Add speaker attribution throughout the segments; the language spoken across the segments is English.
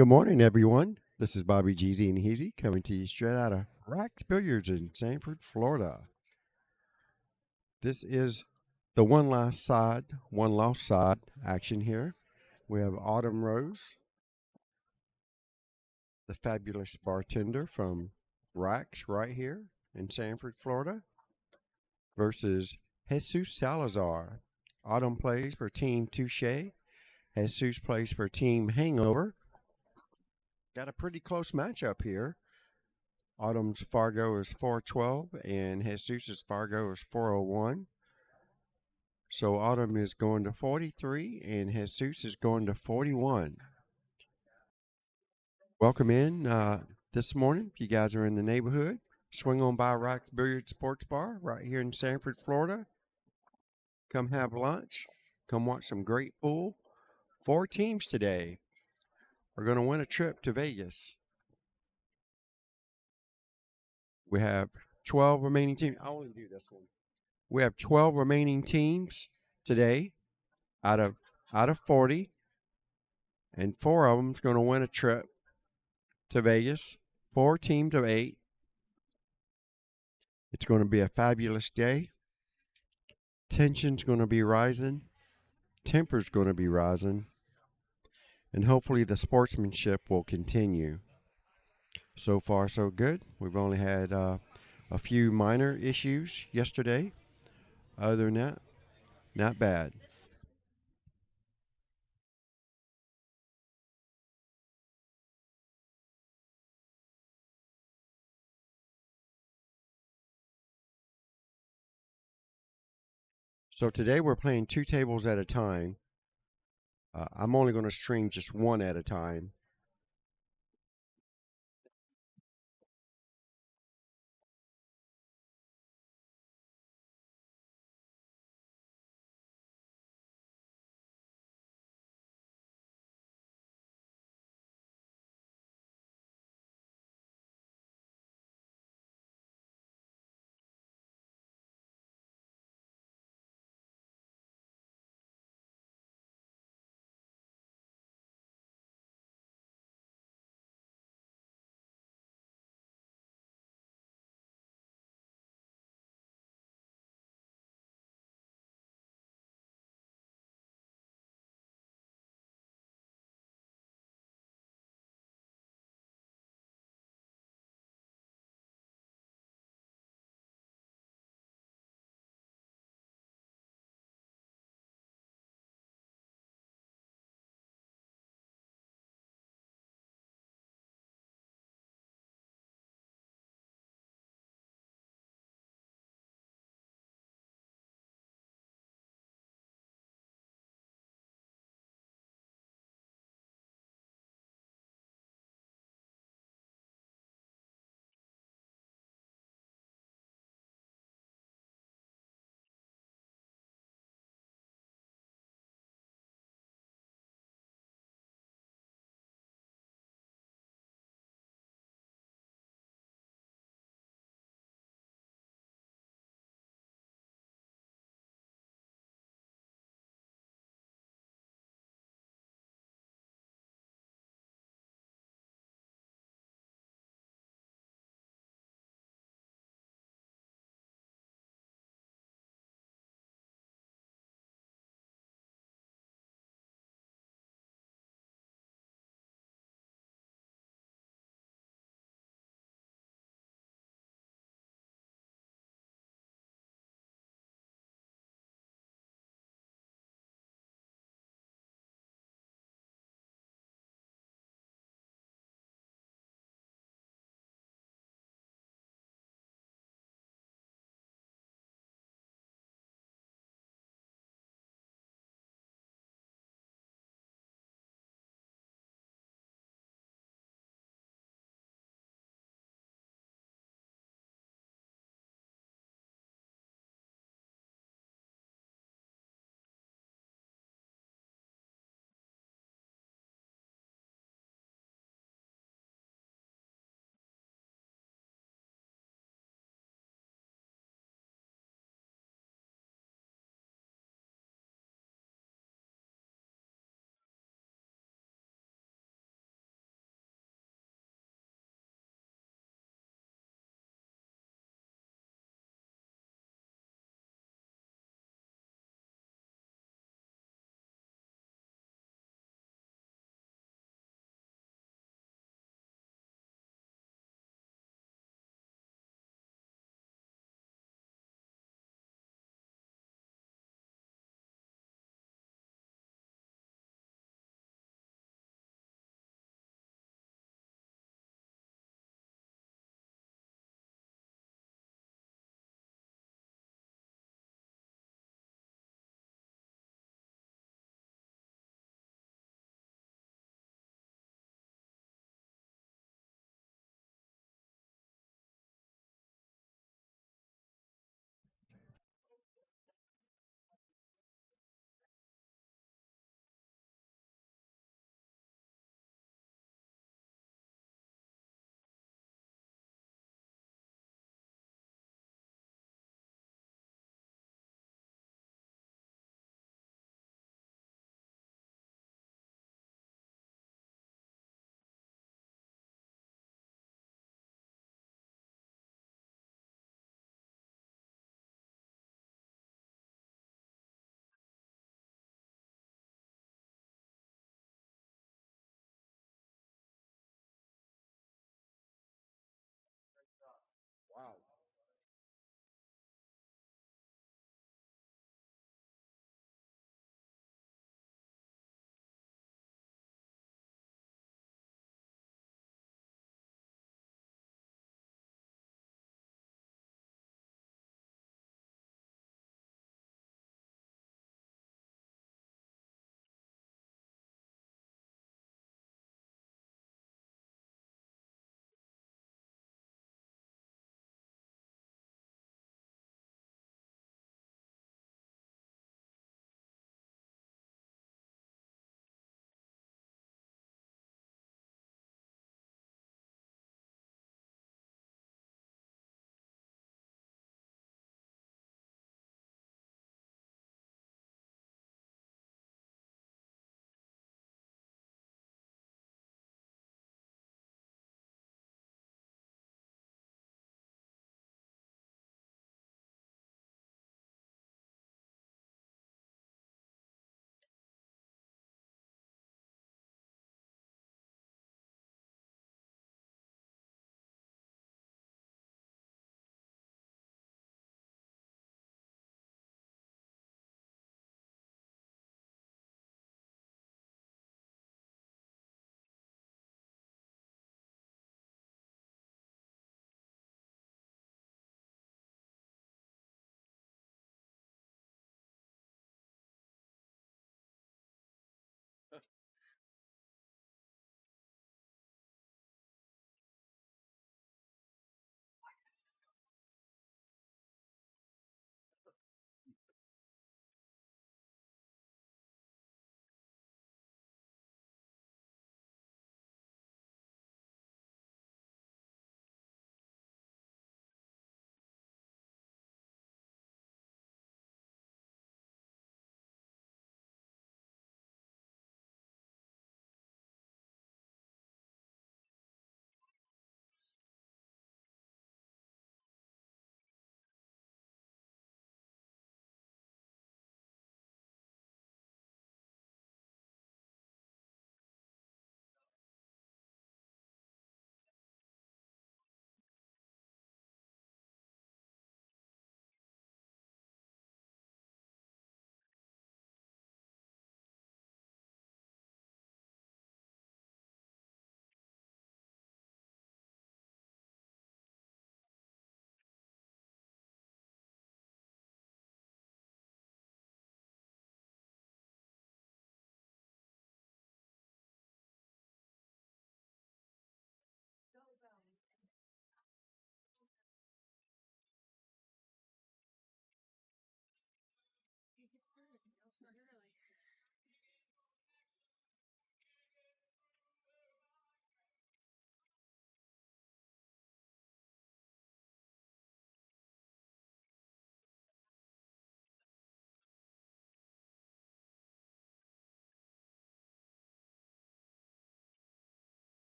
Speaker 1: Good morning, everyone. This is Bobby Jeezy and Heezy coming to you straight out of Rax Billiards in Sanford, Florida. This is the one last side, one lost side action here. We have Autumn Rose, the fabulous bartender from Rax right here in Sanford, Florida, versus Jesus Salazar. Autumn plays for Team Touche. Jesus plays for Team Hangover. Got a pretty close matchup here. Autumn's Fargo is 412 and Jesus's Fargo is 401. So Autumn is going to 43 and Jesus is going to 41. Welcome in this morning. If you guys are in the neighborhood, swing on by Rax Billiard Sports Bar right here in Sanford, Florida. Come have lunch. Come watch some great pool. 4 teams today are going to win a trip to Vegas. We have 12 remaining teams. I only do this one. We have 12 remaining teams today out of 40, and 4 of them's going to win a trip to Vegas. 4 teams of 8. It's going to be a fabulous day. Tension's going to be rising. Temper's going to be rising. And hopefully the sportsmanship will continue. So far, so good. We've only had a few minor issues yesterday. Other than that, not bad. So today we're playing 2 tables at a time. I'm only going to string just one at a time.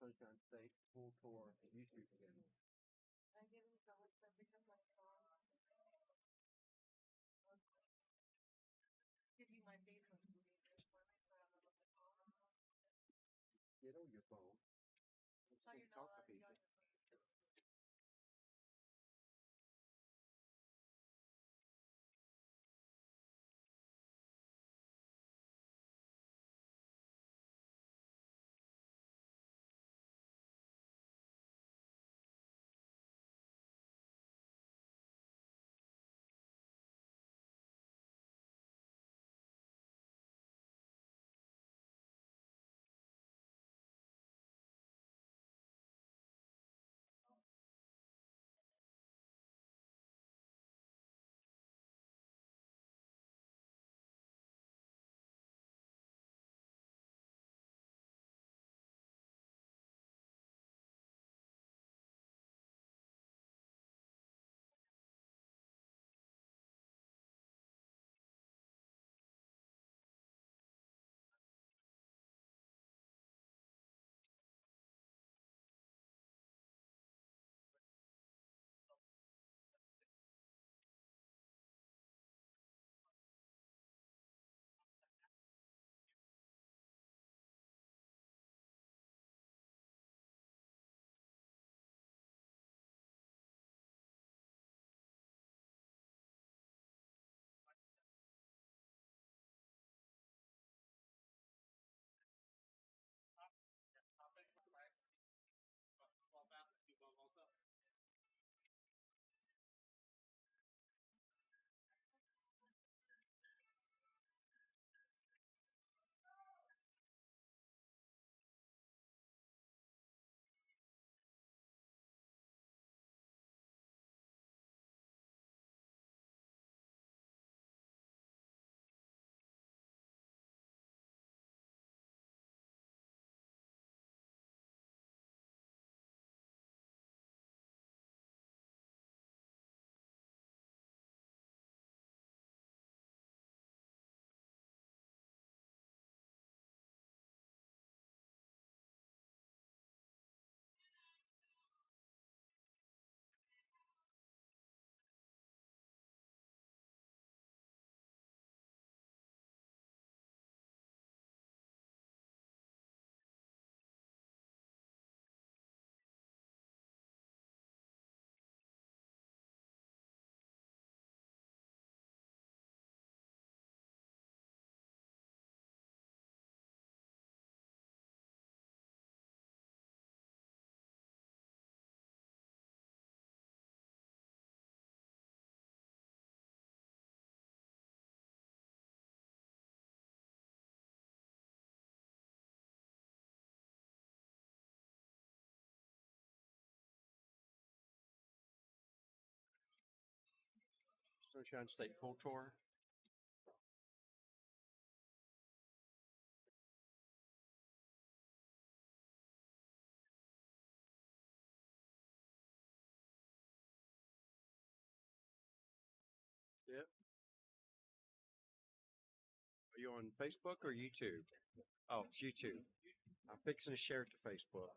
Speaker 1: Sunshine State World Tour YouTube channel. Get on your phone. And talk to people. Sunshine State World Tour. Yep. Are you on Facebook or YouTube? Oh, it's YouTube. I'm fixing to share it to Facebook.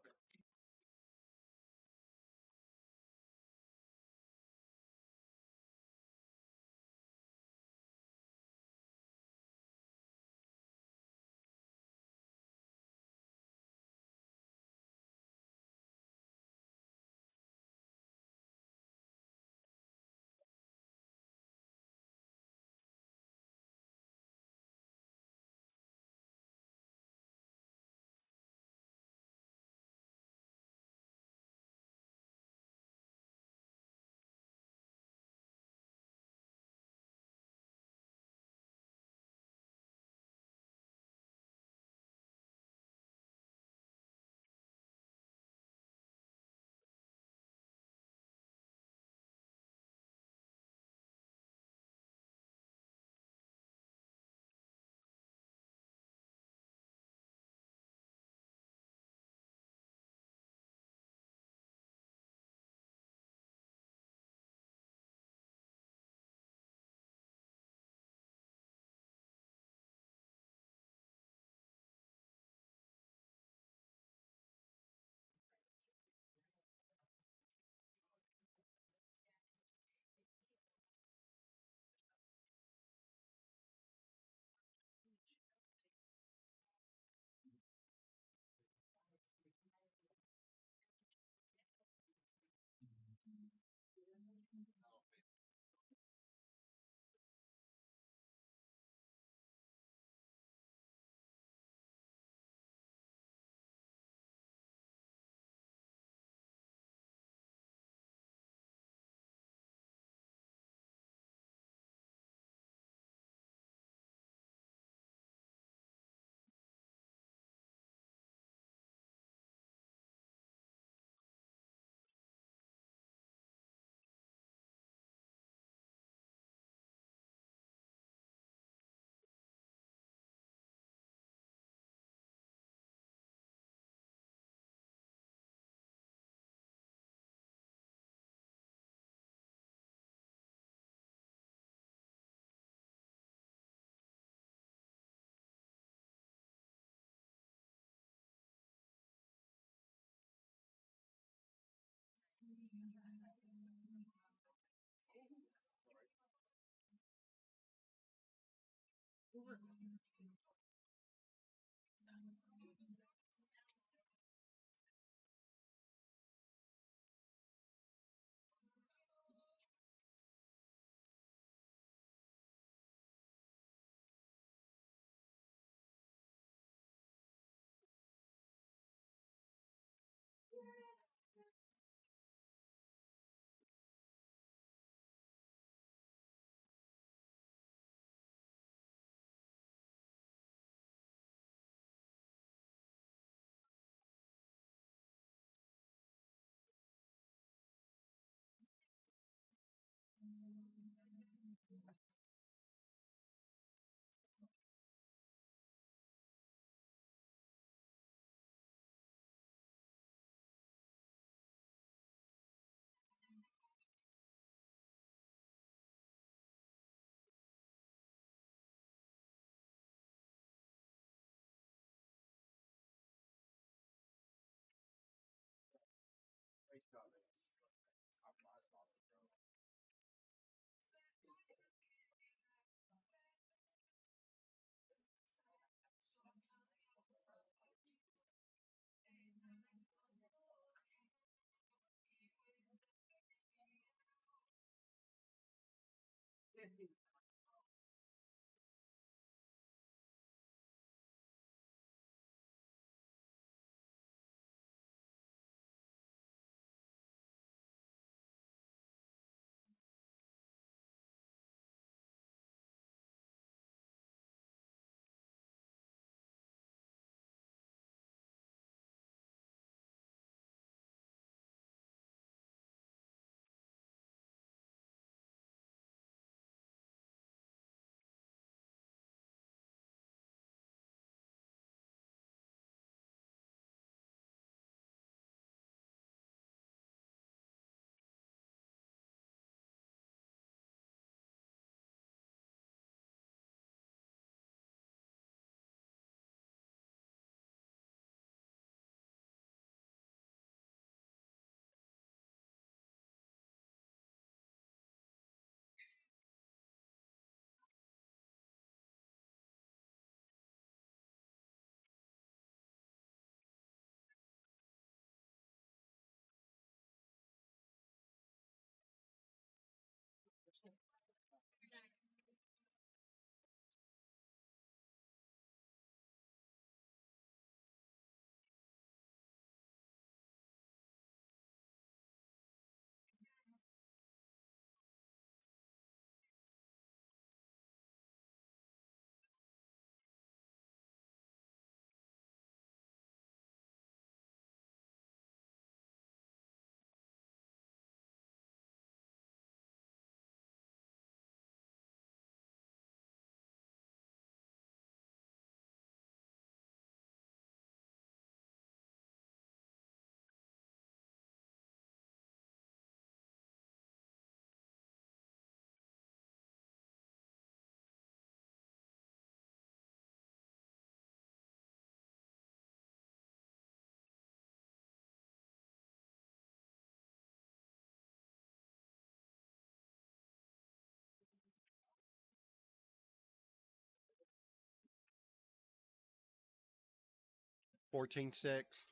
Speaker 1: 14-6.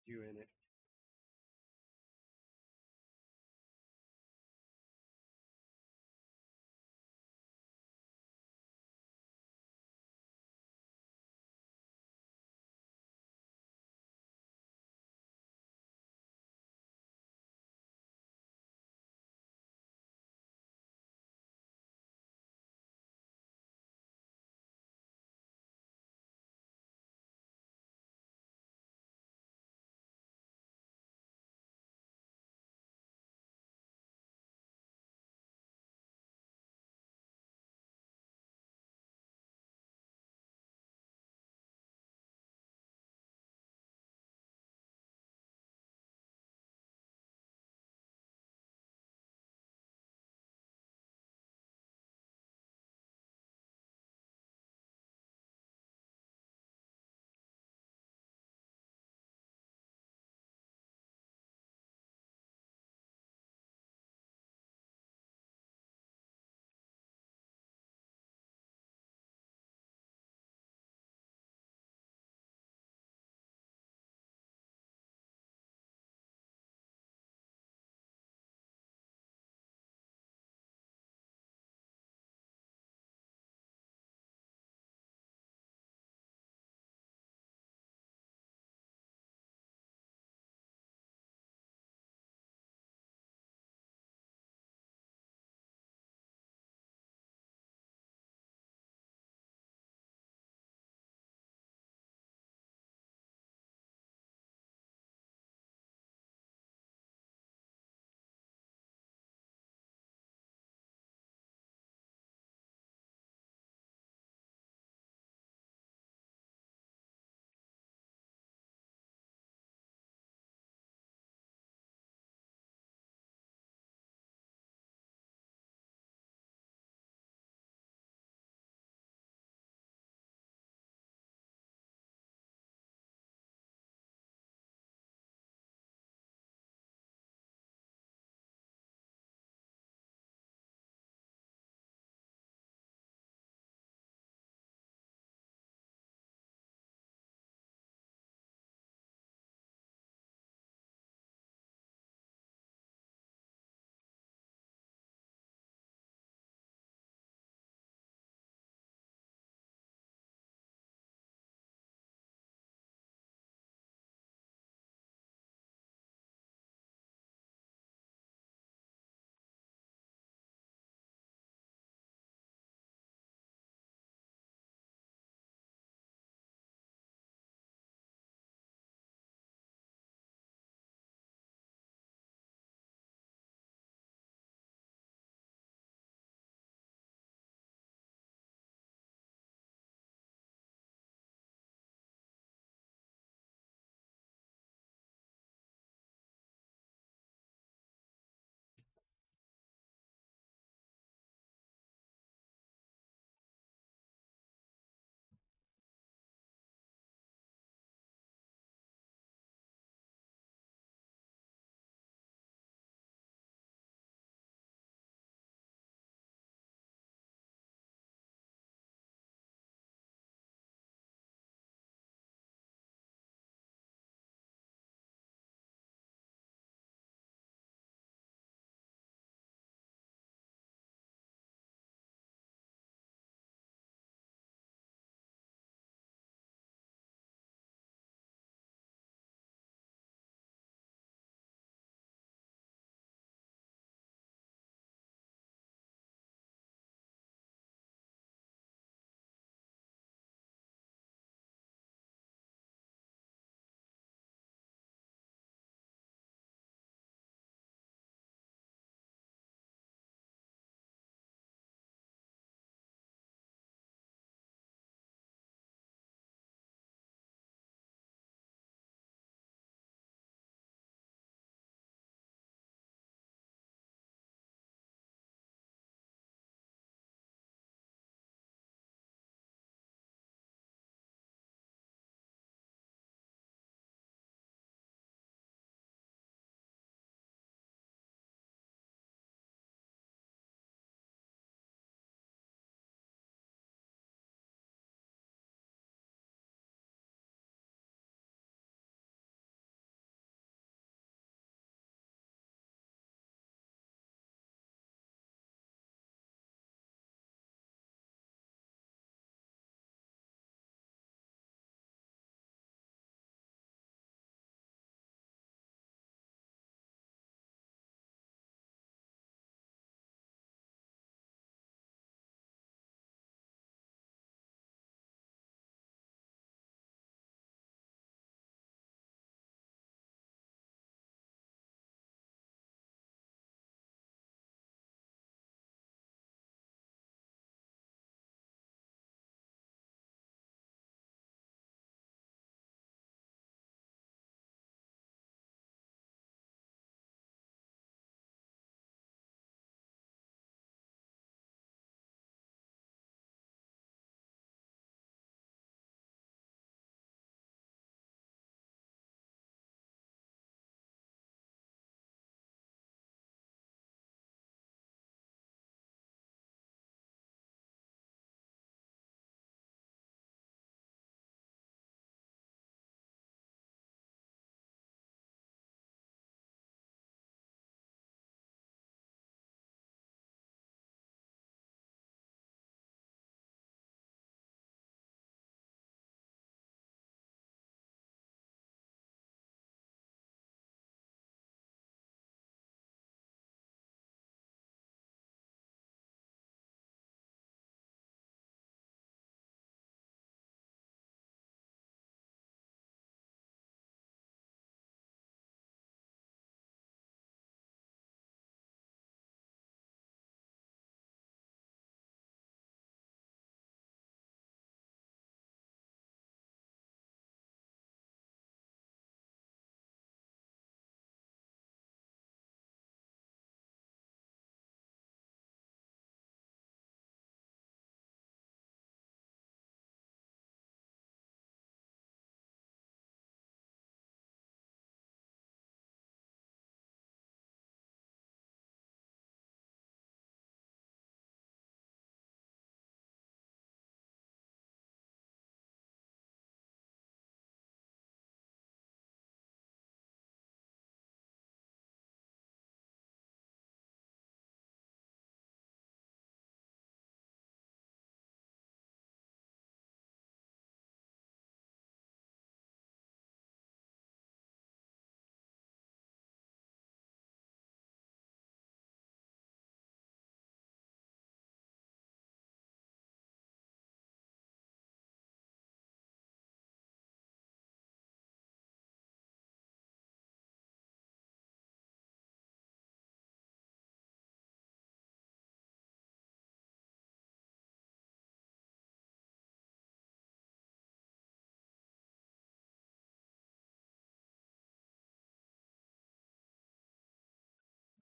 Speaker 1: You in it.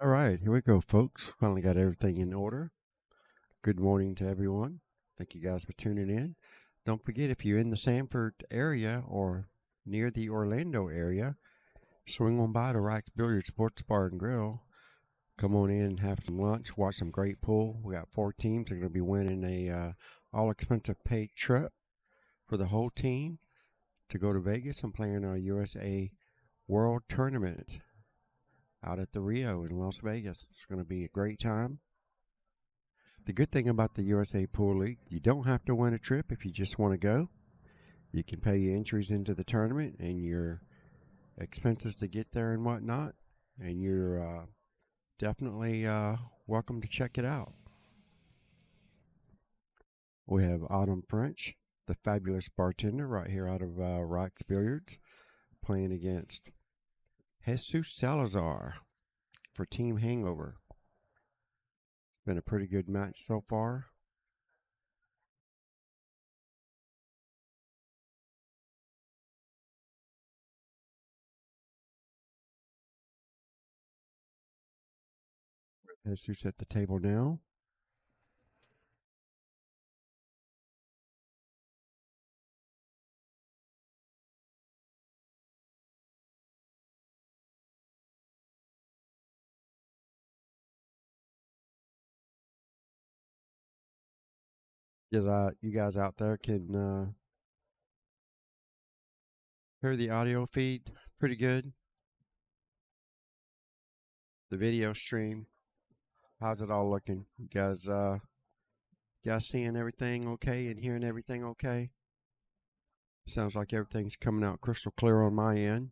Speaker 1: All right, here we go, folks. Finally got everything in order. Good morning to everyone. Thank you guys for tuning in. Don't forget, if you're in the Sanford area or near the Orlando area, swing on by to Rack's Billiard Sports Bar and Grill. Come on in and have some lunch, watch some great pool. We got 4 teams that are going to be winning a all-expensive paid trip for the whole team to go to Vegas and play in our USA World Tournament out at the Rio in Las Vegas. It's going to be a great time. The good thing about the USA Pool League, you don't have to win a trip if you just want to go. You can pay your entries into the tournament and your expenses to get there and whatnot, and you're definitely welcome to check it out. We have Autumn French, the fabulous bartender, right here out of Rock's Billiards, playing against Jesus Salazar for Team Hangover. It's been a pretty good match so far. Jesus at the table now. You guys out there can hear the audio feed pretty good. The video stream. How's it all looking? You guys seeing everything okay and hearing everything okay? Sounds like everything's coming out crystal clear on my end.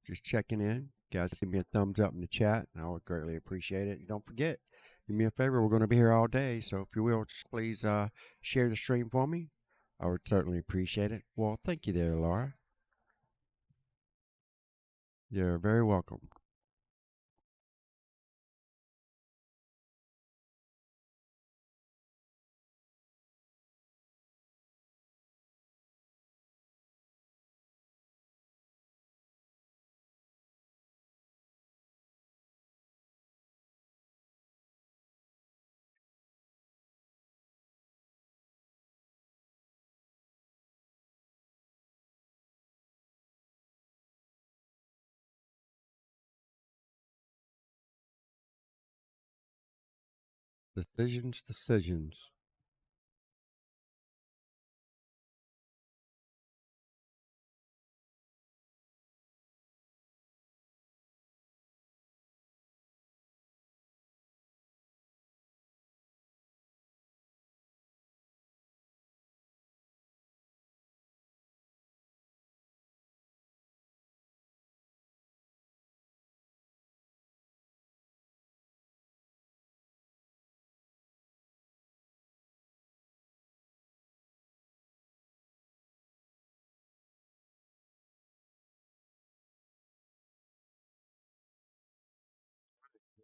Speaker 1: Just checking in. Guys, give me a thumbs up in the chat. I would greatly appreciate it. And don't forget, do me a favor. We're going to be here all day. So if you will, just please share the stream for me. I would certainly appreciate it. Well, thank you there, Laura. You're very welcome. Decisions.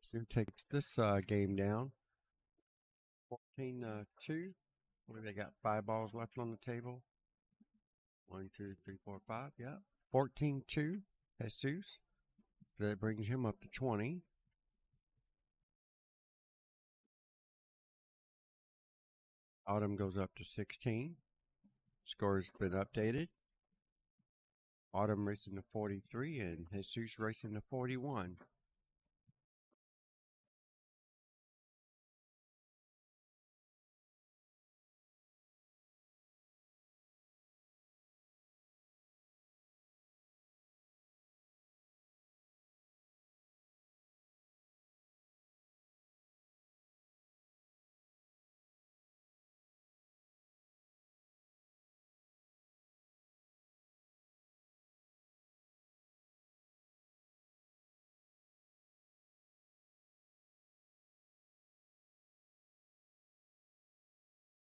Speaker 1: Sue takes this game down. 14-2. What do they got? 5 balls left on the table. 1, 2, 3, 4, 5. Yeah. 14-2. Jesus. That brings him up to 20. Autumn goes up to 16. Score's been updated. Autumn racing to 43 and Jesus racing to 41.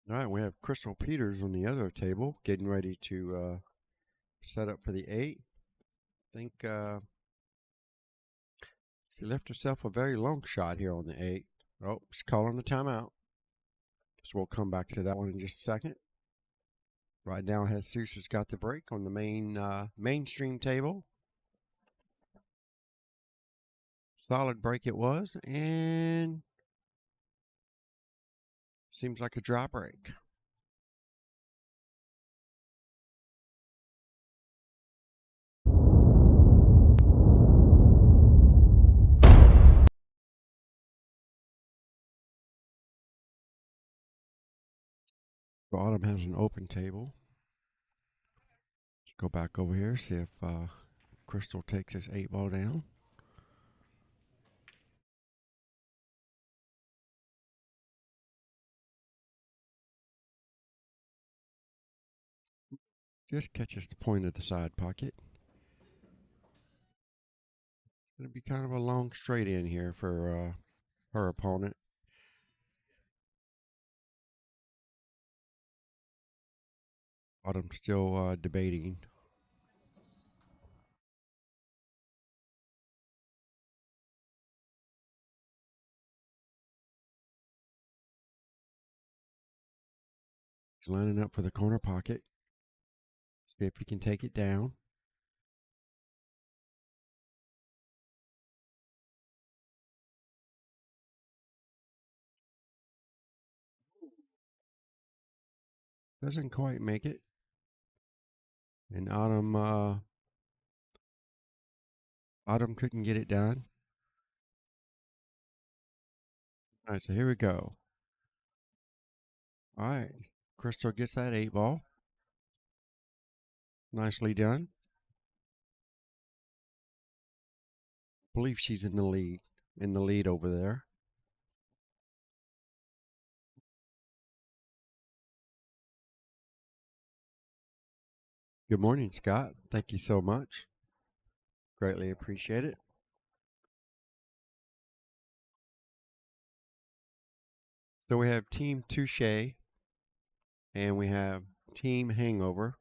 Speaker 1: All right, we have Crystal Peters on the other table getting ready to set up for the 8. I think she left herself a very long shot here on the 8. Oh, she's calling the timeout. So we'll come back to that one in just a second. Right now, Jesus has got the break on the mainstream table. Solid break it was, and seems like a dry break. Autumn has an open table. Let's go back over here, see if Crystal takes his 8-ball down. Just catches the point of the side pocket. It'll be kind of a long straight in here for her opponent. Autumn still debating. He's lining up for the corner pocket. See if he can take it down. Doesn't quite make it. And Autumn couldn't get it done. All right, so here we go. All right, Crystal gets that 8-ball. Nicely done. I believe she's in the lead over there. Good morning, Scott. Thank you so much. Greatly appreciate it. So we have Team Touche and we have Team Hangover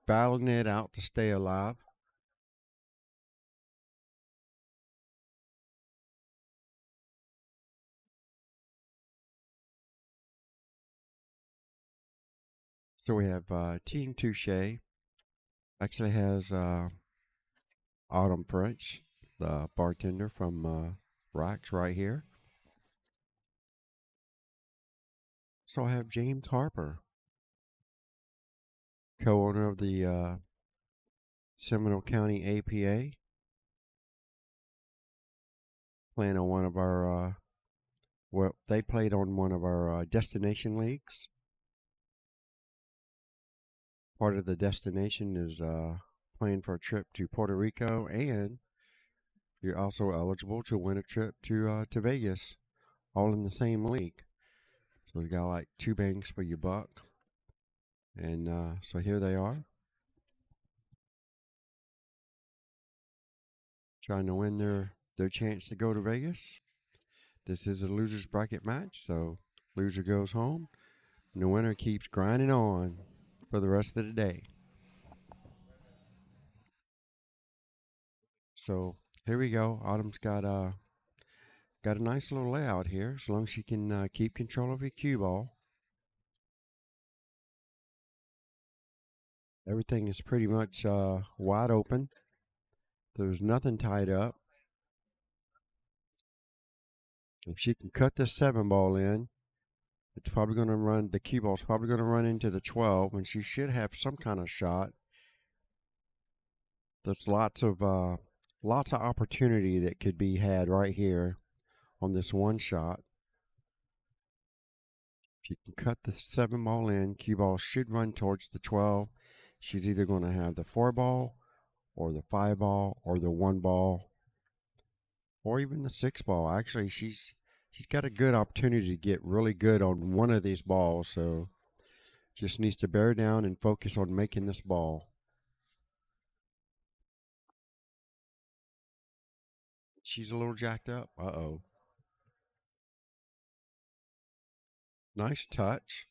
Speaker 1: battling it out to stay alive. So we have Team Touche actually has Autumn French, the bartender from Rocks right here. So I have James Harper, co-owner of the Seminole County APA, playing on one of our, well, they played on one of our destination leagues. Part of the destination is playing for a trip to Puerto Rico, and you're also eligible to win a trip to Vegas, all in the same league. So you got like 2 bangs for your buck. And so here they are, trying to win their chance to go to Vegas. This is a loser's bracket match, so loser goes home, and the winner keeps grinding on for the rest of the day. So here we go. Autumn's got a nice little layout here, as long as she can keep control of her cue ball. Everything is pretty much wide open. There's nothing tied up. If she can cut this 7-ball in, it's probably going to run, the cue ball's probably going to run into the 12, and she should have some kind of shot. There's lots of opportunity that could be had right here on this one shot. If you can cut the 7-ball in, cue ball should run towards the 12. She's either going to have the 4-ball or the 5-ball or the 1-ball or even the 6-ball. Actually, she's got a good opportunity to get really good on one of these balls, so just needs to bear down and focus on making this ball. She's a little jacked up. Uh-oh. Nice touch.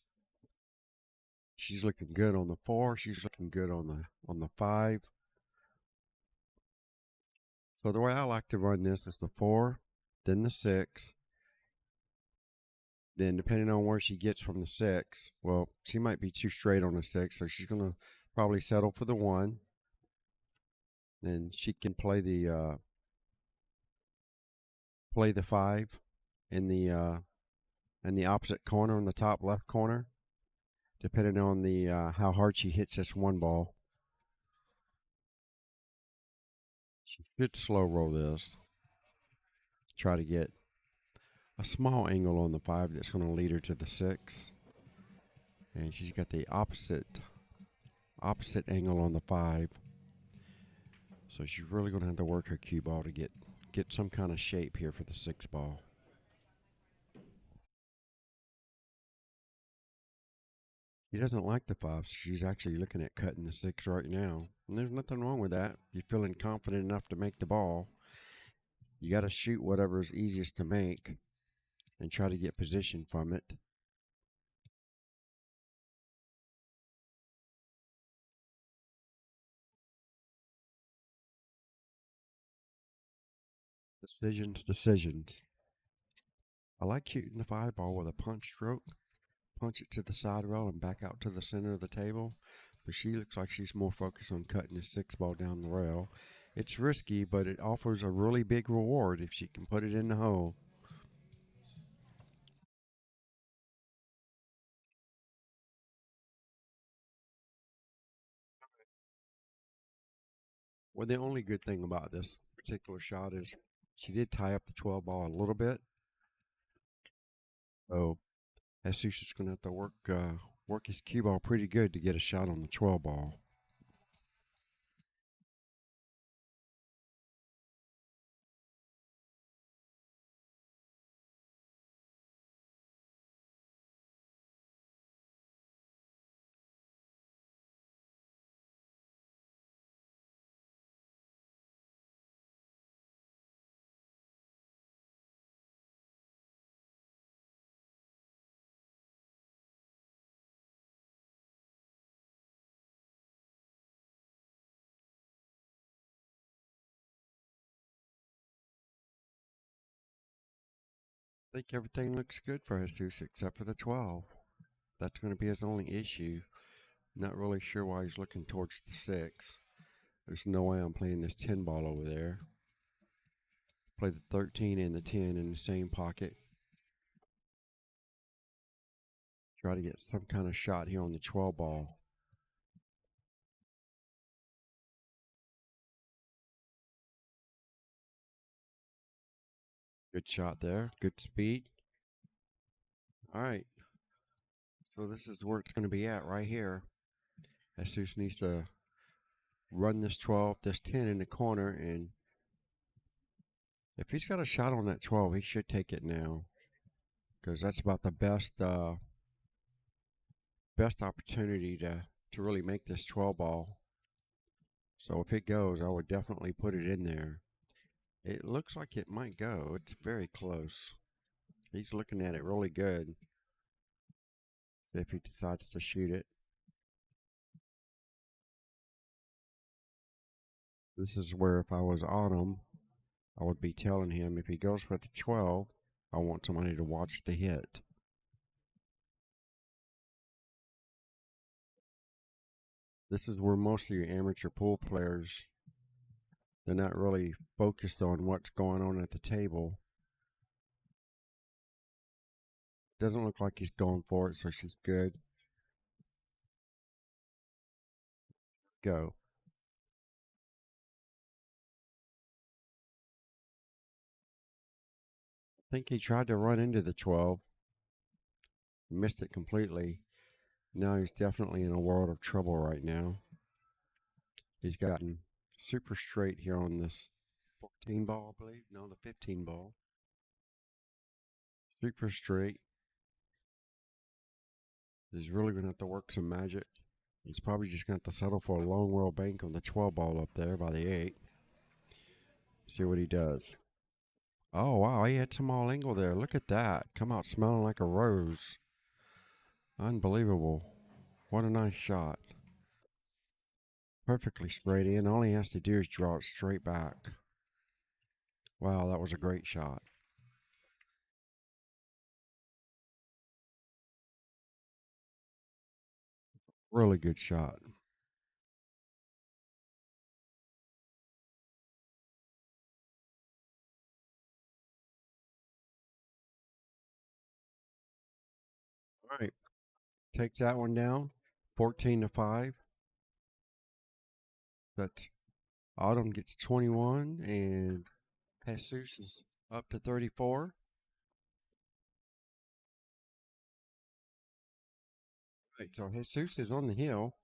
Speaker 1: She's looking good on the 4. She's looking good on the 5. So the way I like to run this is the 4, then the 6. Then depending on where she gets from the 6, well, she might be too straight on the 6, so she's going to probably settle for the 1. Then she can play the play the 5 in the opposite corner in the top left corner, depending on the how hard she hits this one ball. She should slow roll this. Try to get a small angle on the 5 that's going to lead her to the 6. And she's got the opposite angle on the 5. So she's really going to have to work her cue ball to get some kind of shape here for the 6 ball. She doesn't like the 5, so she's actually looking at cutting the 6 right now. And there's nothing wrong with that. If you're feeling confident enough to make the ball, you got to shoot whatever is easiest to make and try to get position from it. Decisions. I like shooting the 5 ball with a punch stroke. Punch it to the side rail and back out to the center of the table. But she looks like she's more focused on cutting the 6 ball down the rail. It's risky, but it offers a really big reward if she can put it in the hole. Well, the only good thing about this particular shot is she did tie up the 12 ball a little bit. So Jesus is going to have to work his cue ball pretty good to get a shot on the 12 ball. I think everything looks good for Jesus except for the 12. That's going to be his only issue. Not really sure why he's looking towards the 6. There's no way I'm playing this 10 ball over there. Play the 13 and the 10 in the same pocket. Try to get some kind of shot here on the 12 ball. Good shot there. Good speed. All right. So this is where it's going to be at right here. Jesus needs to run this 12, this 10 in the corner, and if he's got a shot on that 12, he should take it now, because that's about the best opportunity to really make this 12 ball. So if it goes, I would definitely put it in there. It looks like it might go. It's very close. He's looking at it really good. See if he decides to shoot it. This is where if I was Autumn, I would be telling him if he goes for the 12, I want somebody to watch the hit. This is where most of your amateur pool players, they're not really focused on what's going on at the table. Doesn't look like he's going for it, so she's good. Go. I think he tried to run into the 12, missed it completely. Now he's definitely in a world of trouble right now. He's gotten super straight here on this 14 ball, I believe. No, the 15 ball. Super straight. He's really going to have to work some magic. He's probably just going to have to settle for a long roll bank on the 12 ball up there by the 8. See what he does. Oh, wow. He had some all angle there. Look at that. Come out smelling like a rose. Unbelievable. What a nice shot. Perfectly straight in. All he has to do is draw it straight back. Wow, that was a great shot. Really good shot. All right. Takes that one down. 14-5. That's Autumn gets 21, and Jesus is up to 34. Right, so Jesus is on the hill.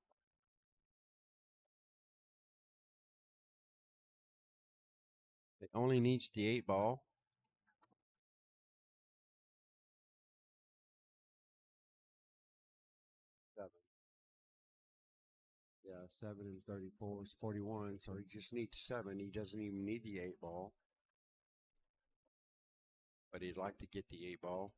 Speaker 1: It only needs the 8 ball. Seven. Yeah, 7 and 34 is 41, so he just needs 7. He doesn't even need the 8 ball, but he'd like to get the 8 ball.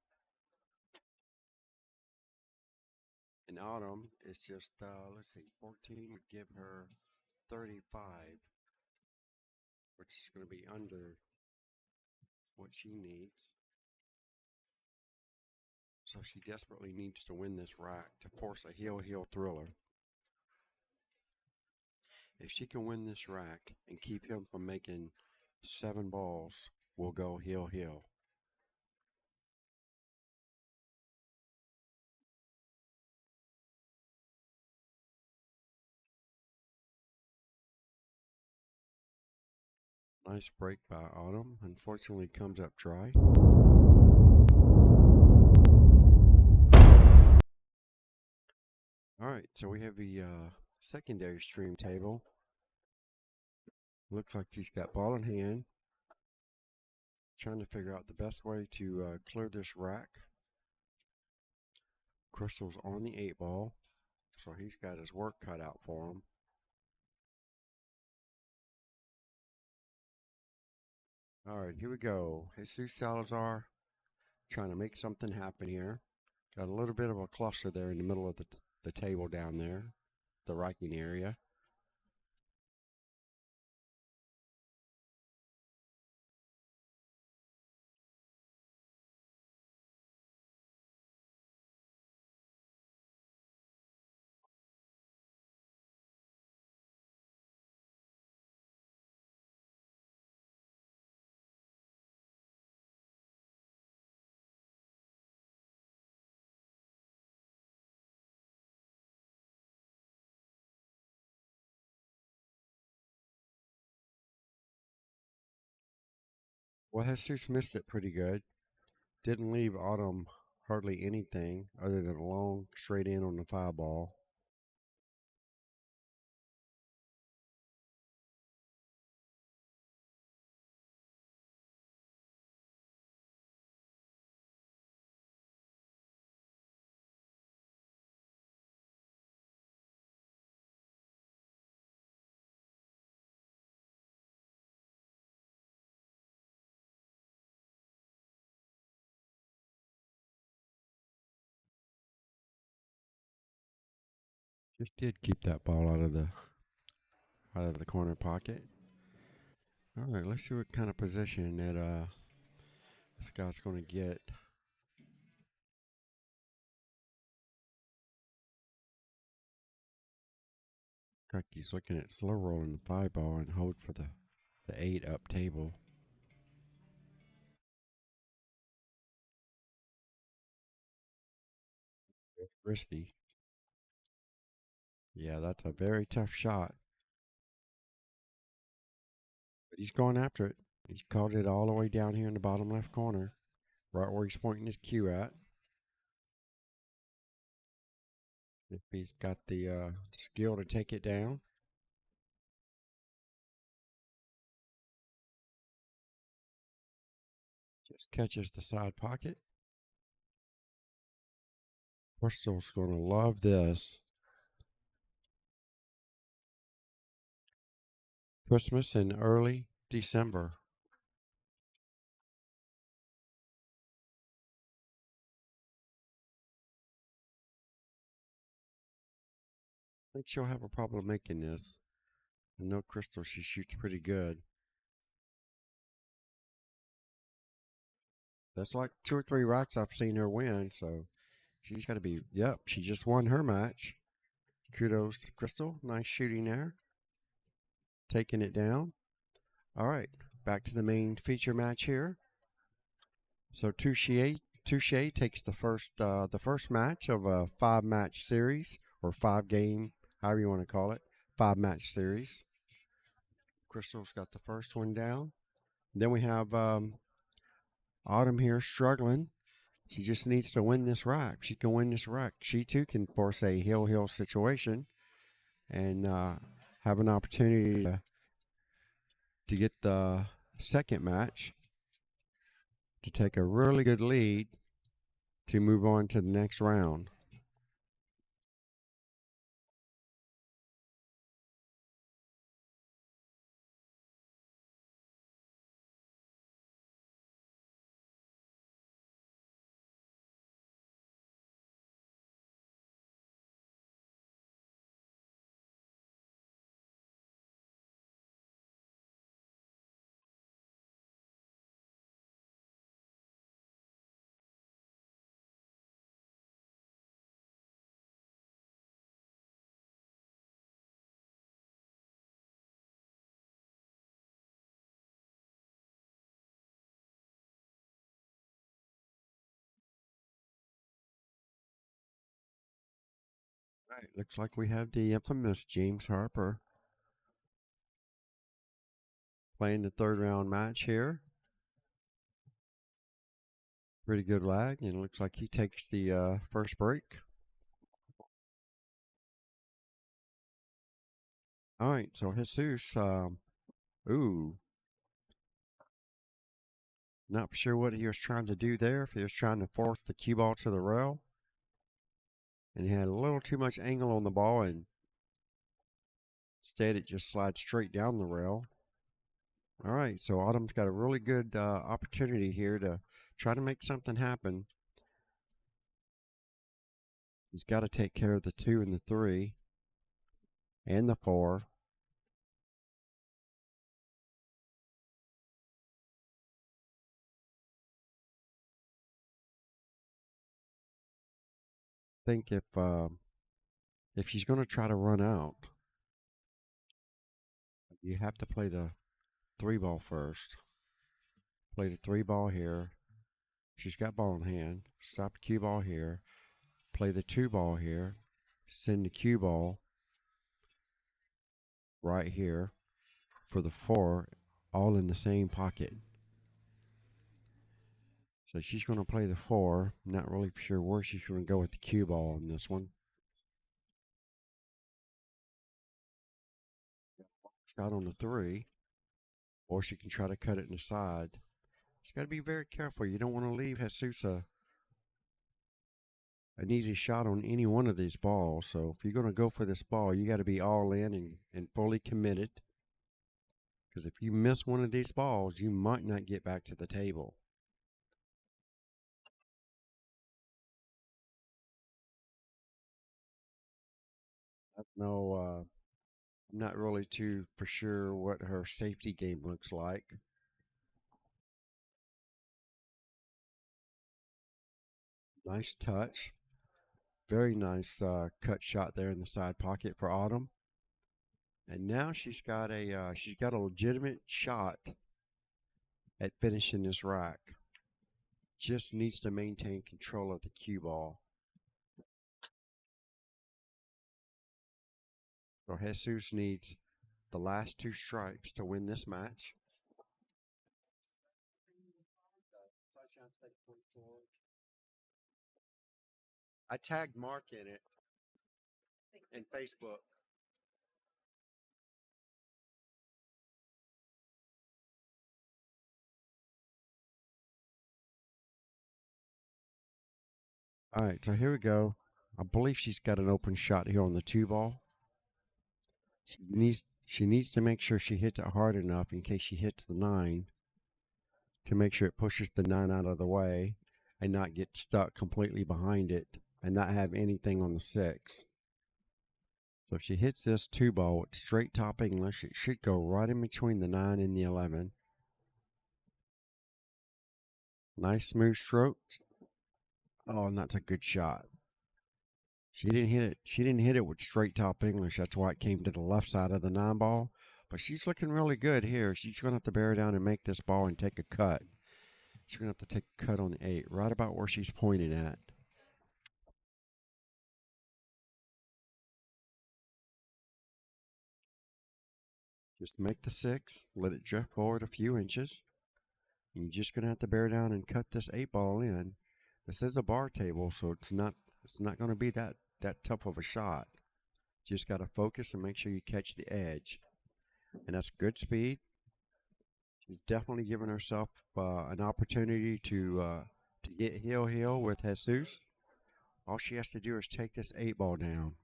Speaker 1: And Autumn is just, let's see, 14 would give her 35, which is going to be under what she needs. So she desperately needs to win this rack to force a heel thriller. If she can win this rack and keep him from making 7 balls, we'll go heel. Nice break by Autumn. Unfortunately, comes up dry. All right, so we have the secondary stream table. Looks like she's got ball in hand. Trying to figure out the best way to clear this rack. Crystal's on the 8 ball, so he's got his work cut out for him. All right, here we go. Jesus Salazar trying to make something happen here. Got a little bit of a cluster there in the middle of the table down there, the racking area. Well, Jesus missed it pretty good. Didn't leave Autumn hardly anything other than a long straight in on the 5 ball. Just did keep that ball out of the corner pocket. All right, let's see what kind of position that this guy's going to get. Like he's looking at slow rolling the 5 ball and hold for the 8 up table. Risky. Yeah, that's a very tough shot. But he's going after it. He's caught it all the way down here in the bottom left corner, right where he's pointing his cue at. If he's got the skill to take it down. Just catches the side pocket. Bristol's going to love this. Christmas in early December. I think she'll have a problem making this. I know Crystal, she shoots pretty good. That's like 2 or 3 racks I've seen her win, so she's got to be, yep, she just won her match. Kudos to Crystal. Nice shooting there. Taking it down. All right, back to the main feature match here. So Touche Touche takes the first match of a 5-match series, or 5-game, however you want to call it, 5-match series. Crystal's got the first one down. Then we have Autumn here struggling. She just needs to win this rack. She can win this rack. She too can force a hill situation and have an opportunity to get the second match, to take a really good lead to move on to the next round. All right, looks like we have the infamous James Harper playing the third round match here. Pretty good lag, and it looks like he takes the first break. All right, so Jesus, not sure what he was trying to do there. If he was trying to force the cue ball to the rail, and he had a little too much angle on the ball, and instead it just slides straight down the rail. All right, so Autumn's got a really good opportunity here to try to make something happen. He's got to take care of the 2 and the 3 and the 4. I think if he's going to try to run out, you have to play the 3 ball first. Play the 3 ball here. She's got ball in hand. Stop the cue ball here. Play the 2 ball here. Send the cue ball right here for the 4, all in the same pocket. So she's going to play the 4. Not really sure where she's going to go with the cue ball on this one. Shot on the 3, or she can try to cut it in the side. She's got to be very careful. You don't want to leave Jesus an easy shot on any one of these balls. So if you're going to go for this ball, you got to be all in and fully committed. Because if you miss one of these balls, you might not get back to the table. I'm not really too for sure what her safety game looks like. Nice touch. Very nice cut shot there in the side pocket for Autumn. And now she's got a legitimate shot at finishing this rack. Just needs to maintain control of the cue ball. So Jesus needs the last 2 strikes to win this match. I tagged Mark in it in Facebook. All right, so here we go. I believe she's got an open shot here on the 2 ball. She needs to make sure she hits it hard enough in case she hits the 9, to make sure it pushes the 9 out of the way and not get stuck completely behind it and not have anything on the 6. So if she hits this 2 ball with straight top English, it should go right in between the 9 and the 11. Nice smooth stroke. Oh, and that's a good shot. She didn't hit it. She didn't hit it with straight top English. That's why it came to the left side of the 9 ball. But she's looking really good here. She's going to have to bear down and make this ball and take a cut. She's going to have to take a cut on the 8, right about where she's pointing at. Just make the 6, let it drift forward a few inches. And you're just going to have to bear down and cut this 8 ball in. This is a bar table, so it's not going to be that tough of a shot. Just got to focus and make sure you catch the edge. And that's good speed. She's definitely given herself an opportunity to get heel with Jesus. All she has to do is take this 8 ball down.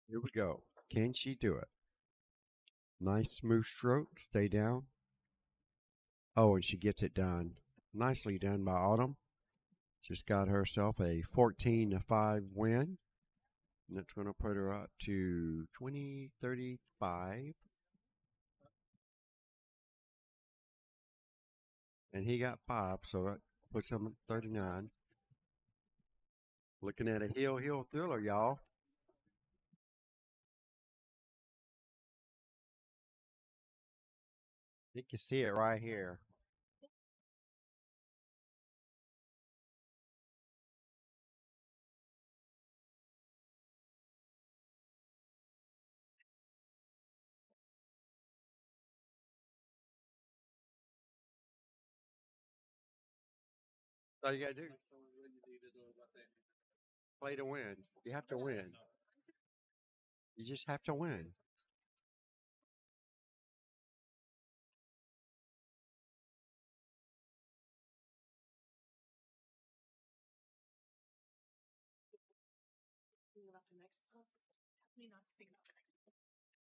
Speaker 1: Here we go. Can she do it? Nice smooth stroke. Stay down. Oh, and she gets it done. Nicely done by Autumn. Just got herself a 14-5 win. And that's going to put her up to 20-35. And he got 5, so that puts him at 39. Looking at a heel thriller, y'all. You can see it right here. That's all you got to do. Play to win. You have to win. You just have to win.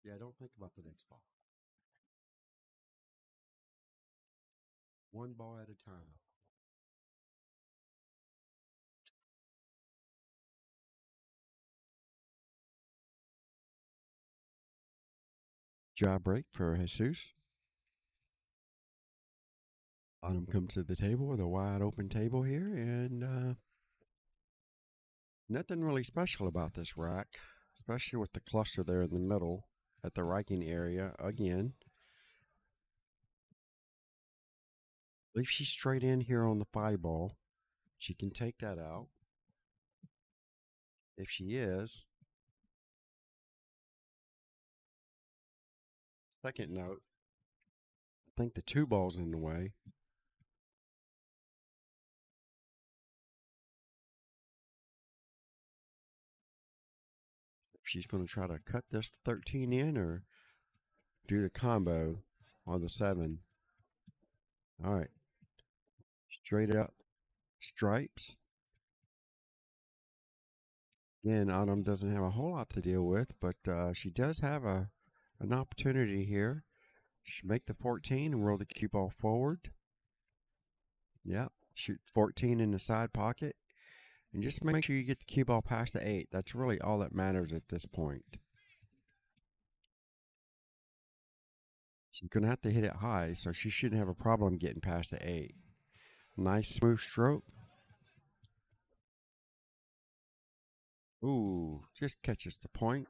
Speaker 1: Yeah, don't think about the next ball. One ball at a time. Dry break for Jesus. Autumn comes to the table with a wide open table here, and nothing really special about this rack, especially with the cluster there in the middle at the raking area. Again, if she's straight in here on the 5 ball, she can take that out. If she is, second note, I think the 2 ball's in the way. If she's going to try to cut this 13 in or do the combo on the 7. All right. Straight up stripes. Again, Autumn doesn't have a whole lot to deal with, but she does have an opportunity here. She make the 14 and roll the cue ball forward. Yep. Shoot 14 in the side pocket. And just make sure you get the cue ball past the 8. That's really all that matters at this point. She's going to have to hit it high, so she shouldn't have a problem getting past the 8. Nice smooth stroke. Ooh, just catches the point.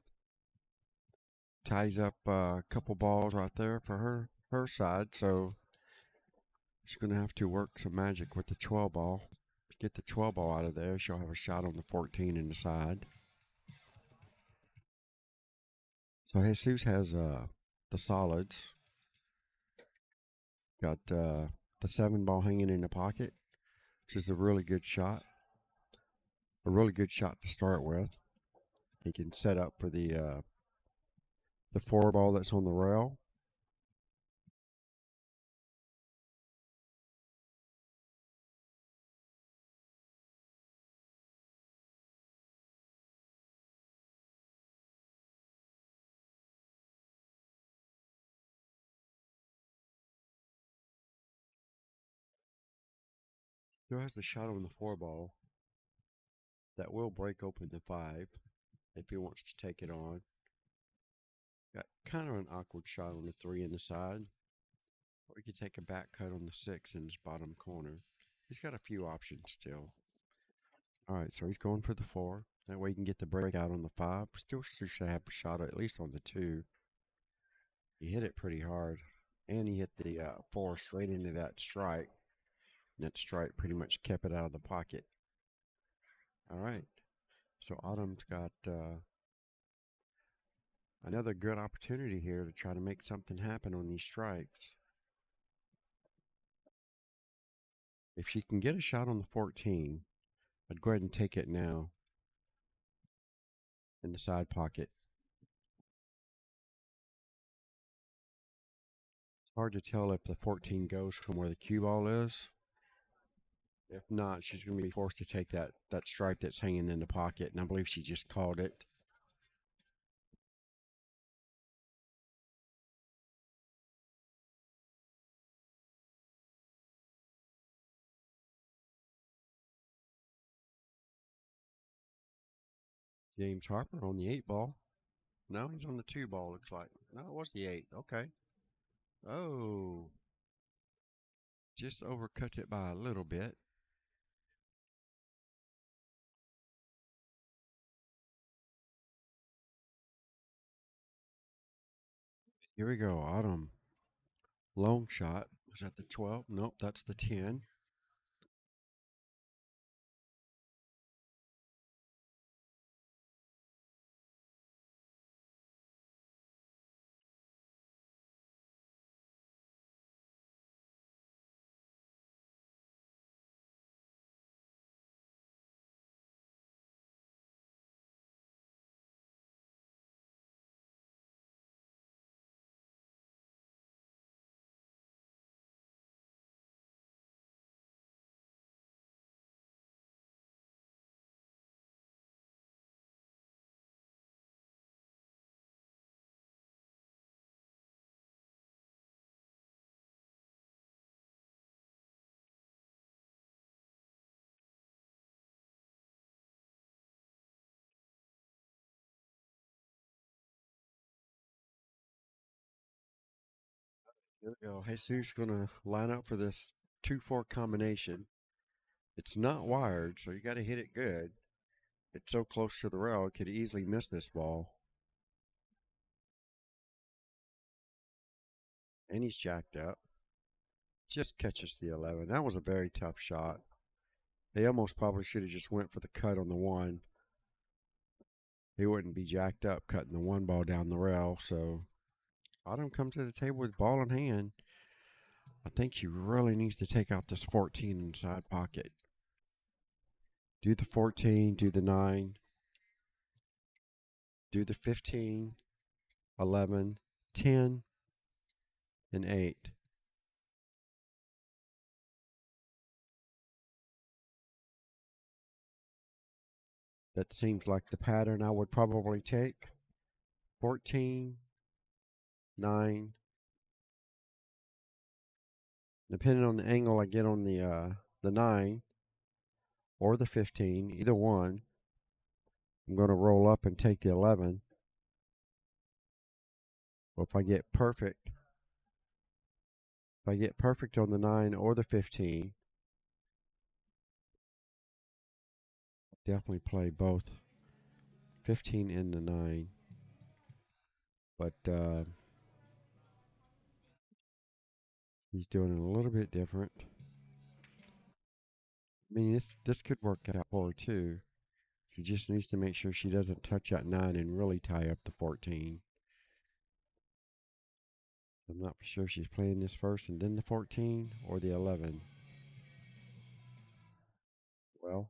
Speaker 1: Ties up a couple balls right there for her side, so she's going to have to work some magic with the 12 ball. To get the 12 ball out of there, she'll have a shot on the 14 in the side. So Jesus has the solids. Got the 7 ball hanging in the pocket, which is a really good shot. A really good shot to start with. He can set up for the 4 ball that's on the rail. Still has the shot on the 4 ball that will break open the 5 if he wants to take it on. Got kind of an awkward shot on the 3 in the side. Or he could take a back cut on the 6 in his bottom corner. He's got a few options still. All right, so he's going for the 4. That way he can get the break out on the 5. Still should have a shot at least on the 2. He hit it pretty hard, and he hit the force right into that strike, and that strike pretty much kept it out of the pocket. All right, so Autumn's got another good opportunity here to try to make something happen on these strikes. If she can get a shot on the 14, I'd go ahead and take it now in the side pocket. It's hard to tell if the 14 goes from where the cue ball is. If not, she's going to be forced to take that strike that's hanging in the pocket, and I believe she just called it. James Harper on the 8 ball. No, he's on the 2 ball, looks like. No, it was the 8. Okay. Oh, just overcut it by a little bit. Here we go, Autumn. Long shot. Was that the 12? Nope, that's the 10. Here we go. Jesus going to line up for this 2-4 combination. It's not wired, so you got to hit it good. It's so close to the rail, it could easily miss this ball. And he's jacked up. Just catches the 11. That was a very tough shot. They almost probably should have just went for the cut on the 1. He wouldn't be jacked up cutting the 1 ball down the rail. So Autumn comes to the table with ball in hand. I think she really needs to take out this 14 inside pocket. Do the 14, do the 9, do the 15, 11, 10, and 8. That seems like the pattern I would probably take. 14, 9. Depending on the angle I get on the 9 or the 15, either one, I'm going to roll up and take the 11. Or if I get perfect on the 9 or the 15, definitely play both 15 and the 9. But he's doing it a little bit different. I mean, this could work out for her too. She just needs to make sure she doesn't touch that 9 and really tie up the 14. I'm not for sure she's playing this first and then the 14 or the 11. Well,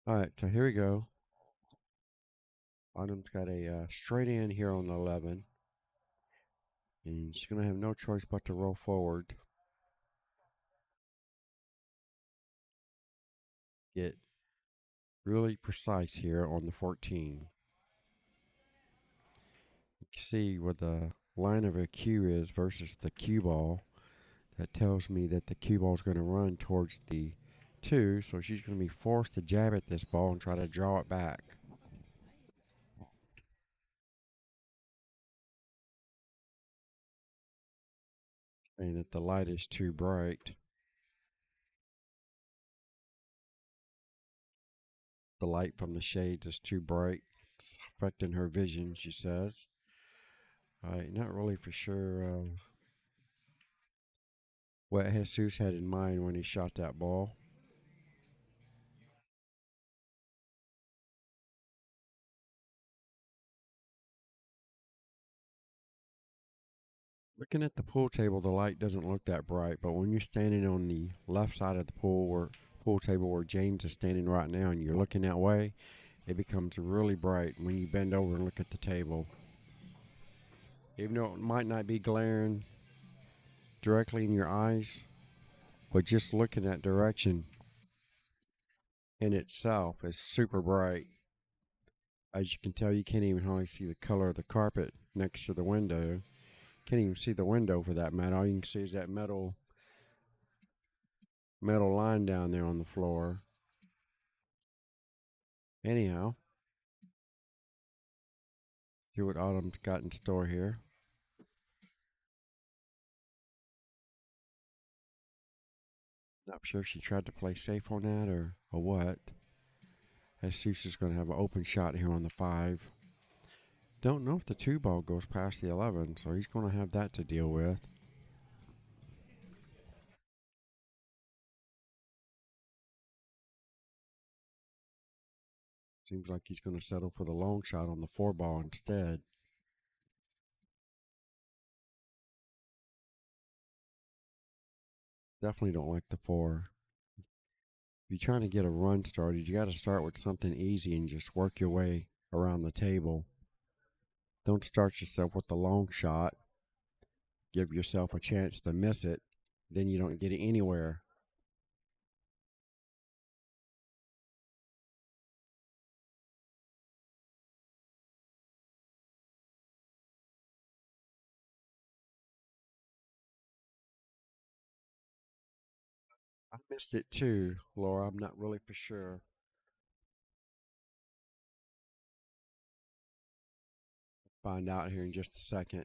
Speaker 1: all right, so here we go. Autumn's got a straight in here on the 11. And she's going to have no choice but to roll forward. Get really precise here on the 14. You can see where the line of her cue is versus the cue ball. That tells me that the cue ball is going to run towards the 2, so she's going to be forced to jab at this ball and try to draw it back. And that the light is too bright. The light from the shades is too bright. It's affecting her vision, she says. Not really for sure what Jesus had in mind when he shot that ball. Looking at the pool table, the light doesn't look that bright, but when you're standing on the left side of the pool table where James is standing right now and you're looking that way, it becomes really bright when you bend over and look at the table. Even though it might not be glaring directly in your eyes, but just looking that direction in itself is super bright. As you can tell, you can't even hardly see the color of the carpet next to the window. Can't even see the window for that matter. All you can see is that metal line down there on the floor. Anyhow, see what Autumn's got in store here. Not sure if she tried to play safe on that or what. Jesus is going to have an open shot here on the 5. Don't know if the 2 ball goes past the 11, so he's going to have that to deal with. Seems like he's going to settle for the long shot on the 4 ball instead. Definitely don't like the 4. If you're trying to get a run started, you got to start with something easy and just work your way around the table. Don't start yourself with the long shot. Give yourself a chance to miss it. Then you don't get it anywhere. I missed it too, Laura. I'm not really for sure. Find out here in just a second.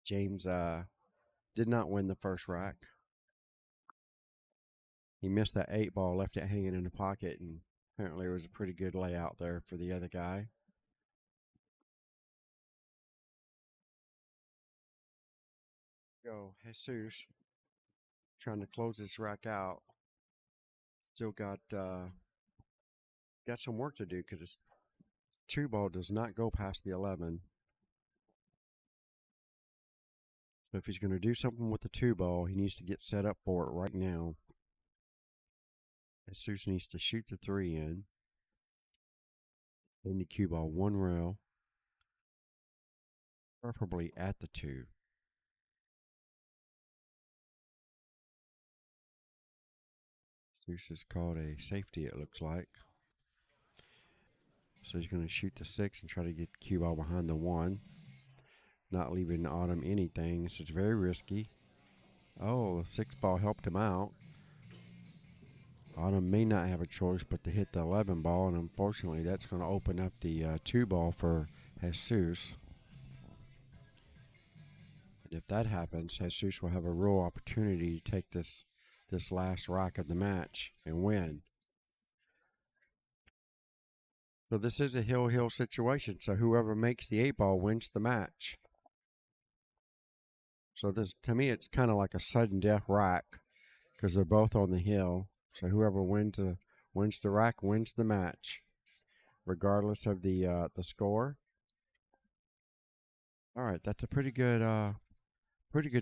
Speaker 1: James did not win the first rack. He missed that 8 ball, left it hanging in the pocket, and apparently it was a pretty good layout there for the other guy. Go, Jesus, trying to close this rack out. Still got some work to do because his 2 ball does not go past the 11. So if he's going to do something with the 2 ball, he needs to get set up for it right now. Jesus needs to shoot the 3 in. In the cue ball 1 rail, preferably at the 2. Jesus is called a safety, it looks like. So he's going to shoot the 6 and try to get the cue ball behind the 1. Not leaving Autumn anything. So it's very risky. Oh, the 6 ball helped him out. Autumn may not have a choice but to hit the 11 ball, and unfortunately that's going to open up the 2 ball for Jesus. And if that happens, Jesus will have a real opportunity to take this last rack of the match and win. So this is a hill situation. So whoever makes the 8 ball wins the match. So this, to me, it's kind of like a sudden death rack because they're both on the hill. So whoever wins the rack wins the match, regardless of the score. All right, that's a pretty good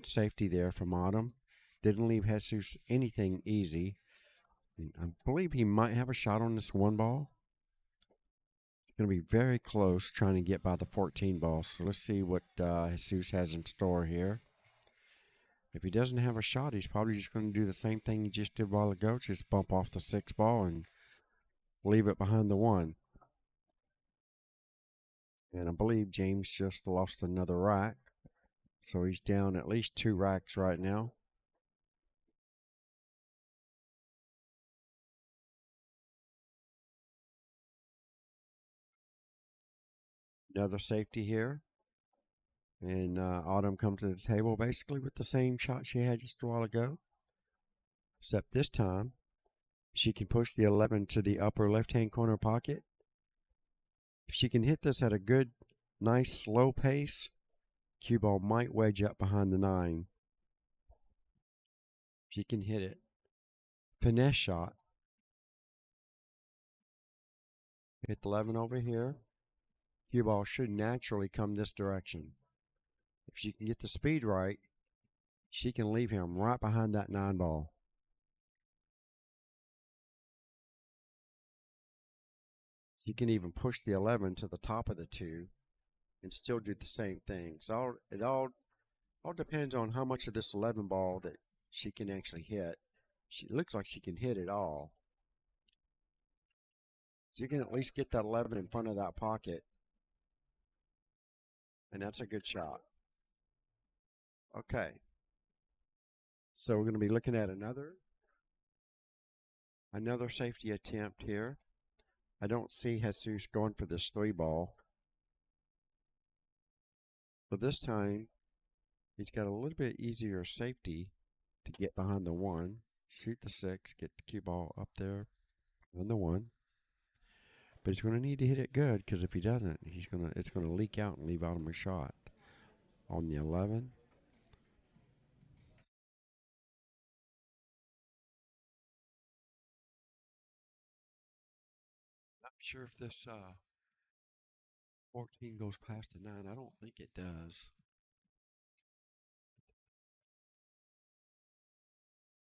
Speaker 1: safety there from Autumn. Didn't leave Jesus anything easy. I believe he might have a shot on this one ball. It's going to be very close trying to get by the 14 ball. So let's see what Jesus has in store here. If he doesn't have a shot, he's probably just going to do the same thing he just did a while ago, just bump off the 6 ball and leave it behind the 1. And I believe James just lost another rack. So he's down at least 2 racks right now. Another safety here. And Autumn comes to the table basically with the same shot she had just a while ago. Except this time, she can push the 11 to the upper left-hand corner pocket. If she can hit this at a good, nice, slow pace, cue ball might wedge up behind the 9. She can hit it. Finesse shot. Hit the 11 over here. Cue ball should naturally come this direction. If she can get the speed right, she can leave him right behind that 9 ball. She can even push the 11 to the top of the 2 and still do the same thing. So it all depends on how much of this 11 ball that she can actually hit. She looks like she can hit it all. So you can at least get that 11 in front of that pocket. And that's a good shot. Okay. So we're going to be looking at another safety attempt here. I don't see Jesus going for this 3 ball. But this time, he's got a little bit easier safety to get behind the 1. Shoot the 6, get the cue ball up there on the 1. But he's going to need to hit it good, because if he doesn't, it's going to leak out and leave out him a shot. On the 11. Not sure if this 14 goes past the 9. I don't think it does.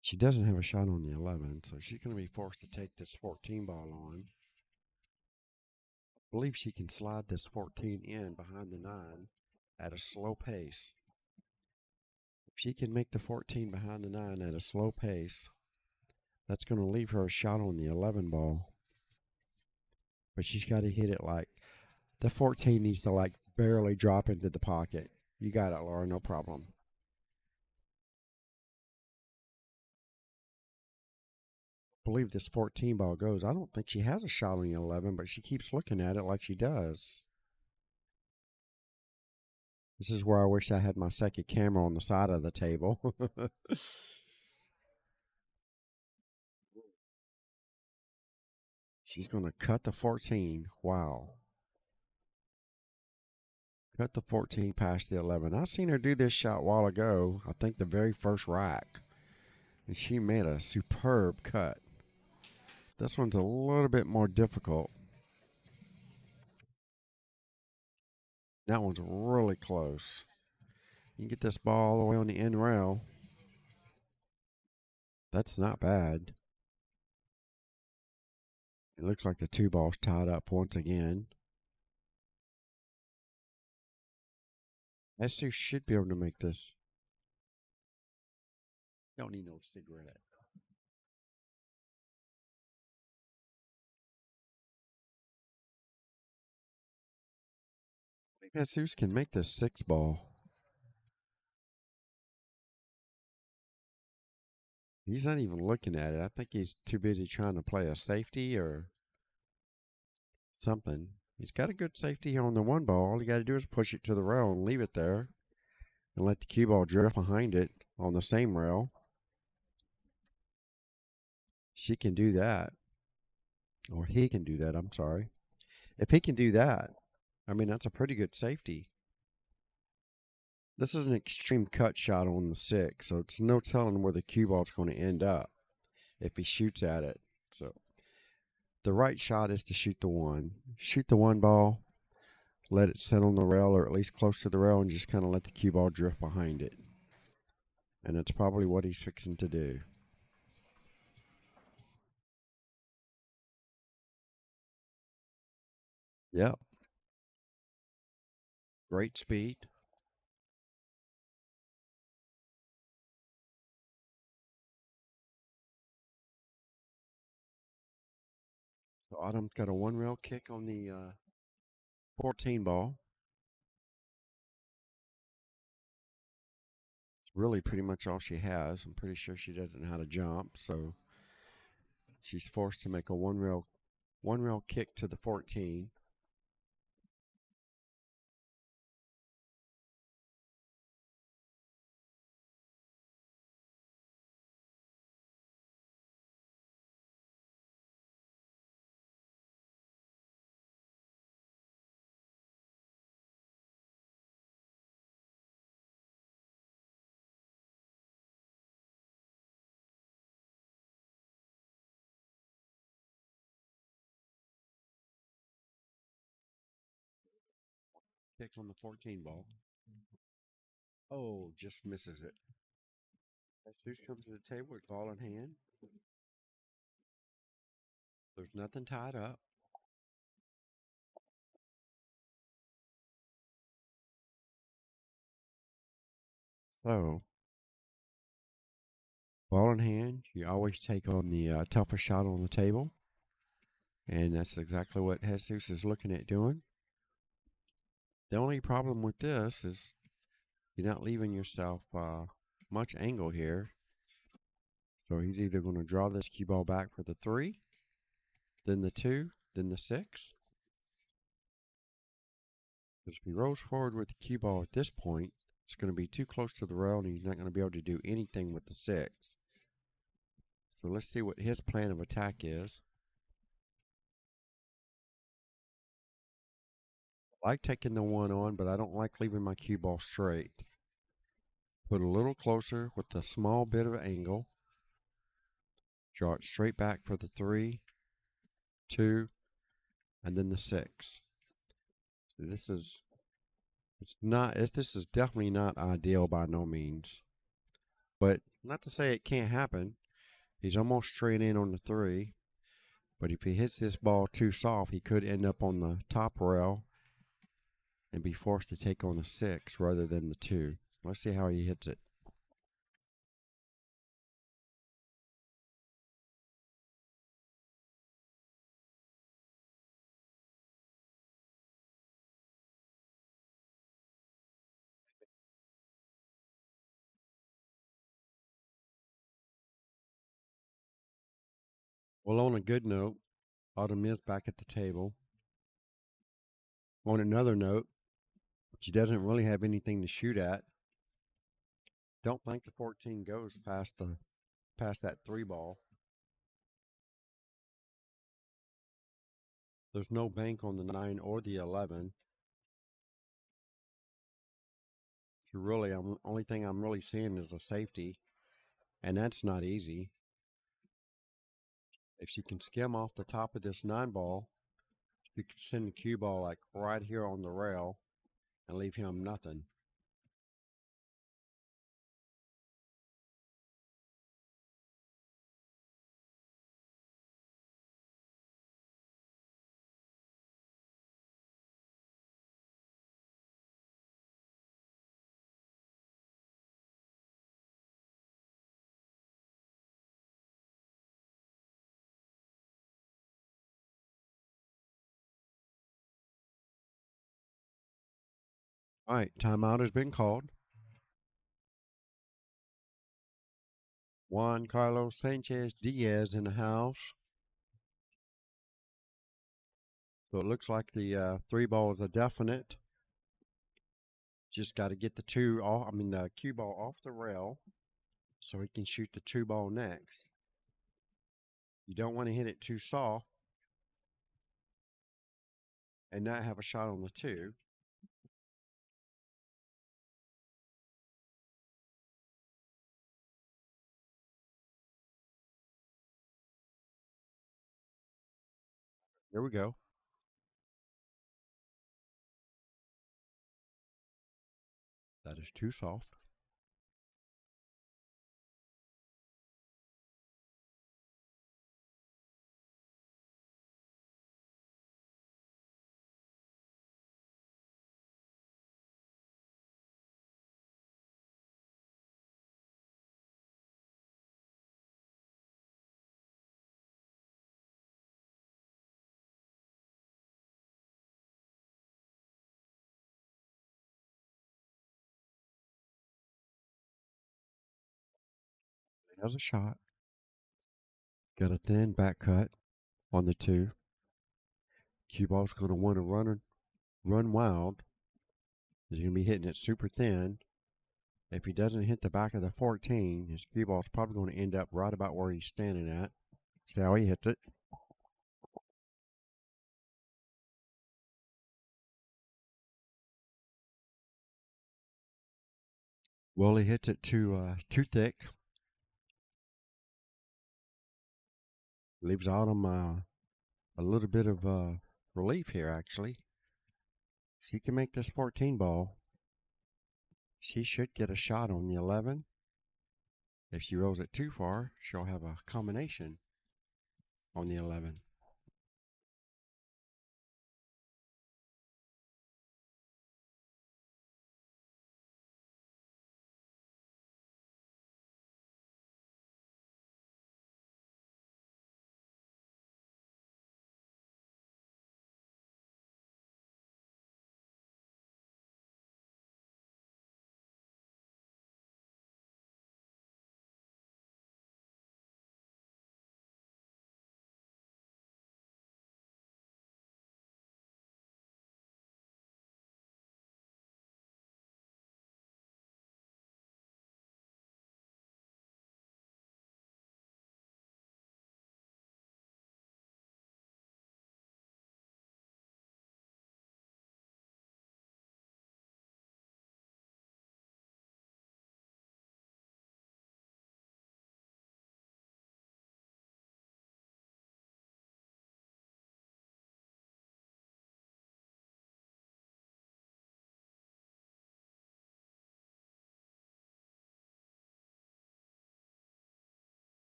Speaker 1: She doesn't have a shot on the 11, so she's going to be forced to take this 14 ball on. I believe she can slide this 14 in behind the 9 at a slow pace. If she can make the 14 behind the 9 at a slow pace, that's going to leave her a shot on the 11 ball. But she's got to hit it like the 14 needs to like barely drop into the pocket. You got it, Laura, no problem. I believe this 14 ball goes. I don't think she has a shot on the 11, but she keeps looking at it like she does. This is where I wish I had my second camera on the side of the table. She's going to cut the 14. Wow. Cut the 14 past the 11. I seen her do this shot a while ago. I think the very first rack. And she made a superb cut. This one's a little bit more difficult. That one's really close. You can get this ball all the way on the end rail. That's not bad. It looks like the 2 ball's tied up once again. Jesus should be able to make this. Don't need no cigarette. I think Jesus can make this 6 ball. He's not even looking at it. I think he's too busy trying to play a safety or something. He's got a good safety here on the 1 ball. All you got to do is push it to the rail and leave it there and let the cue ball drift behind it on the same rail. She can do that. Or he can do that, I'm sorry. If he can do that, I mean, that's a pretty good safety. This is an extreme cut shot on the 6, so it's no telling where the cue ball's going to end up if he shoots at it. So the right shot is to shoot the 1. Shoot the 1 ball, let it sit on the rail or at least close to the rail, and just kind of let the cue ball drift behind it. And it's probably what he's fixing to do. Yep. Great speed. So Autumn's got a one rail kick on the 14 ball. It's really pretty much all she has. I'm pretty sure she doesn't know how to jump, so she's forced to make a one rail kick to the 14. Kicks on the 14 ball. Oh, just misses it. Jesus comes to the table with ball in hand. There's nothing tied up. So, ball in hand, you always take on the toughest shot on the table. And that's exactly what Jesus is looking at doing. The only problem with this is you're not leaving yourself much angle here. So he's either going to draw this cue ball back for the 3, then the 2, then the 6. Because if he rolls forward with the cue ball at this point, it's going to be too close to the rail and he's not going to be able to do anything with the 6. So let's see what his plan of attack is. I like taking the 1 on, but I don't like leaving my cue ball straight. Put a little closer with a small bit of angle. Draw it straight back for the 3, 2, and then the 6. So this is this is definitely not ideal by no means. But not to say it can't happen. He's almost straight in on the 3. But if he hits this ball too soft, he could end up on the top rail and be forced to take on the 6 rather than the 2. Let's see how he hits it. Well, on a good note, Autumn is back at the table. On another note, she doesn't really have anything to shoot at. Don't think the 14 goes past that 3 ball. There's no bank on the 9 or the 11. So really, only thing I'm really seeing is a safety, and that's not easy. If she can skim off the top of this 9 ball, you can send the cue ball like right here on the rail and leave him nothing. All right, timeout has been called. Juan Carlos Sanchez Diaz in the house. So it looks like the 3 ball is a definite. Just got to get the the cue ball off the rail so he can shoot the 2 ball next. You don't want to hit it too soft and not have a shot on the 2. There we go. That is too soft. Has a shot. Got a thin back cut on the 2. Cue ball's going to want to run wild. He's going to be hitting it super thin. If he doesn't hit the back of the 14, his cue ball's probably going to end up right about where he's standing at. See how he hits it. Well, he hits it too thick. Leaves Autumn a little bit of relief here, actually. She can make this 14 ball. She should get a shot on the 11. If she rolls it too far, she'll have a combination on the 11.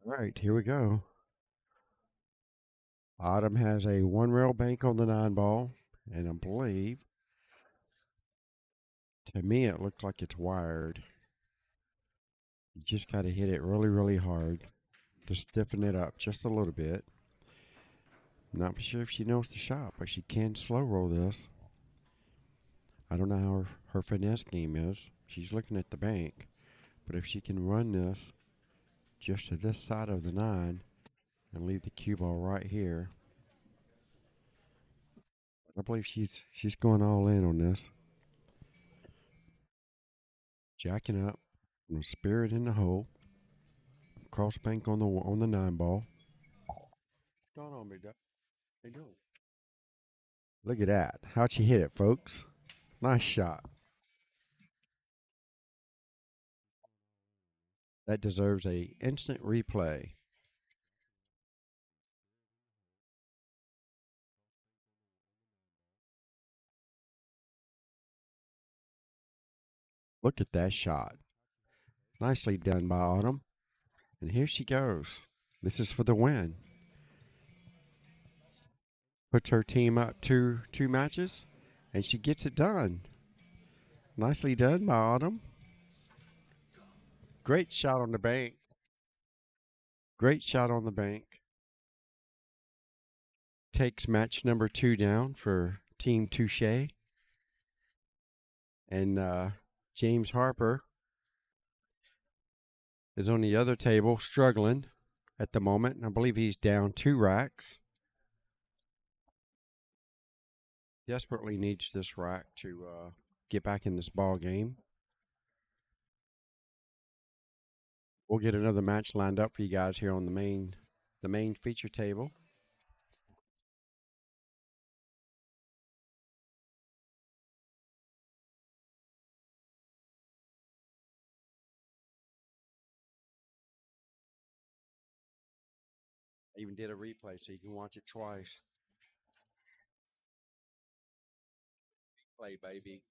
Speaker 1: All right, here we go. Autumn has a 1 rail bank on the 9 ball, and I believe, to me, it looks like it's wired. You just got to hit it really, really hard to stiffen it up just a little bit. Not sure if she knows the shot, but she can slow roll this. I don't know how her finesse game is. She's looking at the bank, but if she can run this just to this side of the 9 and leave the cue ball right here, I believe she's going all in on this. Jacking up, and spear it in the hole. Cross bank on the 9 ball. What's going on, big duck? How you doing? Look at that. How'd she hit it, folks? Nice shot. That deserves a instant replay. Look at that shot. Nicely done by Autumn. And here she goes. This is for the win. Puts her team up two matches, and she gets it done. Nicely done by Autumn. Great shot on the bank. Great shot on the bank. Takes match number 2 down for Team Touche. And James Harper is on the other table struggling at the moment. I believe he's down 2 racks. Desperately needs this rack to get back in this ball game. We'll get another match lined up for you guys here on the main feature table. I even did a replay so you can watch it twice. Play, baby.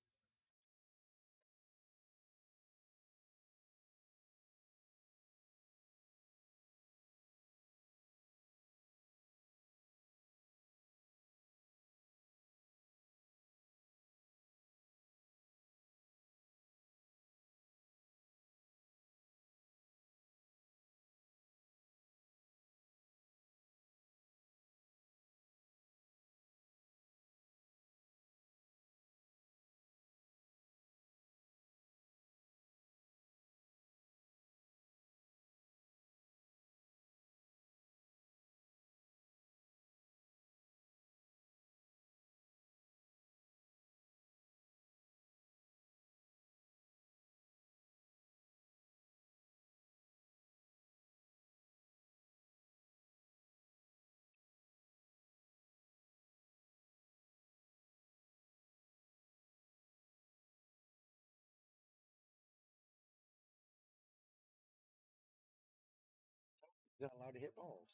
Speaker 1: You're not allowed to hit balls.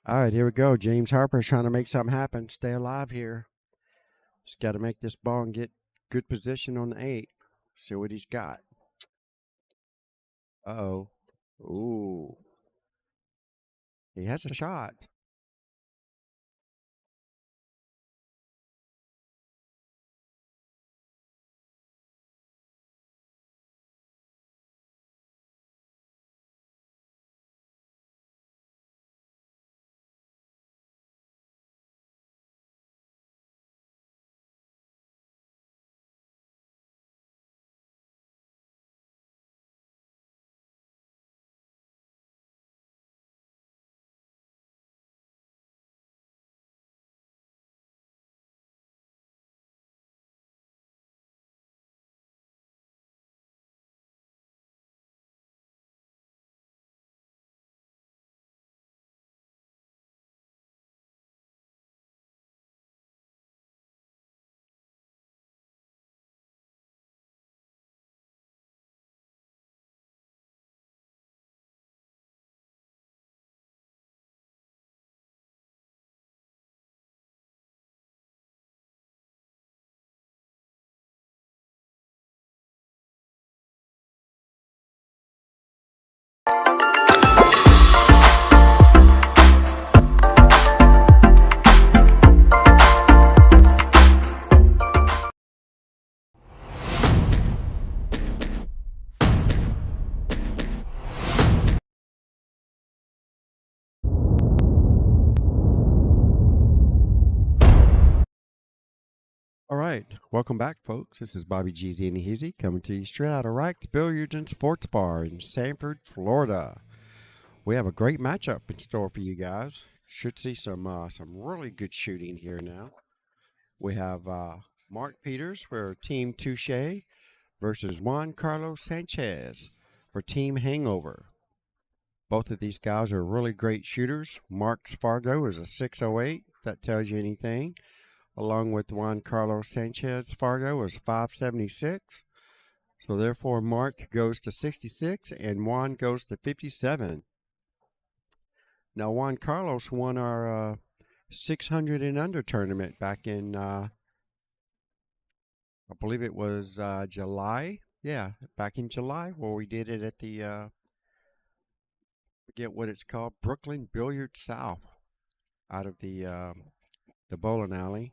Speaker 1: All right, here we go. James Harper's trying to make something happen. Stay alive here. Just got to make this ball and get good position on the 8. See what he's got. Uh-oh. Ooh. He has a shot. All right, welcome back, folks. This is Bobby G's Easy Easy coming to you straight out of Rack's Billiards and Sports Bar in Sanford, Florida. We have a great matchup in store for you guys. Should see some really good shooting here now. We have Mark Peters for Team Touche versus Juan Carlos Sanchez for Team Hangover. Both of these guys are really great shooters. Mark's Fargo is a 608, if that tells you anything. Along with Juan Carlos Sanchez, Fargo is 576. So therefore, Mark goes to 66 and Juan goes to 57. Now, Juan Carlos won our 600 and under tournament back in, I believe it was July. Yeah, back in July, where we did it at the, forget what it's called, Brooklyn Billiard South, out of the bowling alley.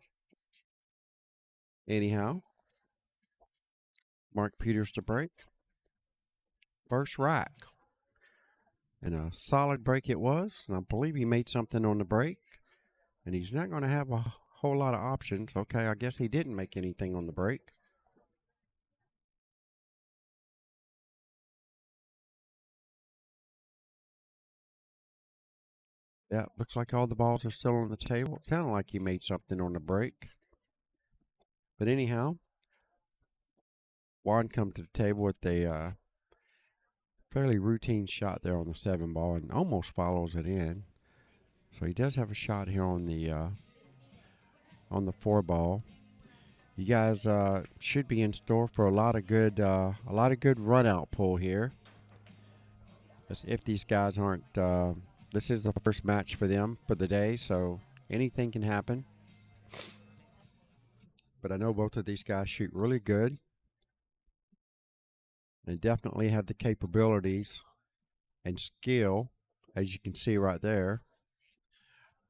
Speaker 1: Anyhow, Mark Peters to break. First rack. And a solid break it was. And I believe he made something on the break. And he's not going to have a whole lot of options. Okay, I guess he didn't make anything on the break. Yeah, looks like all the balls are still on the table. It sounded like he made something on the break. But anyhow, Juan come to the table with a fairly routine shot there on the 7 ball and almost follows it in. So he does have a shot here on the 4 ball. You guys should be in store for a lot of good run out pull here. As if these guys aren't, this is the first match for them for the day, so anything can happen. But I know both of these guys shoot really good. They definitely have the capabilities and skill, as you can see right there.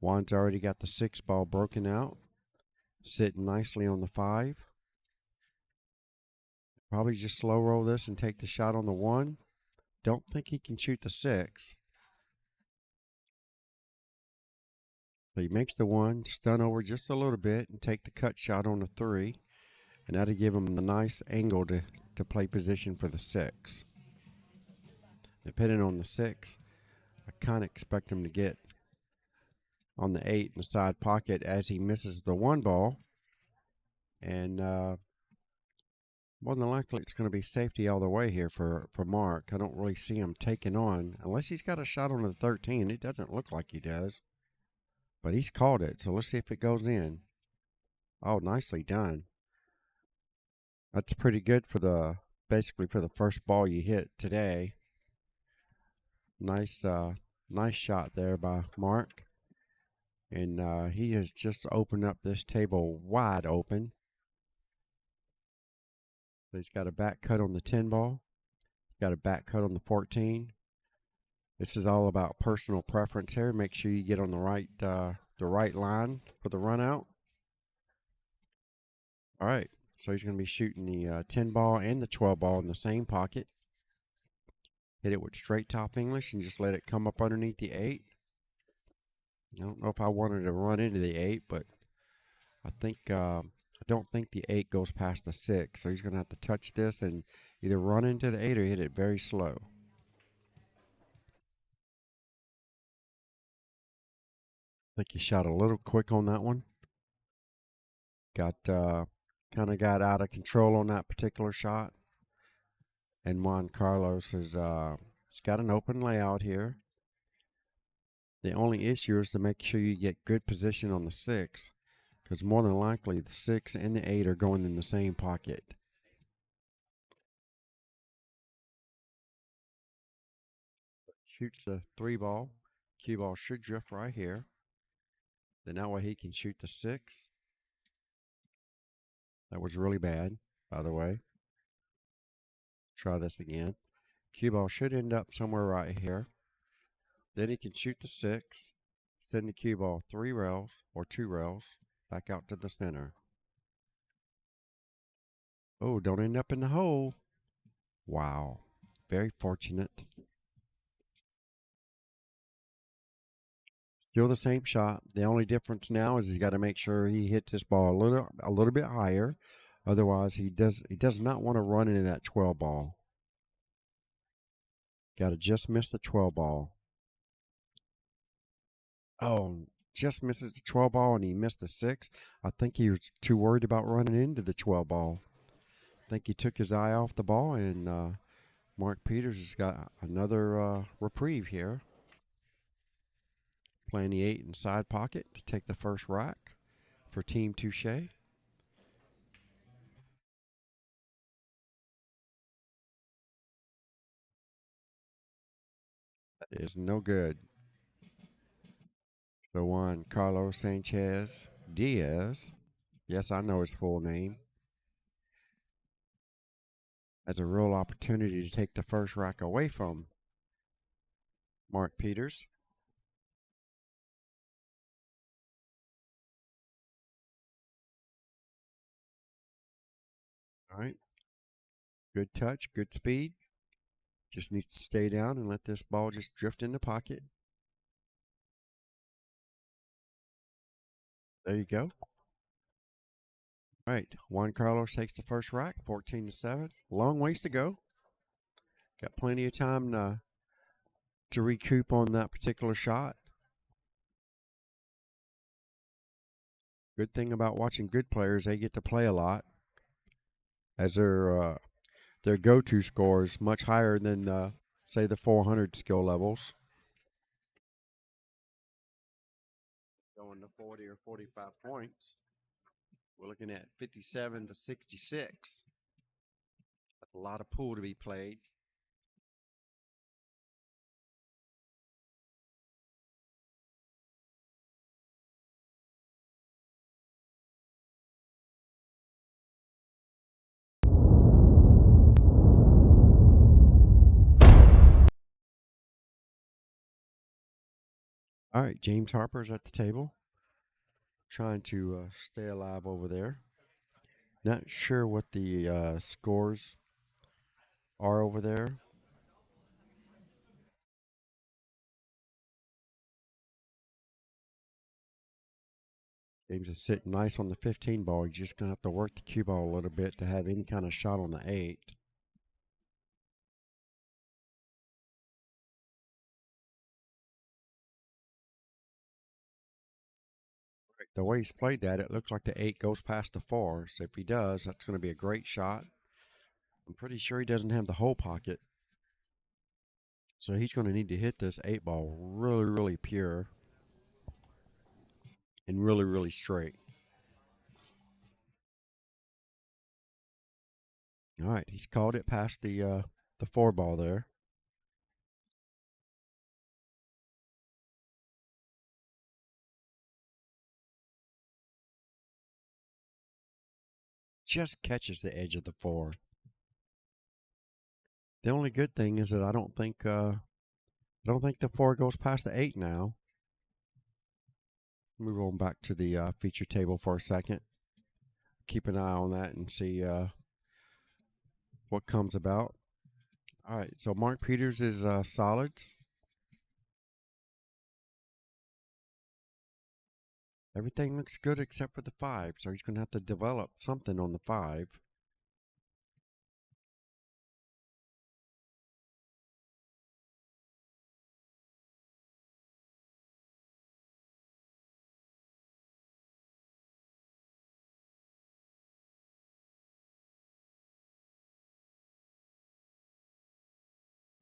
Speaker 1: Juan's already got the 6 ball broken out, sitting nicely on the 5. Probably just slow roll this and take the shot on the 1. Don't think he can shoot the 6. So he makes the 1, stun over just a little bit, and take the cut shot on the 3. And that'll give him the nice angle to play position for the 6. Depending on the 6, I kind of expect him to get on the 8 in the side pocket as he misses the 1 ball. And more than likely, it's going to be safety all the way here for Mark. I don't really see him taking on, unless he's got a shot on the 13. It doesn't look like he does. But he's called it, so let's see if it goes in. Oh, nicely done. That's pretty good for basically for the first ball you hit today. Nice, nice shot there by Mark. And he has just opened up this table wide open. So he's got a back cut on the 10 ball. Got a back cut on the 14. This is all about personal preference here. Make sure you get on the right line for the run out. All right, so he's going to be shooting the 10 ball and the 12 ball in the same pocket. Hit it with straight top English and just let it come up underneath the 8. I don't know if I wanted to run into the 8, but I don't think the 8 goes past the 6. So he's going to have to touch this and either run into the 8 or hit it very slow. I think he shot a little quick on that one. Kind of got out of control on that particular shot. And Juan Carlos has he's got an open layout here. The only issue is to make sure you get good position on the 6, because more than likely the 6 and the 8 are going in the same pocket. Shoots the 3 ball. Cue ball should drift right here. Then that way he can shoot the 6. That was really bad, by the way. Try this again. Cue ball should end up somewhere right here. Then he can shoot the 6. Send the cue ball 3 rails or 2 rails back out to the center. Oh, don't end up in the hole. Wow. Very fortunate. Still the same shot. The only difference now is he's got to make sure he hits this ball a little bit higher. Otherwise, he does not want to run into that 12 ball. Got to just miss the 12 ball. Oh, just misses the 12 ball and he missed the 6. I think he was too worried about running into the 12 ball. I think he took his eye off the ball, and Mark Peters has got another reprieve here. Playing the 8 inside pocket to take the first rack for Team Touche. That is no good. So Juan Carlos Sanchez Diaz, yes, I know his full name, has a real opportunity to take the first rack away from Mark Peters. All right. Good touch, good speed. Just needs to stay down and let this ball just drift in the pocket. There you go. All right. Juan Carlos takes the first rack, 14-7. Long ways to go. Got plenty of time to recoup on that particular shot. Good thing about watching good players, they get to play a lot, as their go-to score is much higher than say the 400 skill levels. Going to 40 or 45 points. We're looking at 57 to 66. That's a lot of pool to be played. All right, James Harper's at the table, trying to stay alive over there. Not sure what the scores are over there. James is sitting nice on the 15 ball. He's just going to have to work the cue ball a little bit to have any kind of shot on the 8. The way he's played that, it looks like the 8 goes past the 4. So if he does, that's going to be a great shot. I'm pretty sure he doesn't have the whole pocket. So he's going to need to hit this 8 ball really, really pure and really, really straight. All right, he's called it past the 4 ball there. Just catches the edge of the 4. The only good thing is that I don't think the 4 goes past the 8 now. Move on back to the feature table for a second. Keep an eye on that and see what comes about. All right, so Mark Peters is solids. Everything looks good except for the 5, so he's going to have to develop something on the 5.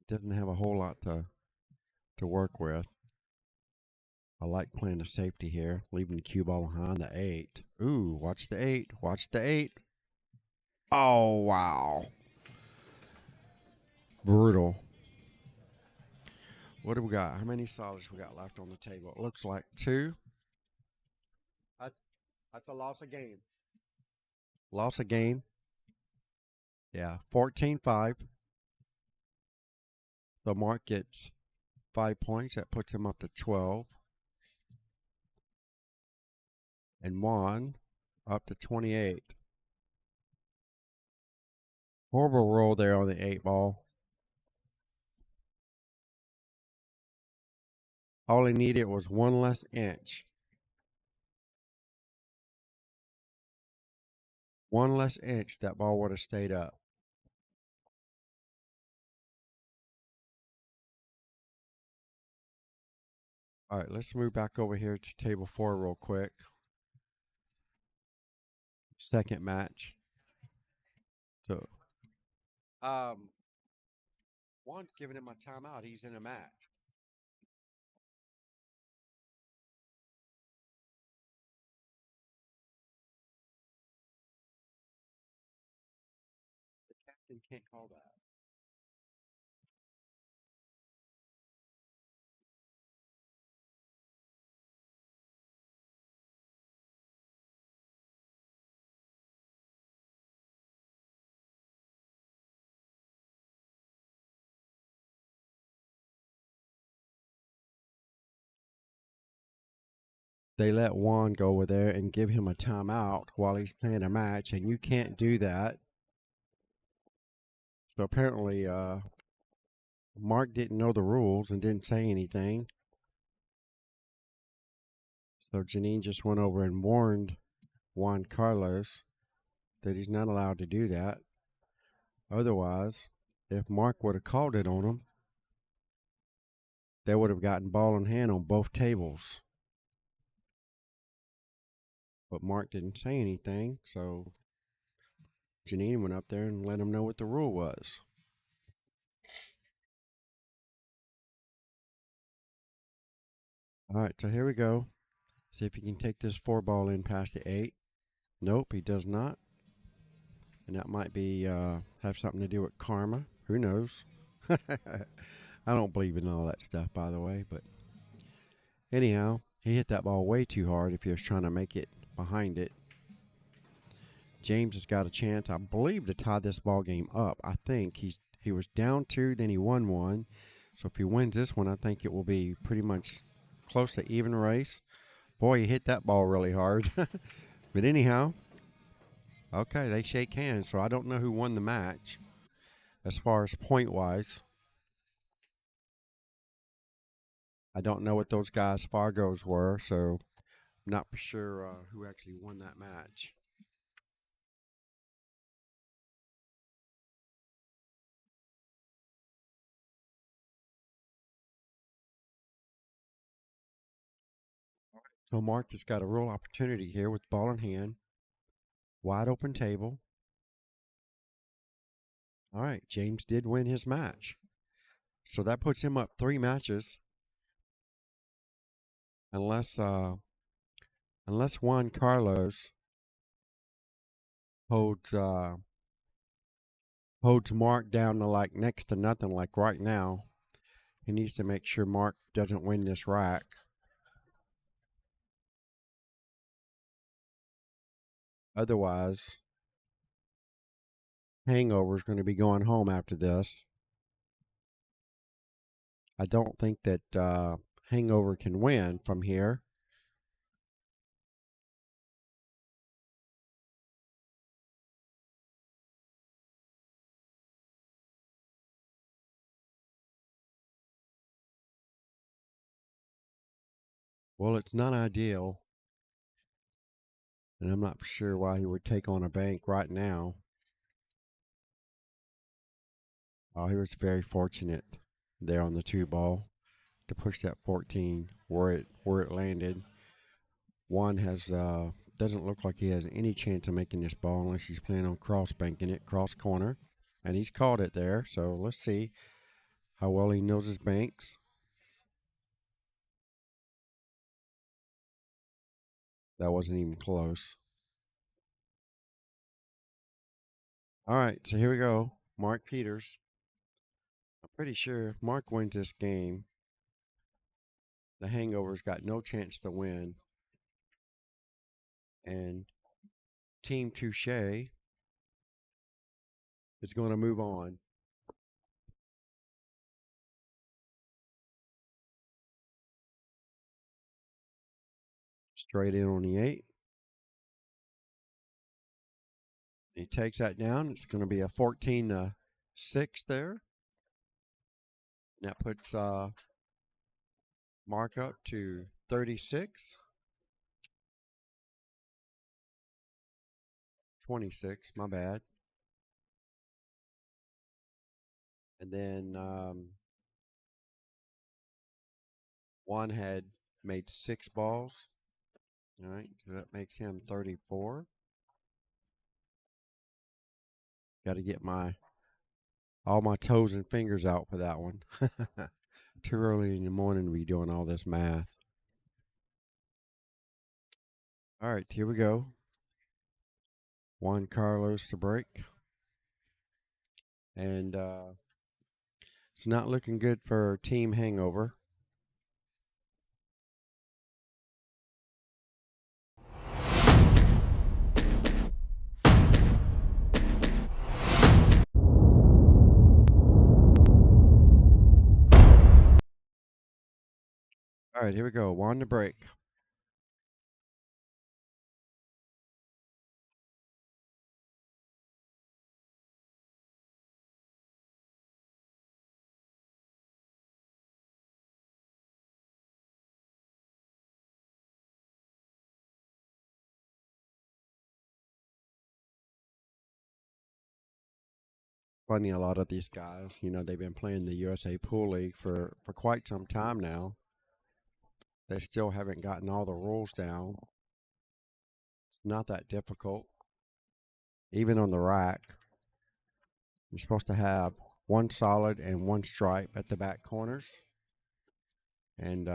Speaker 1: Doesn't have a whole lot to work with. I like playing a safety here, leaving the cue ball behind the 8. Ooh, watch the 8. Watch the 8. Oh, wow. Brutal. What do we got? How many solids we got left on the table? It looks like 2. That's, that's a loss of game. Loss of game. Yeah, 14-5. So Mark gets 5 points. That puts him up to 12. And Juan up to 28. Horrible roll there on the 8 ball. All he needed was 1 less inch. 1 less inch, that ball would have stayed up. All right, let's move back over here to table 4 real quick. Second match. So, Juan's giving him a timeout. He's in a match. The captain can't call that. They let Juan go over there and give him a timeout while he's playing a match, and you can't do that. So apparently, Mark didn't know the rules and didn't say anything. So Janine just went over and warned Juan Carlos that he's not allowed to do that. Otherwise, if Mark would have called it on him, they would have gotten ball in hand on both tables. But Mark didn't say anything, so Janine went up there and let him know what the rule was. All right, so here we go. See if he can take this 4 ball in past the 8. Nope, he does not. And that might be have something to do with karma. Who knows? I don't believe in all that stuff, by the way. But anyhow, he hit that ball way too hard if he was trying to make it behind it. James has got a chance, I believe, to tie this ball game up. I think he was down 2, then he won 1. So if he wins this one, I think it will be pretty much close to even race. Boy, he hit that ball really hard. But anyhow, okay, they shake hands. So I don't know who won the match as far as point-wise. I don't know what those guys' Fargos were, so I'm not for sure who actually won that match. So Mark has got a real opportunity here with ball in hand. Wide open table. All right, James did win his match. So that puts him up 3 matches. Unless Juan Carlos holds holds Mark down to like next to nothing like right now. He needs to make sure Mark doesn't win this rack. Otherwise, Hangover's going to be going home after this. I don't think that Hangover can win from here. Well, it's not ideal, and I'm not sure why he would take on a bank right now. Oh, he was very fortunate there on the 2 ball to push that 14 where it landed. Juan has doesn't look like he has any chance of making this ball unless he's planning on cross banking it, cross corner, and he's caught it there. So let's see how well he knows his banks. That wasn't even close. All right, so here we go. Mark Peters. I'm pretty sure if Mark wins this game, the Hangover's got no chance to win. And Team Touche is going to move on. Straight in on the 8. He takes that down. It's going to be a 14-6 there. And that puts Mark up to 36. 26, my bad. And then Juan had made 6 balls. All right, so that makes him 34. Got to get all my toes and fingers out for that one. Too early in the morning to be doing all this math. All right, here we go. Juan Carlos to break. And it's not looking good for Team Hangover. All right, here we go. Juan to break. Funny, a lot of these guys, they've been playing the USA Pool League for quite some time now. They still haven't gotten all the rules down. It's not that difficult. Even on the rack, you're supposed to have one solid and one stripe at the back corners. And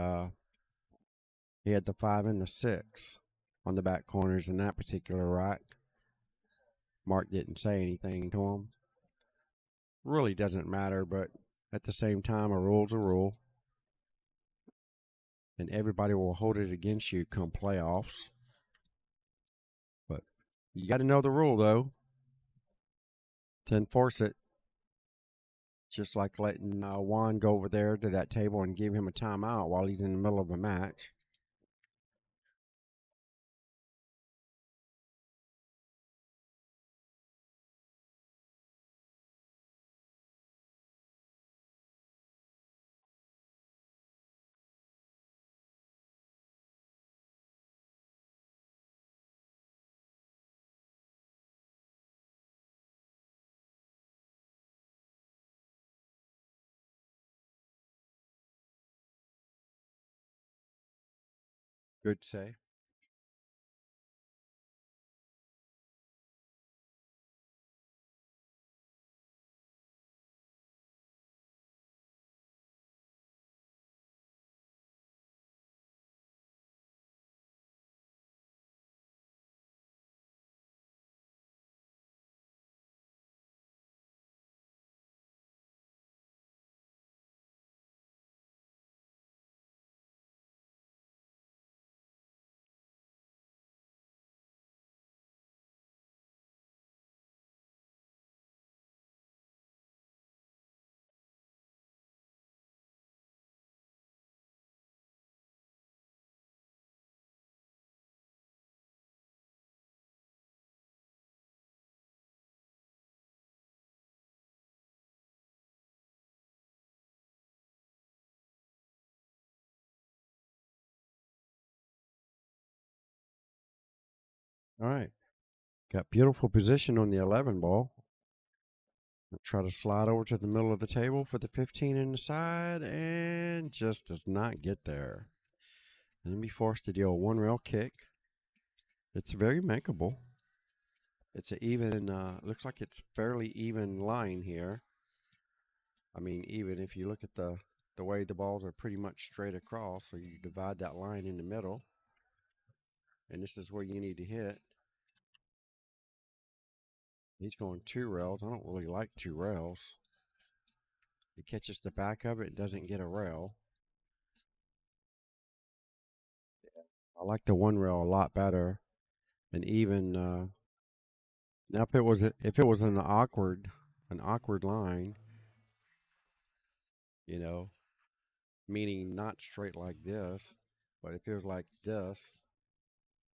Speaker 1: he had the 5 and the 6 on the back corners in that particular rack. Mark didn't say anything to him. Really doesn't matter, but at the same time, a rule's a rule. And everybody will hold it against you come playoffs. But you got to know the rule, though, to enforce it. Just like letting Juan go over there to that table and give him a timeout while he's in the middle of a match. Good say. All right. Got beautiful position on the 11 ball. I'll try to slide over to the middle of the table for the 15 in the side and just does not get there. And then be forced to deal a one rail kick. It's very makeable. It's an even, looks like it's fairly even line here. I mean, even if you look at the way the balls are pretty much straight across, so you divide that line in the middle, and this is where you need to hit. He's going two rails. I don't really like two rails. He catches the back of it and doesn't get a rail. I like the one rail a lot better. And even now, if it was an awkward line, you know, meaning not straight like this, but if it was like this,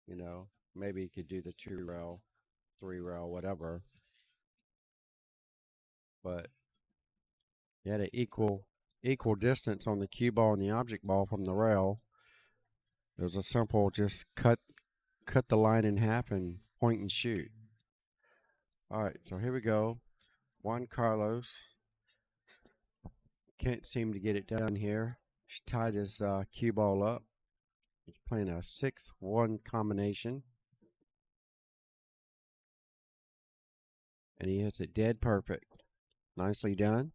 Speaker 1: you know, maybe you could do the two rail, three rail, whatever. But you had an equal distance on the cue ball and the object ball from the rail. It was a simple just cut the line in half and point and shoot. All right, so here we go. Juan Carlos can't seem to get it done here. He's tied his cue ball up. He's playing a 6-1 combination. And he hits it dead perfect. Nicely done.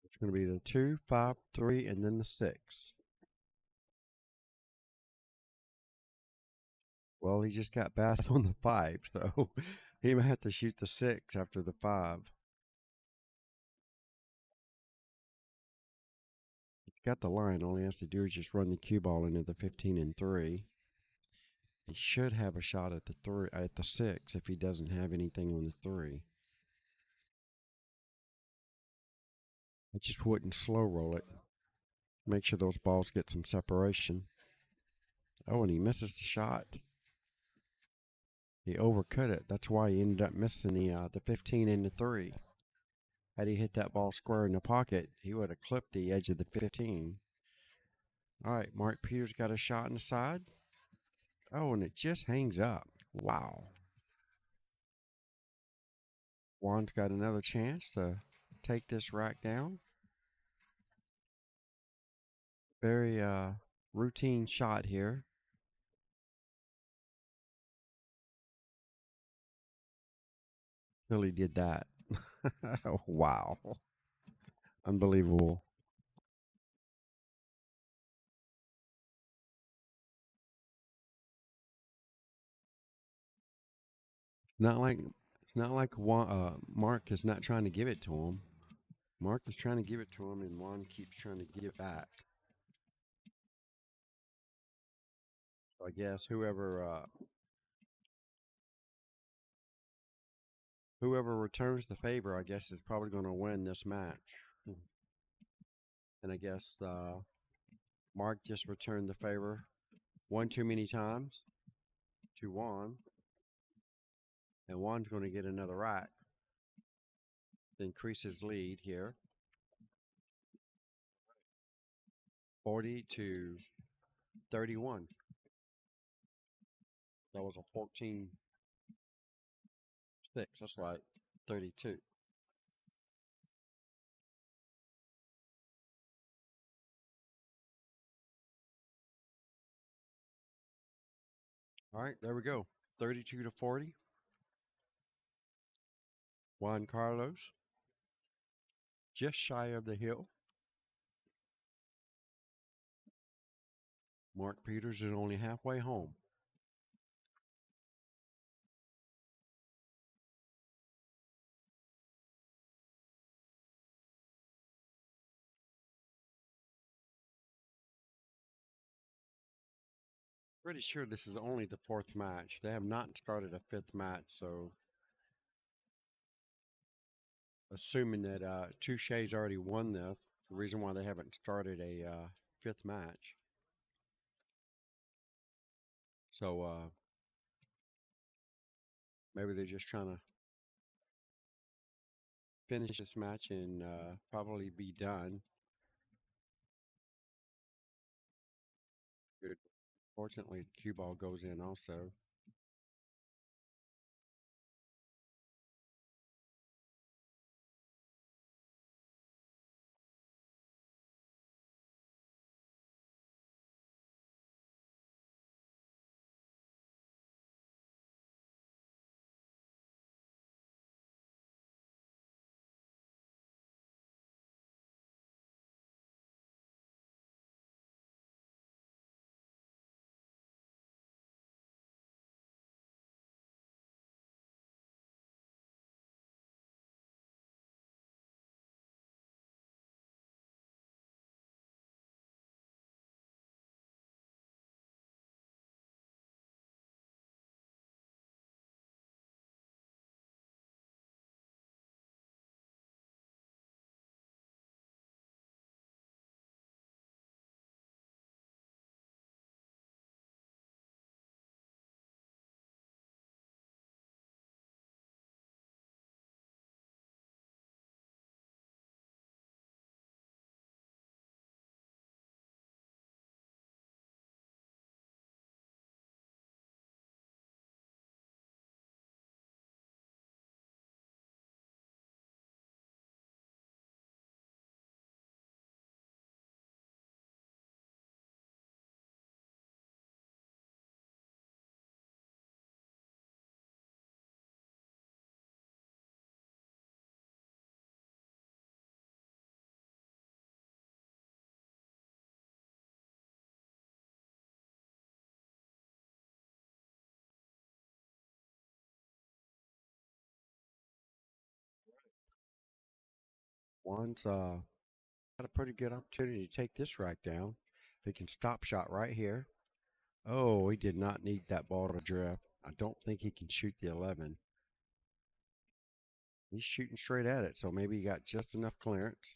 Speaker 1: It's going to be the 2, 5, 3, and then the 6. Well, he just got bathed on the 5, so he might have to shoot the 6 after the 5. He's got the line. All he has to do is just run the cue ball into the 15 and 3. He should have a shot at the 6 if he doesn't have anything on the 3. I just wouldn't slow roll it. Make sure those balls get some separation. Oh, and he misses the shot. He overcut it. That's why he ended up missing the 15 and the 3. Had he hit that ball square in the pocket, he would have clipped the edge of the 15. All right, Mark Peters got a shot inside. Oh, and it just hangs up. Wow. Juan's got another chance to take this rack down. Very routine shot here. Really did that. Wow. Unbelievable. It's not like Mark is not trying to give it to him. Mark is trying to give it to him, and Juan keeps trying to give back. So I guess whoever returns the favor, I guess, is probably going to win this match. And I guess Mark just returned the favor one too many times to Juan, and Juan's going to get another rack to increase his lead here, 40-31. That was a 14-6. That's right, 32. All right, there we go. 32-40. Juan Carlos just shy of the hill. Mark Peters is only halfway home. Pretty sure this is only the fourth match. They have not started a fifth match, so assuming that Touche's already won this, the reason why they haven't started a fifth match. So maybe they're just trying to finish this match and probably be done. Good. Fortunately, the cue ball goes in also. Juan's got a pretty good opportunity to take this rack down. If he can stop shot right here. Oh, he did not need that ball to drift. I don't think he can shoot the 11. He's shooting straight at it, so maybe he got just enough clearance.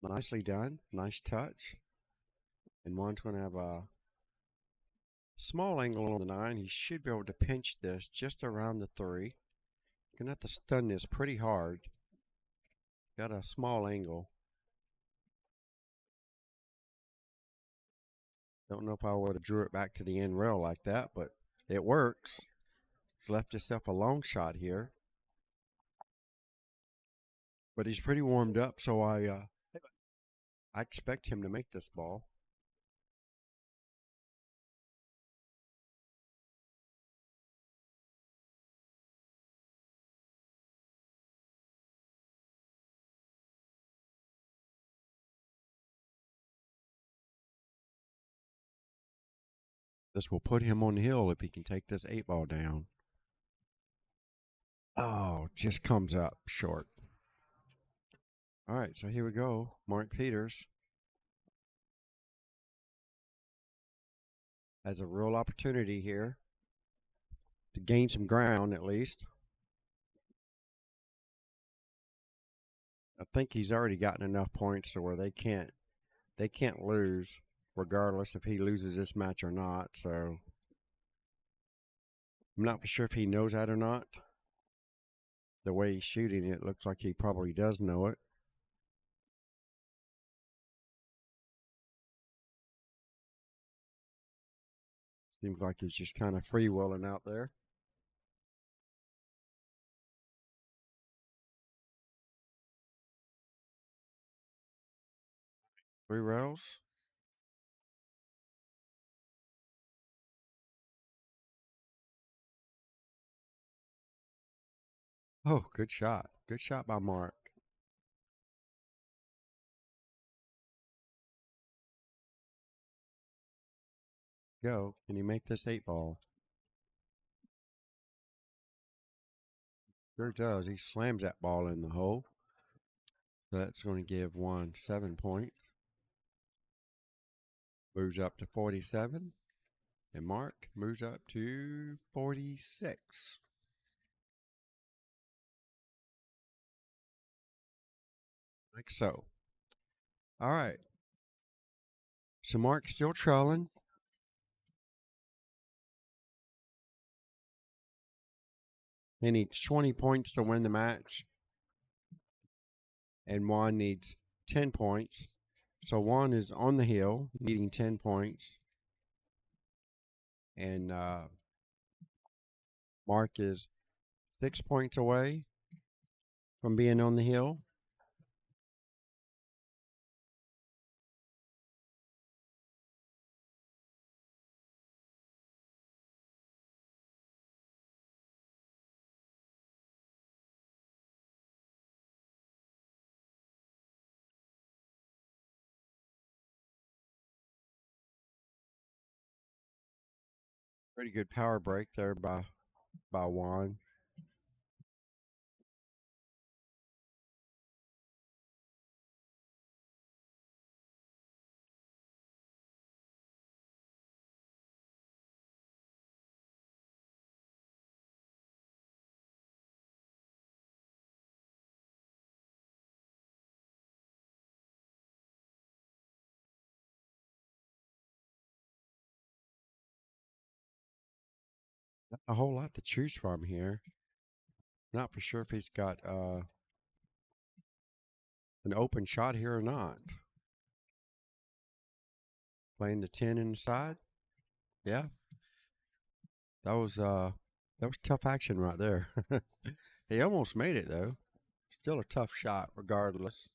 Speaker 1: Nicely done. Nice touch. And Juan's going to have a small angle on the 9. He should be able to pinch this just around the 3. Going to have to stun this pretty hard. Got a small angle. Don't know if I would have drew it back to the end rail like that, but it works. He's left himself a long shot here. But he's pretty warmed up, so I expect him to make this ball. This will put him on the hill if he can take this 8-ball down. Oh, just comes up short. All right, so here we go. Mark Peters has a real opportunity here to gain some ground at least. I think he's already gotten enough points to where they can't lose regardless if he loses this match or not. So I'm not for sure if he knows that or not. The way he's shooting it looks like he probably does know it. Seems like he's just kind of free-wheeling out there. Three rails. Oh, good shot. Good shot by Mark. Go. Can he make this 8-ball? Sure does. He slams that ball in the hole. So that's going to give Juan 7 points. Moves up to 47. And Mark moves up to 46. Like so. All right. So Mark's still trailing. He needs 20 points to win the match, and Juan needs 10 points. So Juan is on the hill, needing 10 points, and Mark is 6 points away from being on the hill. Pretty good power break there by Juan. A whole lot to choose from here. Not for sure if he's got an open shot here or not. Playing the 10 inside. Yeah, that was tough action right there. He almost made it though. Still a tough shot regardless.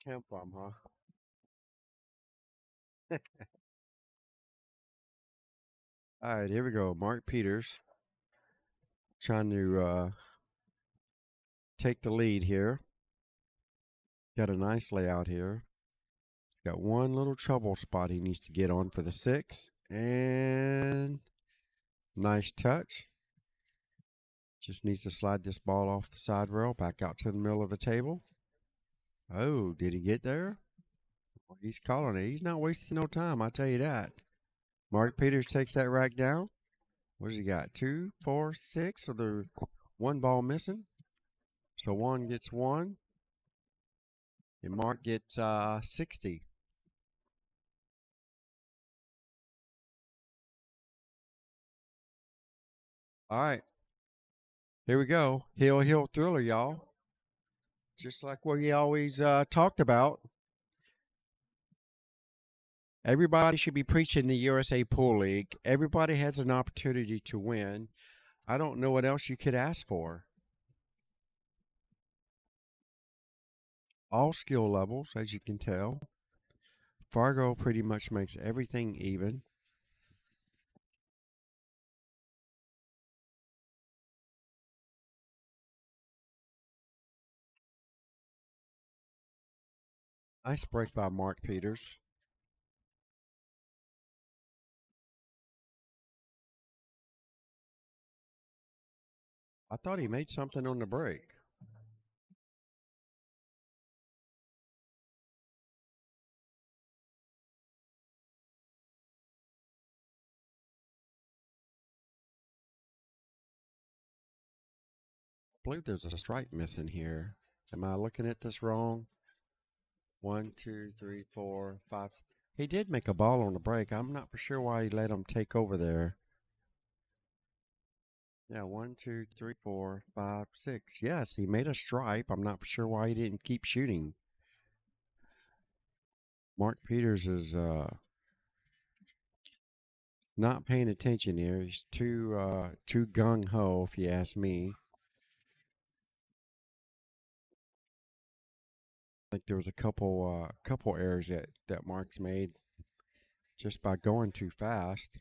Speaker 1: Camp from, huh? All right, here we go. Mark Peters trying to take the lead here. Got a nice layout here. Got one little trouble spot he needs to get on for the 6. And nice touch. Just needs to slide this ball off the side rail back out to the middle of the table. Oh, did he get there? Well, he's calling it. He's not wasting no time, I tell you that. Mark Peters takes that rack down. What has he got? 2, 4, 6. So there's one ball missing. So Juan gets 1. And Mark gets 60. All right. Here we go. Hill thriller, y'all. Just like what we always talked about. Everybody should be preaching the USA Pool League. Everybody has an opportunity to win. I don't know what else you could ask for. All skill levels, as you can tell. Fargo pretty much makes everything even. Nice break by Mark Peters. I thought he made something on the break. I believe there's a stripe missing here. Am I looking at this wrong? 1, 2, 3, 4, 5. He did make a ball on the break. I'm not for sure why he let him take over there. Yeah, 1, 2, 3, 4, 5, 6. Yes, he made a stripe. I'm not for sure why he didn't keep shooting. Mark Peters is not paying attention here. He's too gung ho, if you ask me. I think there was a couple errors that Mark's made just by going too fast.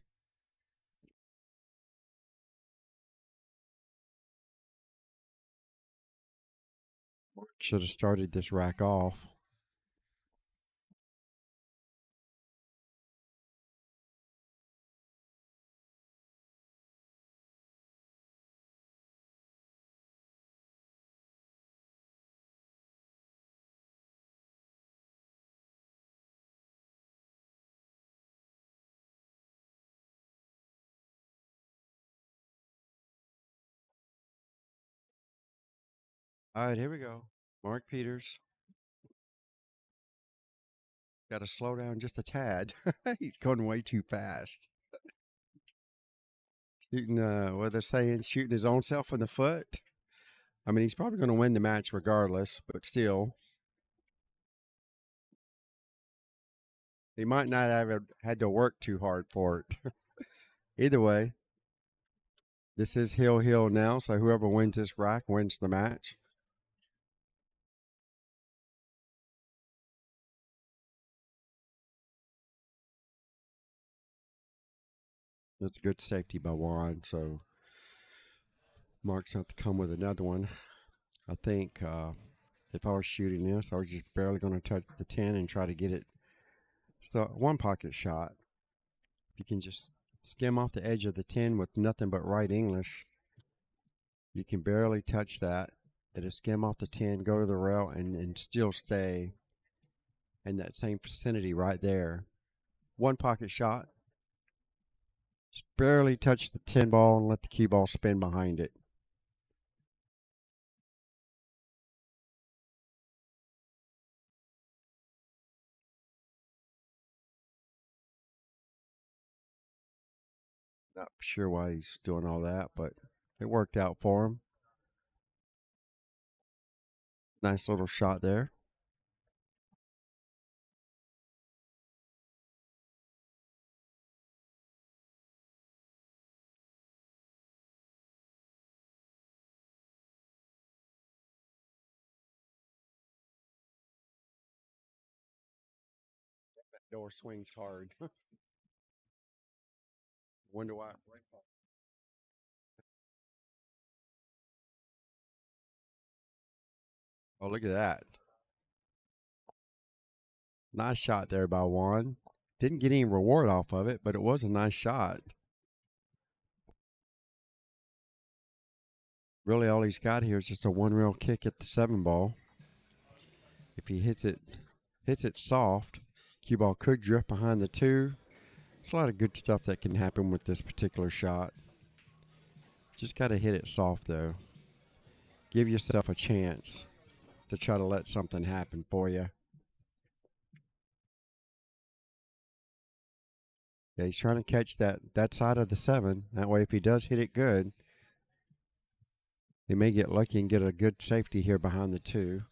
Speaker 1: Mark should have started this rack off. All right, here we go. Mark Peters. Got to slow down just a tad. He's going way too fast. Shooting, what they're saying, shooting his own self in the foot. I mean, he's probably going to win the match regardless, but still, he might not have had to work too hard for it. Either way, this is Hill now, so whoever wins this rack wins the match. That's a good safety by Juan, so Mark's not to come with another one. I think if I was shooting this, I was just barely going to touch the 10 and try to get it. So one pocket shot. If you can just skim off the edge of the 10 with nothing but right English, you can barely touch that. It'll skim off the 10, go to the rail, and still stay in that same vicinity right there. One pocket shot. Just barely touch the 10 ball and let the cue ball spin behind it. Not sure why he's doing all that, but it worked out for him. Nice little shot there. Door swings hard. Wonder why. Oh, look at that. Nice shot there by Juan. Didn't get any reward off of it, but it was a nice shot. Really, all he's got here is just a one rail kick at the 7 ball. If he hits it soft, cue ball could drift behind the 2. There's a lot of good stuff that can happen with this particular shot. Just got to hit it soft, though. Give yourself a chance to try to let something happen for you. Yeah, he's trying to catch that side of the 7. That way, if he does hit it good, he may get lucky and get a good safety here behind the 2.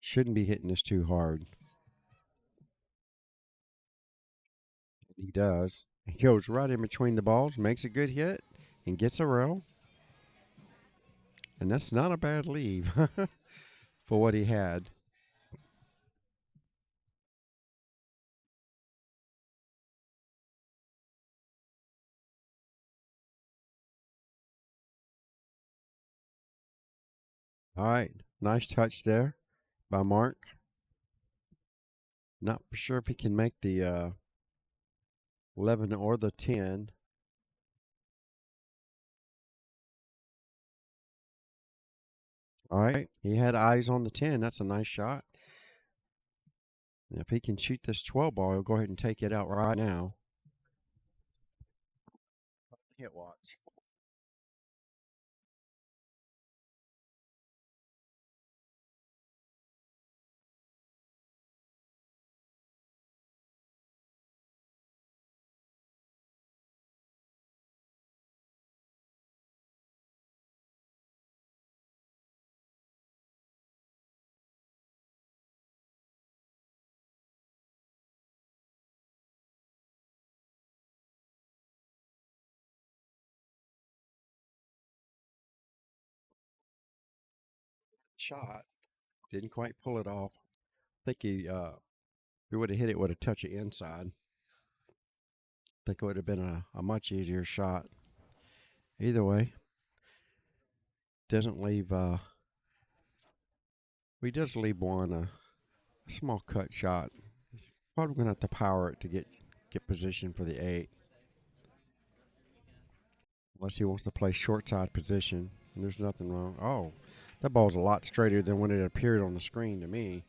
Speaker 1: Shouldn't be hitting this too hard. He does. He goes right in between the balls, makes a good hit, and gets a rail. And that's not a bad leave for what he had. All right. Nice touch there by Mark. Not for sure if he can make the 11 or the 10. All right. He had eyes on the 10. That's a nice shot. And if he can shoot this 12 ball, he'll go ahead and take it out right now. Hit watch. Shot. Didn't quite pull it off. I think he would have hit it with a touch of inside. I think it would have been a much easier shot. Either way, doesn't leave. He does leave one a small cut shot. He's probably gonna have to power it to get position for the 8, unless he wants to play short side position. And there's nothing wrong. Oh, that ball's a lot straighter than when it appeared on the screen to me.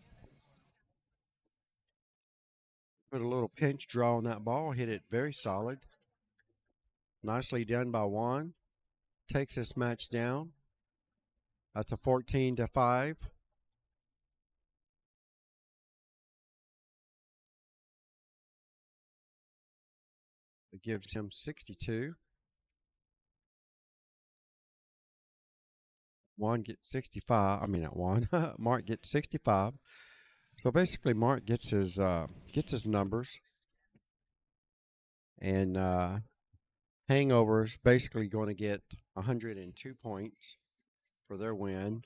Speaker 1: Put a little pinch draw on that ball, hit it very solid. Nicely done by Juan. takes this match down. That's a 14-5. It gives him 62. Juan gets 65. I mean, not Juan. Mark gets 65. So basically, Mark gets his numbers, and Hangover's basically going to get 102 points for their win,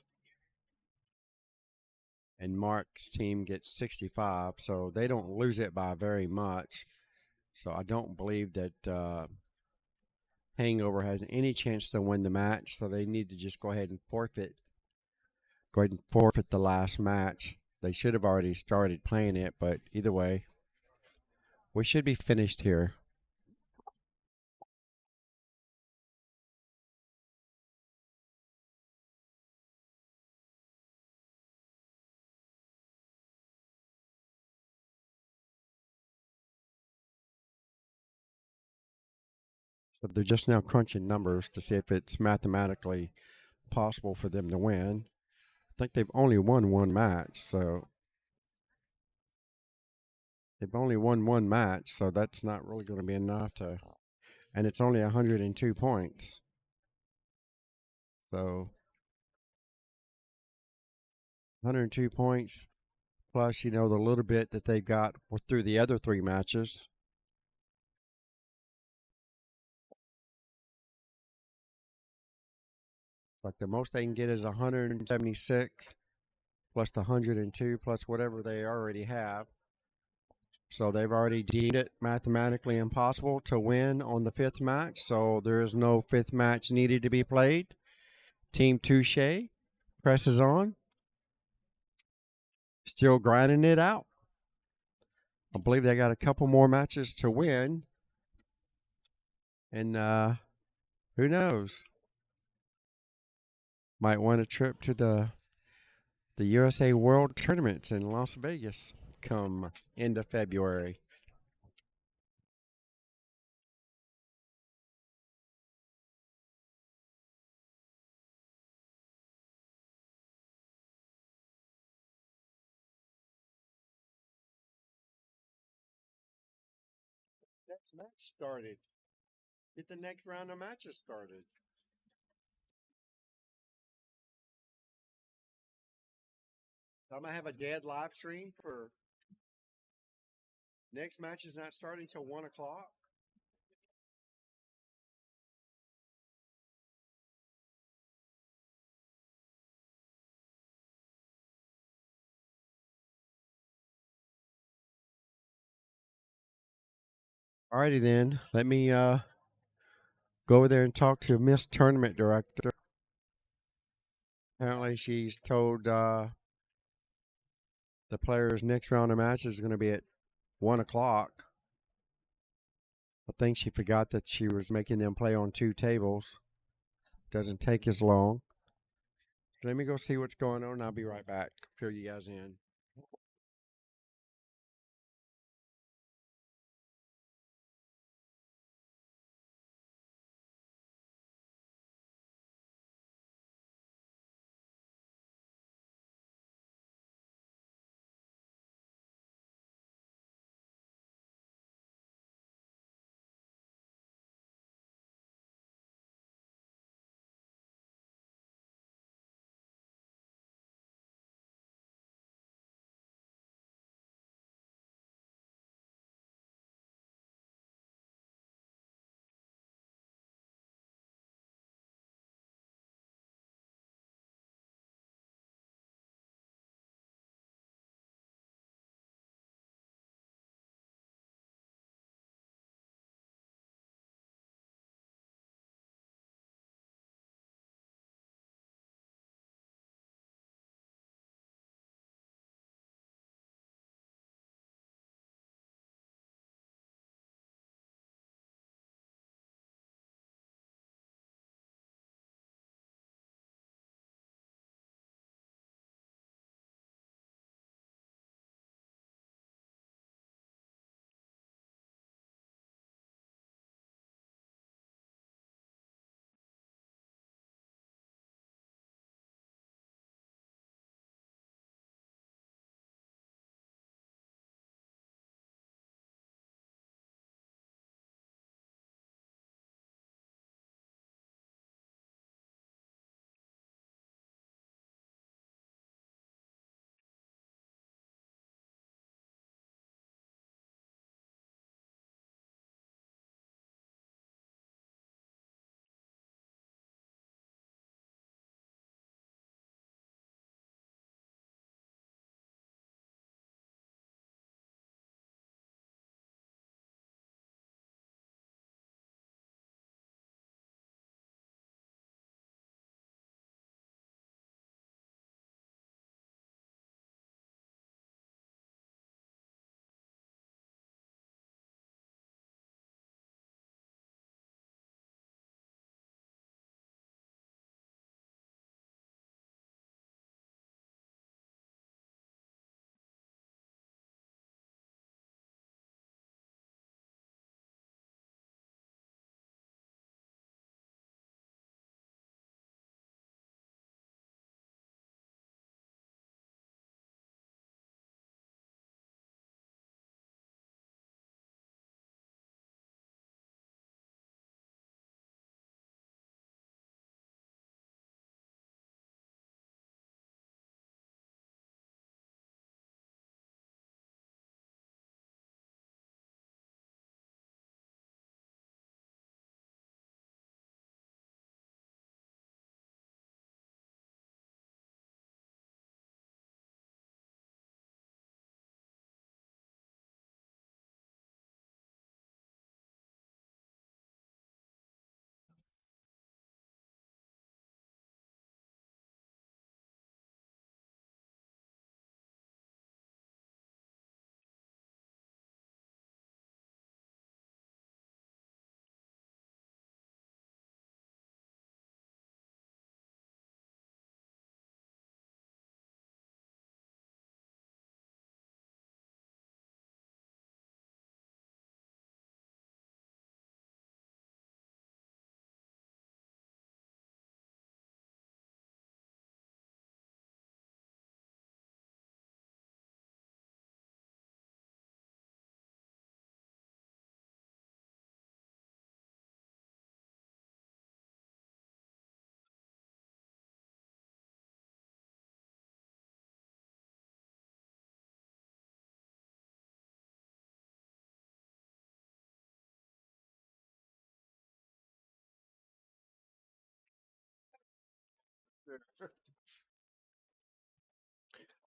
Speaker 1: and Mark's team gets 65. So they don't lose it by very much. So I don't believe that Hangover has any chance to win the match. So they need to just go ahead and forfeit. Go ahead and forfeit the last match. They should have already started playing it, but either way, we should be finished here. So they're just now crunching numbers to see if it's mathematically possible for them to win. I think they've only won one match, so that's not really going to be enough to, and it's only 102 points. So 102 points plus, the little bit that they got through the other three matches. Like the most they can get is 176 plus the 102 plus whatever they already have. So they've already deemed it mathematically impossible to win on the fifth match. So there is no fifth match needed to be played. Team Touche presses on, still grinding it out. I believe they got a couple more matches to win. And who knows? Might win a trip to the USA World Tournaments in Las Vegas come end of February. Next match started. Get the next round of matches started. So I'm gonna have a dead live stream for next match is not starting till 1 o'clock. Alrighty then. Let me go over there and talk to Miss Tournament Director. Apparently she's told the players' next round of matches is going to be at 1 o'clock. I think she forgot that she was making them play on two tables. Doesn't take as long. Let me go see what's going on. I'll be right back. Fill you guys in.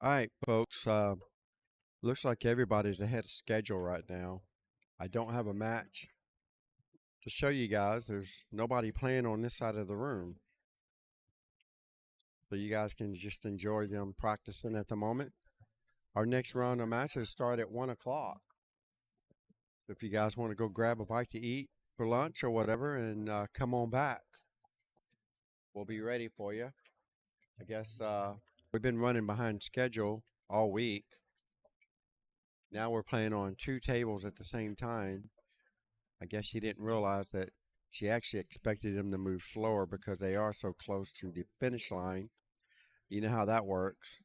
Speaker 1: All right, folks. Looks like everybody's ahead of schedule right now. I don't have a match to show you guys. There's nobody playing on this side of the room. So you guys can just enjoy them practicing at the moment. Our next round of matches start at 1 o'clock. If you guys want to go grab a bite to eat for lunch or whatever and come on back, we'll be ready for you. I guess we've been running behind schedule all week. Now we're playing on 2 tables at the same time. I guess she didn't realize that she actually expected them to move slower because they are so close to the finish line. You know how that works.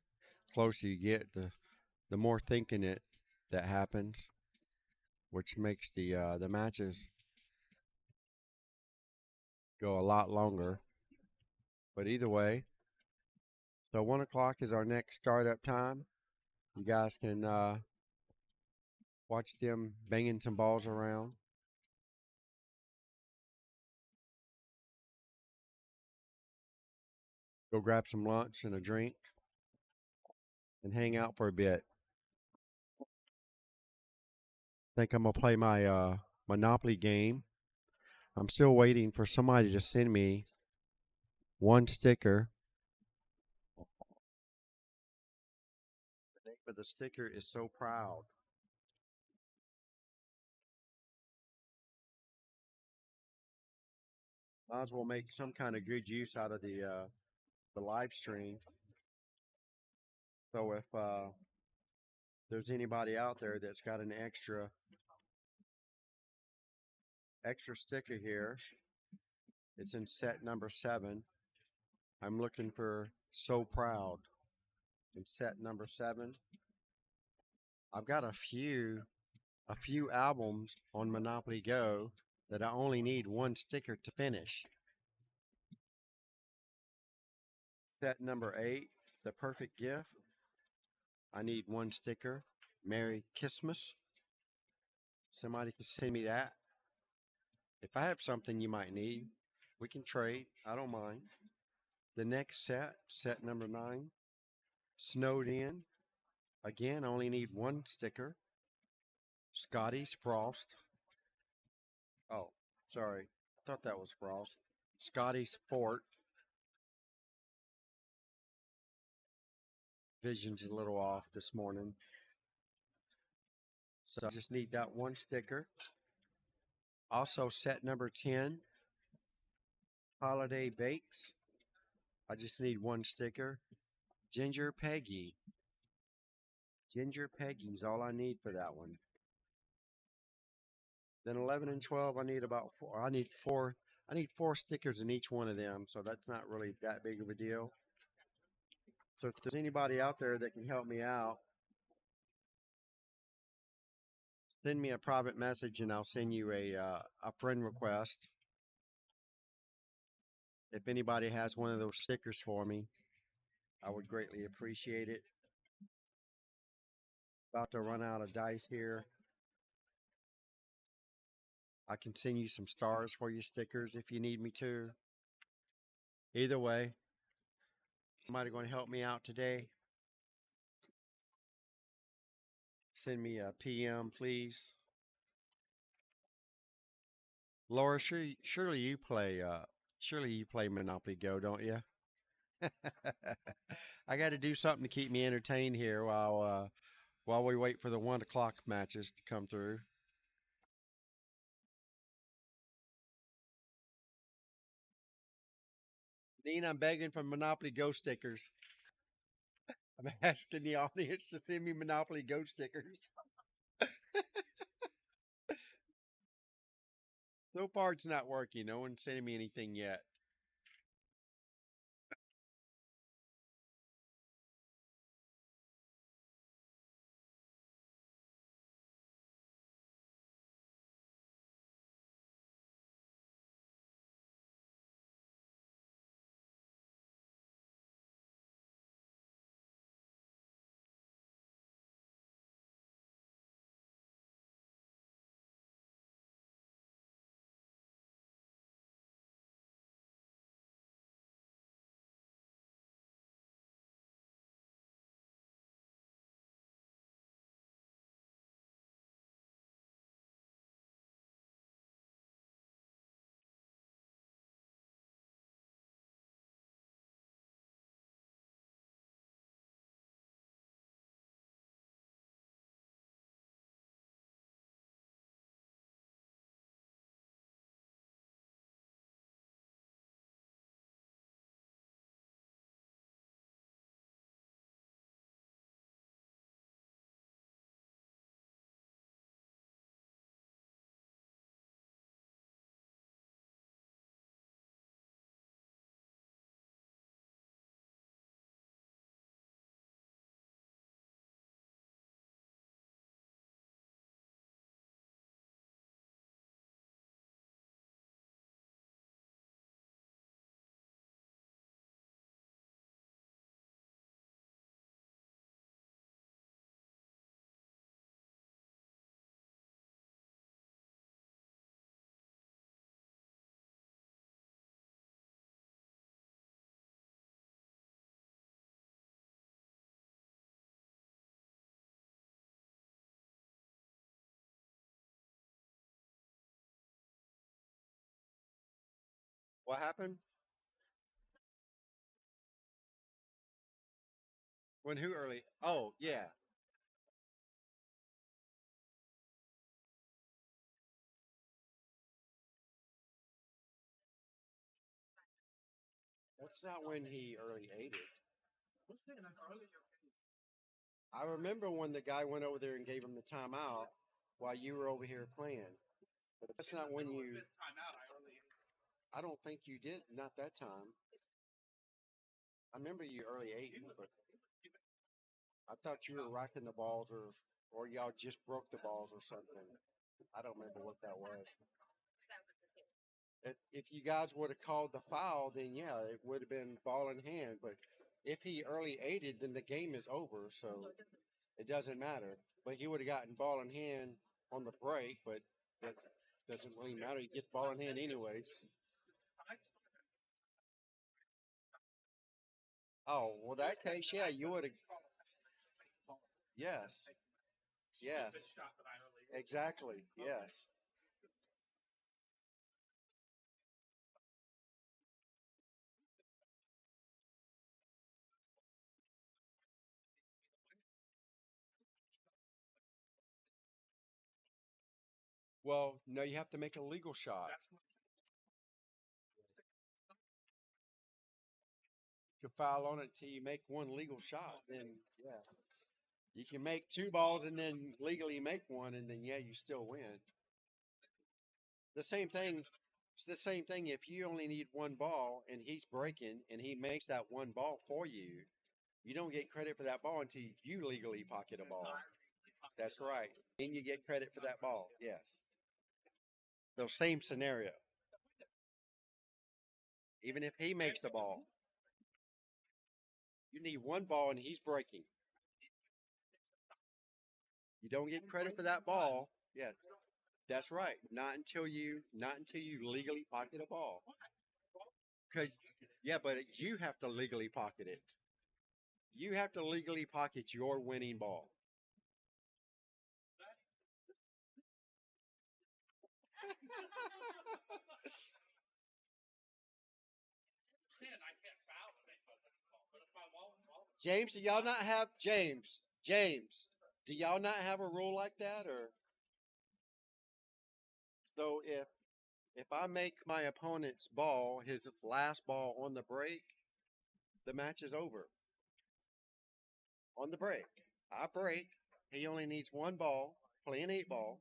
Speaker 1: The closer you get, the more thinking that happens, which makes the matches go a lot longer. But either way, so 1 o'clock is our next startup time. You guys can watch them banging some balls around. Go grab some lunch and a drink and hang out for a bit. Think I'm gonna play my Monopoly game. I'm still waiting for somebody to send me one sticker. The name of the sticker is So Proud. Might as well make some kind of good use out of the live stream. So if there's anybody out there that's got an extra sticker here, it's in set number 7. I'm looking for So Proud in set number 7. I've got a few albums on Monopoly Go that I only need one sticker to finish. Set number 8, The Perfect Gift. I need one sticker. Merry Christmas. Somebody can send me that. If I have something you might need, we can trade. I don't mind. The next set number 9, Snowed In. Again, I only need one sticker. Scotty's Frost. Oh, sorry. I thought that was Frost. Scotty's Fort. Vision's a little off this morning. So I just need that one sticker. Also, set number 10, Holiday Bakes. I just need one sticker. Ginger Peggy. Ginger Peggy's all I need for that one. Then 11 and 12, I need about 4. I need 4 stickers in each one of them, so that's not really that big of a deal. So if there's anybody out there that can help me out, send me a private message and I'll send you a friend request. If anybody has one of those stickers for me, I would greatly appreciate it. About to run out of dice here. I can send you some stars for your stickers if you need me to. Either way, somebody going to help me out today? Send me a PM, please. Laura, surely you play Monopoly Go, don't you? I got to do something to keep me entertained here while we wait for the 1 o'clock matches to come through. Dean, I'm begging for Monopoly Go stickers. I'm asking the audience to send me Monopoly Go stickers. So far, it's not working. No one's sending me anything yet. What happened? When who early? Oh, yeah. That's not when he early ate it. I remember when the guy went over there and gave him the timeout while you were over here playing. But that's not when you. I don't think you did. Not that time. I remember you early ate, but I thought you were racking the balls, or y'all just broke the balls or something. I don't remember what that was. If you guys would have called the foul, then yeah, it would have been ball in hand. But if he early aided, then the game is over, so it doesn't matter. But he would have gotten ball in hand on the break, but that doesn't really matter. He gets ball in hand anyways. Oh, well, that case, yeah, you would have. Yes, yes, exactly, yes. Well, no, you have to make a legal shot. You can foul on it till you make one legal shot. Then, yeah, you can make two balls and then legally make one, and then yeah, you still win. The same thing. It's the same thing. If you only need one ball and he's breaking and he makes that one ball for you, you don't get credit for that ball until you legally pocket a ball. That's right. Then you get credit for that ball. Yes. The same scenario. Even if he makes the ball, you need one ball and he's breaking. You don't get credit for that ball. Yeah, that's right. Not until you legally pocket a ball. Cause yeah, but you have to legally pocket it. You have to legally pocket your winning ball. James, do y'all not have James? James, do y'all not have a rule like that? Or so if I make my opponent's ball his last ball on the break, the match is over. On the break, I break. He only needs one ball, playing 8 ball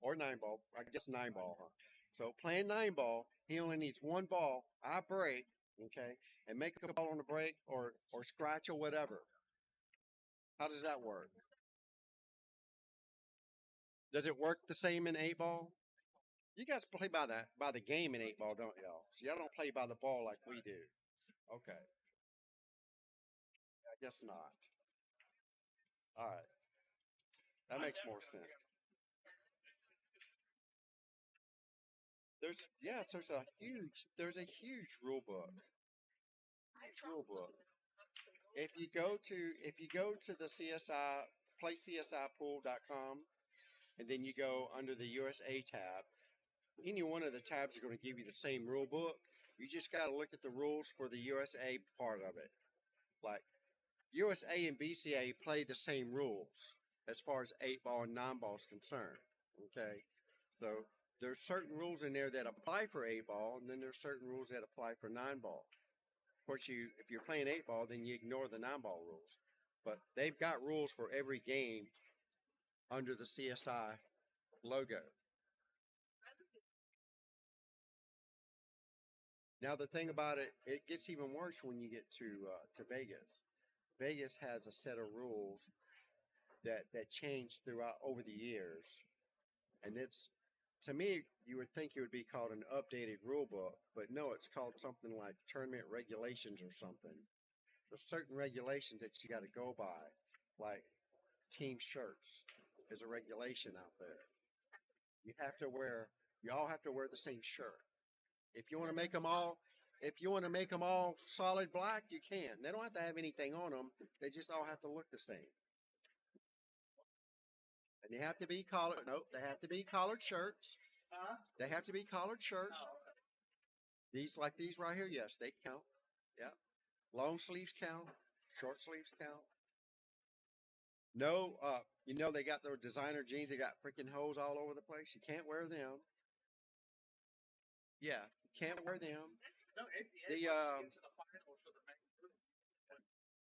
Speaker 1: or 9 ball. I guess 9 ball, huh? So playing 9 ball, he only needs one ball. I break, okay, and make a ball on the break or scratch or whatever. How does that work? Does it work the same in 8 ball? You guys play by the game in 8 ball, don't y'all? So y'all don't play by the ball like we do. Okay, I guess not. All right, that makes more sense. There's a huge rule book. Huge rule book. If you go to the CSI playcsipool.com and then you go under the USA tab, any one of the tabs are going to give you the same rule book. You just got to look at the rules for the USA part of it. Like USA and BCA play the same rules as far as 8 ball and 9 ball is concerned. Okay, so there's certain rules in there that apply for 8 ball, and then there's certain rules that apply for 9 ball. Of course, if you're playing 8 ball, then you ignore the 9 ball rules. But they've got rules for every game under the CSI logo. Now the thing about it, it gets even worse when you get to Vegas. Vegas has a set of rules that change throughout over the years, and it's to me you would think it would be called an updated rule book, but no, it's called something like tournament regulations or something. There's certain regulations that you got to go by, like team shirts is a regulation out there. You have to wear, you all have to wear the same shirt. If you want to make them all, if you want to make them all solid black, you can. They don't have to have anything on them. They just all have to look the same. And they have to be collared. Nope, they have to be collared shirts. They have to be collared shirts. These like these right here, yes, they count. Yeah. Long sleeves count. Short sleeves count. No, they got those designer jeans. They got freaking holes all over the place. You can't wear them. Yeah, you can't wear them. The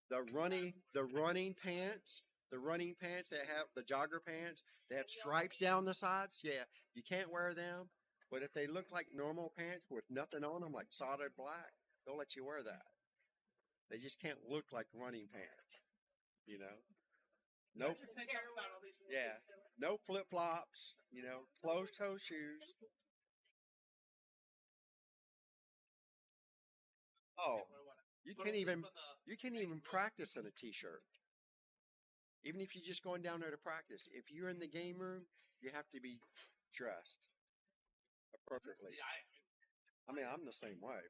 Speaker 1: the running pants that have the jogger pants that have stripes down the sides. Yeah, you can't wear them. But if they look like normal pants with nothing on them, like solid black, they'll let you wear that. They just can't look like running pants. You know, no, yeah, no flip flops. Closed toe shoes. Oh, you can't even you can't even practice in a t-shirt. Even if you're just going down there to practice, if you're in the game room, you have to be dressed appropriately. I mean, I'm the same way.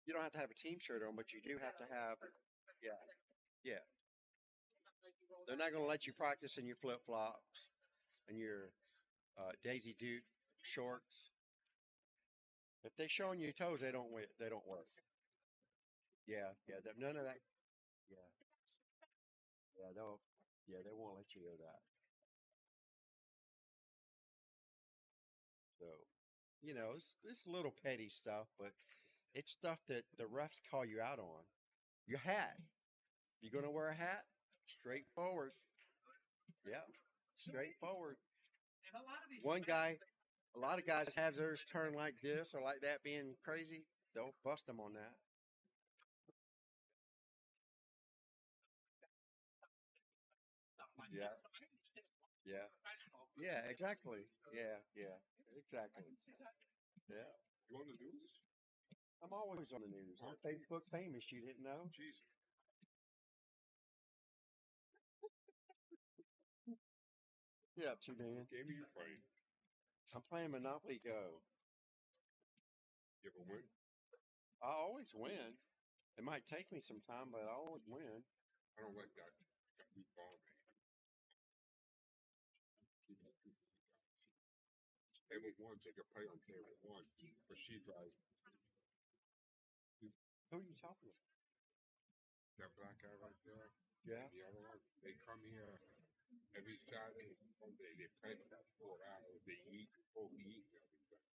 Speaker 1: You don't have to have a team shirt on, but you do have to have, yeah, yeah. They're not going to let you practice in your flip flops and your Daisy Duke shorts. If they're showing you toes, they don't work. Yeah, yeah. None of that. Yeah, yeah. They'll, yeah, they won't let you do that. So, it's little petty stuff, but it's stuff that the refs call you out on. Your hat. You're gonna wear a hat? Straightforward. Yeah. Straightforward. One guy, a lot of guys have theirs turned like this or like that, being crazy. They'll bust them on that. Yeah. Yeah. Yeah. Exactly. Yeah. Yeah. Exactly. Yeah. You on the news? I'm always on the news. I'm Facebook famous. You didn't know? Jeez. Yeah, too, Dan. What game are you playing? I'm playing Monopoly Go. You ever win? I always win. It might take me some time, but I always win. I don't like that. You call me. Table one, take a play on table one. But she's like, who are you talking to? That black guy right there. Yeah. And the other one, they come here every Saturday and Sunday. They play for about 4 hours. They eat, both eat and everything.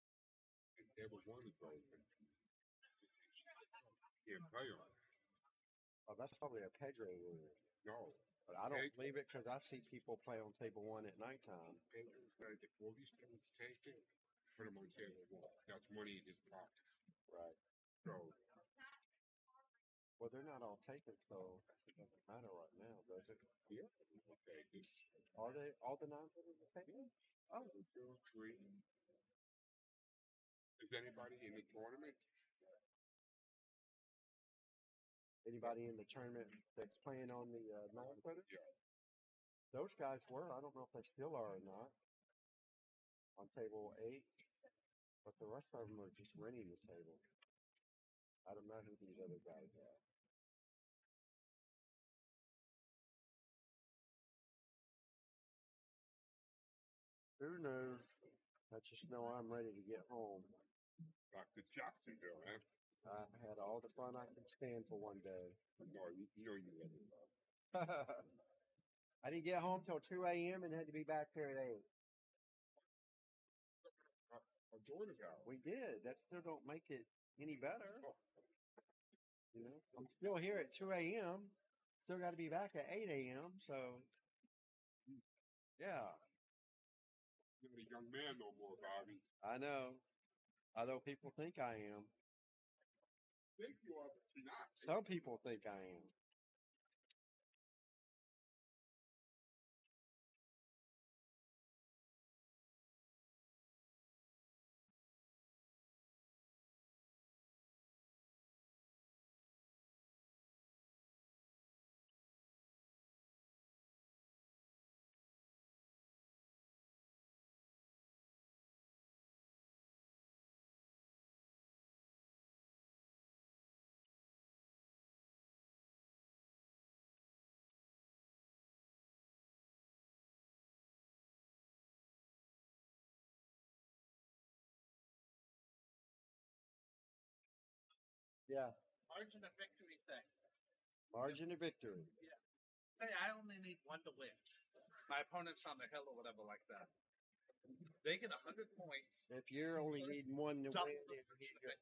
Speaker 1: And table one is open. Can't play on it. Oh, that's probably a Pedro rule. No. But I don't believe it because I've seen people play on table one at nighttime. Pedro said if all these things taken, put them on table one. That's money in his pocket. Right. So, well, they're not all taken, so it doesn't matter right now, does it? Yeah. Okay. Are they all the non-hitters are taken? Oh. 2, 3. Is anybody in the tournament? Anybody in the tournament that's playing on the non-hitters? Yeah. Those guys were. I don't know if they still are or not. On table 8. But the rest of them are just renting the table. I don't know who these other guys are. Who knows? I just know I'm ready to get home. Back to Jacksonville, man. I had all the fun I could stand for one day. No, you know you didn't. I didn't get home till 2 a.m. and had to be back here at 8. Our daughter's out. We did. That still don't make it any better. I'm still here at 2 a.m. Still got to be back at 8 a.m. So, yeah. You're a young man no more, Bobby. I know. Although people think I am. Think you are, but you're not. Some people think I am. Yeah.
Speaker 2: Margin of victory thing.
Speaker 1: Margin of victory.
Speaker 2: Say I only need one to win. My opponent's on the hill or whatever like that. They get 100 points.
Speaker 1: If you're only
Speaker 2: plus
Speaker 1: needing one to
Speaker 2: double
Speaker 1: win,
Speaker 2: the margin of victory.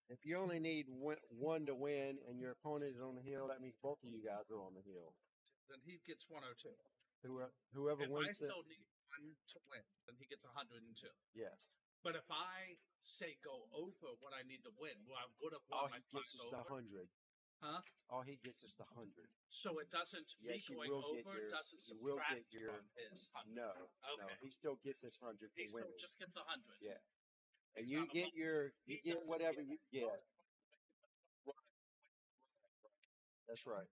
Speaker 1: if you only need one to win and your opponent is on the hill, that means both of you guys are on the hill.
Speaker 2: Then he gets 102.
Speaker 1: Whoever
Speaker 2: If I
Speaker 1: wins
Speaker 2: still need one to win, then he gets 102.
Speaker 1: yes.
Speaker 2: But if I say go over what I need to win, well, I would have won
Speaker 1: All
Speaker 2: my
Speaker 1: he gets is
Speaker 2: over.
Speaker 1: the 100.
Speaker 2: Huh?
Speaker 1: All he gets is the 100.
Speaker 2: So it doesn't,
Speaker 1: Yes,
Speaker 2: me
Speaker 1: you
Speaker 2: going
Speaker 1: will
Speaker 2: over
Speaker 1: get your.
Speaker 2: doesn't
Speaker 1: You will
Speaker 2: subtract
Speaker 1: get your.
Speaker 2: from his 100.
Speaker 1: No,
Speaker 2: Okay.
Speaker 1: no, he still gets his 100
Speaker 2: He
Speaker 1: for
Speaker 2: still
Speaker 1: winning.
Speaker 2: just gets 100.
Speaker 1: Yeah, and
Speaker 2: It's
Speaker 1: you
Speaker 2: not a
Speaker 1: get
Speaker 2: bonus.
Speaker 1: your. You
Speaker 2: He
Speaker 1: get
Speaker 2: doesn't
Speaker 1: whatever
Speaker 2: get
Speaker 1: you get. That's right.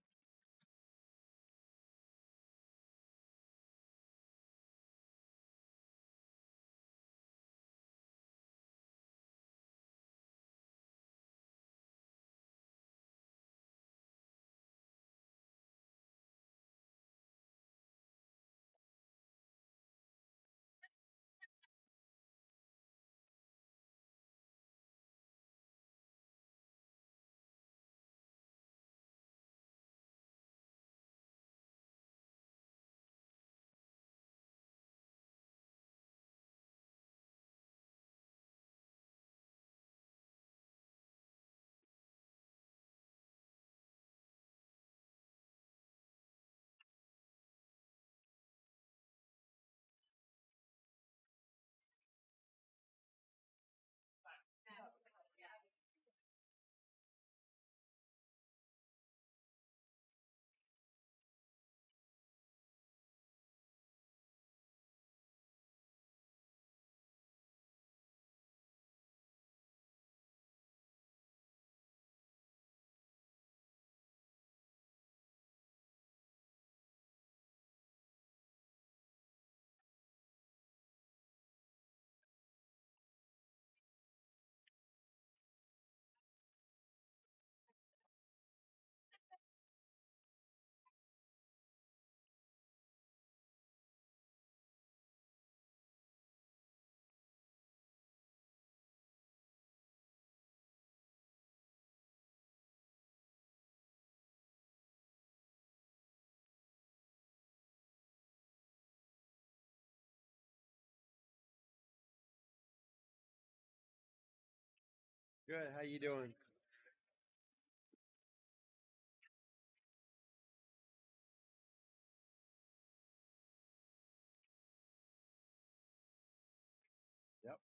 Speaker 1: Good. How you doing? Yep.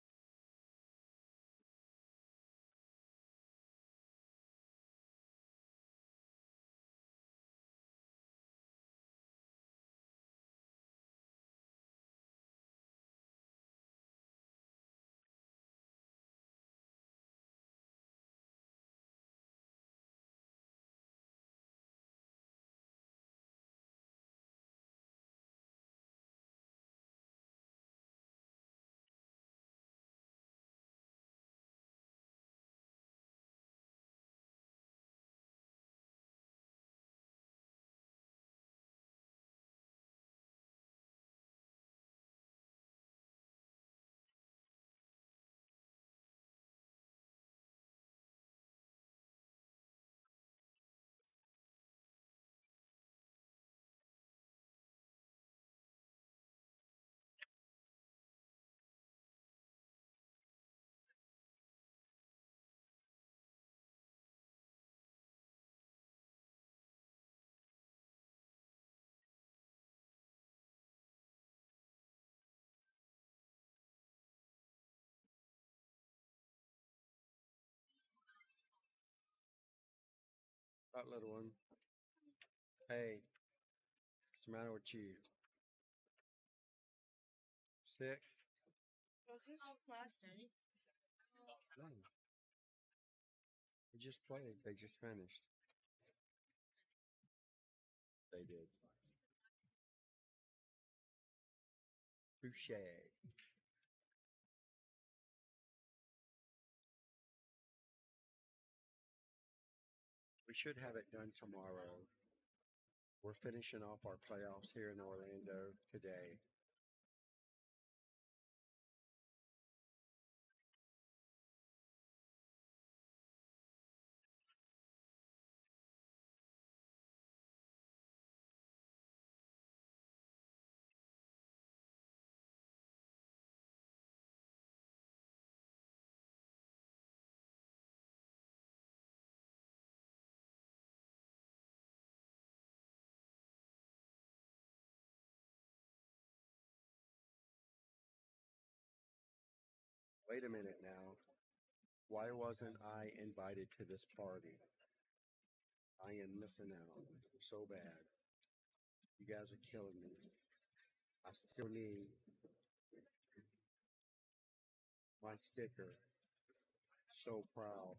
Speaker 1: That little one. Hey, what's the matter with you? Sick?
Speaker 3: Was this last night?
Speaker 1: No. They just played. They just finished. They did. Boucher. We should have it done tomorrow. We're finishing off our playoffs here in Orlando today. Wait a minute now. Why wasn't I invited to this party? I am missing out so bad. You guys are killing me. I still need my sticker. So proud.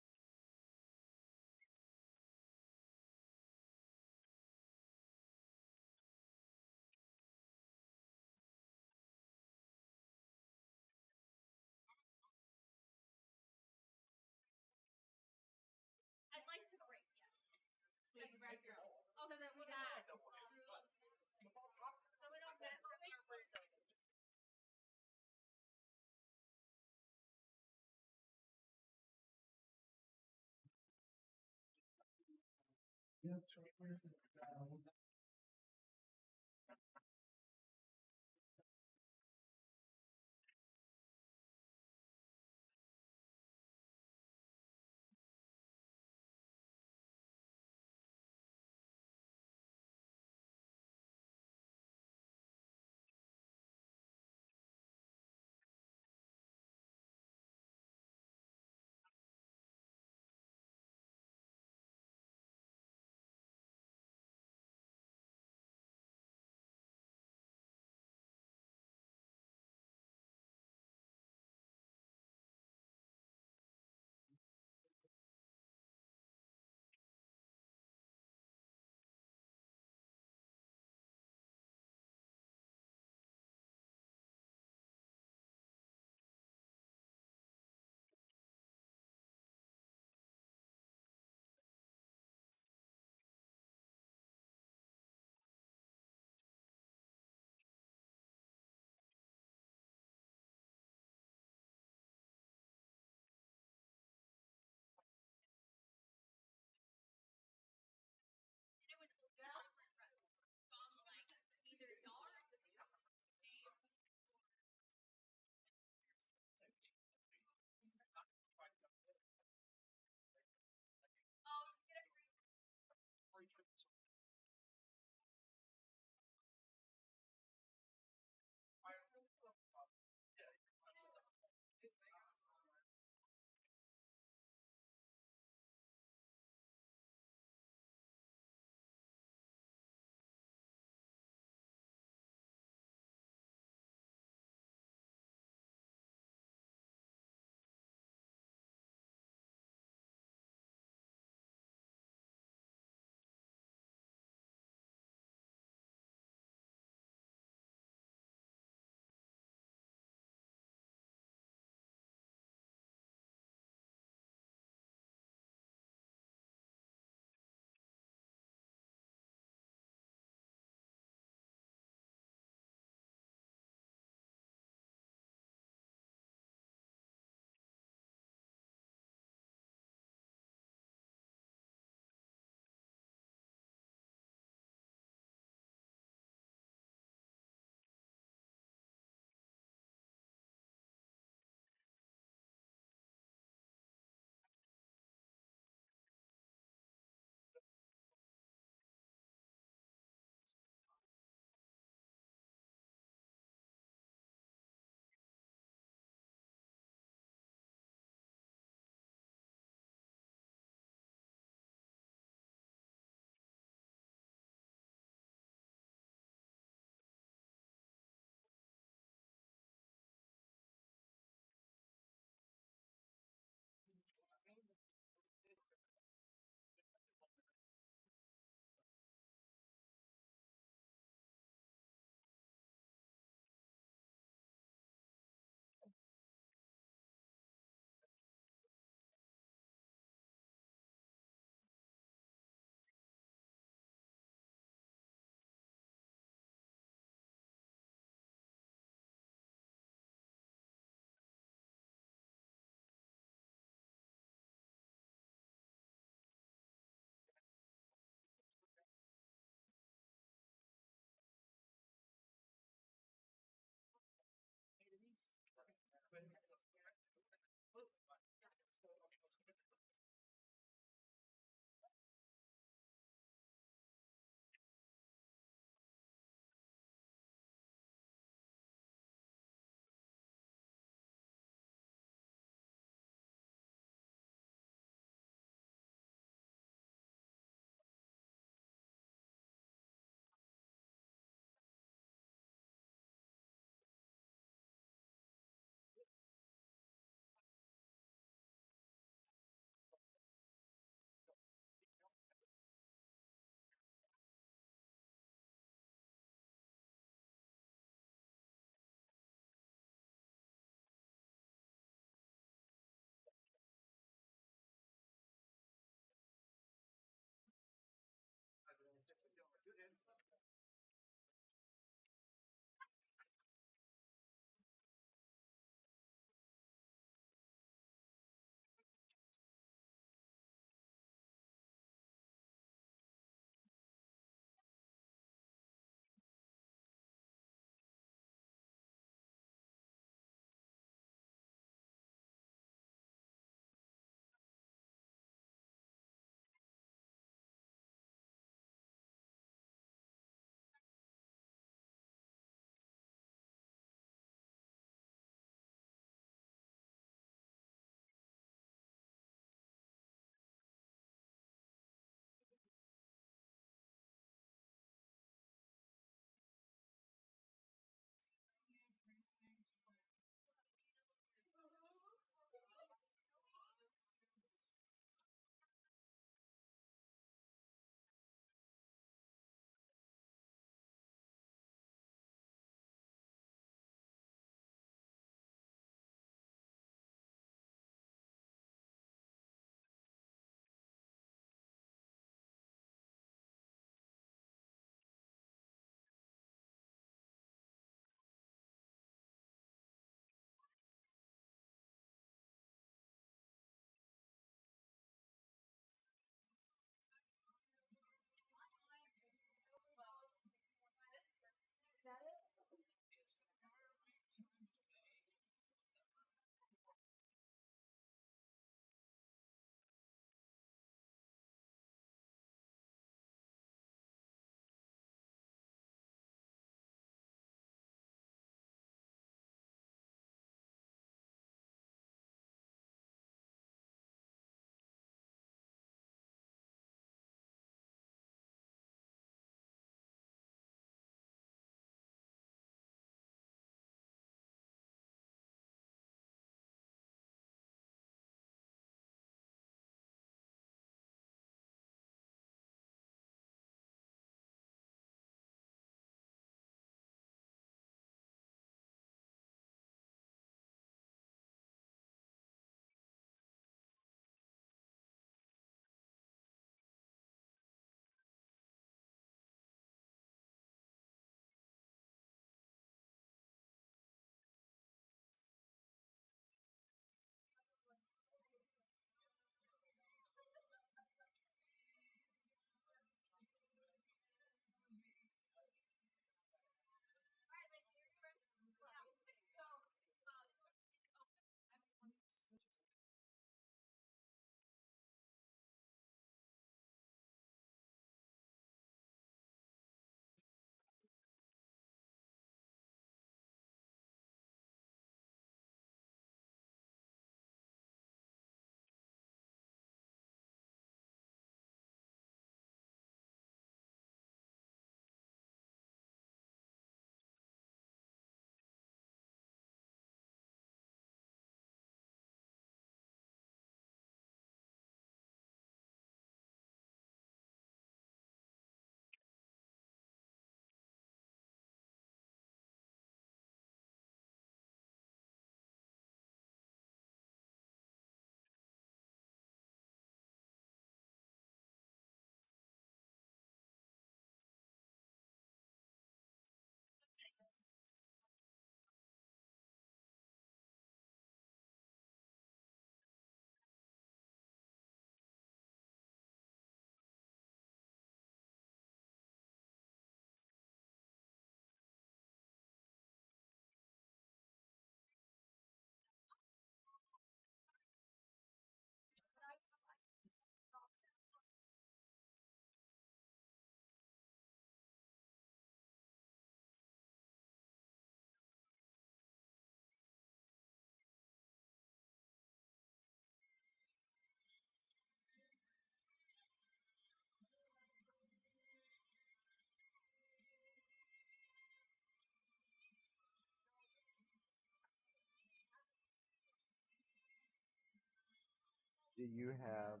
Speaker 1: do you have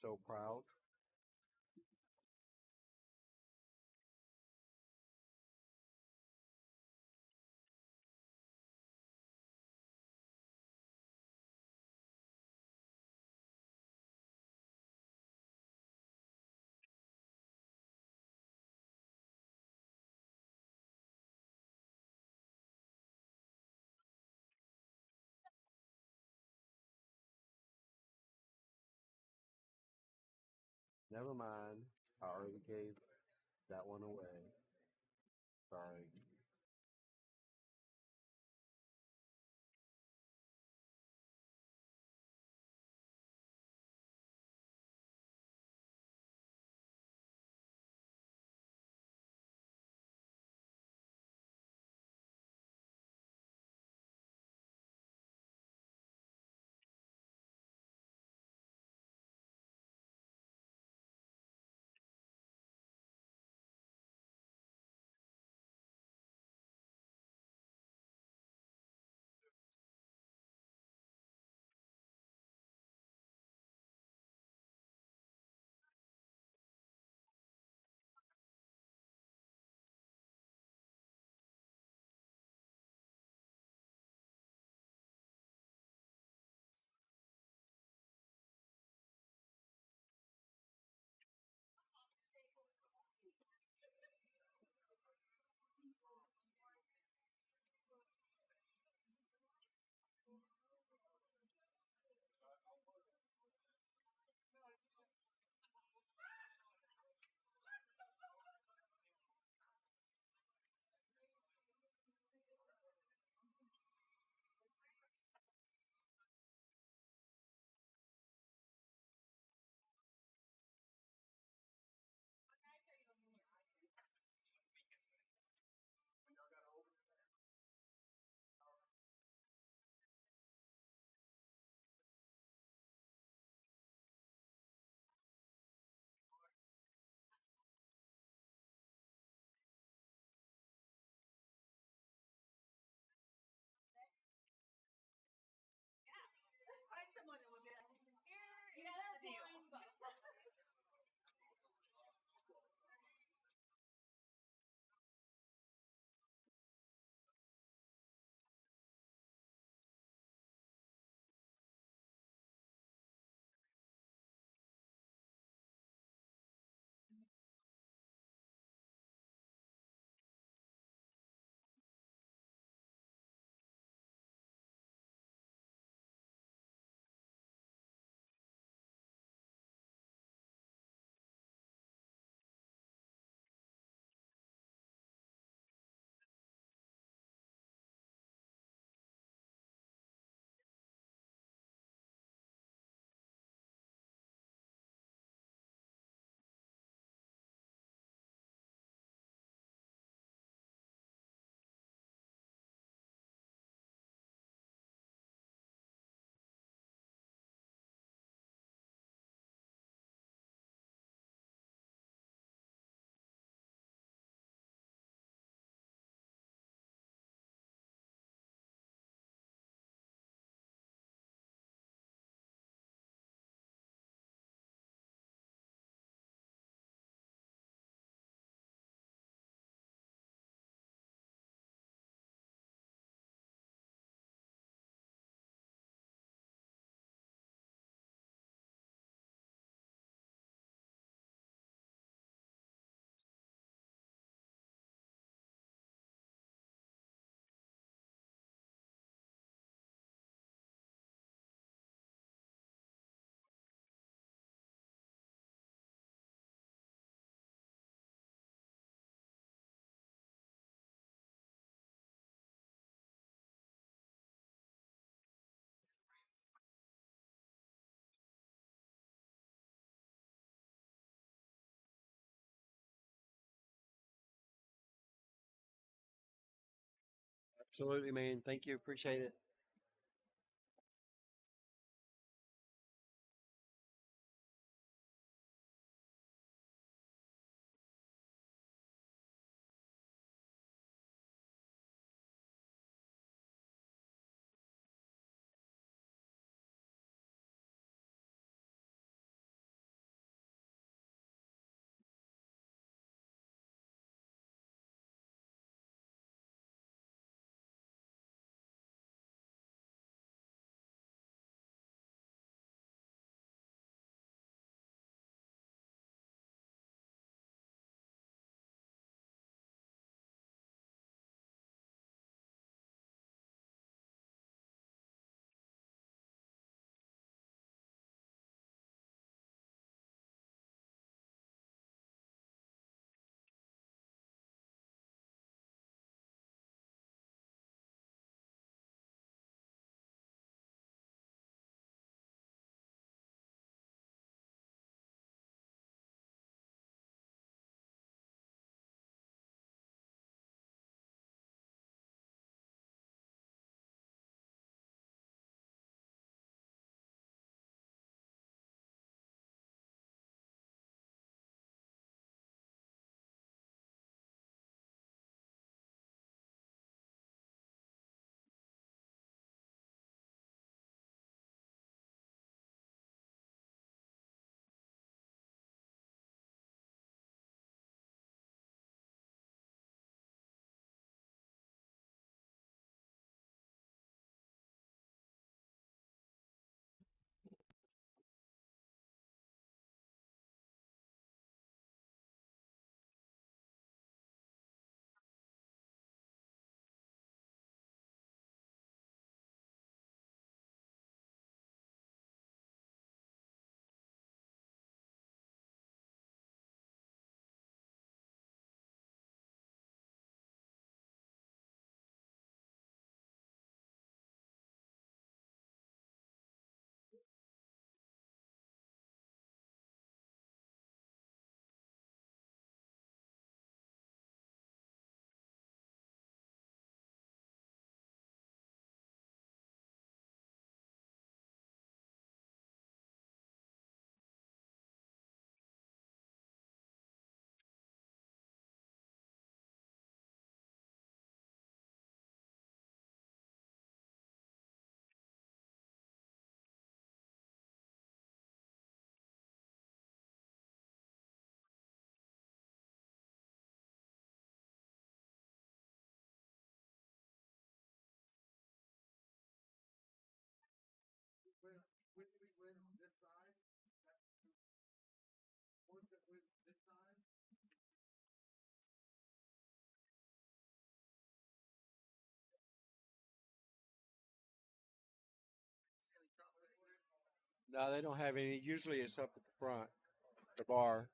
Speaker 1: so proud? Never mind. I already gave that one away. Sorry. Absolutely, man. Thank you. Appreciate it. No, they don't have any. Usually it's up at the front, the bar.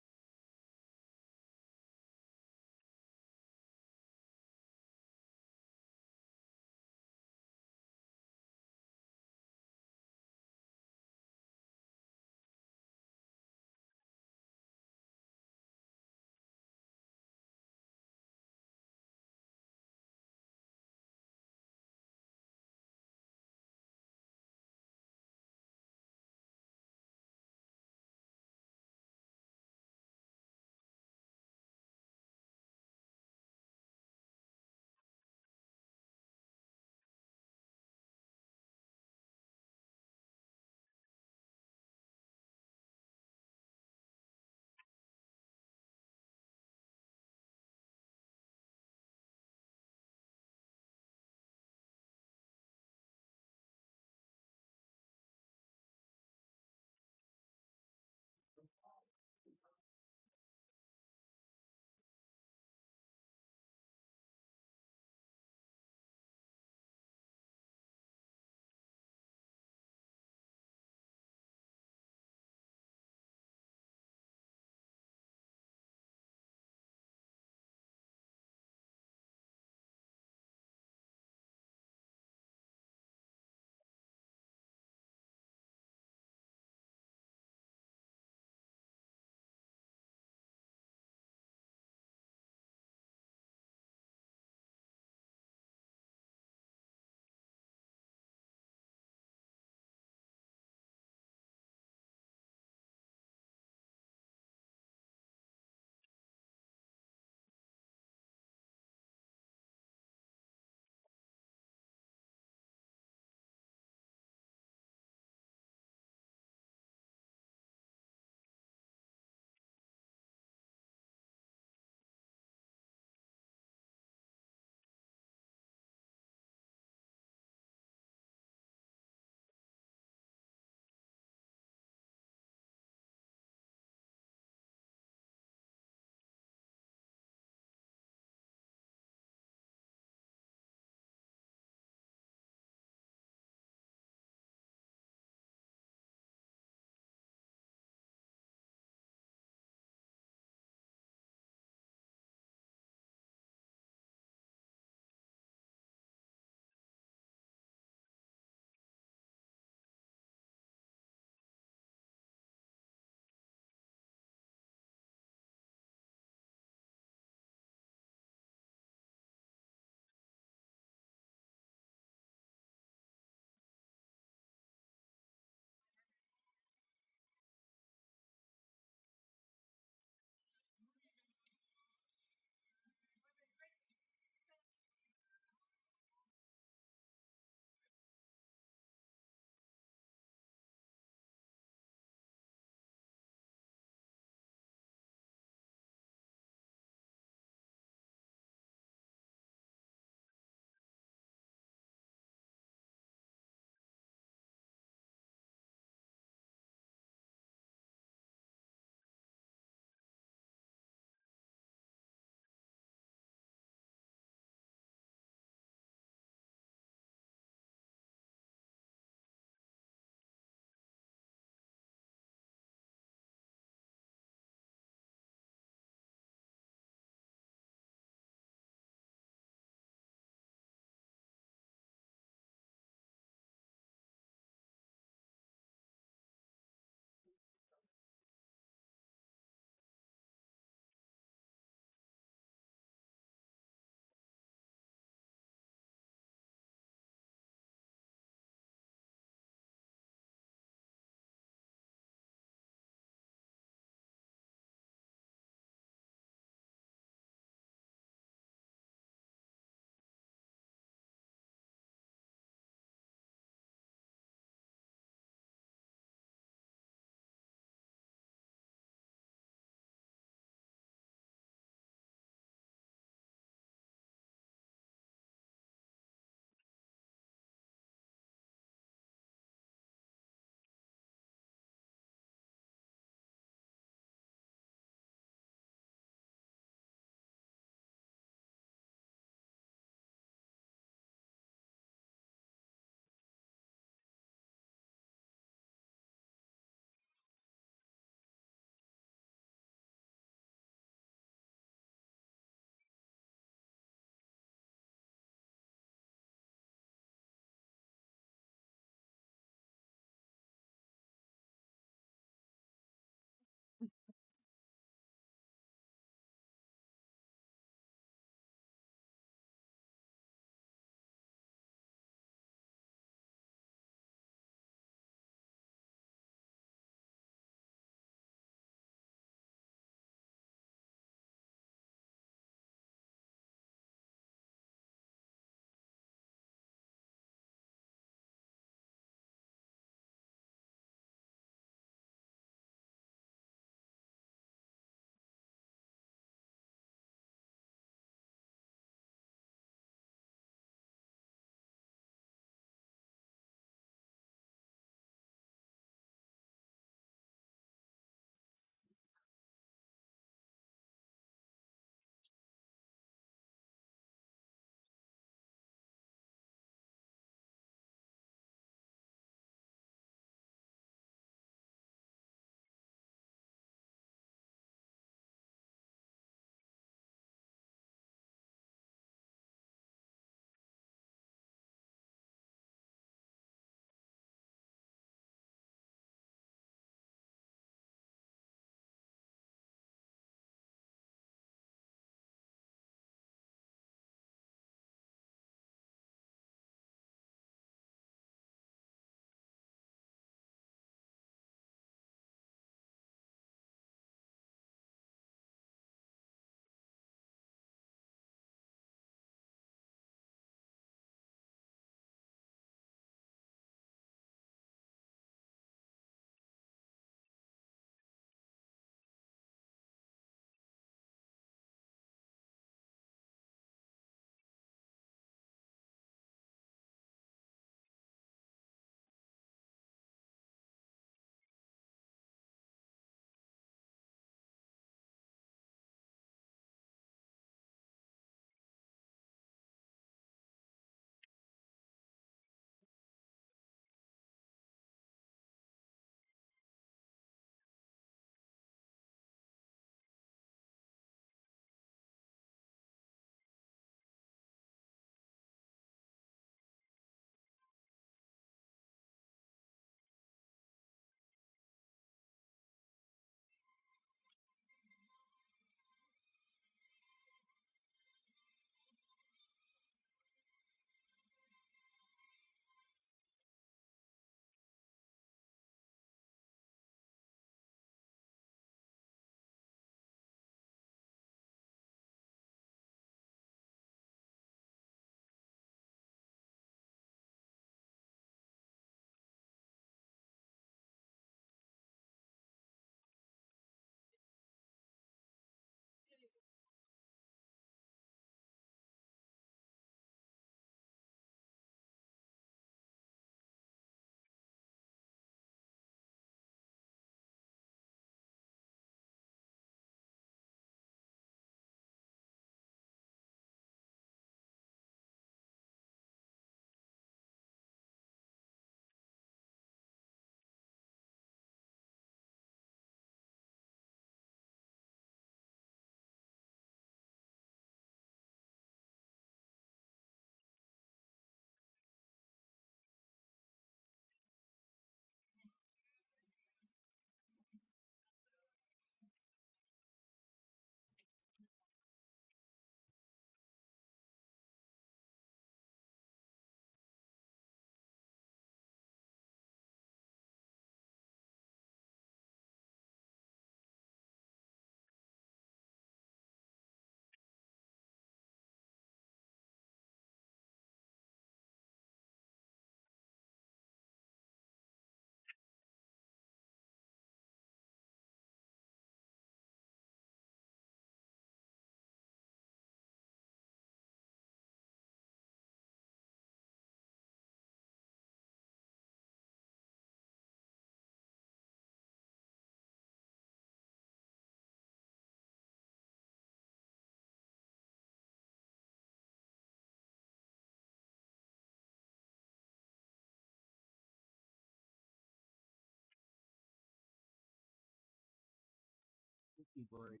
Speaker 1: break.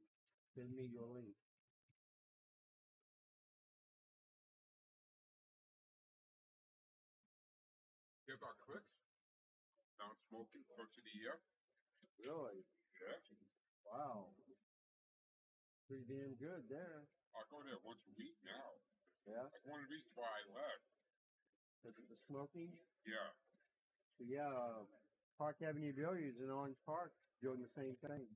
Speaker 1: Send me your link.
Speaker 4: You got quit? Down smoking first of the year?
Speaker 1: Really?
Speaker 4: Yeah.
Speaker 1: Wow. Pretty damn good there.
Speaker 4: I go there once a week now.
Speaker 1: Yeah.
Speaker 4: That's one of the reasons why I left.
Speaker 1: That's the smoking.
Speaker 4: Yeah.
Speaker 1: So yeah, Park Avenue Billiards in Orange Park doing the same thing.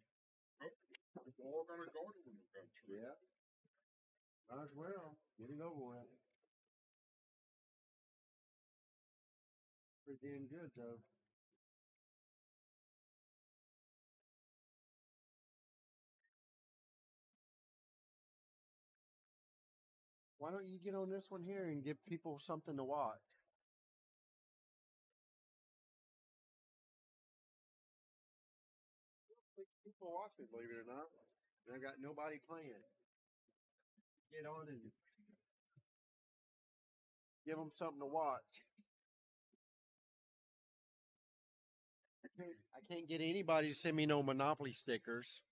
Speaker 4: We're all gonna go to them eventually.
Speaker 1: Yeah. Might as well. Get it over with. Pretty damn good though. Why don't you get on this one here and give people something to watch? People watching, believe it or not. And I got nobody playing. Get on and give them something to watch. I can't get anybody to send me no Monopoly stickers.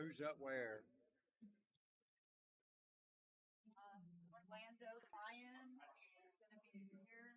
Speaker 1: Who's up where?
Speaker 3: Orlando Lion is going to be here again.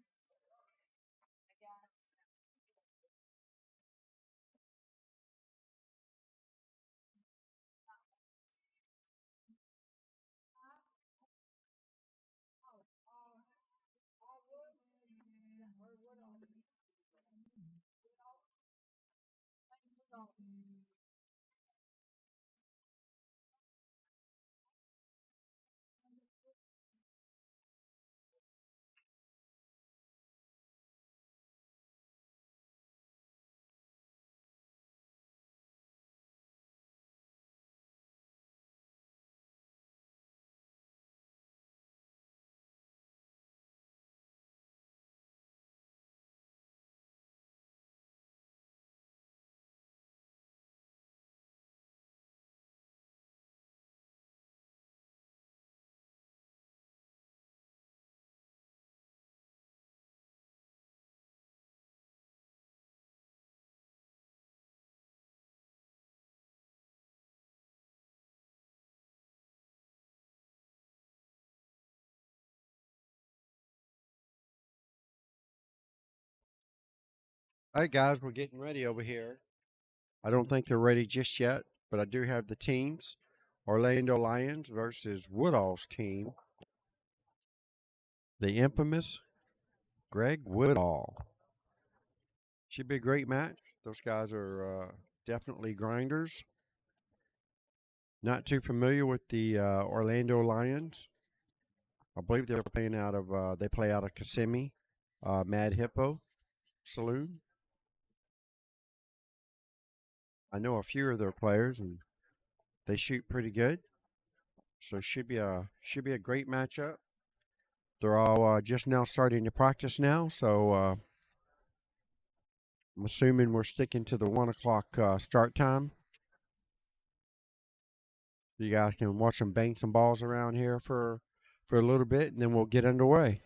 Speaker 1: All right, guys, we're getting ready over here. I don't think they're ready just yet, but I do have the teams. Orlando Lions versus Woodall's team. The infamous Greg Woodall. Should be a great match. Those guys are definitely grinders. Not too familiar with the Orlando Lions. I believe they're playing out of they play out of Kissimmee, Mad Hippo Saloon. I know a few of their players, and they shoot pretty good. So should be a great matchup. They're all just now starting to practice now, so I'm assuming we're sticking to the 1 o'clock start time. You guys can watch them bang some balls around here for a little bit, and then we'll get underway.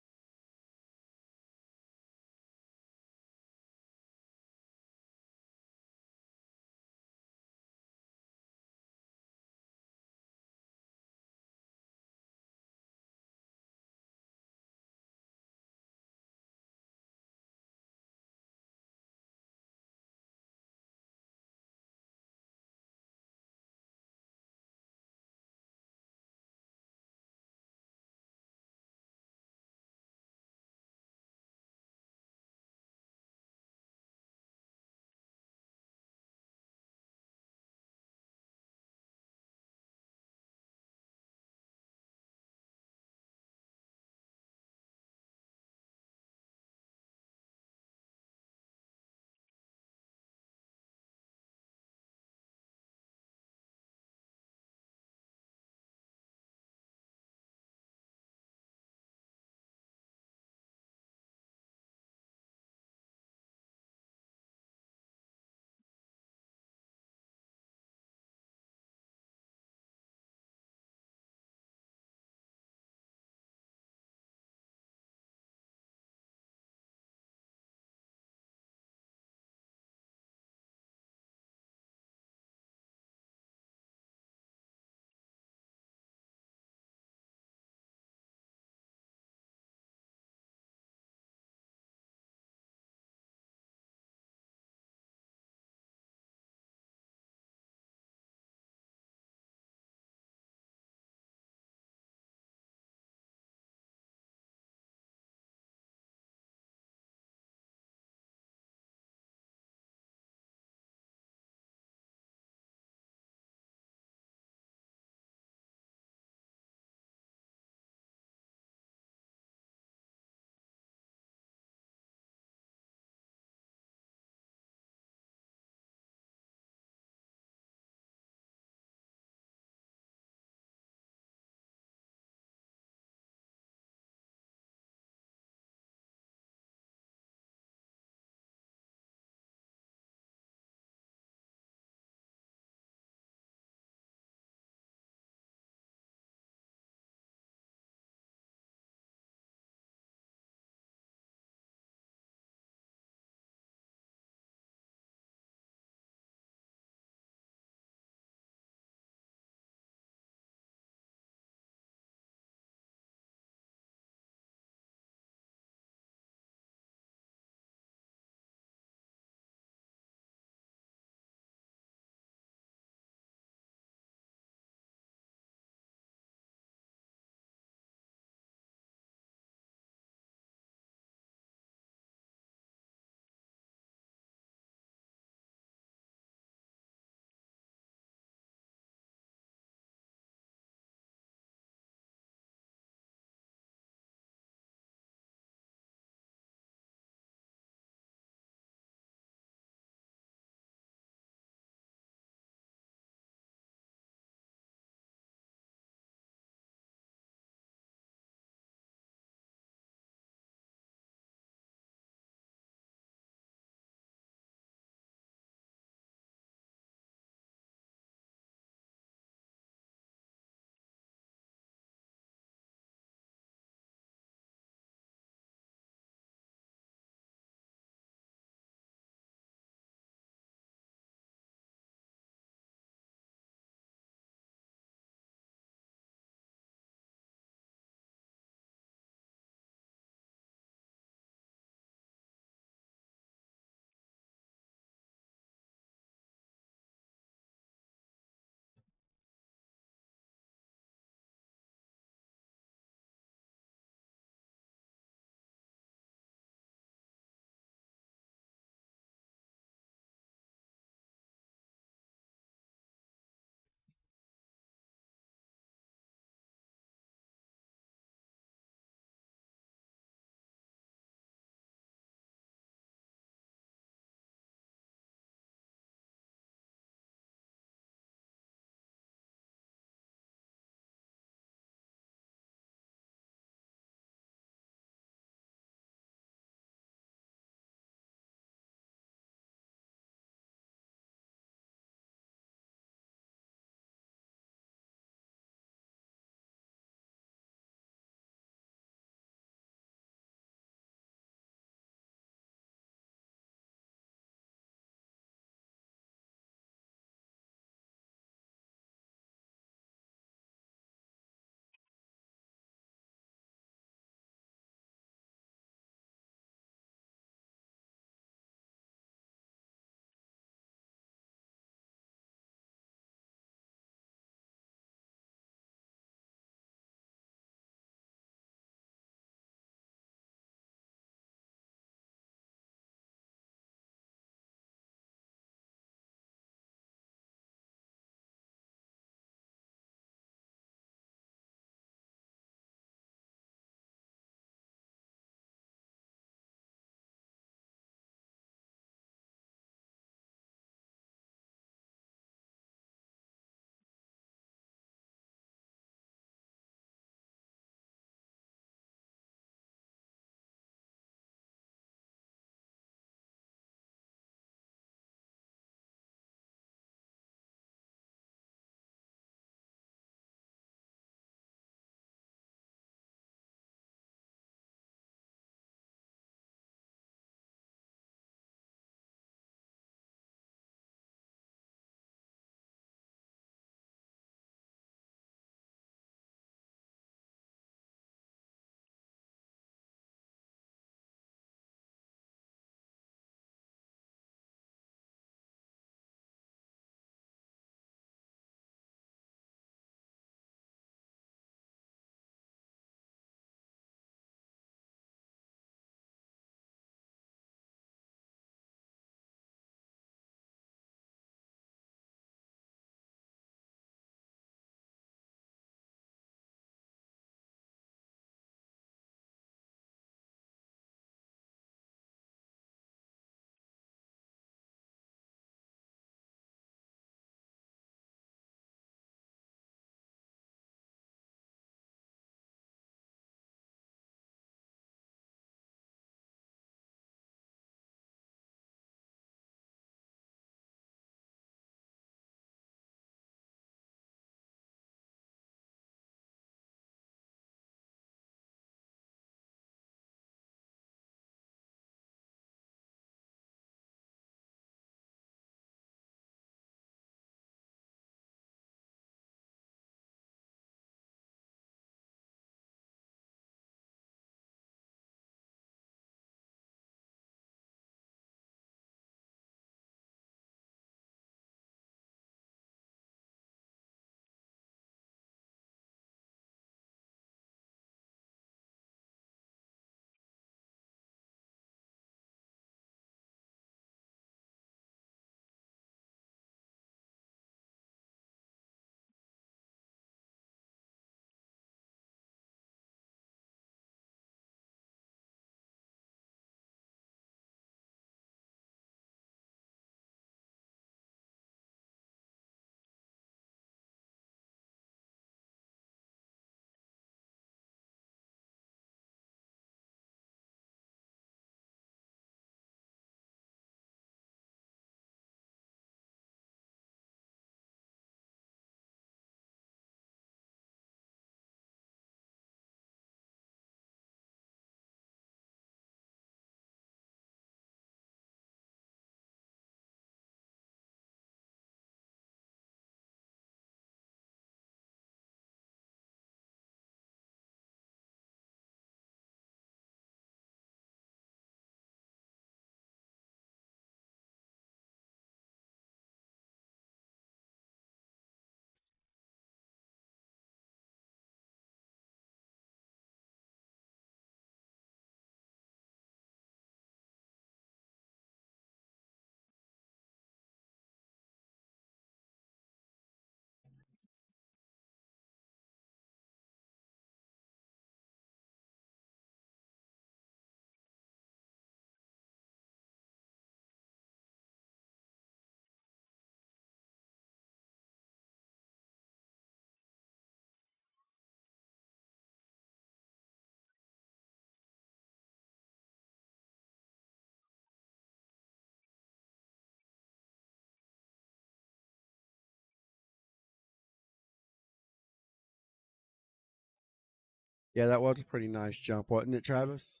Speaker 1: Yeah, that was a pretty nice jump, wasn't it, Travis?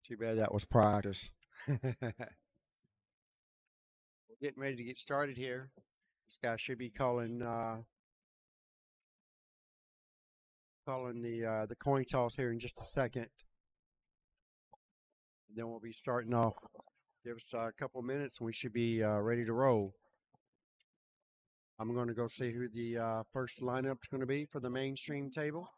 Speaker 1: Too bad that was practice. We're getting ready to get started here. This guy should be calling the coin toss here in just a second. And then we'll be starting off. Give us a couple minutes and we should be ready to roll. I'm going to go see who the first lineup's going to be for the mainstream table.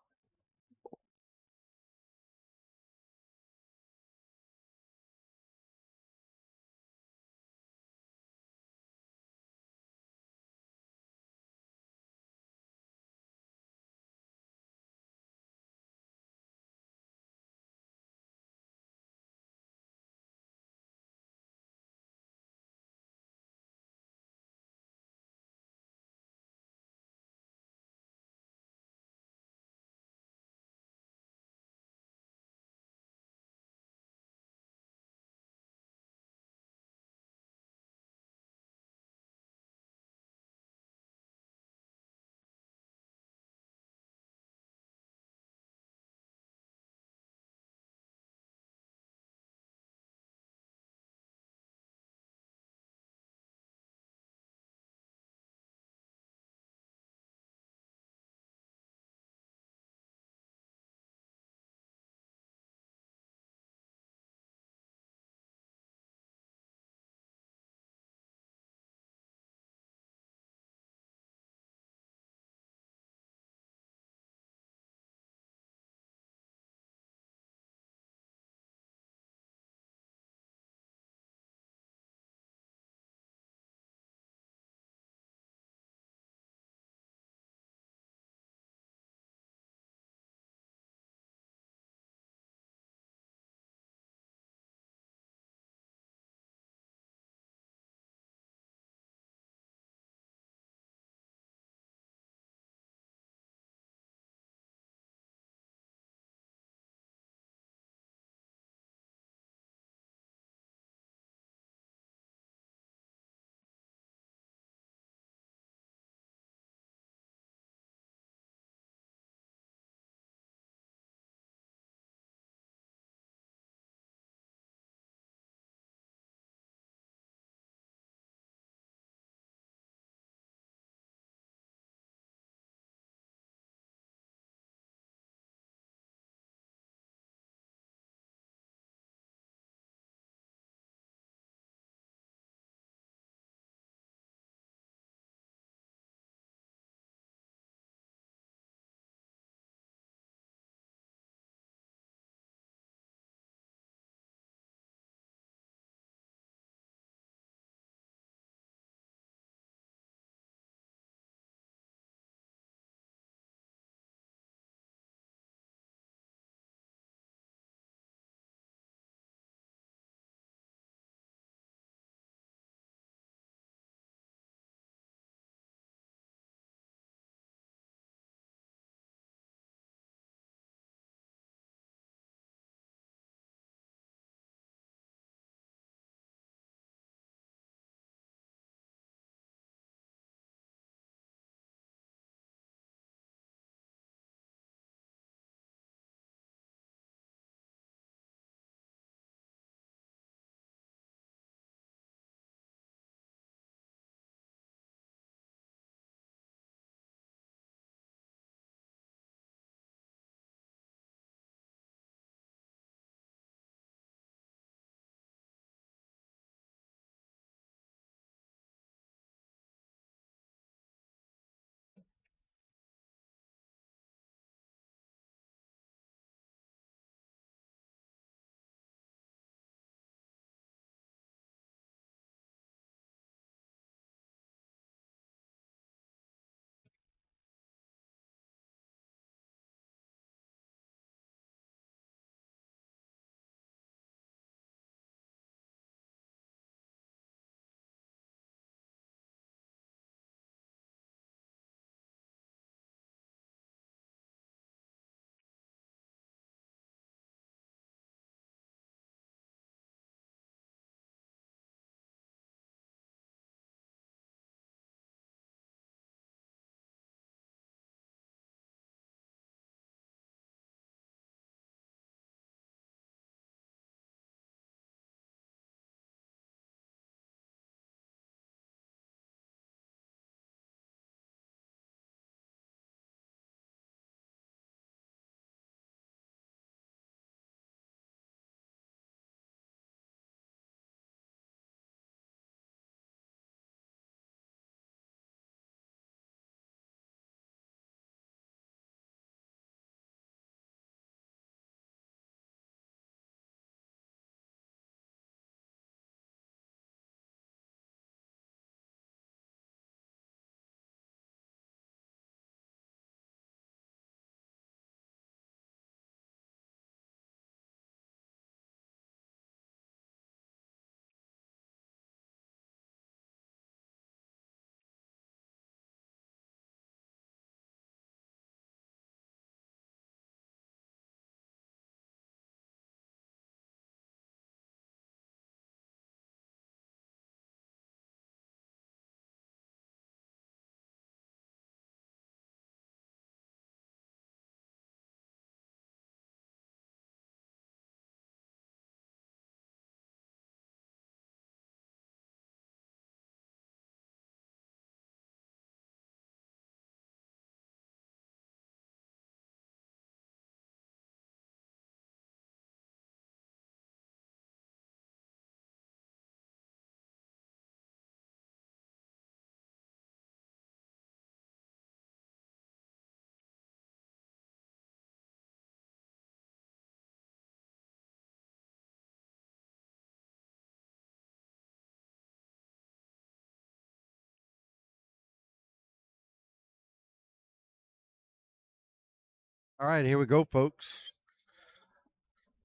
Speaker 1: All right, here we go, folks.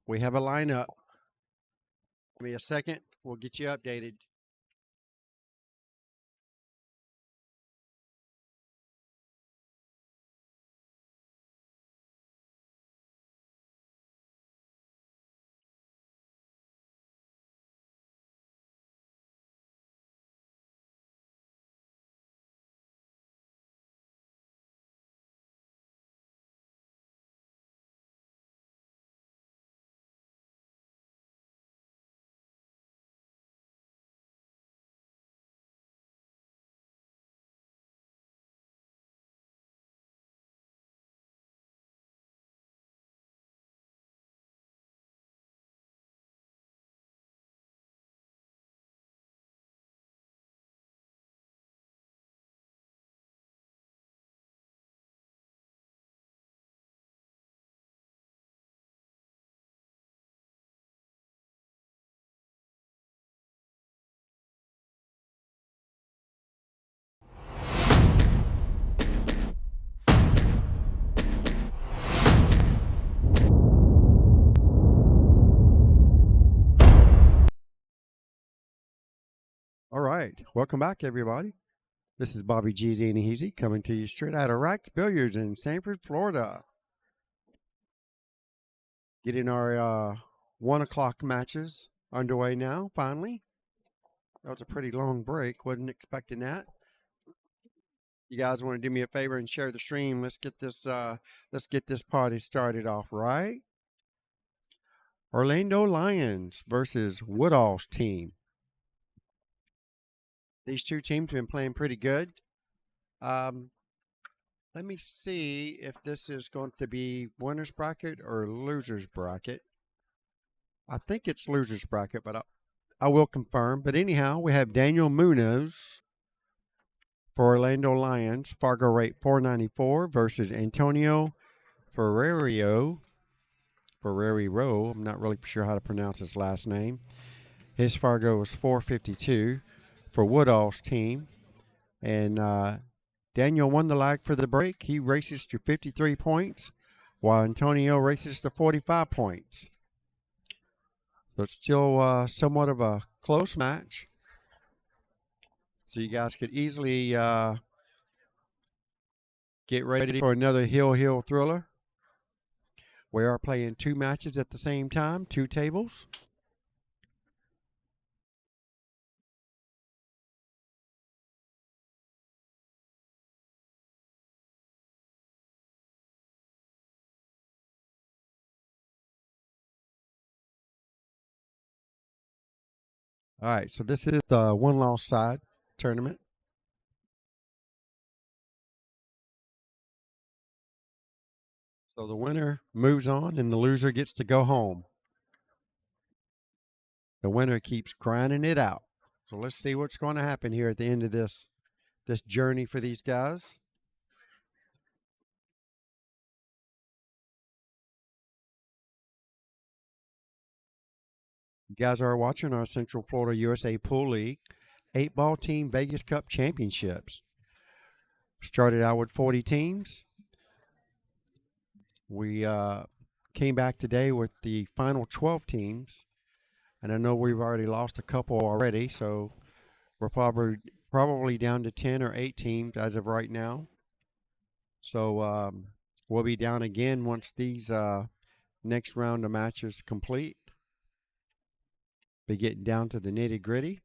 Speaker 1: We have a lineup. Give me a second. We'll get you updated. All right, welcome back, everybody. This is Bobby G's and Easy coming to you straight out of Racks Billiards in Sanford, Florida. Getting our 1 o'clock matches underway now, finally. That was a pretty long break. Wasn't expecting that. You guys want to do me a favor and share the stream? Let's get this party started off right. Orlando Lions versus Woodall's team. These two teams have been playing pretty good. Let me see if this is going to be winner's bracket or loser's bracket. I think it's loser's bracket, but I will confirm. But anyhow, we have Daniel Munoz for Orlando Lions, Fargo rate 494 versus Antonio Ferrerio. I'm not really sure how to pronounce his last name. His Fargo was 452 for Woodall's team. And Daniel won the lag for the break. He races to 53 points, while Antonio races to 45 points. So it's still somewhat of a close match. So you guys could easily get ready for another hill thriller. We are playing two matches at the same time, two tables. All right, so this is the one-loss side tournament. So the winner moves on and the loser gets to go home. The winner keeps grinding it out. So let's see what's going to happen here at the end of this journey for these guys. You guys are watching our Central Florida USA Pool League 8-ball team Vegas Cup Championships. Started out with 40 teams. We came back today with the final 12 teams. And I know we've already lost a couple already, so we're probably down to 10 or 8 teams as of right now. So we'll be down again once these next round of matches complete. Be getting down to the nitty-gritty.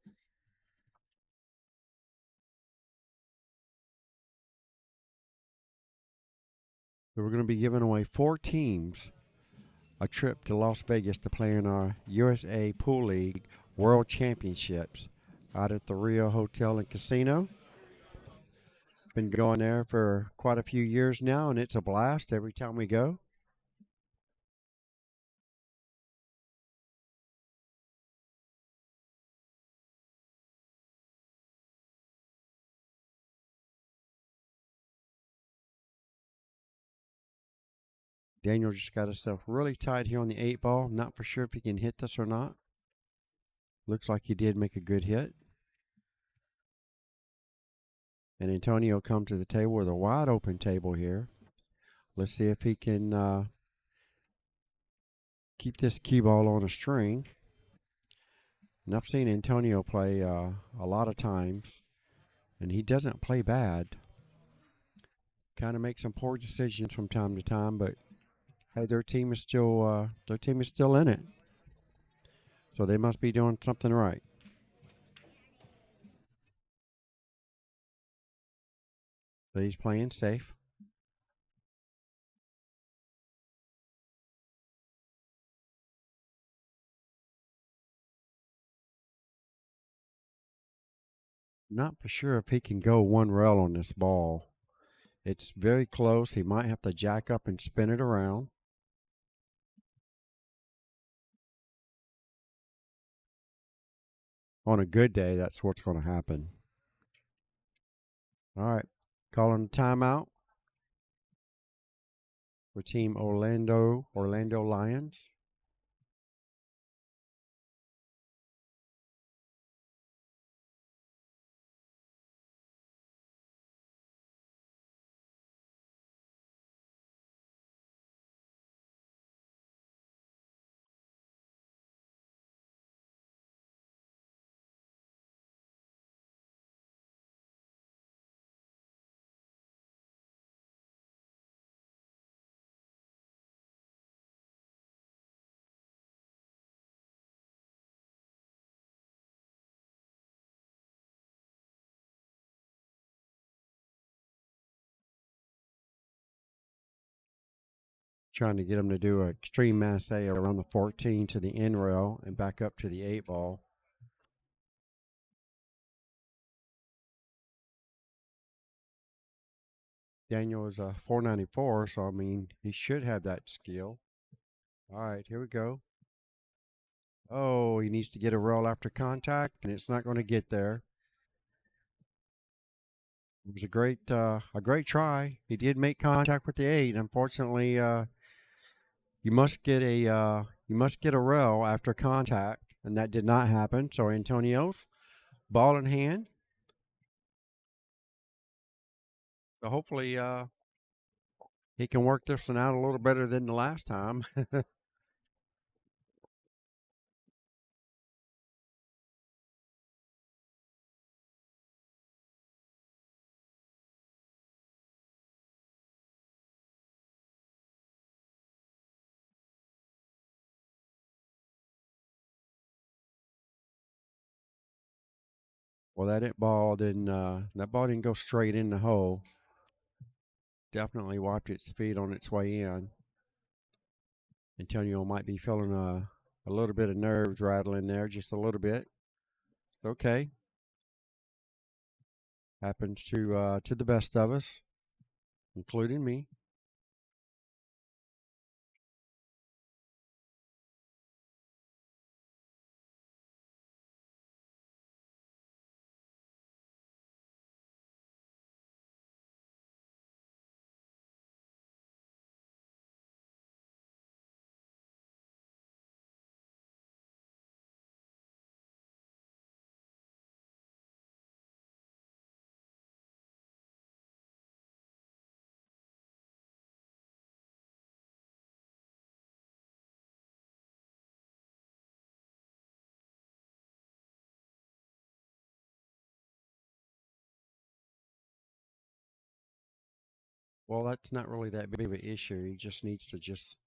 Speaker 1: So we're going to be giving away 4 teams a trip to Las Vegas to play in our USA Pool League World Championships out at the Rio Hotel and Casino. Been going there for quite a few years now, and it's a blast every time we go. Daniel just got himself really tight here on the 8-ball. Not for sure if he can hit this or not. Looks like he did make a good hit. And Antonio comes to the table with a wide open table here. Let's see if he can keep this cue ball on a string. And I've seen Antonio play a lot of times, and he doesn't play bad. Kind of makes some poor decisions from time to time, but hey, their team is still in it, so they must be doing something right. So he's playing safe. Not for sure if he can go one rail on this ball. It's very close. He might have to jack up and spin it around. On a good day, that's what's going to happen. All right, calling a timeout for Team Orlando Lions. Trying to get him to do an extreme masse around the 14 to the end rail and back up to the 8 ball. Daniel is a 494, so I mean, he should have that skill. All right, here we go. Oh, he needs to get a roll after contact, and it's not going to get there. It was a great try. He did make contact with the 8. Unfortunately, you must get a roll after contact, and that did not happen. So Antonio's ball in hand. So hopefully, he can work this one out a little better than the last time. Well, that ball didn't go straight in the hole. Definitely wiped its feet on its way in. Antonio might be feeling a little bit of nerves rattling there, just a little bit. Okay, happens to the best of us, including me. Well, that's not really that big of an issue. He just needs to just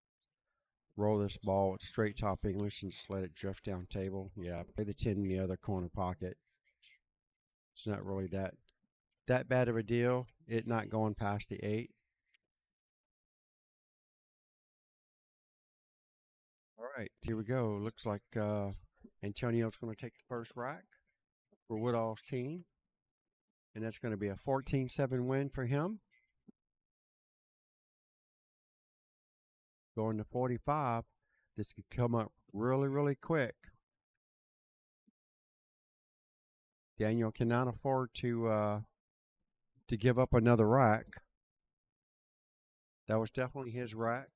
Speaker 1: roll this ball with straight top English and just let it drift down table. Yeah, play the 10 in the other corner pocket. It's not really that bad of a deal. It not going past the 8. All right, here we go. Looks like Antonio's going to take the first rack for Woodall's team, and that's going to be a 14-7 win for him. Going to 45, this could come up really, really quick. Daniel cannot afford to give up another rack. That was definitely his rack.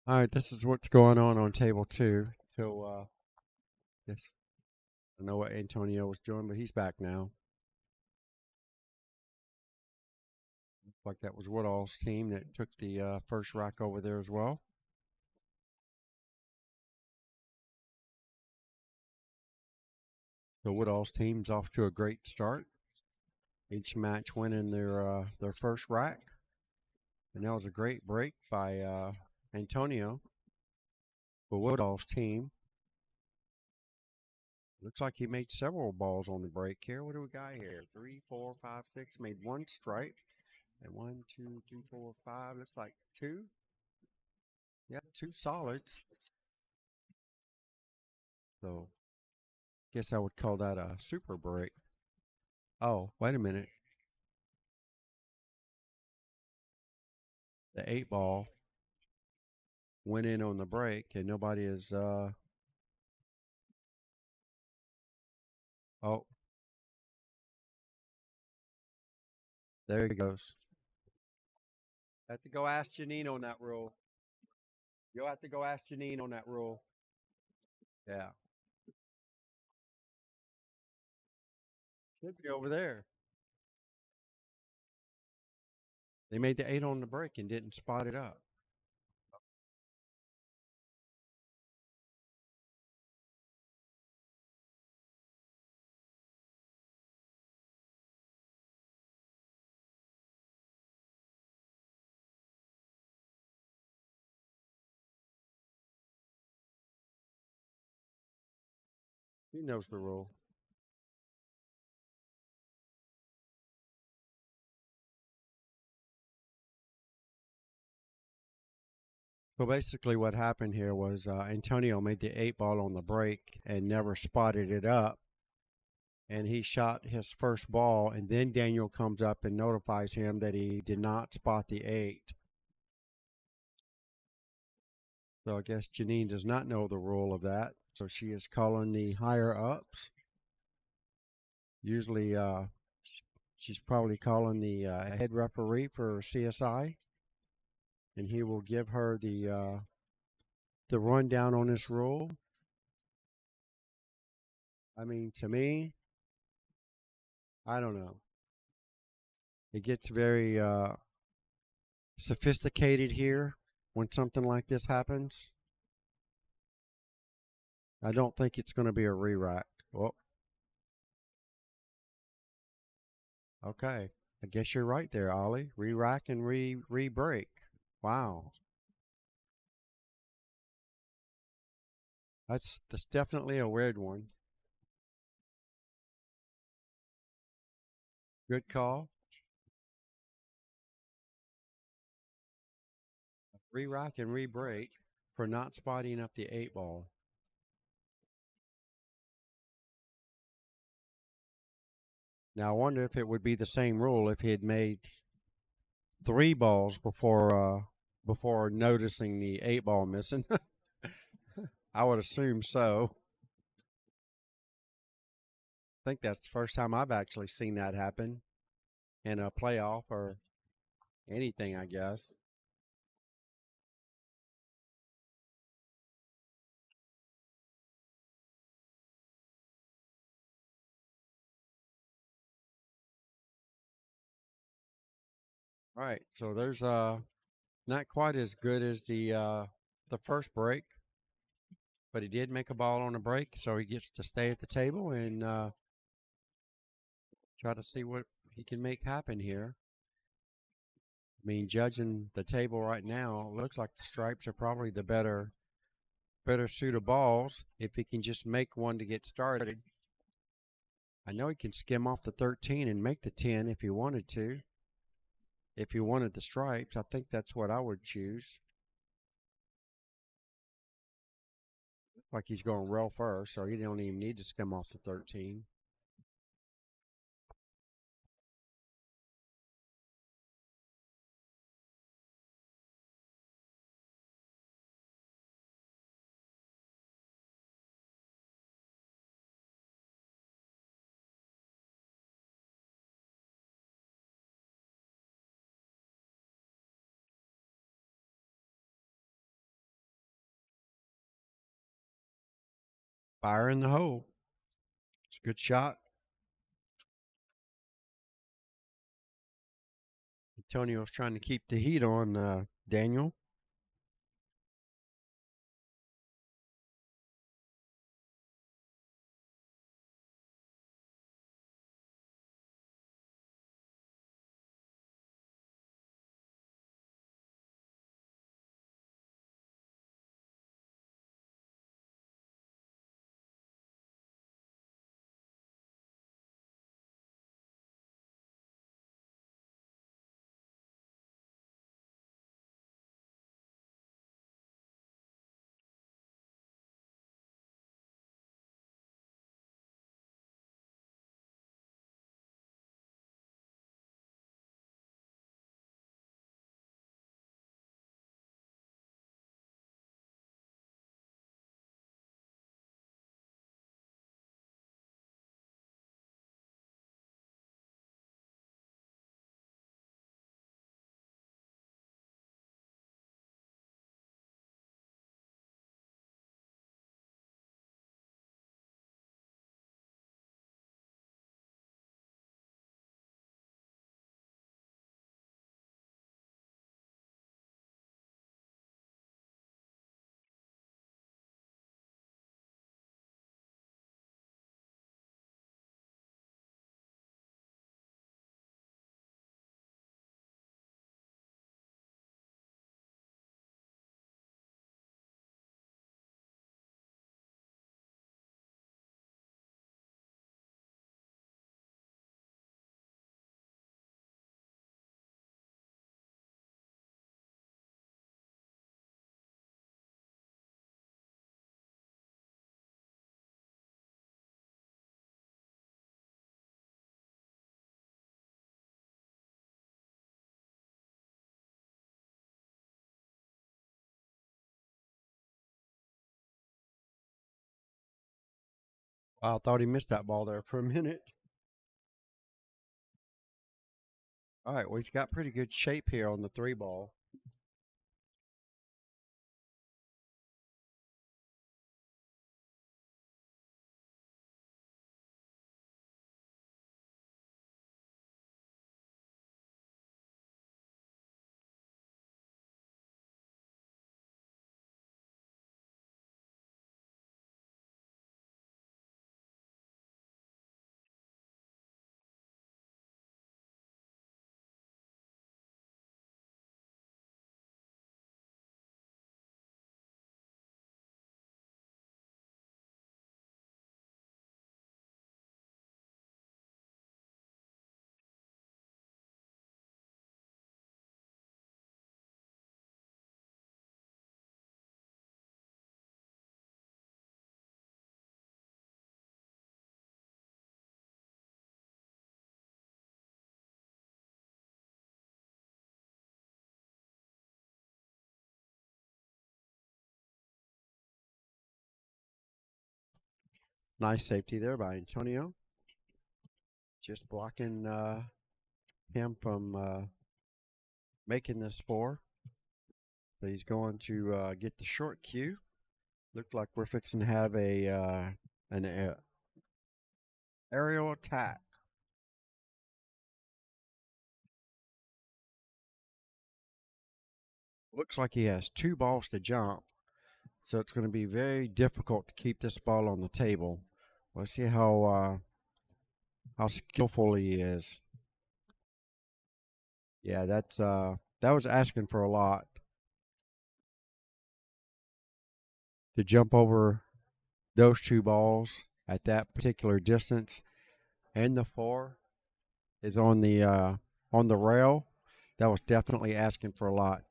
Speaker 1: All right, this is what's going on table 2. So, yes, I know what Antonio was doing, but he's back now. Looks like that was Woodall's team that took the first rack over there as well. So Woodall's team's off to a great start. Each match winning their first rack, and that was a great break by Antonio for Woodall's team. Looks like he made several balls on the break here. What do we got here? 3, 4, 5, 6. Made one strike. And 1, 2, 3, 4, 5. Looks like 2. Yep, 2 solids. So, guess I would call that a super break. Oh, wait a minute. The 8 ball went in on the break, and nobody is. Oh, there he goes. Have to go ask Janine on that rule. You'll have to go ask Janine on that rule. Yeah. Should be over there. They made the 8 on the break and didn't spot it up. He knows the rule. So basically, what happened here was Antonio made the 8 ball on the break and never spotted it up. And he shot his first ball, and then Daniel comes up and notifies him that he did not spot the 8. So I guess Janine does not know the rule of that. So she is calling the higher ups. Usually, she's probably calling the head referee for CSI, and he will give her the rundown on this rule. I mean, to me, I don't know. It gets very sophisticated here when something like this happens. I don't think it's going to be a re-rack. Well, okay. I guess you're right there, Ollie. Re-rack and re-break. Wow. That's definitely a weird one. Good call. Re-rack and re-break for not spotting up the 8 ball. Now I wonder if it would be the same rule if he had made 3 balls before noticing the 8 ball missing. I would assume so. I think that's the first time I've actually seen that happen in a playoff or anything, I guess. All right, so there's not quite as good as the first break, but he did make a ball on a break, so he gets to stay at the table and try to see what he can make happen here. I mean, judging the table right now, it looks like the stripes are probably the better suit of balls if he can just make one to get started. I know he can skim off the 13 and make the 10 if he wanted to. If he wanted the stripes, I think that's what I would choose. Like he's going rail first, so he don't even need to skim off the 13. Fire in the hole. It's a good shot. Antonio's trying to keep the heat on Daniel. I thought he missed that ball there for a minute. All right, well, he's got pretty good shape here on the 3 ball. Nice safety there by Antonio. Just blocking him from making this 4. So he's going to get the short cue. Looks like we're fixing to have an aerial attack. Looks like he has 2 balls to jump, so it's going to be very difficult to keep this ball on the table. Let's see how skillful he is. Yeah, that was asking for a lot. To jump over those 2 balls at that particular distance, and the 4 is on the rail. That was definitely asking for a lot.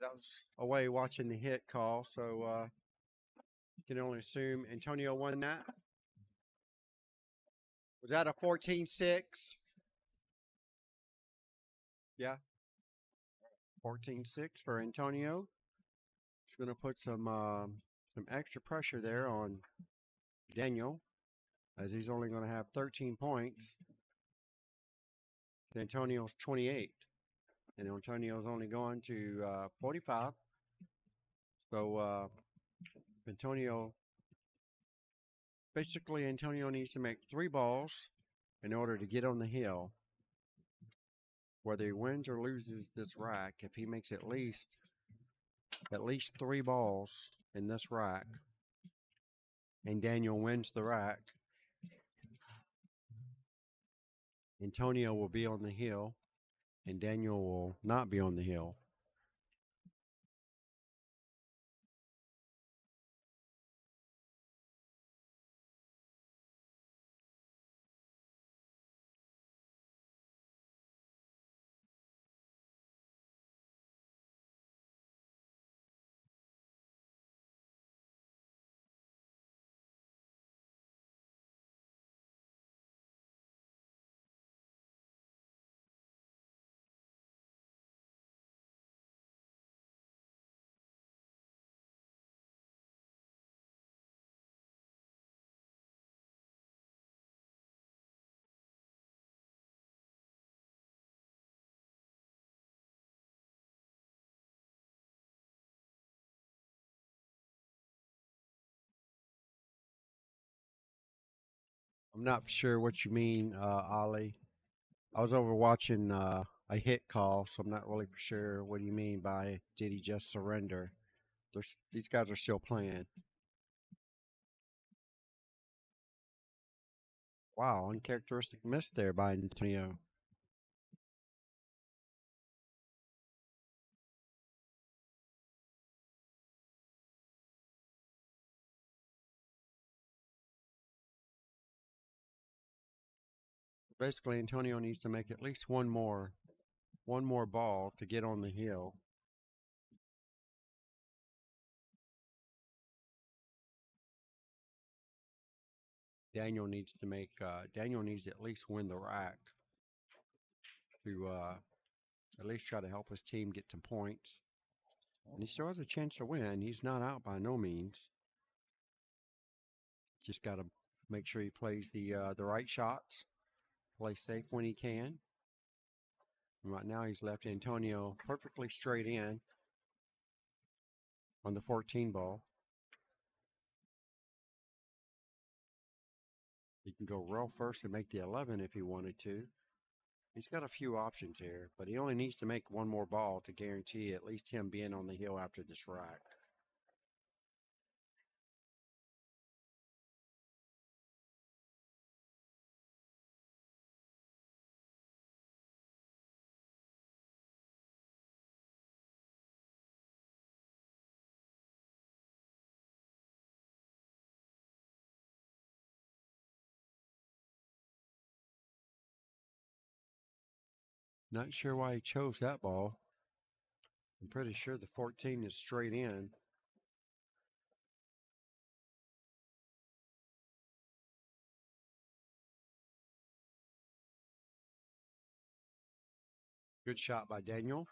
Speaker 1: I was away watching the hit call, so you can only assume Antonio won that. Was that a 14-6? Yeah. 14-6 for Antonio. It's going to put some extra pressure there on Daniel, as he's only going to have 13 points. Antonio's 28, and Antonio's only going to 45. So Antonio needs to make 3 balls in order to get on the hill. Whether he wins or loses this rack, if he makes at least 3 balls in this rack, and Daniel wins the rack, Antonio will be on the hill, and Daniel will not be on the hill. I'm not sure what you mean, Ollie. I was over watching a hit call, so I'm not really sure what do you mean by did he just surrender. These guys are still playing. Wow, uncharacteristic miss there by Antonio. Basically, Antonio needs to make at least one more ball to get on the hill. Daniel needs to at least win the rack to at least try to help his team get some points. And he still has a chance to win. He's not out by no means. Just got to make sure he plays the right shots, play safe when he can. And right now he's left Antonio perfectly straight in on the 14 ball. He can go rail first and make the 11 if he wanted to. He's got a few options here, but he only needs to make one more ball to guarantee at least him being on the hill after this rack. Not sure why he chose that ball. I'm pretty sure the 14 is straight in. Good shot by Daniel.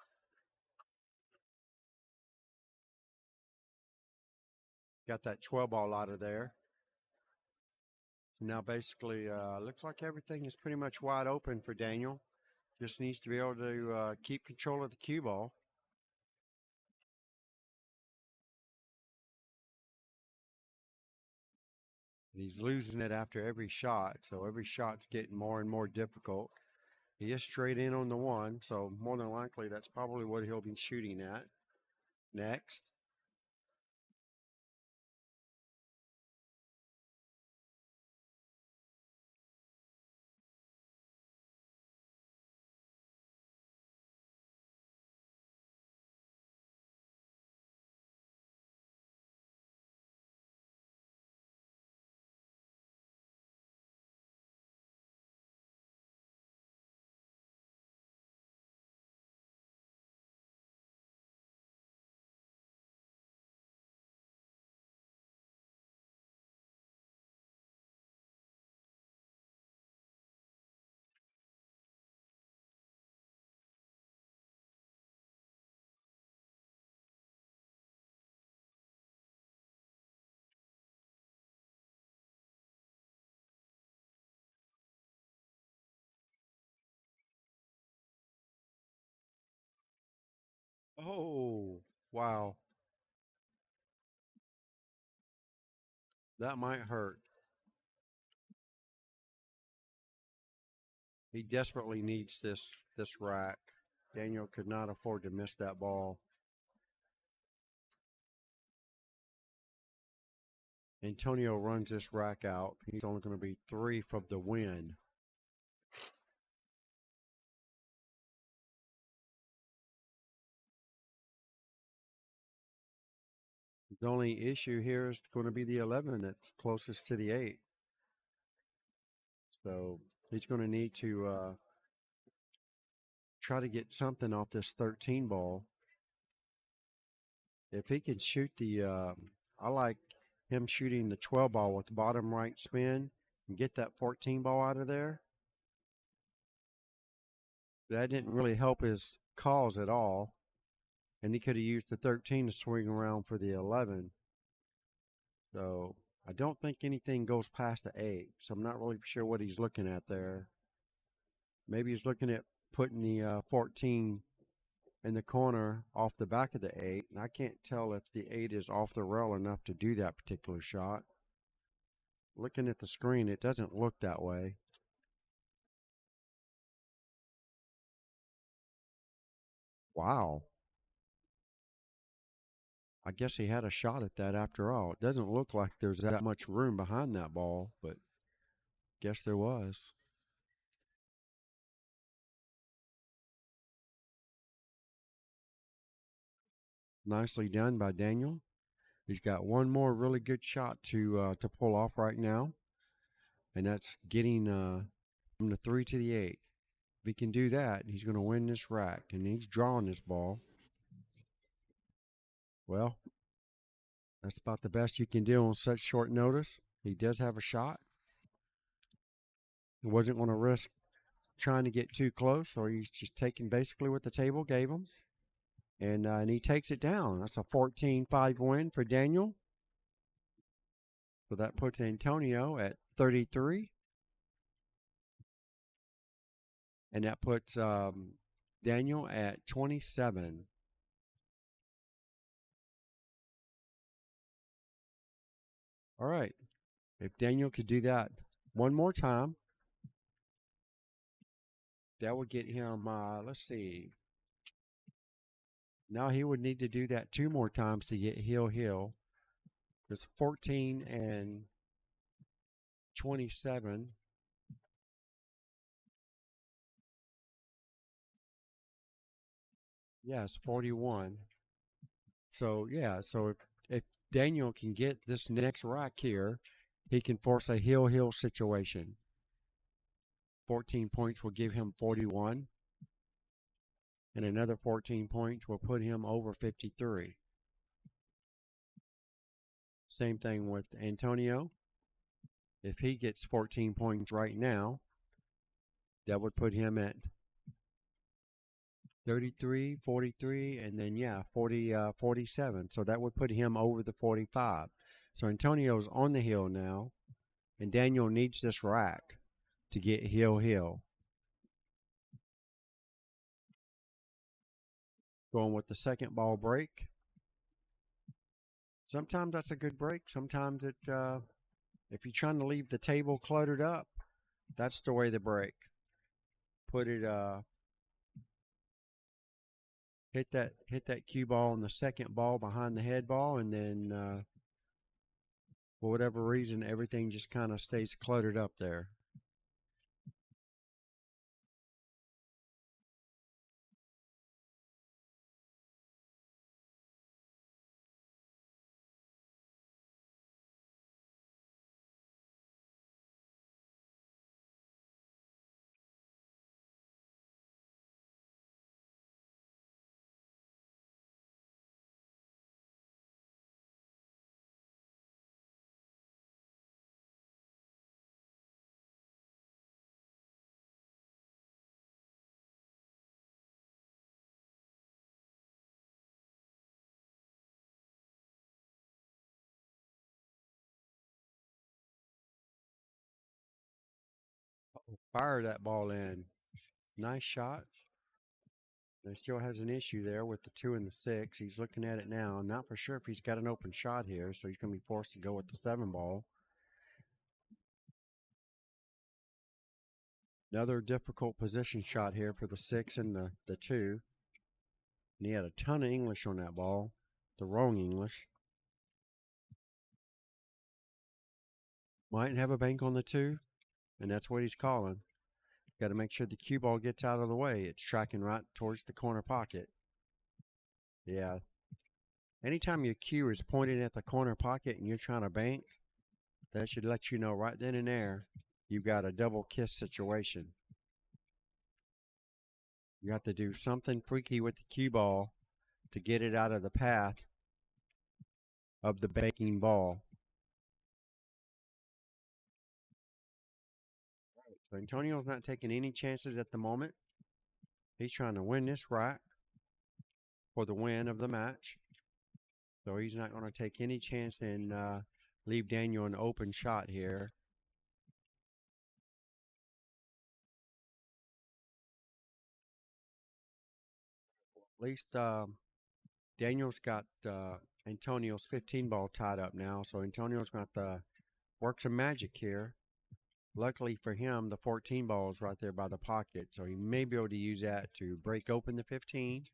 Speaker 1: Got that 12 ball out of there. Now basically looks like everything is pretty much wide open for Daniel. Just needs to be able to keep control of the cue ball. He's losing it after every shot, so every shot's getting more and more difficult. He is straight in on the 1, so more than likely that's probably what he'll be shooting at next. Oh, wow. That might hurt. He desperately needs this rack. Daniel could not afford to miss that ball. Antonio runs this rack out. He's only going to be 3 from the win. The only issue here is going to be the 11 that's closest to the 8. So he's going to need to try to get something off this 13 ball. If he can shoot I like him shooting the 12 ball with the bottom right spin and get that 14 ball out of there. That didn't really help his cause at all. And he could have used the 13 to swing around for the 11. So I don't think anything goes past the 8. So I'm not really sure what he's looking at there. Maybe he's looking at putting the 14 in the corner off the back of the 8. And I can't tell if the 8 is off the rail enough to do that particular shot. Looking at the screen, it doesn't look that way. Wow. I guess he had a shot at that after all. It doesn't look like there's that much room behind that ball, but guess there was. Nicely done by Daniel. He's got one more really good shot to pull off right now, and that's getting from the 3 to the 8. If he can do that, he's going to win this rack, and he's drawing this ball. Well, that's about the best you can do on such short notice. He does have a shot. He wasn't going to risk trying to get too close, so he's just taking basically what the table gave him. And he takes it down. That's a 14-5 win for Daniel. So that puts Antonio at 33. And that puts Daniel at 27. All right. If Daniel could do that one more time, that would get him, let's see. Now he would need to do that 2 more times to get heel. There's 14 and 27. Yes, 41. So, yeah, so if Daniel can get this next rack here, he can force a heel situation. 14 points will give him 41. And another 14 points will put him over 53. Same thing with Antonio. If he gets 14 points right now, that would put him at 33, 43, and then, 47. So that would put him over the 45. So Antonio's on the hill now, and Daniel needs this rack to get heel. Going with the second ball break. Sometimes that's a good break. Sometimes if you're trying to leave the table cluttered up, that's the way to break. Put it hit that cue ball on the second ball behind the head ball, and then for whatever reason everything just kind of stays cluttered up there. Fire that ball in. Nice shot. He still has an issue there with the 2 and the 6. He's looking at it now. Not for sure if he's got an open shot here, so he's going to be forced to go with the 7 ball. Another difficult position shot here for the 6 and the 2. And he had a ton of English on that ball. The wrong English. Might have a bank on the 2, and that's what he's calling. Got to make sure the cue ball gets out of the way. It's tracking right towards the corner pocket. Yeah. Anytime your cue is pointing at the corner pocket and you're trying to bank, that should let you know right then and there you've got a double kiss situation. You have to do something freaky with the cue ball to get it out of the path of the banking ball. So Antonio's not taking any chances at the moment. He's trying to win this rack for the win of the match. So he's not going to take any chance and leave Daniel an open shot here. At least Daniel's got Antonio's 15 ball tied up now. So Antonio's got to work some magic here. Luckily for him, the 14 ball is right there by the pocket. So he may be able to use that to break open the 15.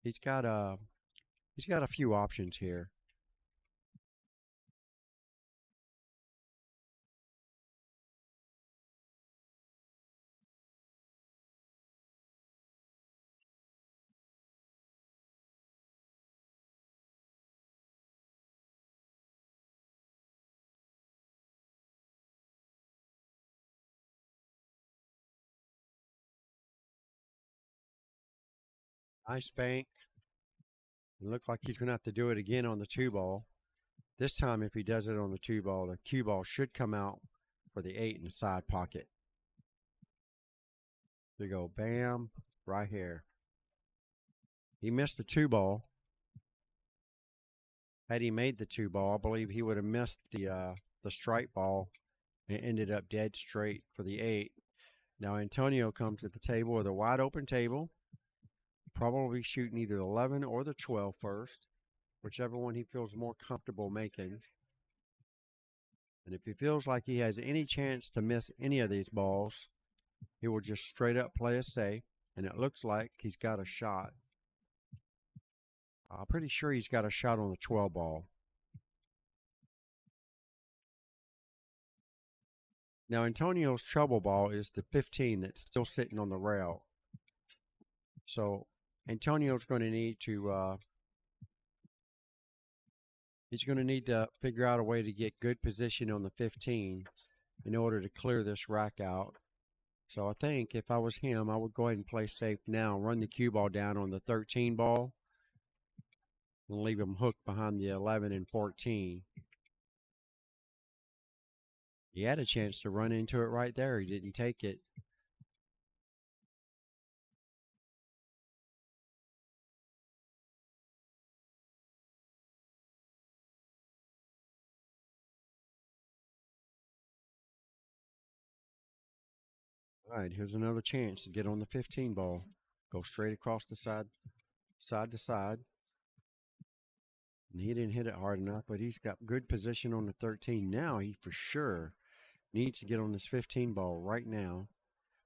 Speaker 1: He's got a few options here. Nice bank. It looked like he's going to have to do it again on the 2 ball. This time, if he does it on the 2 ball, the cue ball should come out for the 8 in the side pocket. There you go. Bam. Right here. He missed the 2 ball. Had he made the 2 ball, I believe he would have missed the strike ball and ended up dead straight for the 8. Now Antonio comes to the table with a wide open table. Probably shooting either 11 or the 12 first, whichever one he feels more comfortable making. And if he feels like he has any chance to miss any of these balls, he will just straight up play it safe. And it looks like he's got a shot. I'm pretty sure he's got a shot on the 12 ball. Now Antonio's trouble ball is the 15 that's still sitting on the rail. So Antonio's going to need to he's going to need to figure out a way to get good position on the 15 in order to clear this rack out. So I think if I was him, I would go ahead and play safe now, run the cue ball down on the 13 ball, and leave him hooked behind the 11 and 14. He had a chance to run into it right there. He didn't take it. All right, here's another chance to get on the 15 ball. Go straight across the side to side. And he didn't hit it hard enough, but he's got good position on the 13. Now he for sure needs to get on this 15 ball right now.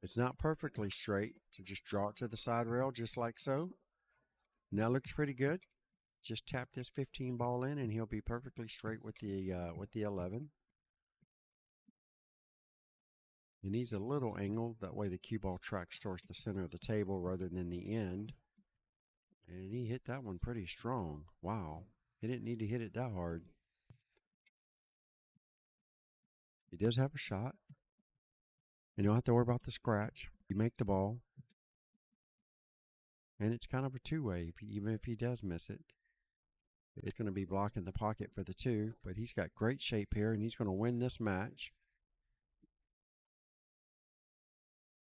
Speaker 1: It's not perfectly straight, so just draw it to the side rail just like so. Now looks pretty good. Just tap this 15 ball in and he'll be perfectly straight with the 11. He needs a little angle, that way the cue ball tracks towards the center of the table rather than the end. And he hit that one pretty strong. Wow. He didn't need to hit it that hard. He does have a shot. And you don't have to worry about the scratch. You make the ball. And it's kind of a two-way, even if he does miss it. It's going to be blocking the pocket for the 2, but he's got great shape here, and he's going to win this match.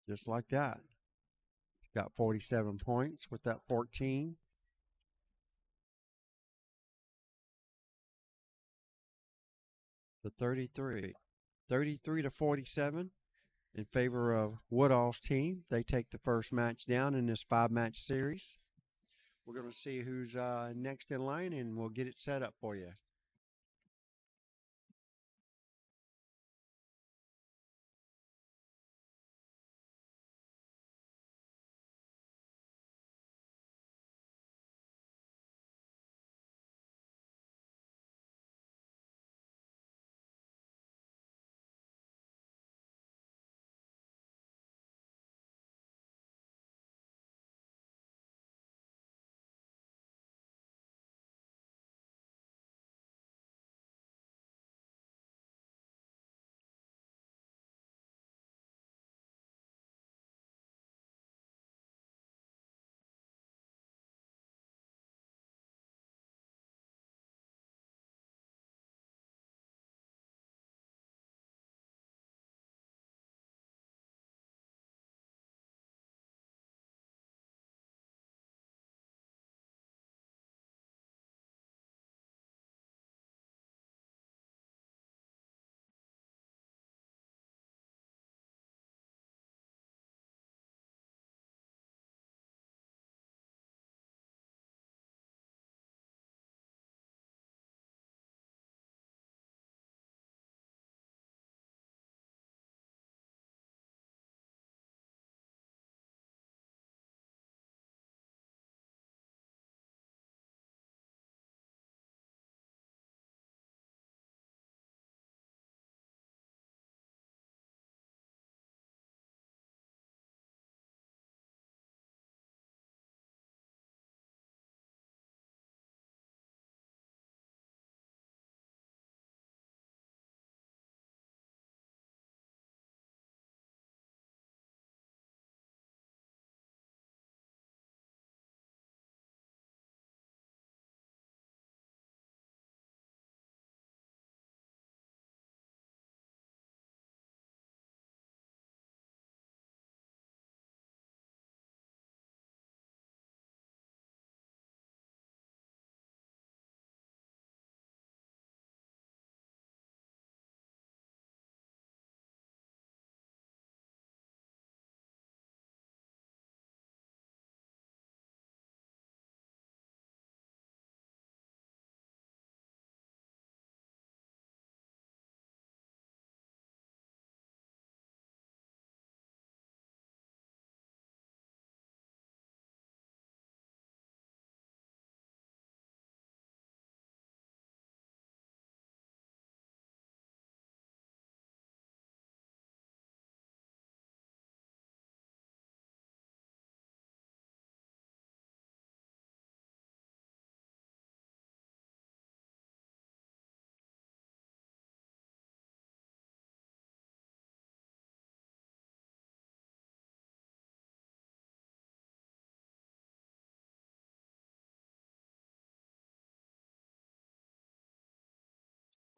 Speaker 1: Just like that. He's got 47 points with that 14. The 33. 33 to 47. in favor of Woodall's team. They take the first match down in this 5-match series. We're going to see who's next in line, and we'll get it set up for you.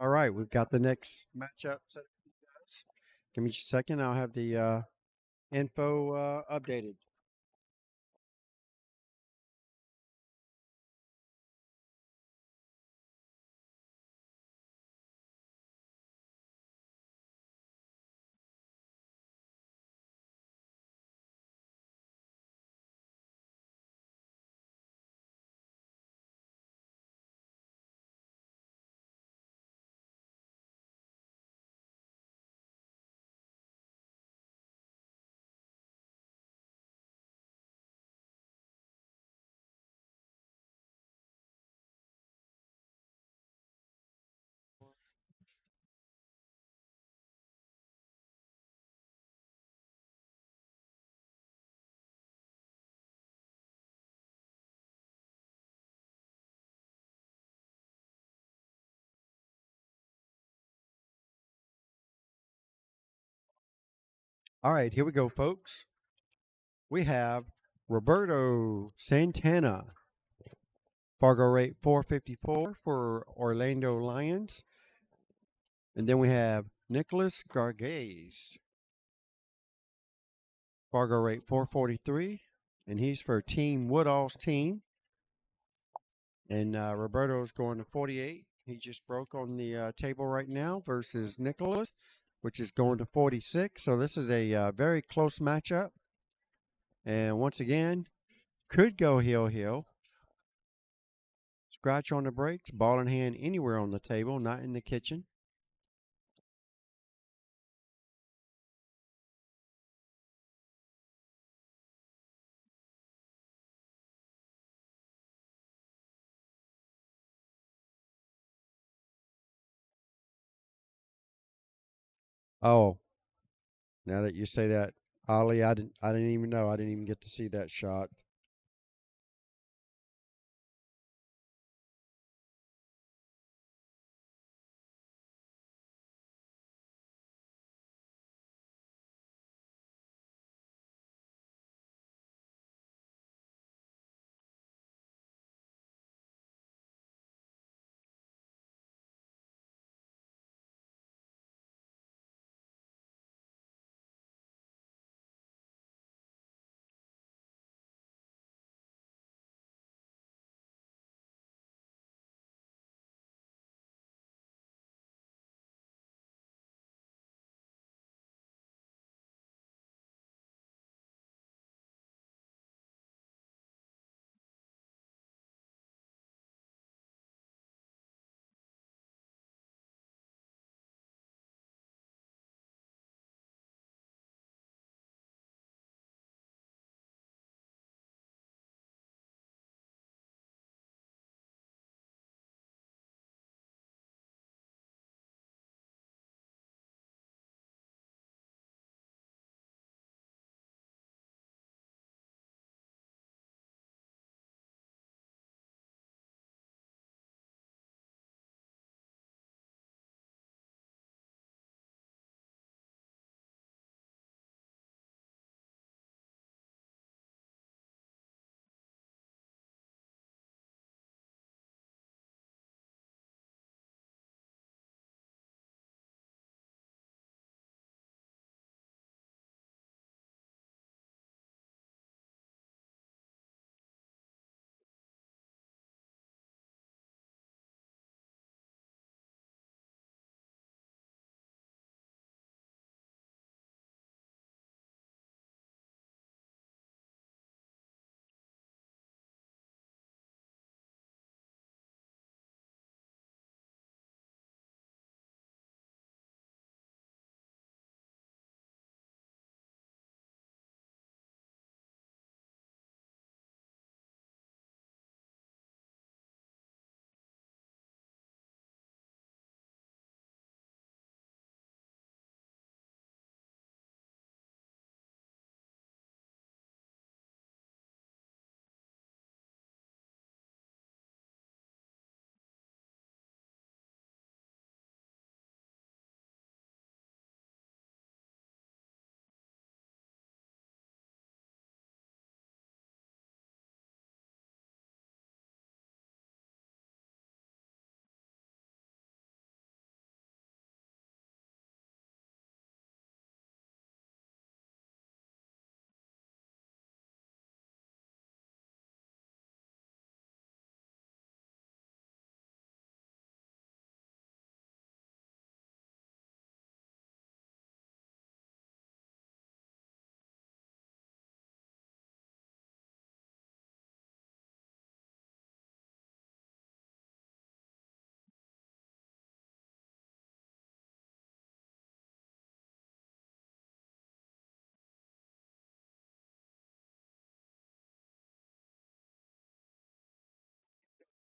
Speaker 1: All right, we've got the next matchup set for you guys. Give me just a second. I'll have the info updated. All right, here we go, folks. We have Roberto Santana, Fargo rate 454 for Orlando Lions. And then we have Nicholas Gargaze, Fargo rate 443, and he's for Team Woodall's team. And Roberto's going to 48. He just broke on the table right now versus Nicholas. which is going to 46. So this is a very close matchup. And once again, could go heel. Scratch on the brakes, ball in hand anywhere on the table, not in the kitchen. Oh, now that you say that, Ollie, I didn't even know. I didn't even get to see that shot.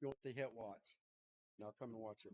Speaker 1: You want the hit watch? Now come and watch it.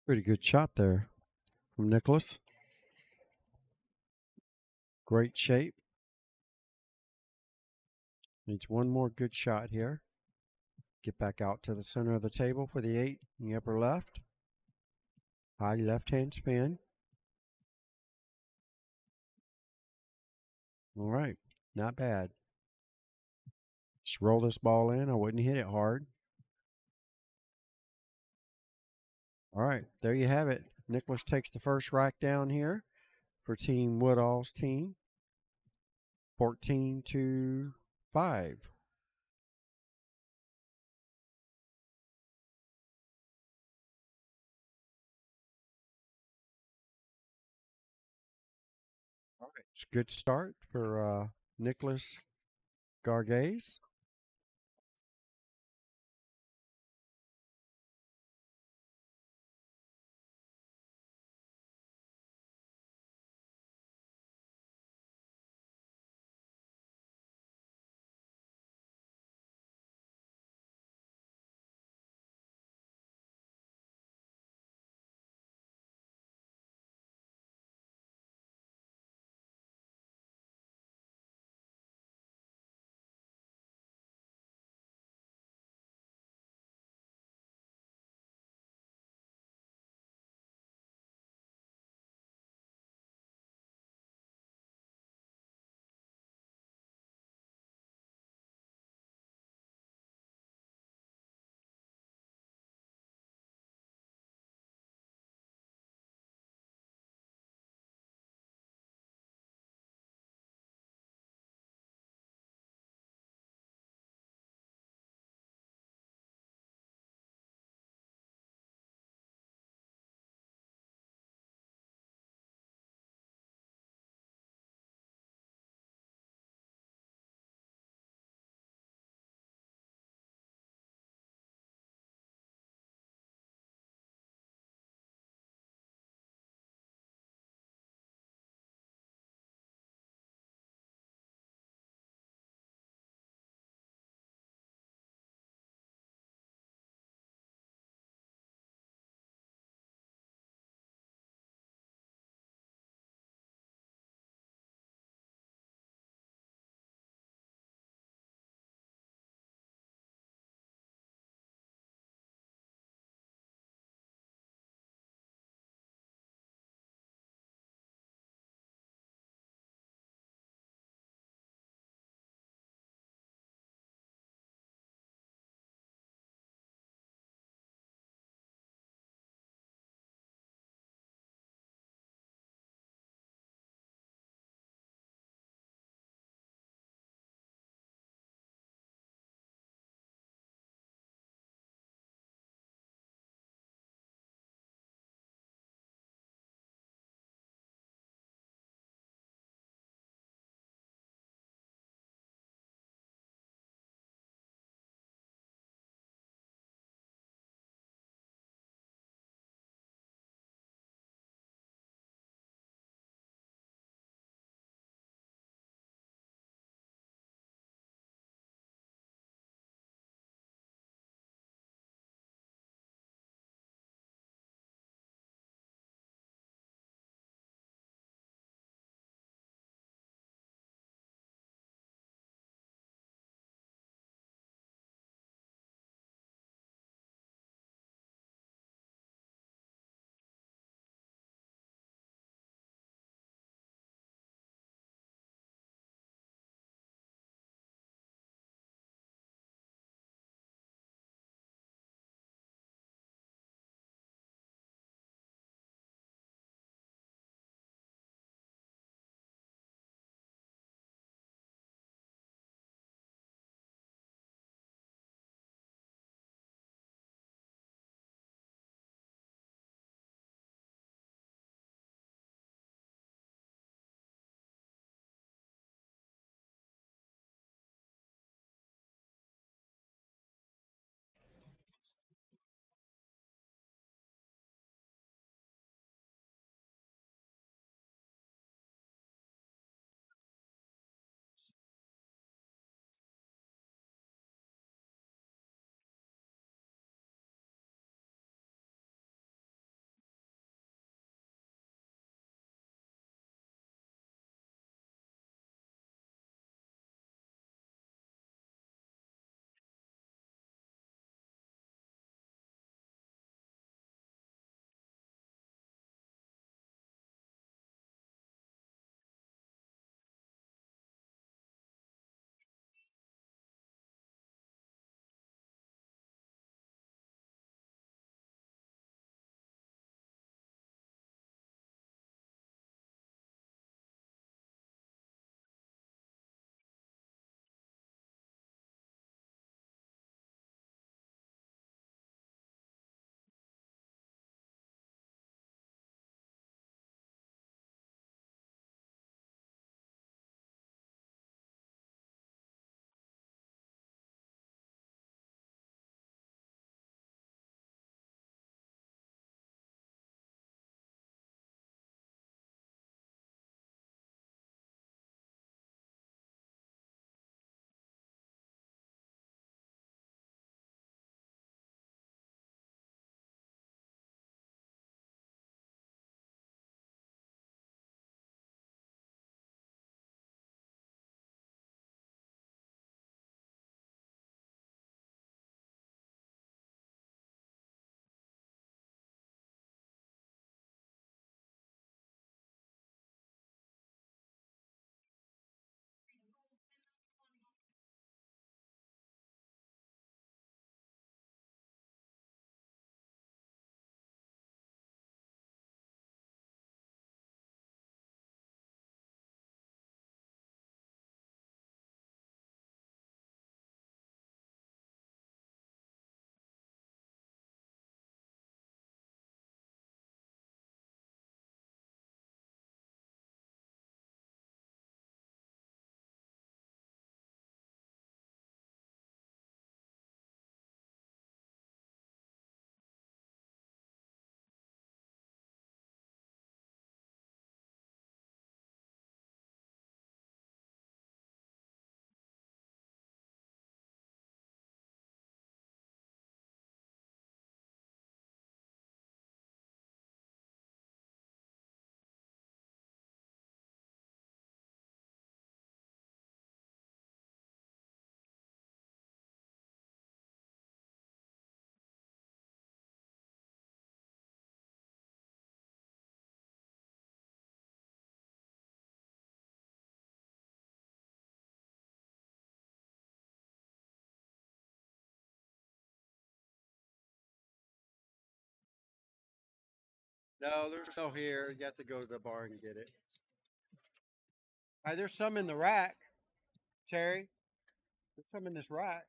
Speaker 1: Pretty good shot there from Nicholas. Great shape. Needs one more good shot here. Get back out to the center of the table for the 8 in the upper left. High left-hand spin. All right, not bad. Just roll this ball in. I wouldn't hit it hard. All right, there you have it. Nicholas takes the first rack down here for Team Woodall's team. 14-5. All right, it's a good start for Nicholas Gargaze. No, there's no here. You have to go to the bar and get it. Hey, there's some in the rack, Terry. There's some in this rack.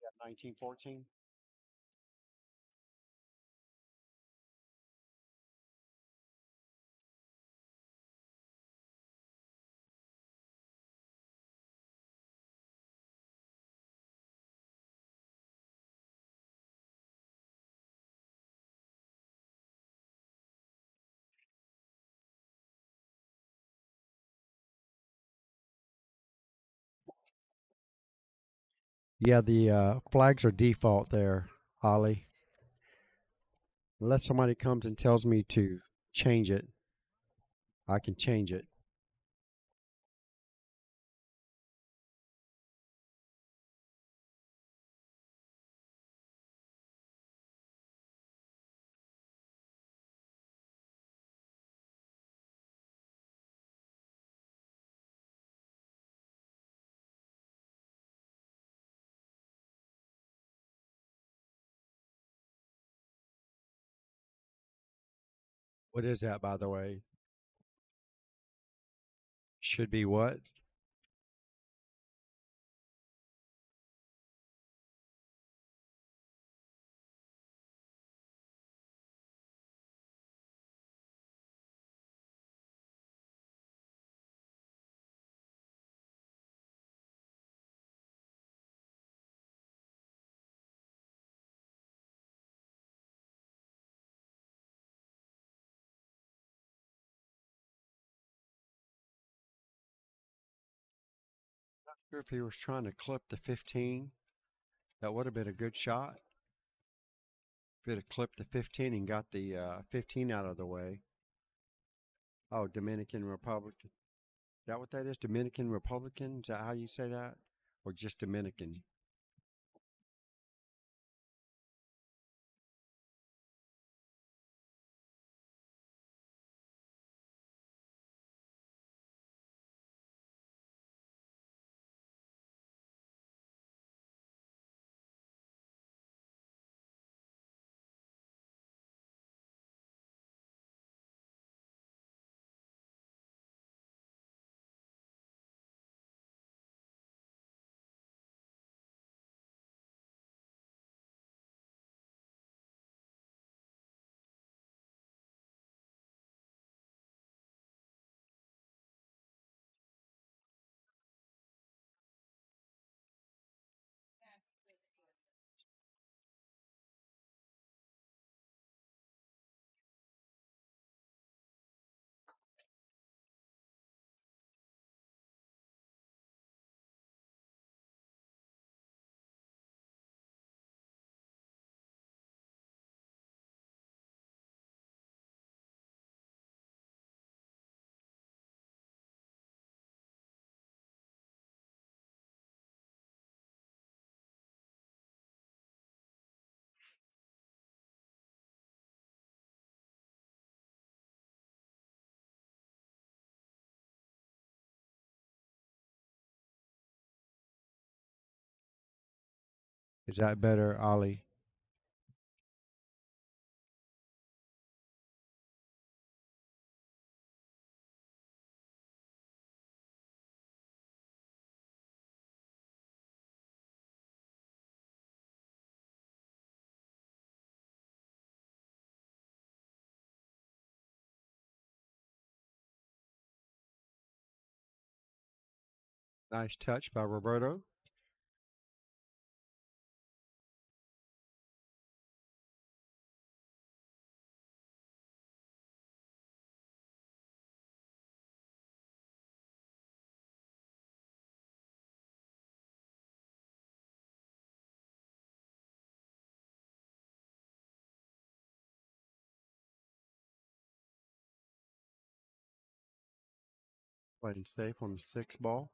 Speaker 1: Yeah, 1914. Yeah, the flags are default there, Ollie. Unless somebody comes and tells me to change it, I can change it. What is that, by the way? Should be what? Not sure if he was trying to clip the 15. That would have been a good shot. If he'd have clipped the 15 and got the 15 out of the way. Oh, Dominican Republic. Is that what that is? Dominican Republican? Is that how you say that? Or just Dominican? Is that better, Ollie? Nice touch by Roberto. Playing safe on the 6 ball.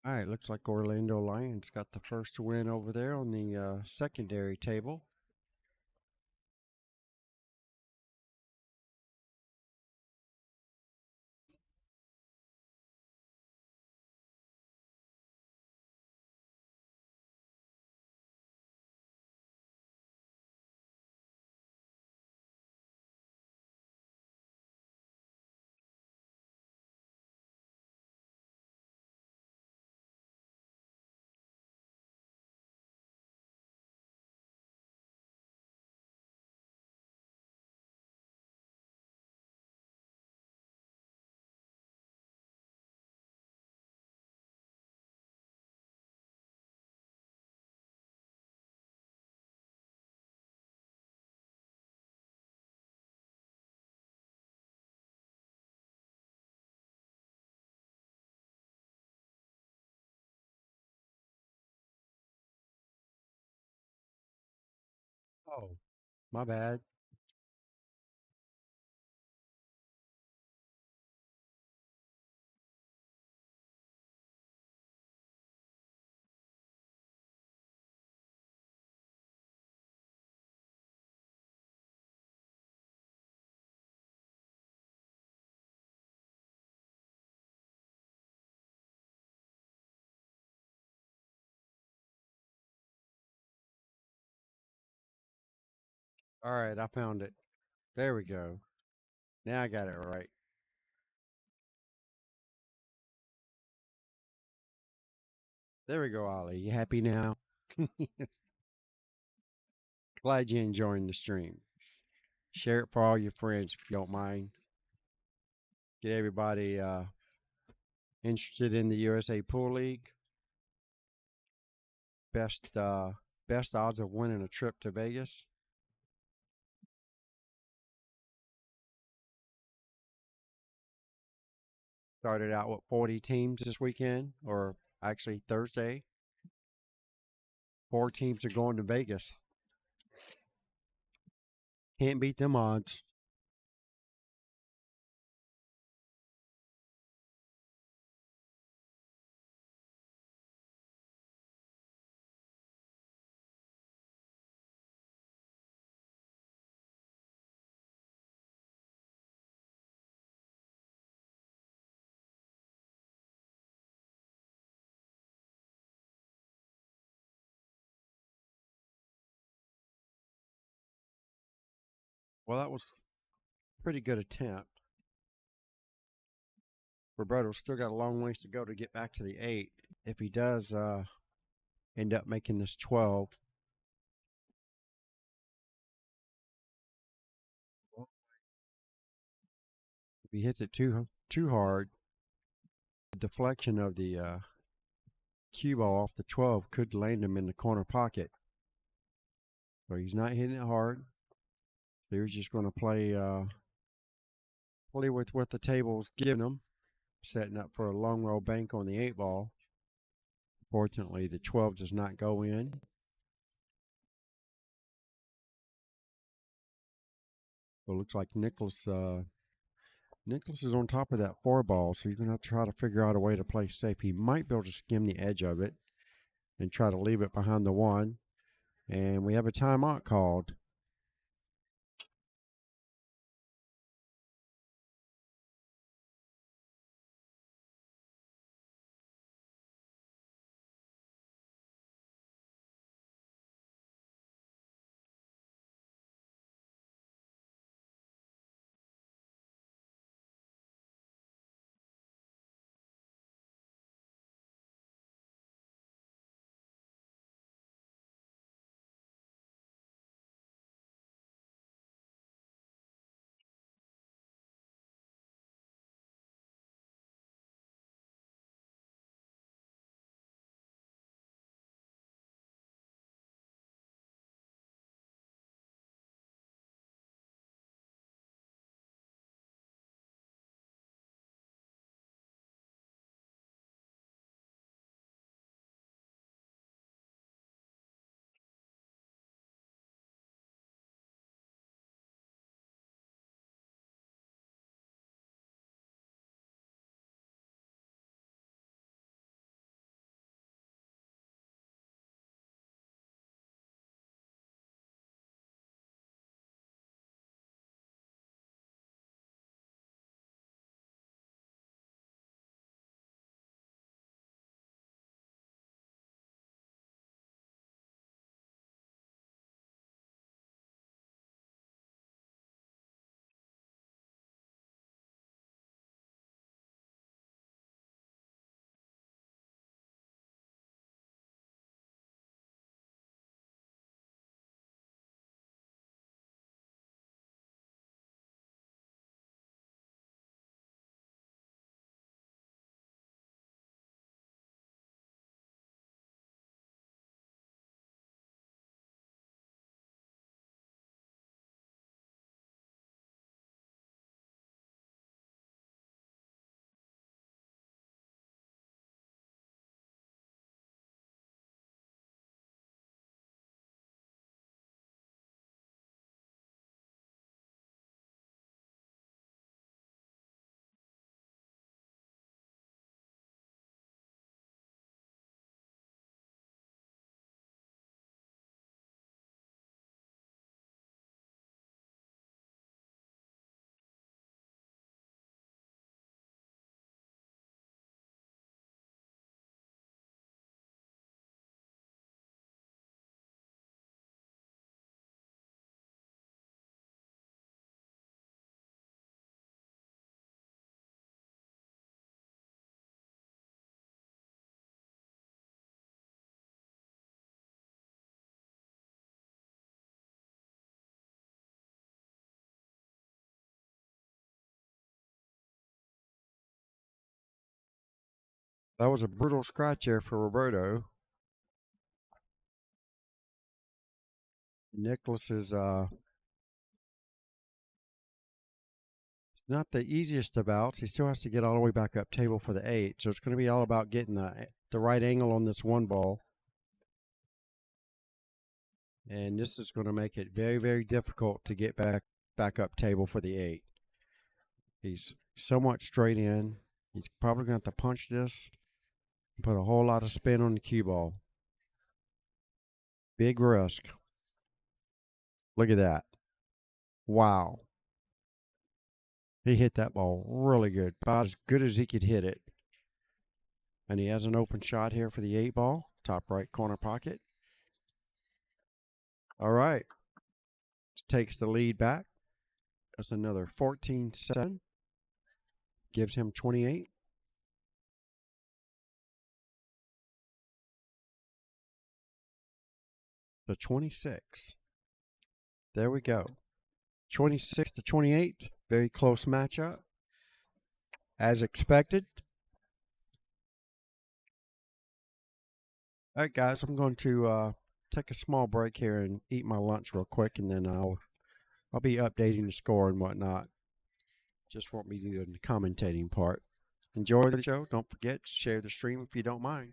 Speaker 1: All right, looks like Orlando Lions got the first win over there on the secondary table. Oh, my bad. All right, I found it. There we go. Now I got it right. There we go, Ollie. You happy now? Glad you're enjoying the stream. Share it for all your friends if you don't mind. Get everybody interested in the USA Pool League. Best odds of winning a trip to Vegas. Started out with 40 teams this weekend, or actually Thursday. 4 teams are going to Vegas. Can't beat them odds. Well, that was a pretty good attempt. Roberto's still got a long ways to go to get back to the 8. If he does end up making this 12, if he hits it too hard, the deflection of the cue ball off the 12 could land him in the corner pocket. So he's not hitting it hard. They're just going to play with what the table's giving them, setting up for a long roll bank on the 8 ball. Fortunately, the 12 does not go in. So it looks like Nicholas Nicholas is on top of that 4 ball, so he's going to have to try to figure out a way to play safe. He might be able to skim the edge of it and try to leave it behind the 1. And we have a timeout called. That was a brutal scratch there for Roberto. Nicholas is it's not the easiest of bouts. He still has to get all the way back up table for the 8. So it's going to be all about getting the right angle on this 1 ball. And this is going to make it very, very difficult to get back up table for the 8. He's somewhat straight in. He's probably going to have to punch this and put a whole lot of spin on the cue ball. Big risk. Look at that. Wow. He hit that ball really good. About as good as he could hit it. And he has an open shot here for the 8 ball. Top right corner pocket. All right. Takes the lead back. That's another 14-7. Gives him 28. To 26. There we go. 26-28. Very close matchup. As expected. All right, guys, I'm going to take a small break here and eat my lunch real quick, and then I'll be updating the score and whatnot. Just want me to do the commentating part. Enjoy the show. Don't forget to share the stream if you don't mind.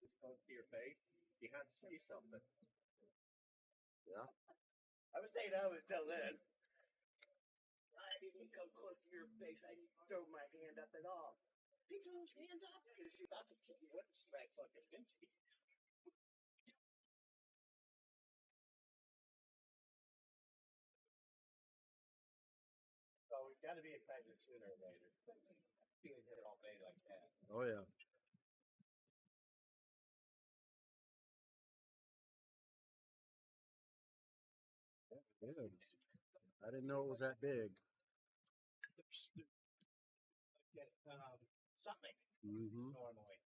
Speaker 5: Just go to your face. You have to say something. Yeah. I was staying out until then. I didn't come close to your face. I didn't throw my hand up at all. He threw his hand up because you thought that you wouldn't smack fucking Vinci. So we've got to be effective sooner or later. Being here all day like that.
Speaker 1: Oh yeah. It is. I didn't know it was that big.
Speaker 5: Get something
Speaker 1: Mm-hmm.
Speaker 5: normally.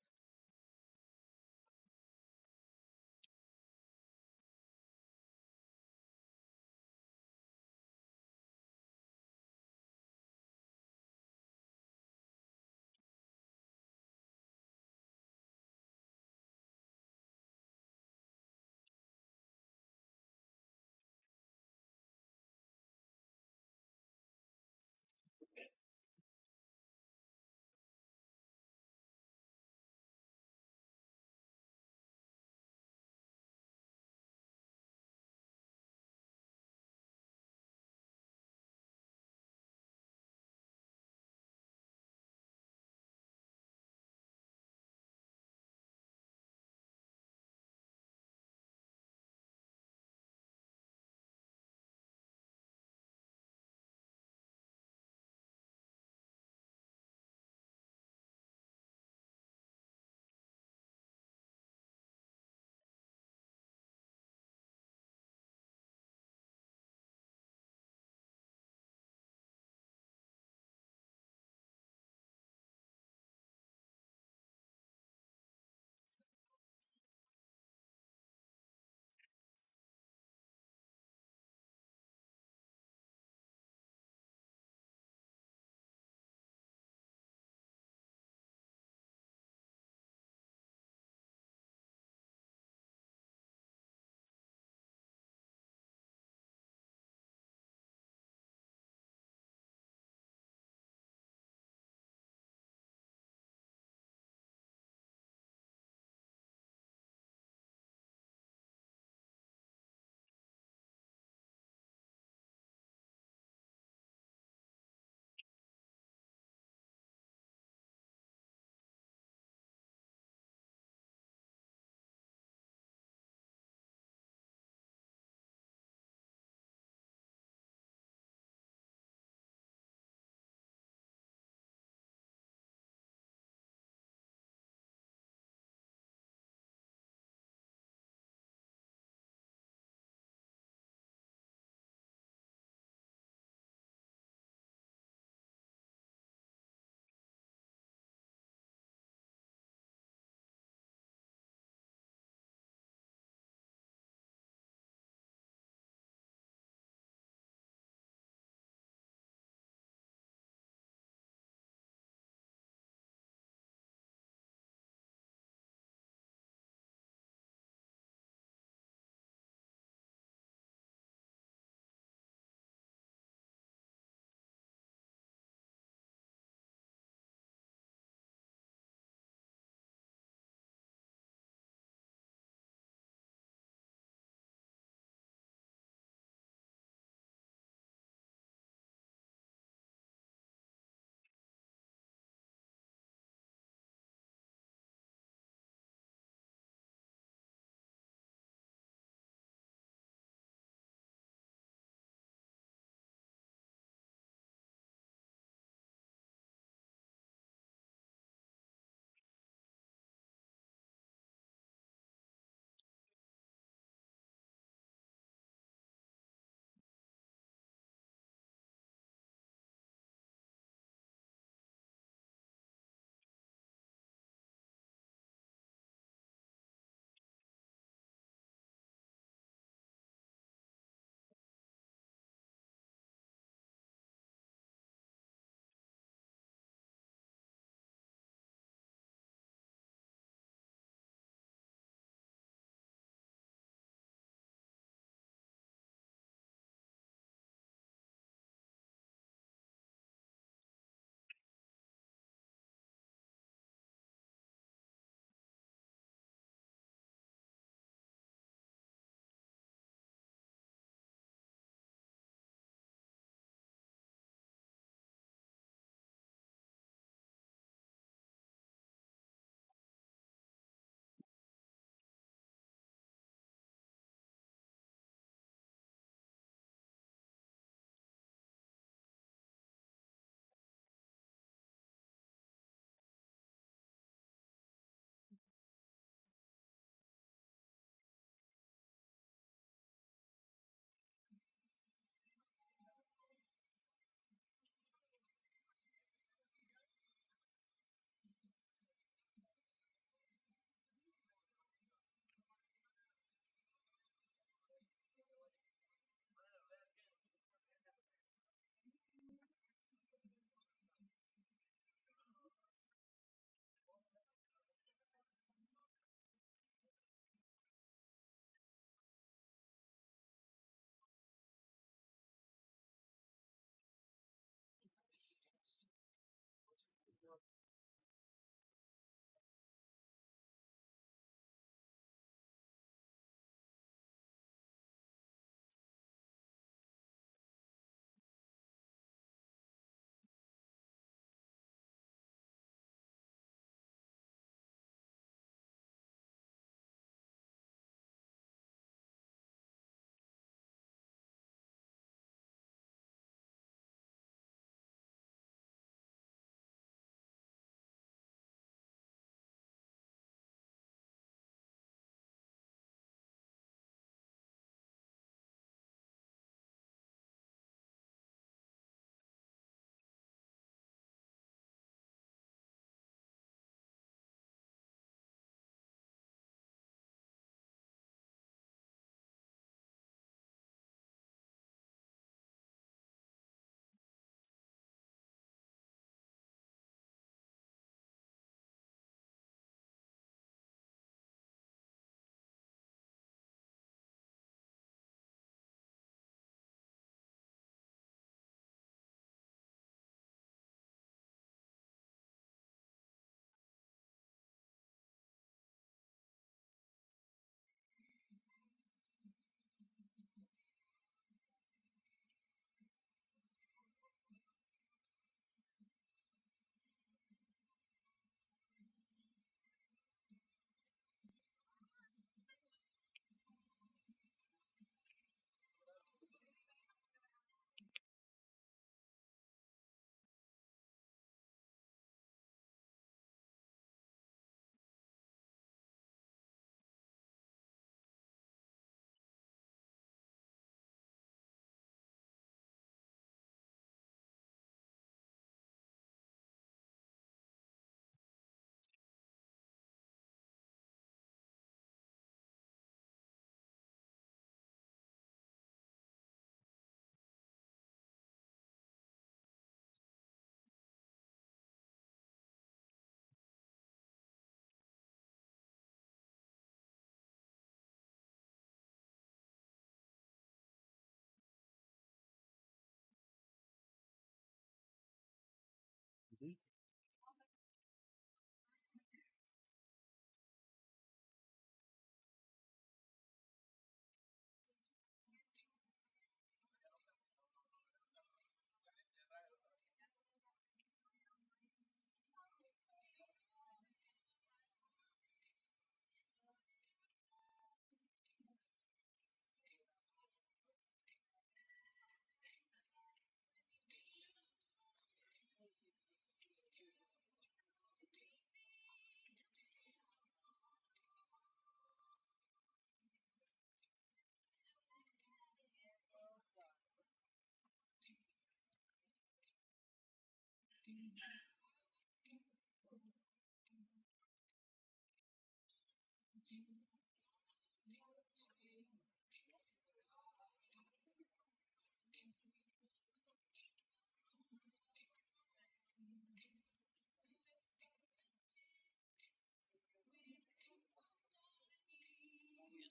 Speaker 5: Is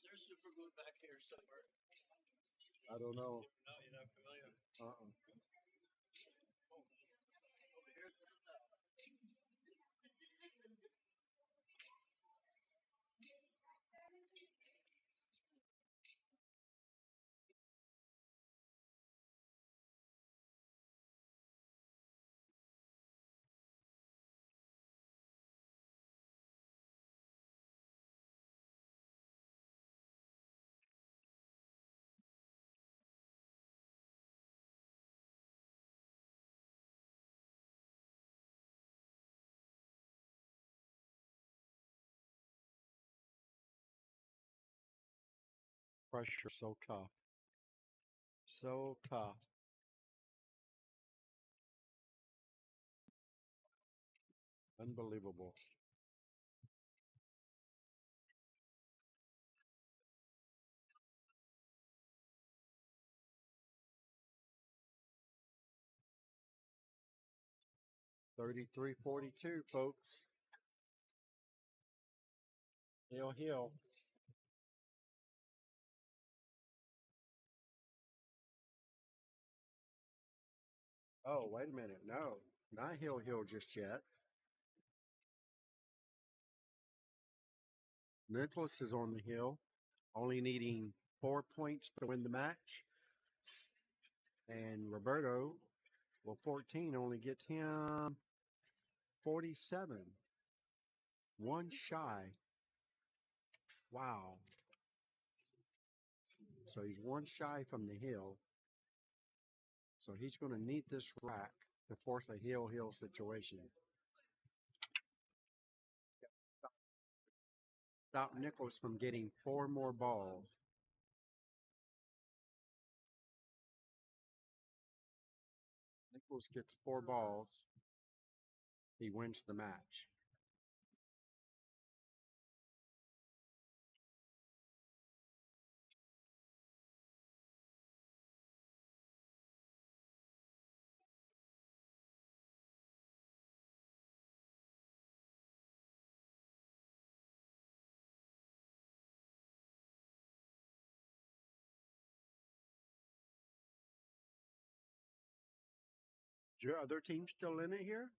Speaker 5: there super glue back here somewhere?
Speaker 1: I don't know.
Speaker 5: No, you're not familiar.
Speaker 1: Uh-uh.
Speaker 5: Over here's the stuff.
Speaker 1: Pressure so tough. So tough. Unbelievable. $33.42, folks. Hill. Oh, wait a minute. No, not Hill just yet. Nicholas is on the hill, only needing 4 points to win the match. And Roberto, well, 14 only gets him 47. One shy. Wow. So he's one shy from the hill. So he's going to need this rack to force a hill situation. Stop Nichols from getting 4 more balls. Nichols gets 4 balls. He wins the match. Is your other team still in it here?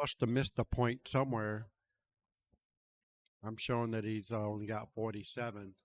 Speaker 1: Must have missed a point somewhere. I'm showing that he's only got 47.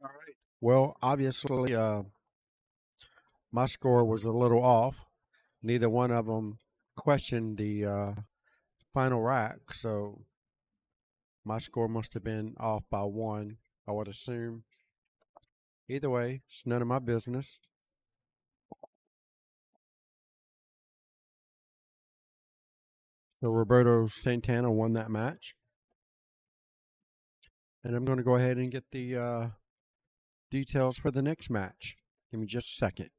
Speaker 1: All right. Well, obviously, my score was a little off. Neither one of them questioned the final rack, so my score must have been off by one, I would assume. Either way, it's none of my business. So Roberto Santana won that match. And I'm going to go ahead and get the details for the next match. Give me just a second.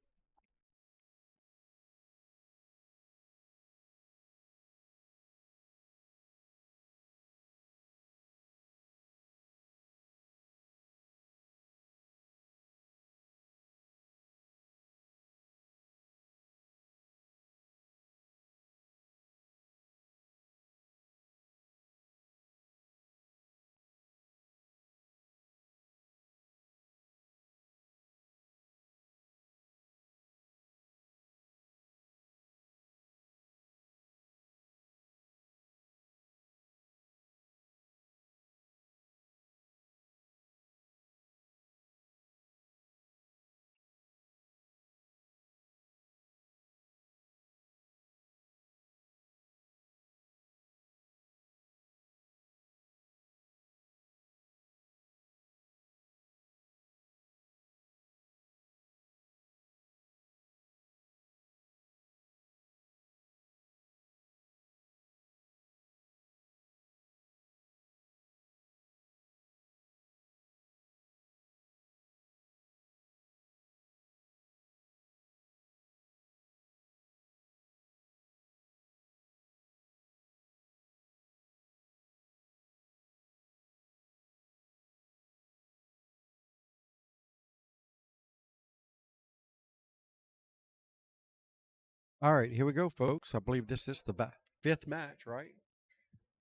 Speaker 1: All right, here we go, folks. I believe this is the fifth match, right?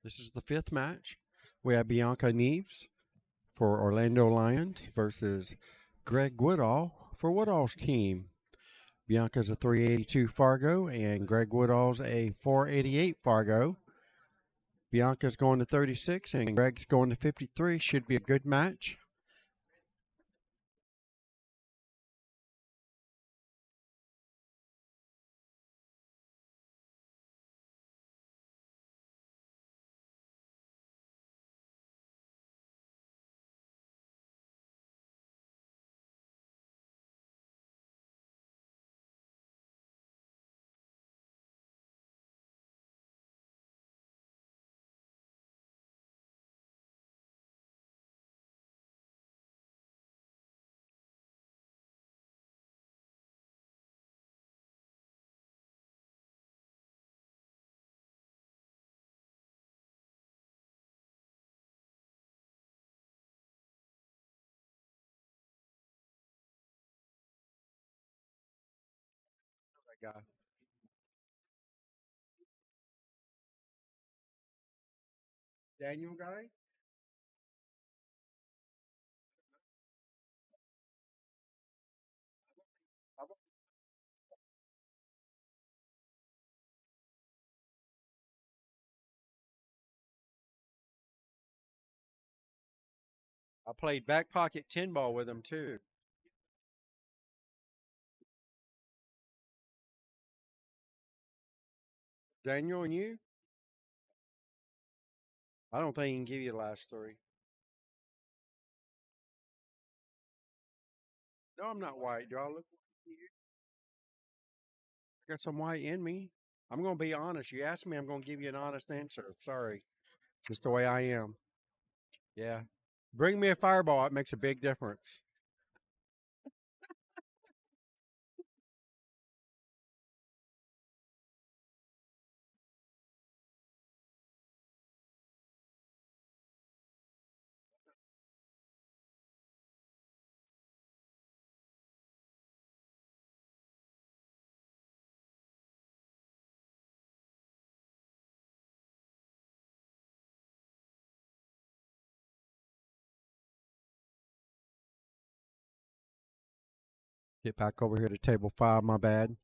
Speaker 1: This is the fifth match. We have Bianca Neves for Orlando Lions versus Greg Woodall for Woodall's team. Bianca's a 382 Fargo, and Greg Woodall's a 488 Fargo. Bianca's going to 36, and Greg's going to 53. Should be a good match. Daniel guy? I played back pocket 10 ball with him, too. Daniel and you? I don't think he can give you the last three. No, I'm not white. Do I look like you? I got some white in me. I'm going to be honest. You asked me, I'm going to give you an honest answer. Sorry. Just the way I am. Yeah. Bring me a fireball. It makes a big difference. Get back over here to table 5. My bad.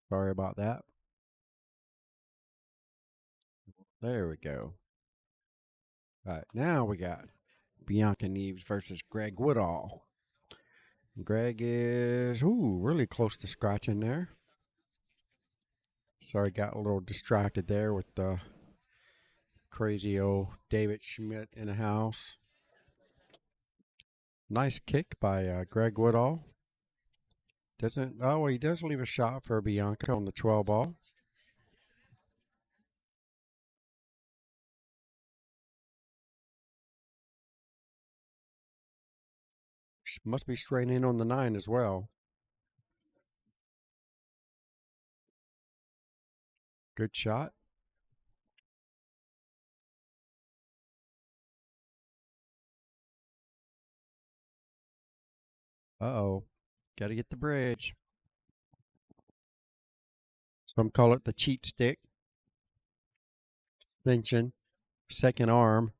Speaker 1: Sorry about that. There we go. All right. Now we got Bianca Neves versus Greg Woodall. Greg is, really close to scratching there. Sorry, got a little distracted there with the crazy old David Schmidt in the house. Nice kick by Greg Woodall. He does leave a shot for Bianca on the 12 ball. She must be straining on the 9 as well. Good shot. Uh-oh. Got to get the bridge. Some call it the cheat stick. Extension. Second arm.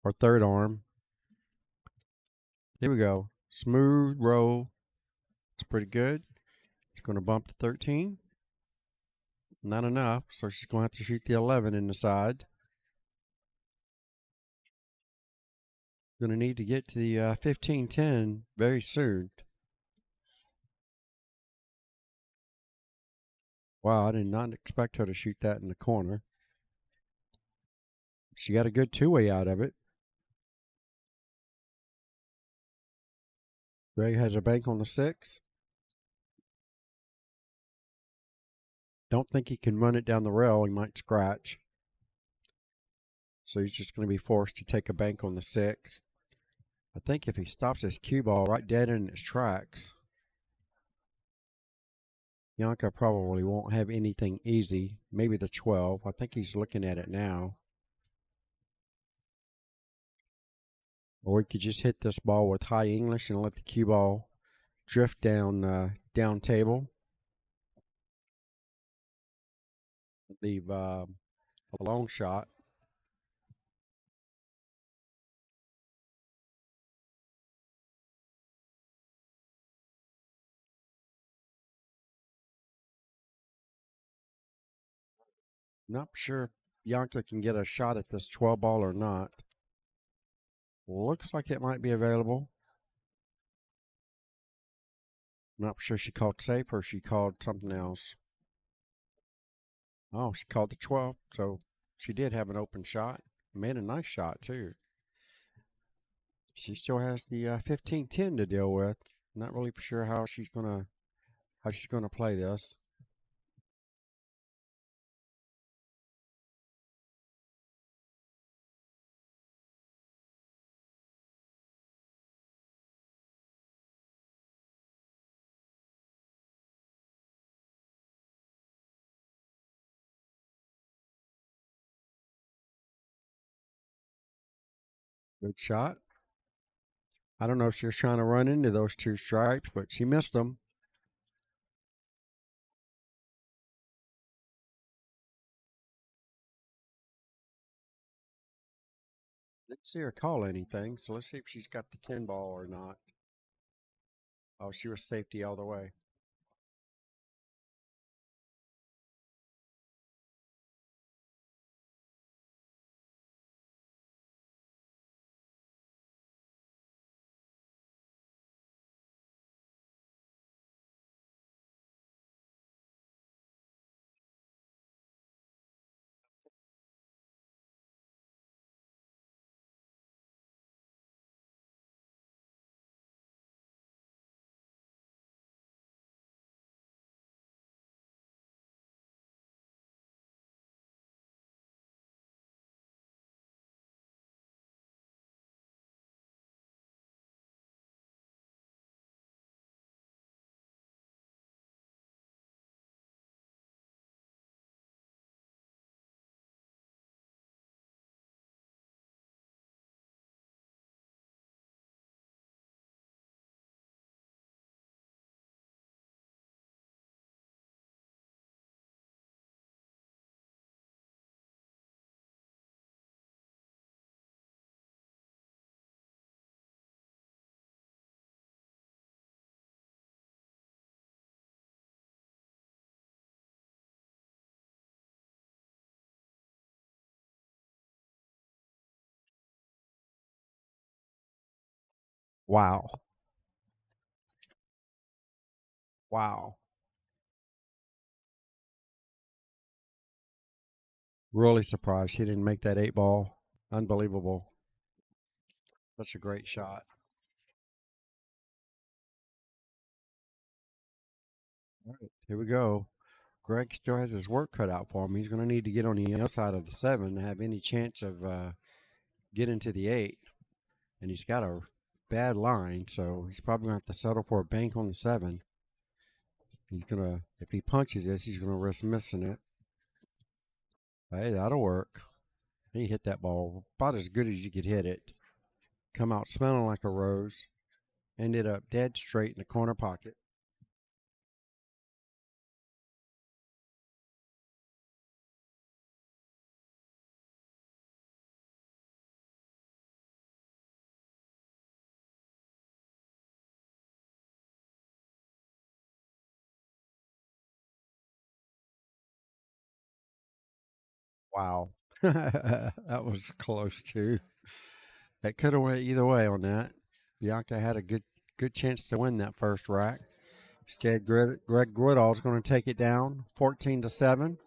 Speaker 1: Or third arm. Here we go. Smooth roll. It's pretty good. It's going to bump to 13. Not enough, so she's going to have to shoot the 11 in the side. Going to need to get to the 15-10 very soon. Wow, I did not expect her to shoot that in the corner. She got a good two-way out of it. Greg has a bank on the 6. Don't think he can run it down the rail. He might scratch. So he's just going to be forced to take a bank on the 6. I think if he stops his cue ball right dead in its tracks, Bianca probably won't have anything easy. Maybe the 12. I think he's looking at it now. Or he could just hit this ball with high English and let the cue ball drift down down table. Leave a long shot. Not sure if Bianca can get a shot at this 12 ball or not. Looks like it might be available. Not sure she called safe or she called something else. Oh, she called the 12, so she did have an open shot. Made a nice shot, too. She still has the 15-10 to deal with. Not really sure how she's gonna play this. Good shot. I don't know if she was trying to run into those two stripes, but she missed them. Didn't see her call anything, so let's see if she's got the 10 ball or not. Oh, she was safety all the way. Wow. Wow. Really surprised she didn't make that 8 ball. Unbelievable. Such a great shot. All right, here we go. Greg still has his work cut out for him. He's going to need to get on the outside of the 7 to have any chance of getting to the 8. And he's got a bad line, so he's probably going to have to settle for a bank on the 7. He's going to, if he punches this, he's going to risk missing it. Hey, that'll work. He hit that ball about as good as you could hit it. Come out smelling like a rose. Ended up dead straight in the corner pocket. Wow. That was close too. That could have went either way on that. Bianca had a good chance to win that first rack. Instead, Greg Goodall's going to take it down 14-7.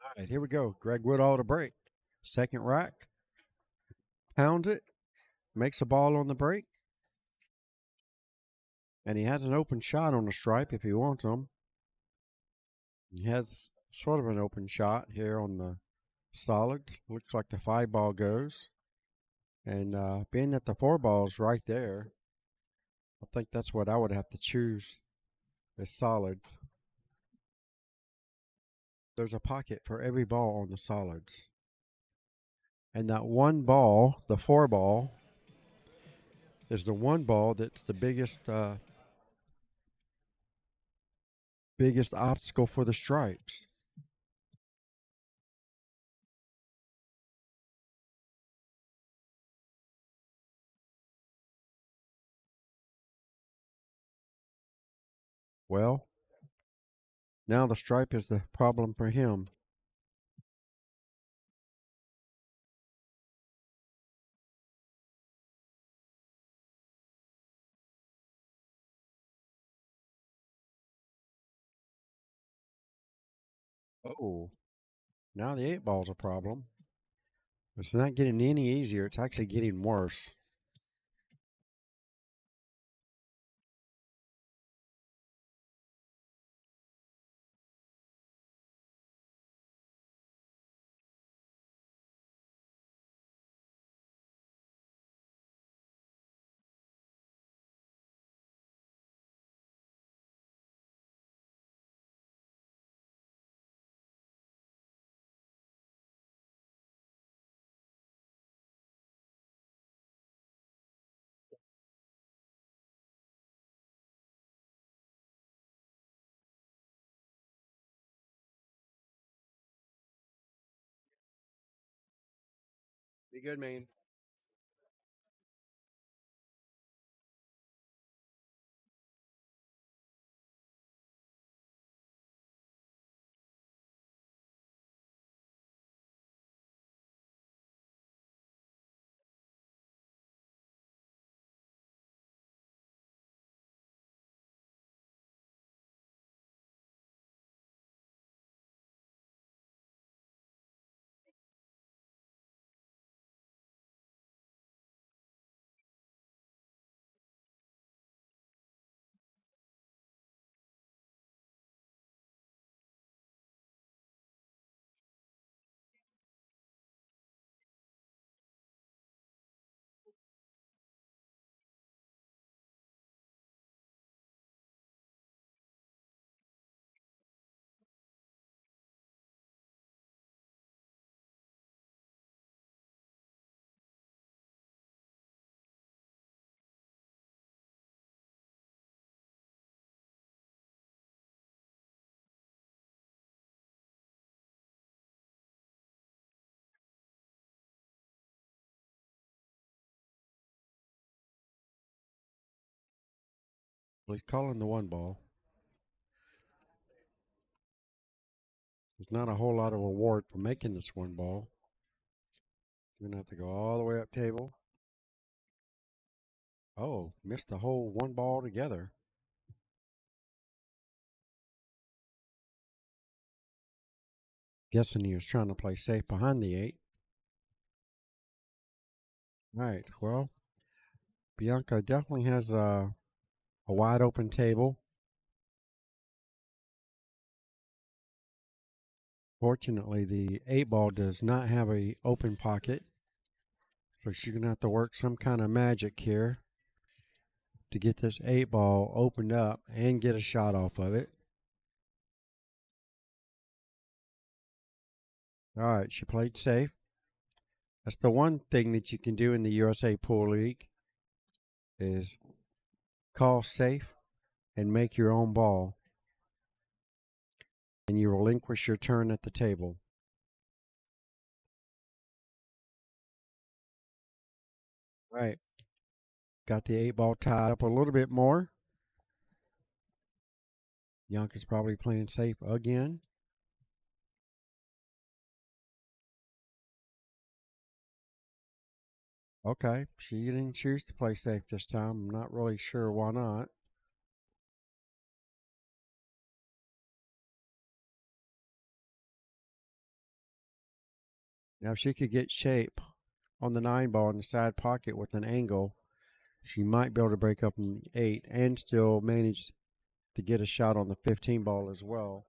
Speaker 1: All right, here we go. Greg Woodall to break. Second rack. Pounds it. Makes a ball on the break. And he has an open shot on the stripe if he wants them. He has sort of an open shot here on the solids. Looks like the 5-ball goes. And being that the 4-ball's right there, I think that's what I would have to choose as solids. There's a pocket for every ball on the solids. And that one ball, the 4-ball, is the one ball that's the biggest obstacle for the stripes. Well, now the stripe is the problem for him. Oh, now the 8-ball's a problem. It's not getting any easier. It's actually getting worse. Be good, man. Well, he's calling the 1-ball. There's not a whole lot of reward for making this 1-ball. You're going to have to go all the way up table. Oh, missed the whole 1-ball together. Guessing he was trying to play safe behind the 8. All right, well, Bianca definitely has a wide open table. Fortunately, the 8-ball does not have a open pocket. So she's going to have to work some kind of magic here to get this 8-ball opened up and get a shot off of it. All right, she played safe. That's the one thing that you can do in the USA Pool League is call safe and make your own ball. And you relinquish your turn at the table. All right. Got the 8-ball tied up a little bit more. Bianca's probably playing safe again. Okay, she didn't choose to play safe this time. I'm not really sure why not. Now, if she could get shape on the 9 ball in the side pocket with an angle, she might be able to break up in 8 and still manage to get a shot on the 15 ball as well.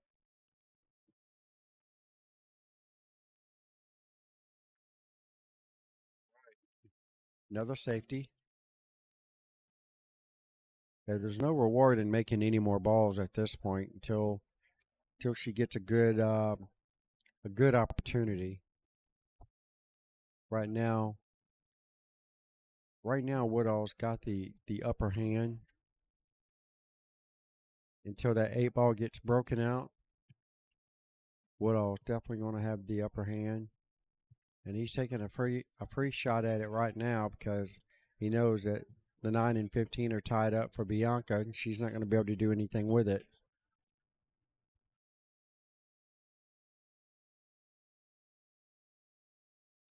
Speaker 1: Another safety. There's no reward in making any more balls at this point until she gets a good opportunity. Right now, Woodall's got the upper hand until that 8 ball gets broken out. Woodall's definitely going to have the upper hand, and he's taking a free shot at it right now because he knows that the 9 and 15 are tied up for Bianca, and she's not going to be able to do anything with it.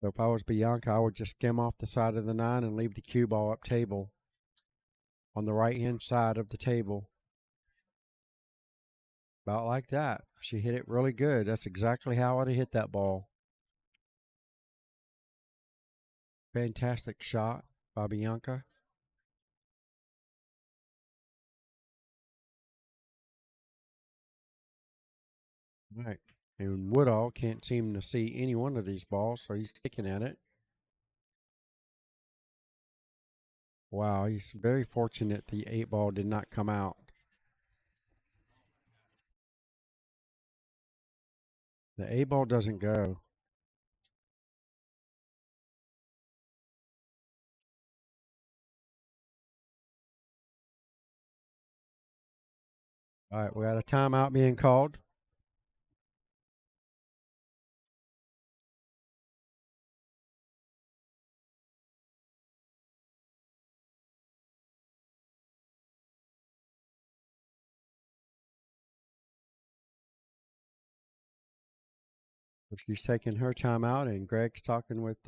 Speaker 1: So if I was Bianca, I would just skim off the side of the 9 and leave the cue ball up table on the right-hand side of the table. About like that. She hit it really good. That's exactly how I'd have hit that ball. Fantastic shot by Bianca. All right. And Woodall can't seem to see any one of these balls, so he's kicking at it. Wow, he's very fortunate the 8 ball did not come out. The 8 ball doesn't go. All right, we got a timeout being called. She's taking her timeout, and Greg's talking with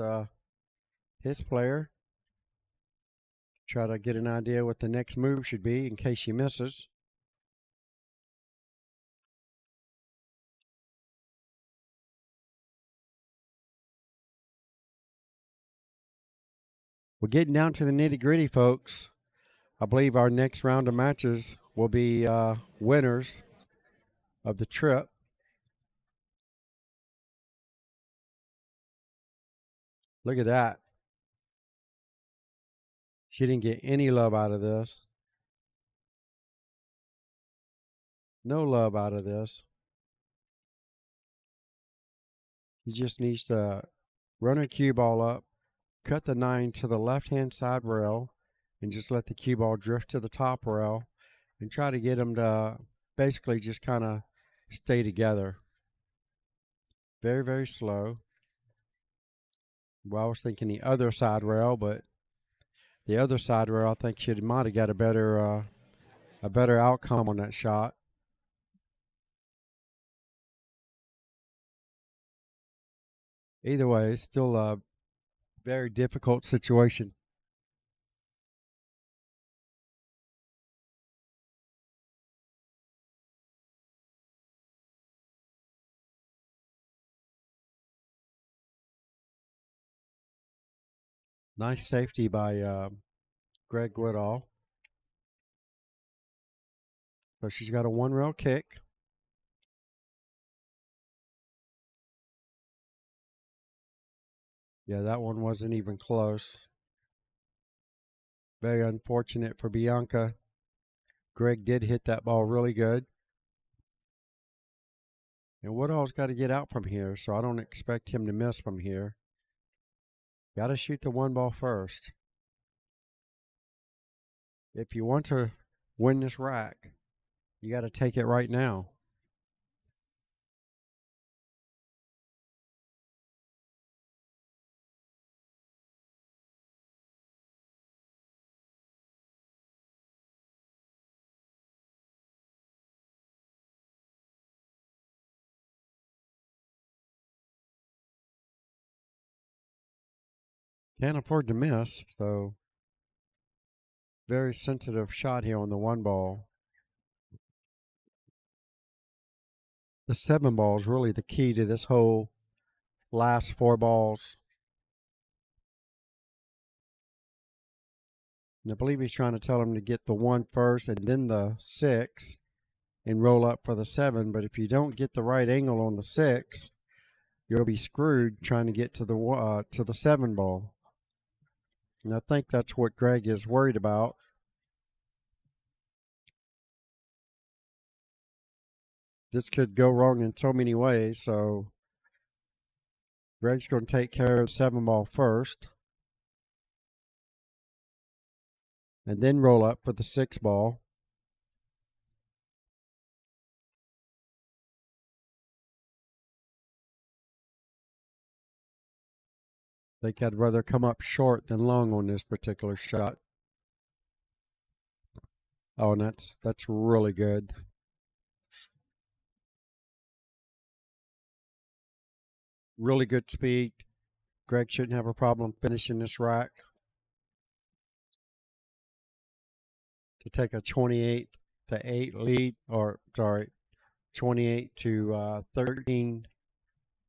Speaker 1: his player to try to get an idea what the next move should be in case she misses. We're getting down to the nitty-gritty, folks. I believe our next round of matches will be winners of the trip. Look at that. She didn't get any love out of this. No love out of this. He just needs to run her cue ball up, cut the 9 to the left-hand side rail, and just let the cue ball drift to the top rail and try to get them to basically just kind of stay together. Very, very slow. Well, I was thinking the other side rail, but the other side rail, I think she might have got a better outcome on that shot. Either way, it's still a very difficult situation. Nice safety by Greg Woodall. So she's got a 1 rail kick. Yeah, that one wasn't even close. Very unfortunate for Bianca. Greg did hit that ball really good. And Woodall's got to get out from here, so I don't expect him to miss from here. Got to shoot the 1 ball first. If you want to win this rack, you got to take it right now. Can't afford to miss, so very sensitive shot here on the 1 ball. The 7 ball is really the key to this whole last 4 balls. And I believe he's trying to tell him to get the 1 first and then the 6 and roll up for the 7. But if you don't get the right angle on the 6, you'll be screwed trying to get to the 7 ball. And I think that's what Greg is worried about. This could go wrong in so many ways, so Greg's going to take care of the 7 ball first and then roll up for the 6 ball. I think I'd rather come up short than long on this particular shot. Oh, and that's really good. Really good speed. Greg shouldn't have a problem finishing this rack. To take a 28-8 lead, or sorry, 28-13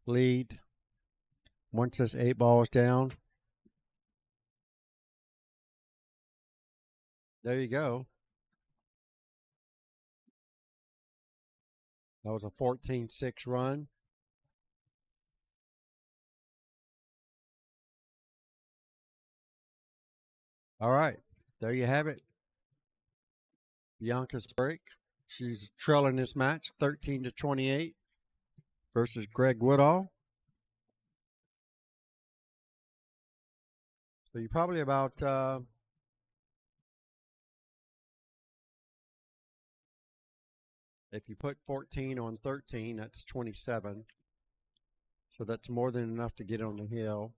Speaker 1: lead. Once this 8 ball is down, there you go. That was a 14-6 run. All right, there you have it. Bianca's break. She's trailing this match 13-28 versus Greg Woodall. So you're probably about if you put 14 on 13, that's 27. So that's more than enough to get on the hill.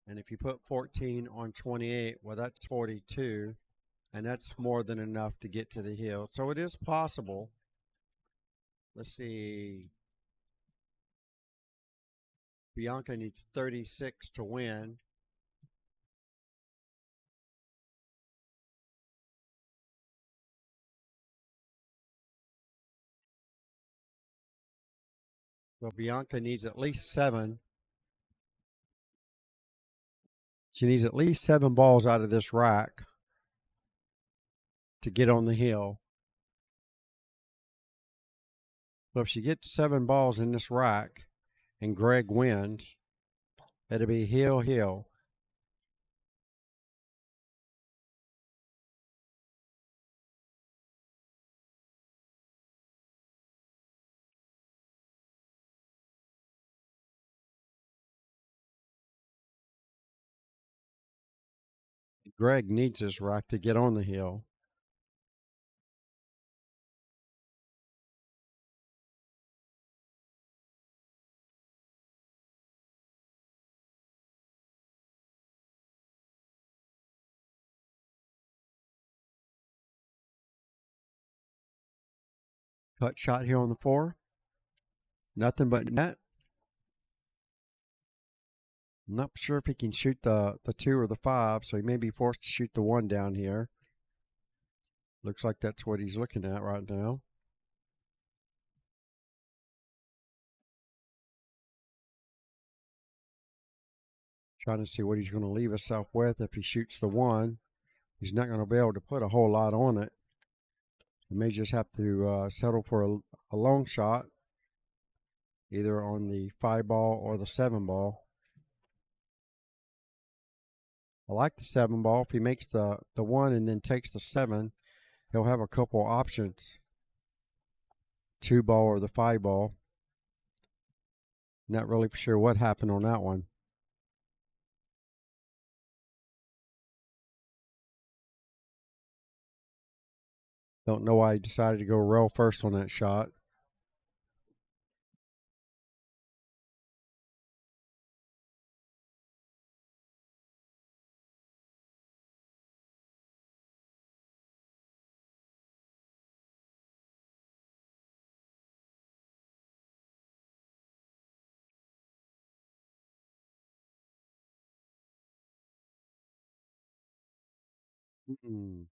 Speaker 1: And if you put 14 on 28, well, that's 42. And that's more than enough to get to the hill. So it is possible. Let's see. Bianca needs 36 to win. So Bianca needs at least 7. She needs at least 7 balls out of this rack to get on the hill. So if she gets 7 balls in this rack and Greg wins, it'll be hill, hill. Greg needs this rack to get on the hill. Cut shot here on the 4. Nothing but net. I'm not sure if he can shoot the 2 or the 5, so he may be forced to shoot the 1 down here. Looks like that's what he's looking at right now. Trying to see what he's going to leave himself with if he shoots the 1. He's not going to be able to put a whole lot on it. He may just have to settle for a long shot, either on the 5 ball or the 7 ball. I like the 7 ball. If he makes the 1 and then takes the 7, he'll have a couple options. 2 ball or the 5 ball. Not really sure what happened on that one. Don't know why he decided to go rail first on that shot. Mm-mm.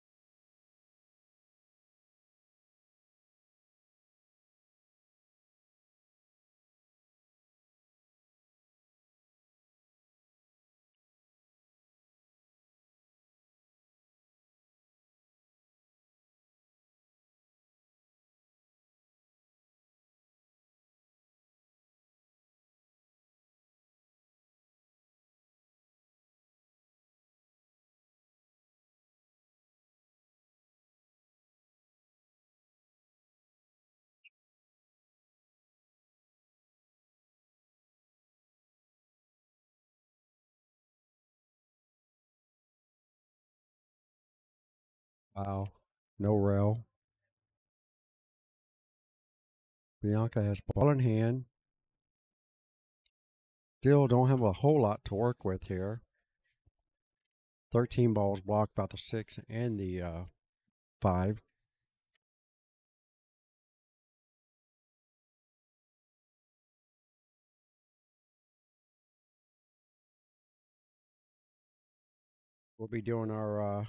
Speaker 1: Wow. No rail. Bianca has ball in hand. Still don't have a whole lot to work with here. 13 balls blocked by the 6 and the 5. We'll be doing our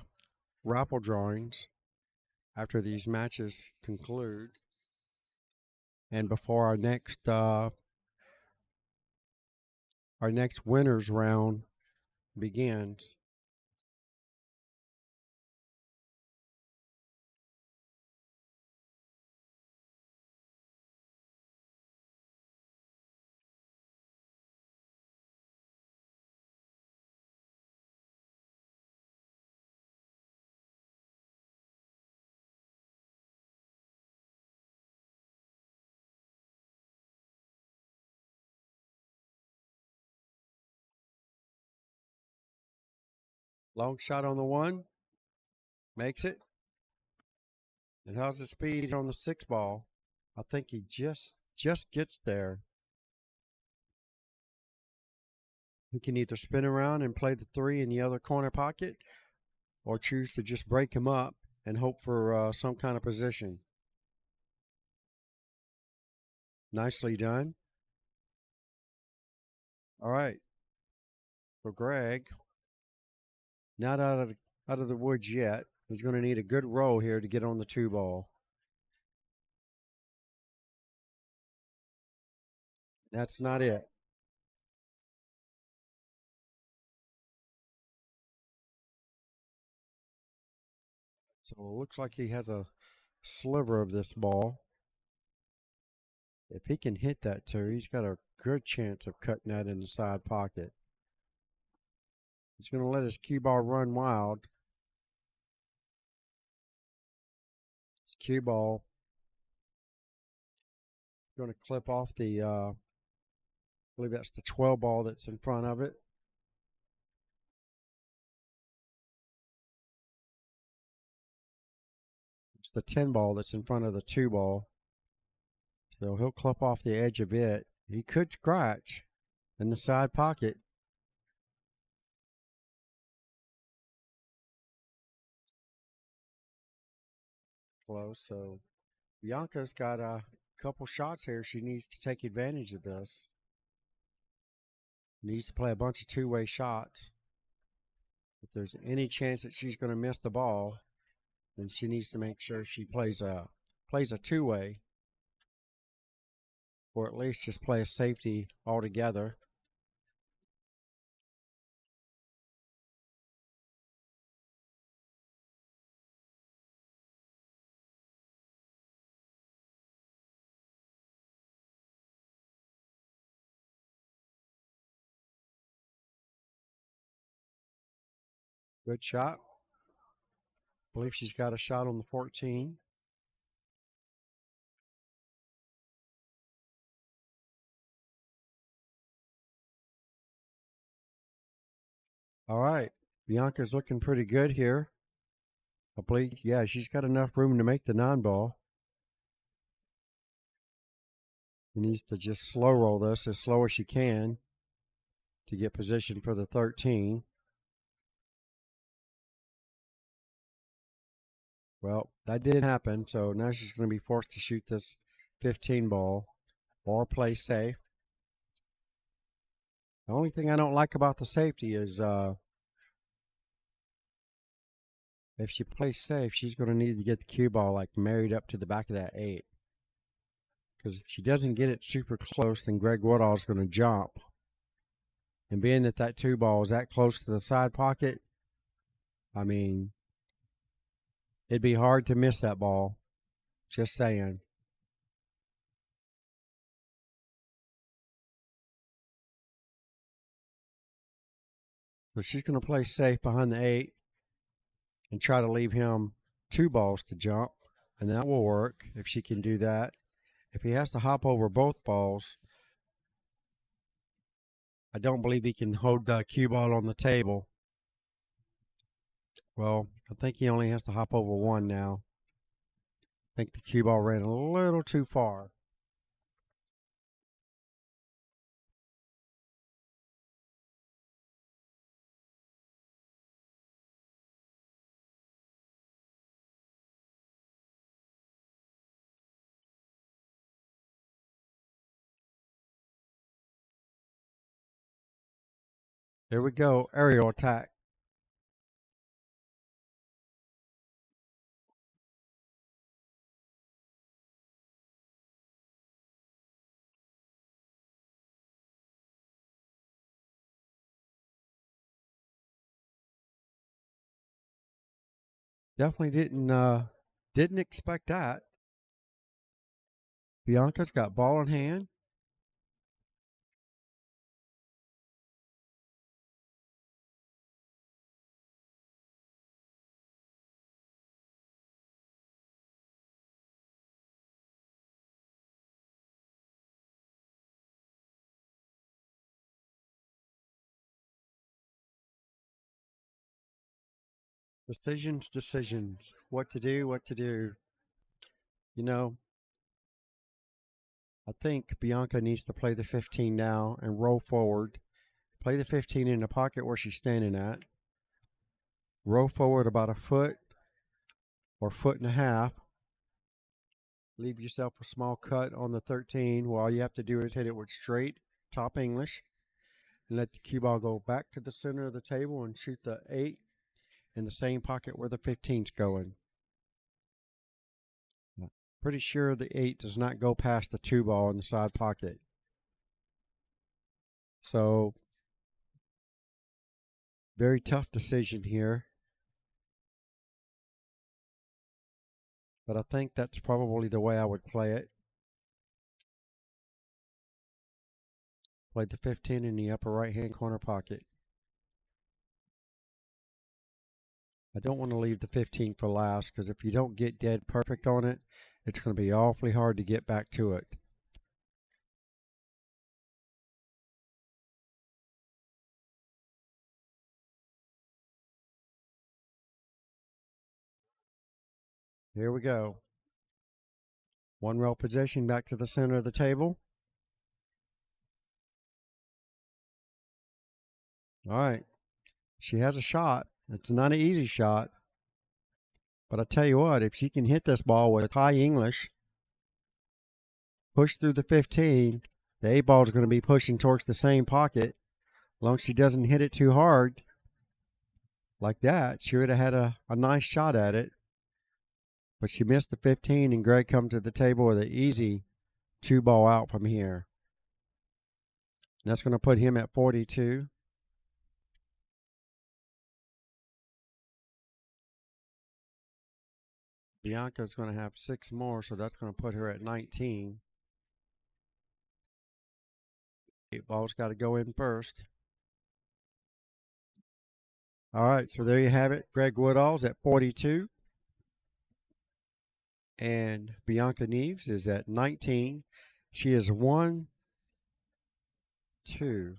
Speaker 1: raffle drawings after these matches conclude and before our next winners round begins. Long shot on the 1. Makes it. And how's the speed on the 6 ball? I think he just gets there. He can either spin around and play the 3 in the other corner pocket or choose to just break him up and hope for some kind of position. Nicely done. All right. For Greg, not out of the woods yet. He's going to need a good roll here to get on the 2 ball. That's not it. So it looks like he has a sliver of this ball. If he can hit that 2, he's got a good chance of cutting that in the side pocket. He's going to let his cue ball run wild. His cue ball is going to clip off the, I believe that's the 12 ball that's in front of it. It's the 10 ball that's in front of the 2 ball. So he'll clip off the edge of it. He could scratch in the side pocket. Close. So Bianca's got a couple shots here. She needs to take advantage of this. Needs to play a bunch of 2-way shots. If there's any chance that she's going to miss the ball, then she needs to make sure she plays a 2-way, or at least just play a safety altogether. Good shot. I believe she's got a shot on the 14. All right. Bianca's looking pretty good here. I believe, yeah, she's got enough room to make the 9 ball. She needs to just slow roll this as slow as she can to get position for the 13. Well, that did happen, so now she's going to be forced to shoot this 15 ball or play safe. The only thing I don't like about the safety is if she plays safe, she's going to need to get the cue ball like married up to the back of that 8. Because if she doesn't get it super close, then Greg Woodall is going to jump. And being that that 2 ball is that close to the side pocket, I mean, it'd be hard to miss that ball. Just saying. So she's going to play safe behind the 8 and try to leave him 2 balls to jump. And that will work if she can do that. If he has to hop over both balls, I don't believe he can hold the cue ball on the table. Well, I think he only has to hop over one now. I think the cue ball ran a little too far. Here we go. Aerial attack. Definitely didn't expect that. Bianca's got ball in hand. Decisions. What to do, what to do. You know, I think Bianca needs to play the 15 now and roll forward. Play the 15 in the pocket where she's standing at. Roll forward about a foot or foot and a half. Leave yourself a small cut on the 13 where all you have to do is hit it with straight top English and let the cue ball go back to the center of the table and shoot the 8 in the same pocket where the 15's going. Pretty sure the 8 does not go past the 2 ball in the side pocket. So, very tough decision here. But I think that's probably the way I would play it. Play the 15 in the upper right-hand corner pocket. I don't want to leave the 15 for last because if you don't get dead perfect on it, it's going to be awfully hard to get back to it. Here we go. One row position back to the center of the table. All right. She has a shot. It's not an easy shot. But I tell you what, if she can hit this ball with high English, push through the 15, the 8 ball is going to be pushing towards the same pocket. As long as she doesn't hit it too hard like that, she would have had a nice shot at it. But she missed the 15, and Greg comes to the table with an easy 2 ball out from here. And that's going to put him at 42. Bianca's going to have 6 more, so that's going to put her at 19. 8 ball's got to go in first. All right, so there you have it. Greg Woodall's at 42. And Bianca Neves is at 19. She is 1, 2.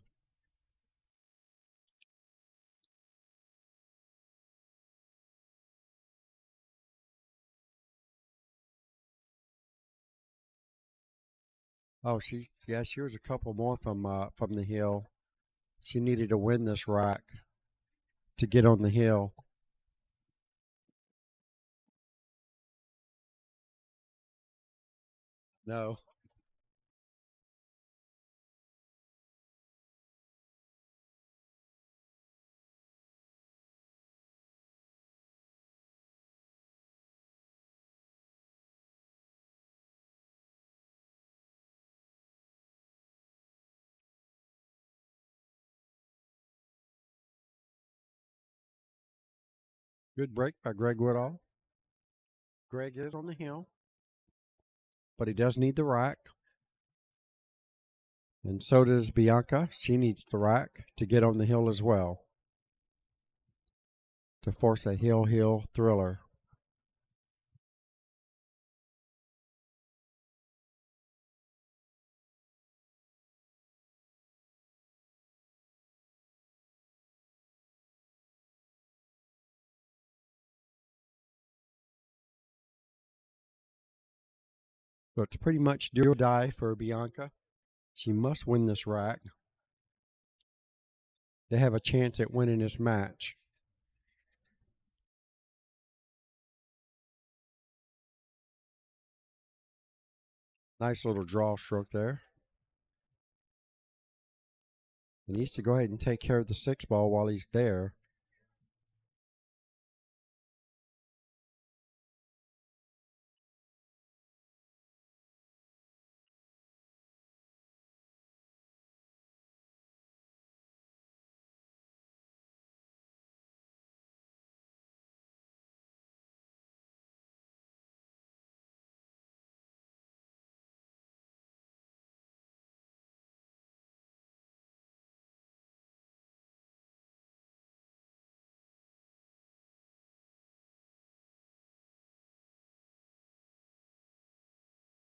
Speaker 1: Oh, she was a couple more from the hill. She needed to win this rack to get on the hill. No. Good break by Greg Woodall. Greg is on the hill, but he does need the rack. And so does Bianca. She needs the rack to get on the hill as well, to force a hill thriller. So it's pretty much do or die for Bianca. She must win this rack. They have a chance at winning this match. Nice little draw stroke there. He needs to go ahead and take care of the 6-ball while he's there.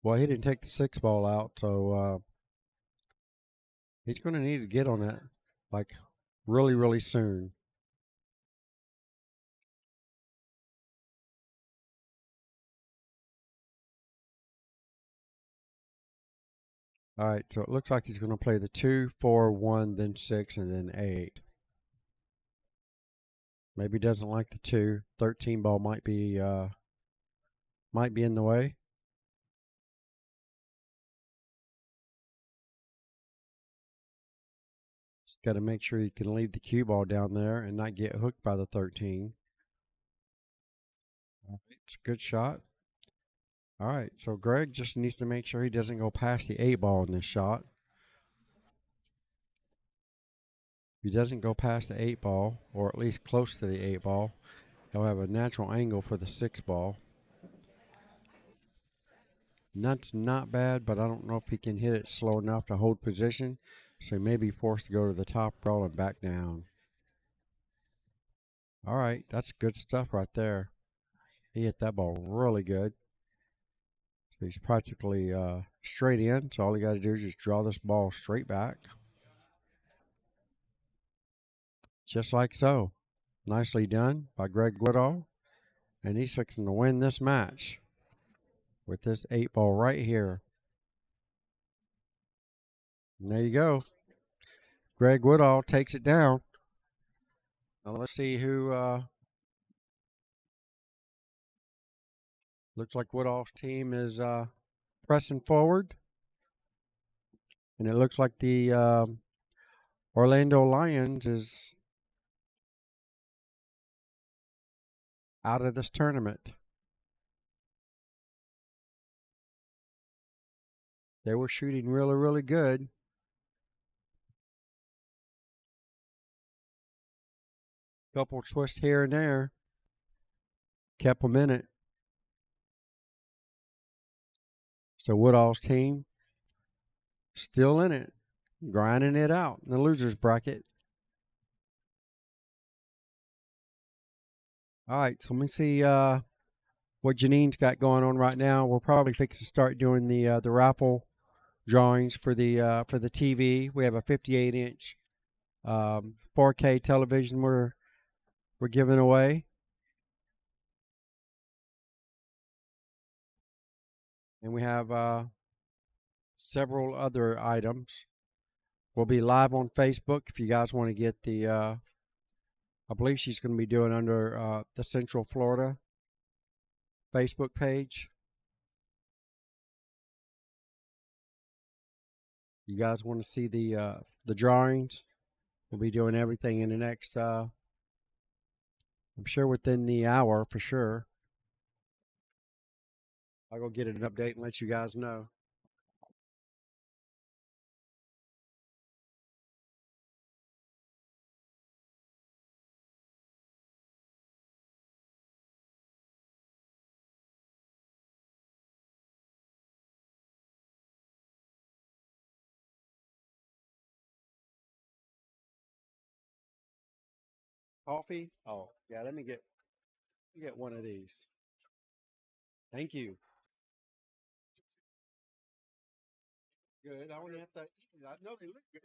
Speaker 1: Well, he didn't take the 6-ball out, so he's going to need to get on that like really, really soon. All right, so it looks like he's going to play the 2, 4, 1, then 6, and then 8. Maybe he doesn't like the 2. 13 ball might be in the way. Just got to make sure he can leave the cue ball down there and not get hooked by the 13. All right, it's a good shot. All right, so Greg just needs to make sure he doesn't go past the 8 ball in this shot. If he doesn't go past the 8 ball, or at least close to the 8 ball, he'll have a natural angle for the 6 ball. And that's not bad, but I don't know if he can hit it slow enough to hold position, so he may be forced to go to the top rail and back down. All right, that's good stuff right there. He hit that ball really good. So he's practically straight in, so all you got to do is just draw this ball straight back. Just like so. Nicely done by Greg Woodall. And he's fixing to win this match with this 8 ball right here. And there you go. Greg Woodall takes it down. Now let's see who. Looks like Woodall's team is pressing forward. And it looks like the Orlando Lions is out of this tournament. They were shooting really, really good. Couple twists here and there. Kept them in it. So Woodall's team still in it, grinding it out in the loser's bracket. All right, so let me see what Janine's got going on right now. We're probably fixing to start doing the raffle drawings for the TV. We have a 58-inch 4K television we're giving away. And we have several other items. We'll be live on Facebook if you guys want to get the, I believe she's going to be doing under the Central Florida Facebook page. You guys want to see the drawings? We'll be doing everything in the next, I'm sure within the hour for sure. I'll go get an update and let you guys know. Coffee? Oh, yeah, let me get one of these. Thank you. Good. I only have to eat. I know they look good.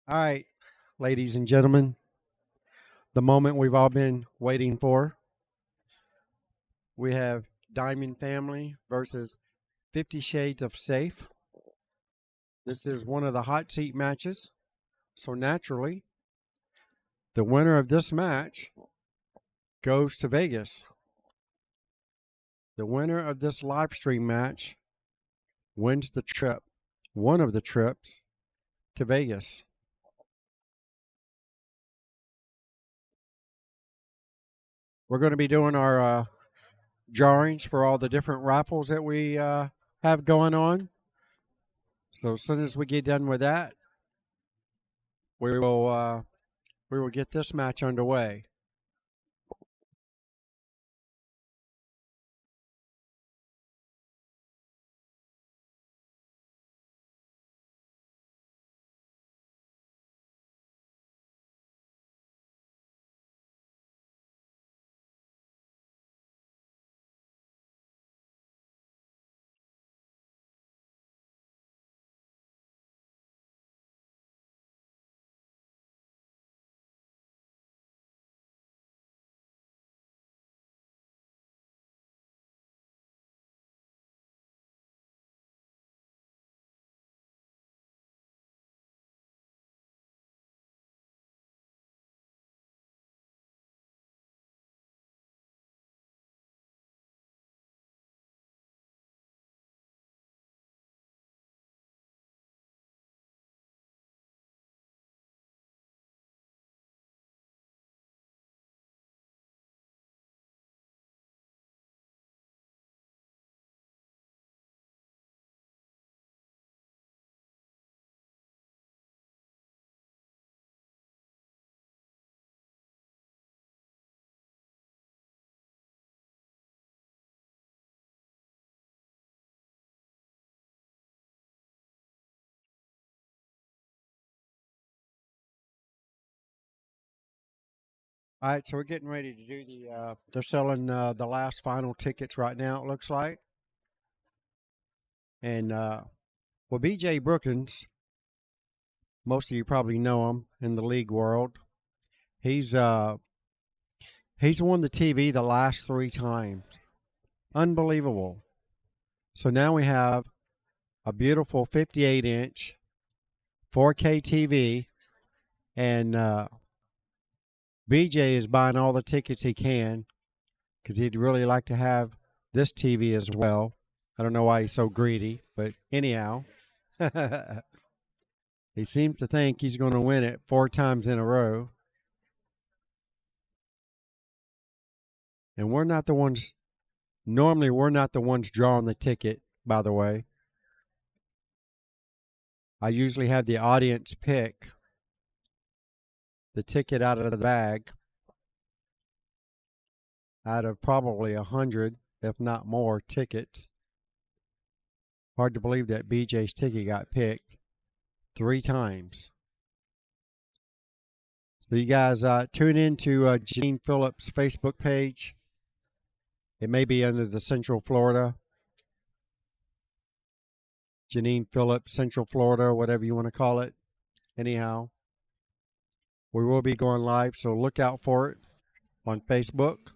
Speaker 1: All right, ladies and gentlemen, the moment we've all been waiting for. We have Diamond Family versus 50 Shades of Safe. This is one of the hot seat matches. So naturally, the winner of this match goes to Vegas. The winner of this live stream match wins the trip, one of the trips to Vegas. We're going to be doing our drawings for all the different raffles that we have going on. So as soon as we get done with that, we will get this match underway. All right, so we're getting ready to do the. They're selling the last final tickets right now. It looks like, and well, B.J. Brookins, most of you probably know him in the league world. He's won the TV the last 3 times. Unbelievable. So now we have a beautiful 58-inch 4K TV, and BJ is buying all the tickets he can because he'd really like to have this TV as well. I don't know why he's so greedy, but anyhow, he seems to think he's going to win it 4 times in a row. And we're not the ones, normally, we're not the ones drawing the ticket, by the way. I usually have the audience pick the ticket out of the bag out of probably 100, if not more, tickets. Hard to believe that BJ's ticket got picked 3 times. So you guys tune in to Janine Phillips' Facebook page. It may be under the Central Florida. Janine Phillips, Central Florida, whatever you want to call it. Anyhow, we will be going live, so look out for it on Facebook.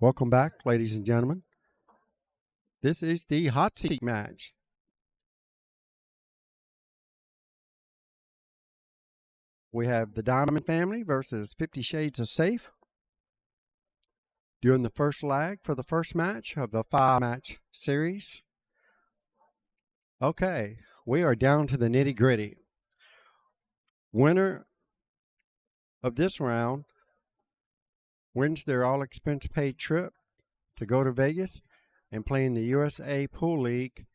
Speaker 1: Welcome back, ladies and gentlemen. This is the hot seat match. We have the Diamond family versus 50 Shades of Safe. Doing the first leg for the first match of the 5-match series. Okay, we are down to the nitty gritty. Winner of this round wins their all expense paid trip to go to Vegas and play in the USA Pool League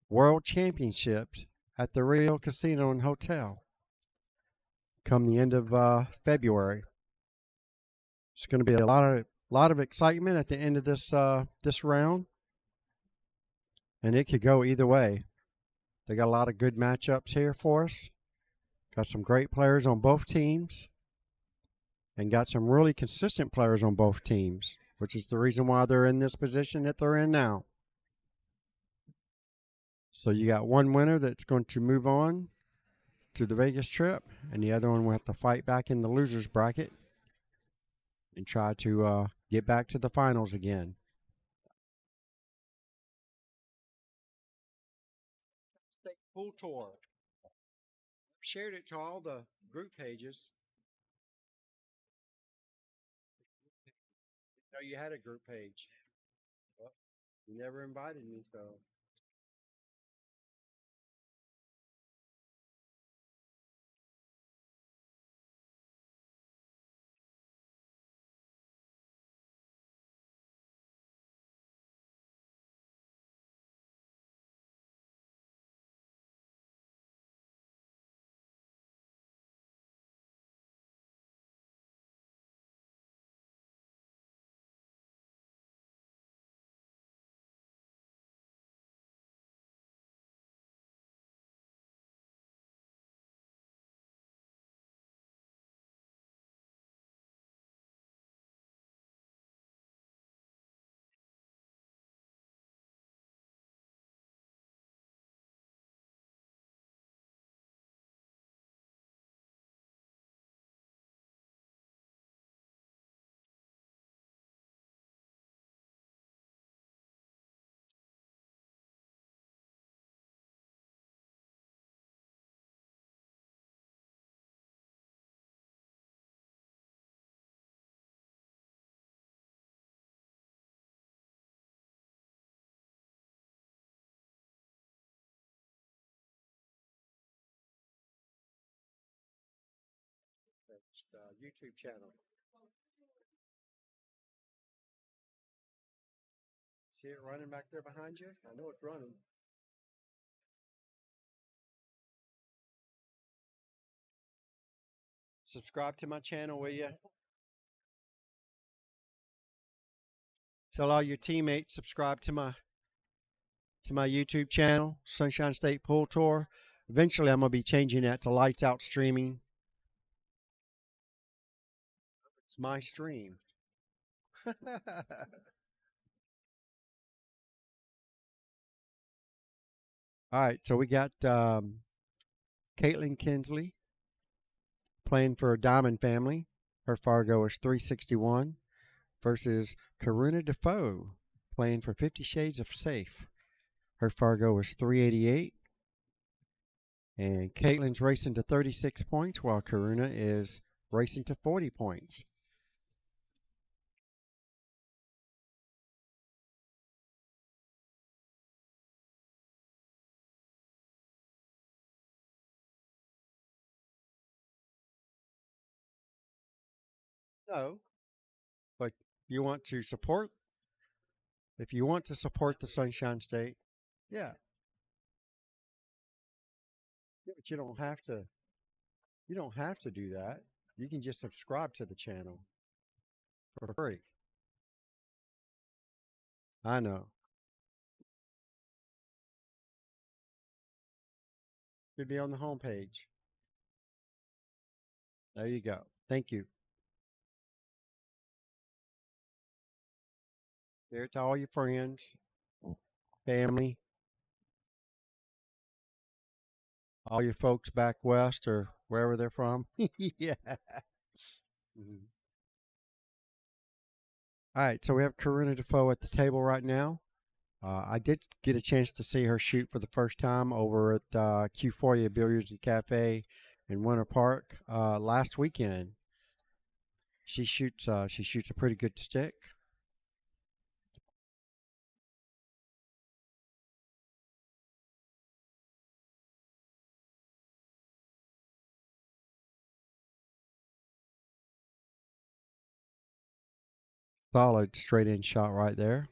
Speaker 1: World Championships at the Rio Casino and Hotel come the end of February. It's going to be a lot of excitement at the end of this round, and it could go either way. They got a lot of good matchups here for us. Got some great players on both teams, and got some really consistent players on both teams, which is the reason why they're in this position that they're in now. So you got one winner that's going to move on to the Vegas trip, and the other one will have to fight back in the losers bracket and try to get back to the finals again. State Pool Tour. Shared it to all the group pages. So you had a group page. Well, you never invited me, so. That's the YouTube channel. See it running back there behind you? I know it's running. Subscribe to my channel, will you? Tell all your teammates subscribe to my YouTube channel, Sunshine State Pool Tour. Eventually, I'm gonna be changing that to Lights Out Streaming. It's my stream. All right, so we got Caitlin Kinsley playing for a Diamond family. Her Fargo is 361 versus Karuna Defoe playing for 50 Shades of Safe. Her Fargo is 388. And Caitlin's racing to 36 points while Karuna is racing to 40 points. No, but you want to support, if you want to support the Sunshine State, yeah. Yeah, but you don't have to. You don't have to do that. You can just subscribe to the channel for free. I know. Should be on the homepage. There you go. Thank you. Share it to all your friends, family, all your folks back west or wherever they're from. Yeah. Mhm. All right, so we have Karina Defoe at the table right now. I did get a chance to see her shoot for the first time over at Q4 Billiards and Cafe in Winter Park last weekend. She shoots a pretty good stick. Solid straight in shot right there.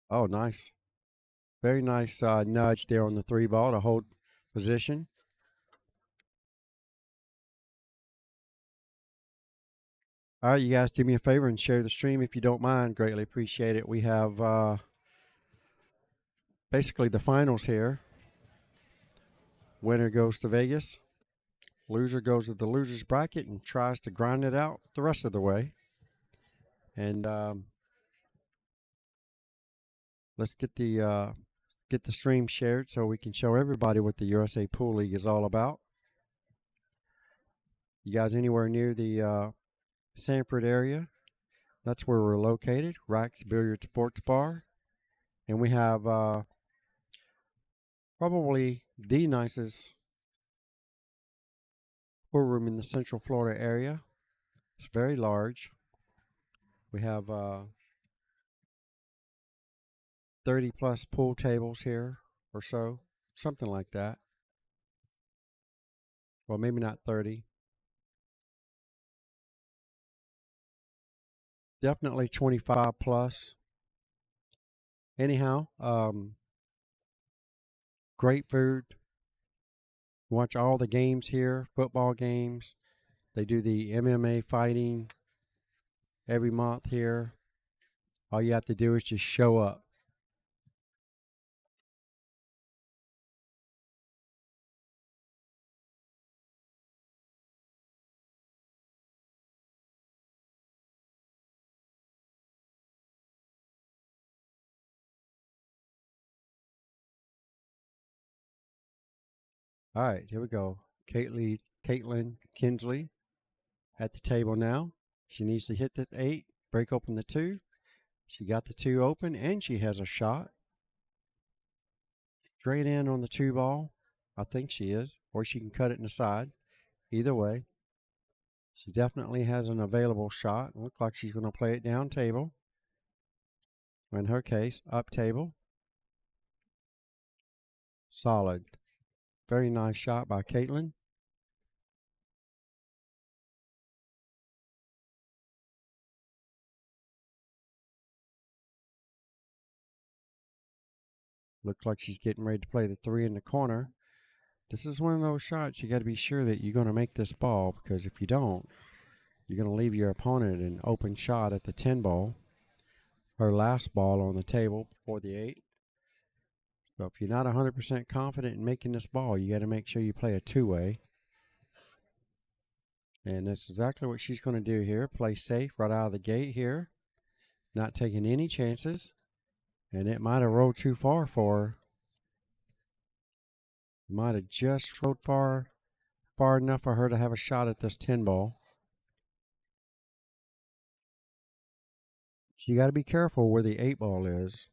Speaker 1: Oh, nice. Very nice nudge there on the 3 ball to hold position. All right, you guys do me a favor and share the stream if you don't mind. Greatly appreciate it. We have basically the finals here. Winner goes to Vegas. Loser goes to the loser's bracket and tries to grind it out the rest of the way. And let's get the stream shared so we can show everybody what the USA Pool League is all about. You guys anywhere near the Sanford area? That's where we're located. Rack's Billiard Sports Bar, and we have probably the nicest pool room in the Central Florida area. It's very large. We have 30 plus pool tables here or so, something like that. Well, maybe not 30. Definitely 25 plus. Anyhow, great food. Watch all the games here, football games. They do the MMA fighting every month here. All you have to do is just show up. All right, here we go. Caitlin Kinsley at the table now. She needs to hit the 8, break open the 2. She got the 2 open, and she has a shot. Straight in on the 2 ball. I think she is. Or she can cut it in the side. Either way. She definitely has an available shot. Looks like she's going to play it down table. In her case, up table. Solid. Very nice shot by Caitlin. Looks like she's getting ready to play the 3 in the corner. This is one of those shots you got to be sure that you're going to make this ball, because if you don't, you're going to leave your opponent an open shot at the 10 ball, her last ball on the table before the 8. So if you're not 100% confident in making this ball, you got to make sure you play a 2-way. And that's exactly what she's going to do here. Play safe right out of the gate here. Not taking any chances. And it might have rolled too far for her. Might have just rolled far enough for her to have a shot at this 10 ball. So you got to be careful where the 8 ball is.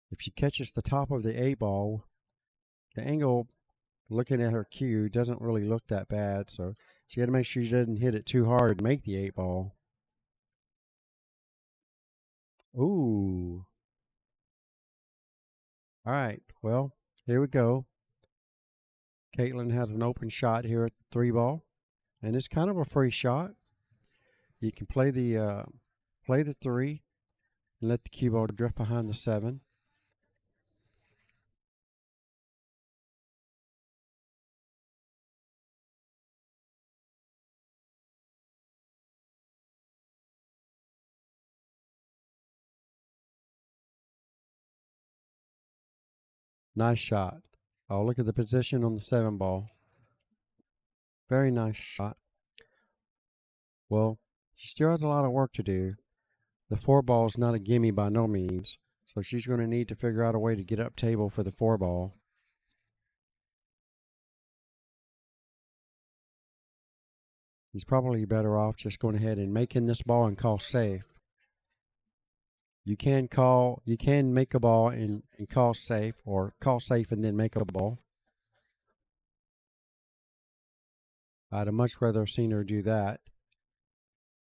Speaker 1: If she catches the top of the 8 ball, the angle looking at her cue doesn't really look that bad. So she got to make sure she doesn't hit it too hard and make the 8 ball. Ooh. All right. Well, here we go. Caitlin has an open shot here at the 3 ball, and it's kind of a free shot. You can play the 3 and let the cue ball drift behind the 7. Nice shot. Oh, look at the position on the 7 ball. Very nice shot. Well, she still has a lot of work to do. The 4 ball is not a gimme by no means, so she's going to need to figure out a way to get up table for the 4 ball. He's probably better off just going ahead and making this ball and call safe. You can make a ball and call safe, or call safe and then make a ball. I'd have much rather seen her do that,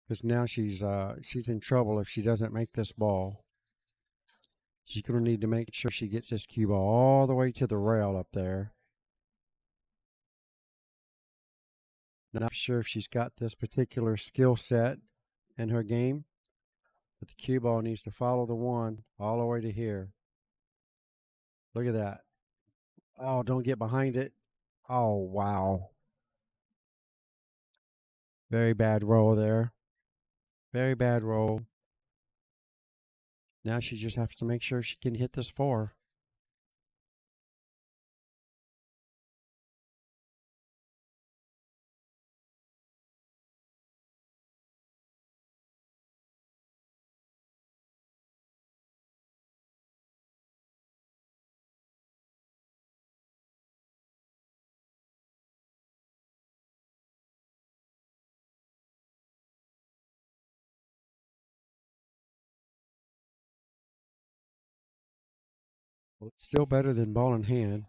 Speaker 1: because now she's in trouble if she doesn't make this ball. She's going to need to make sure she gets this cue ball all the way to the rail up there. Not sure if she's got this particular skill set in her game, but the cue ball needs to follow the 1 all the way to here. Look at that. Oh, don't get behind it. Oh, wow. Very bad roll there. Very bad roll. Now she just has to make sure she can hit this 4. Well, it's still better than ball in hand.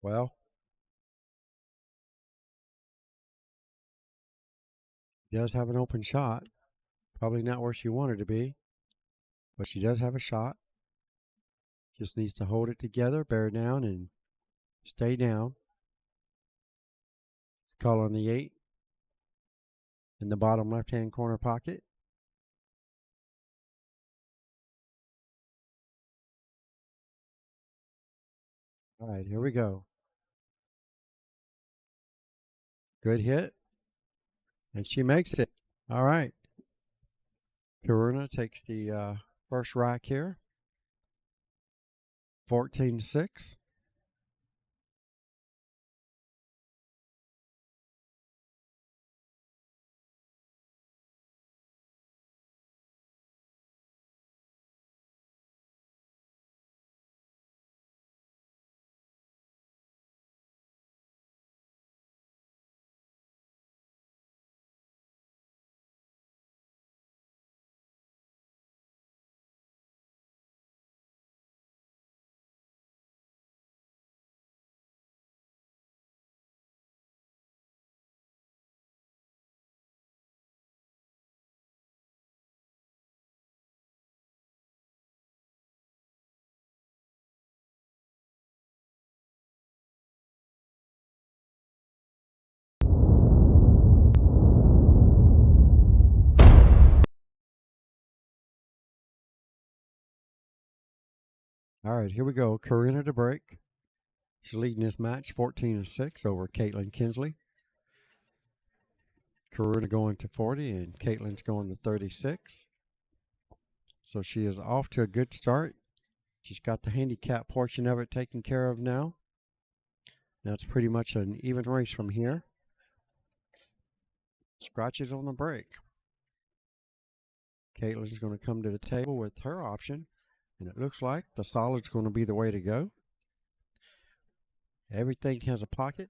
Speaker 1: Well, she does have an open shot. Probably not where she wanted to be, but she does have a shot. Just needs to hold it together, bear down, and stay down. Let's call on the 8 in the bottom left-hand corner pocket. All right, here we go. Good hit. And she makes it. All right. Karuna takes the first rack here. 14-6. All right, here we go. Karina to break. She's leading this match 14-6 over Caitlin Kinsley. Karuna going to 40 and Caitlin's going to 36. So she is off to a good start. She's got the handicap portion of it taken care of now. Now it's pretty much an even race from here. Scratches on the break. Caitlin's going to come to the table with her option, and it looks like the solid's going to be the way to go. Everything has a pocket.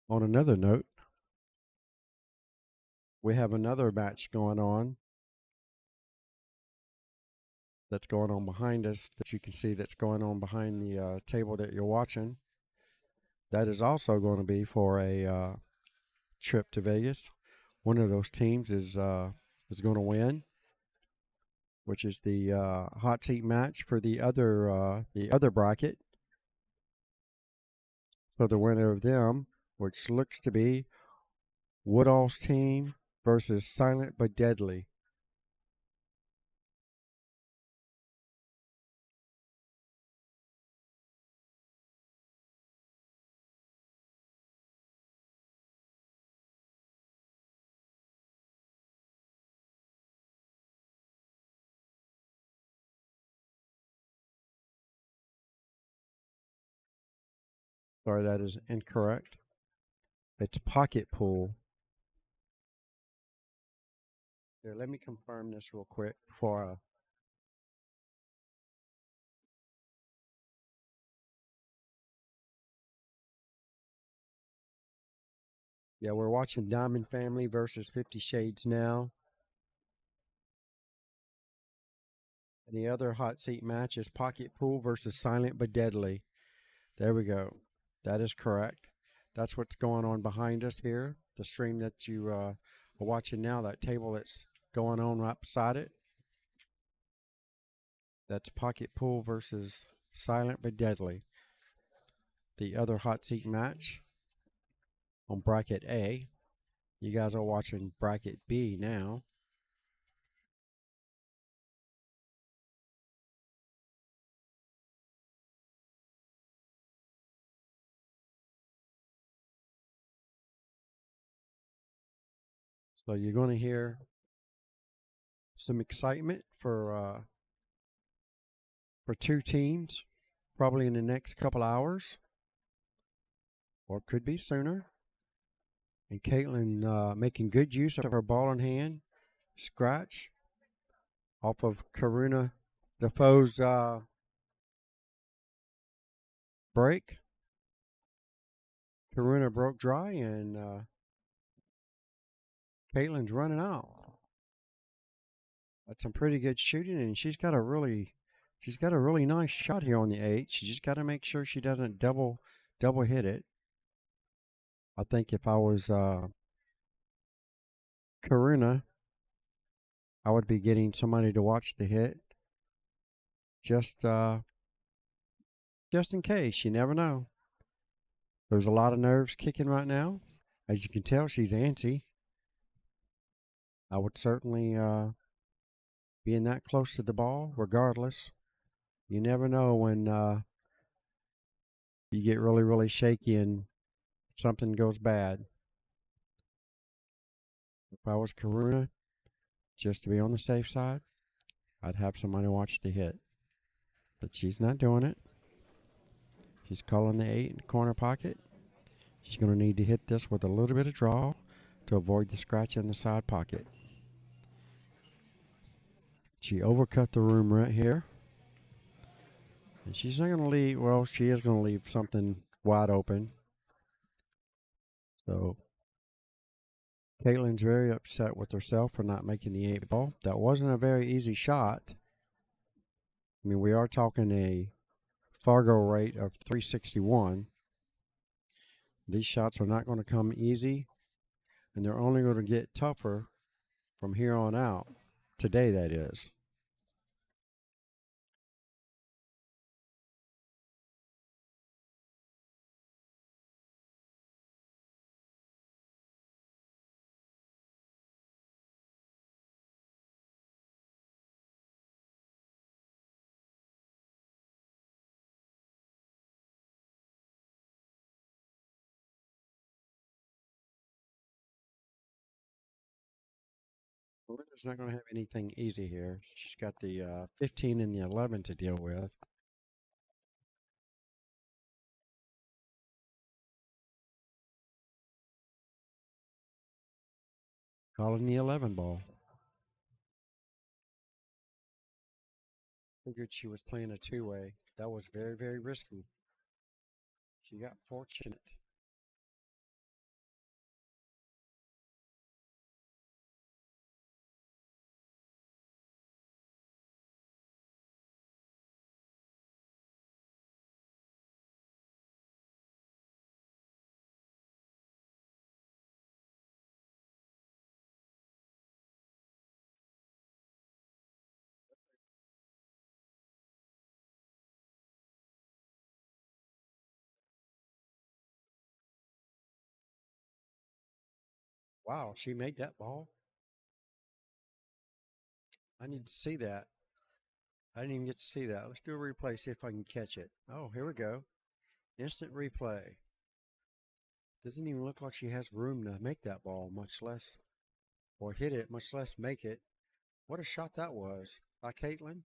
Speaker 1: On another note, we have another match going on that's going on behind us that you can see that's going on behind the table that you're watching. That is also going to be for a trip to Vegas. One of those teams is going to win, which is the hot seat match for the other bracket. So the winner of them, which looks to be Woodall's team versus Silent but Deadly. Sorry, that is incorrect. It's pocket pool. Here, let me confirm this real quick before yeah, we're watching Diamond Family versus 50 Shades now. And the other hot seat match is Pocket Pool versus Silent but Deadly. There we go. That is correct. That's what's going on behind us here. The stream that you are watching now, that table that's going on right beside it. That's Pocket Pool versus Silent but Deadly. The other hot seat match on bracket A. You guys are watching bracket B now. So you're going to hear some excitement for two teams, probably in the next couple hours, or it could be sooner. And Caitlin making good use of her ball in hand, scratch off of Karuna Defoe's break. Karuna broke dry, and Caitlin's running out. That's some pretty good shooting, and she's got a really nice shot here on the 8. She just got to make sure she doesn't double hit it. I think if I was Karuna, I would be getting somebody to watch the hit, just in case. You never know. There's a lot of nerves kicking right now. As you can tell, she's antsy. I would certainly being that close to the ball, regardless. You never know when you get really, really shaky and something goes bad. If I was Karuna, just to be on the safe side, I'd have somebody watch the hit. But she's not doing it. She's calling the 8 in the corner pocket. She's going to need to hit this with a little bit of draw to avoid the scratch in the side pocket. She overcut the room right here. And she's not going to leave, well, she is going to leave something wide open. So Caitlin's very upset with herself for not making the 8 ball. That wasn't a very easy shot. I mean, we are talking a Fargo rate of 361. These shots are not going to come easy, and they're only going to get tougher from here on out. Today, that is. Melinda's not going to have anything easy here. She's got the 15 and the 11 to deal with. Calling the 11 ball. Figured she was playing a two-way. That was very, very risky. She got fortunate. Wow, she made that ball. I need to see that. I didn't even get to see that. Let's do a replay, see if I can catch it. Oh, here we go. Instant replay. Doesn't even look like she has room to make that ball, much less, or hit it, much less make it. What a shot that was by Caitlin.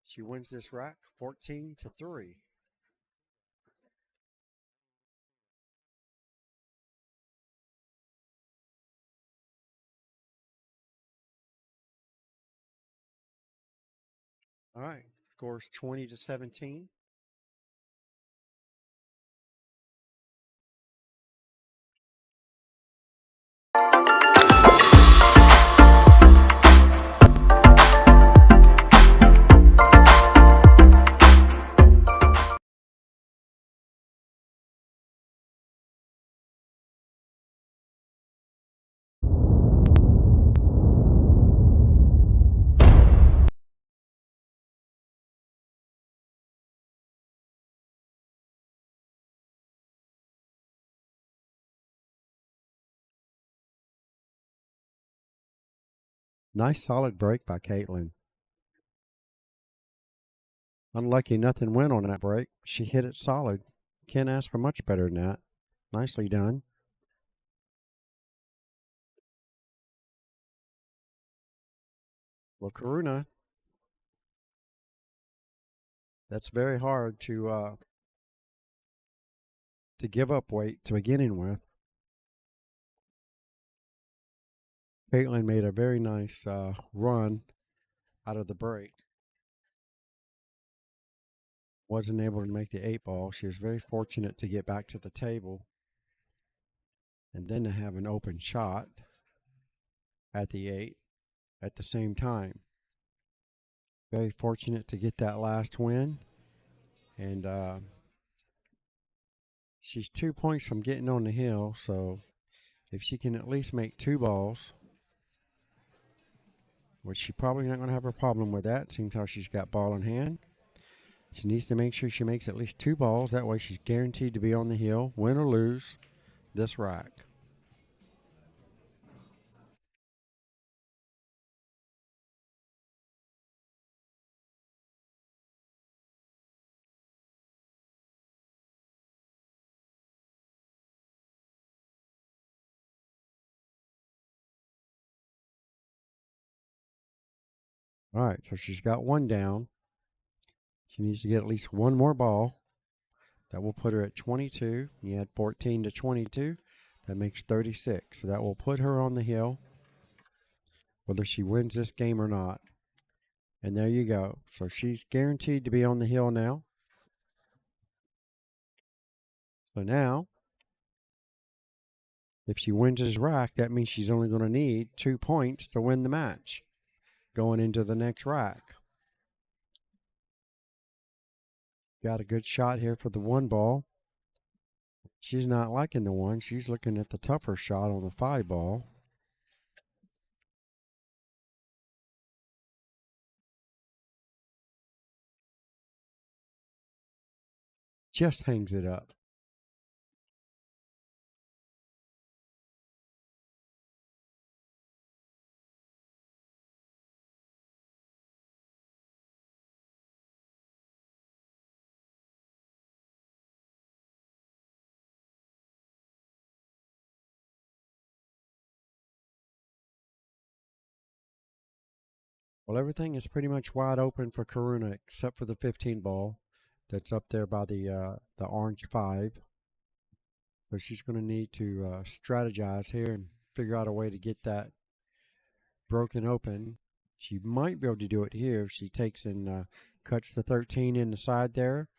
Speaker 1: She wins this rack 14-3. All right, scores 20-17. Nice solid break by Caitlin. Unlucky nothing went on that break. She hit it solid. Can't ask for much better than that. Nicely done. Well, Karuna, that's very hard to give up weight to beginning with. Caitlin made a very nice run out of the break. Wasn't able to make the 8-ball. She was very fortunate to get back to the table and then to have an open shot at the 8 at the same time. Very fortunate to get that last win. And she's 2 points from getting on the hill, so if she can at least make 2 balls, which she probably not going to have a problem with that, seems how she's got ball in hand. She needs to make sure she makes at least 2 balls. That way she's guaranteed to be on the hill, win or lose this rack. All right, so she's got 1 down. She needs to get at least 1 more ball. That will put her at 22. You add 14 to 22. That makes 36. So that will put her on the hill, whether she wins this game or not. And there you go. So she's guaranteed to be on the hill now. So now, if she wins this rack, that means she's only going to need 2 points to win the match going into the next rack. Got a good shot here for the 1 ball. She's not liking the 1. She's looking at the tougher shot on the 5 ball. Just hangs it up. Well, everything is pretty much wide open for Karuna except for the 15 ball that's up there by the orange 5. So she's going to need to strategize here and figure out a way to get that broken open. She might be able to do it here if she takes and cuts the 13 in the side there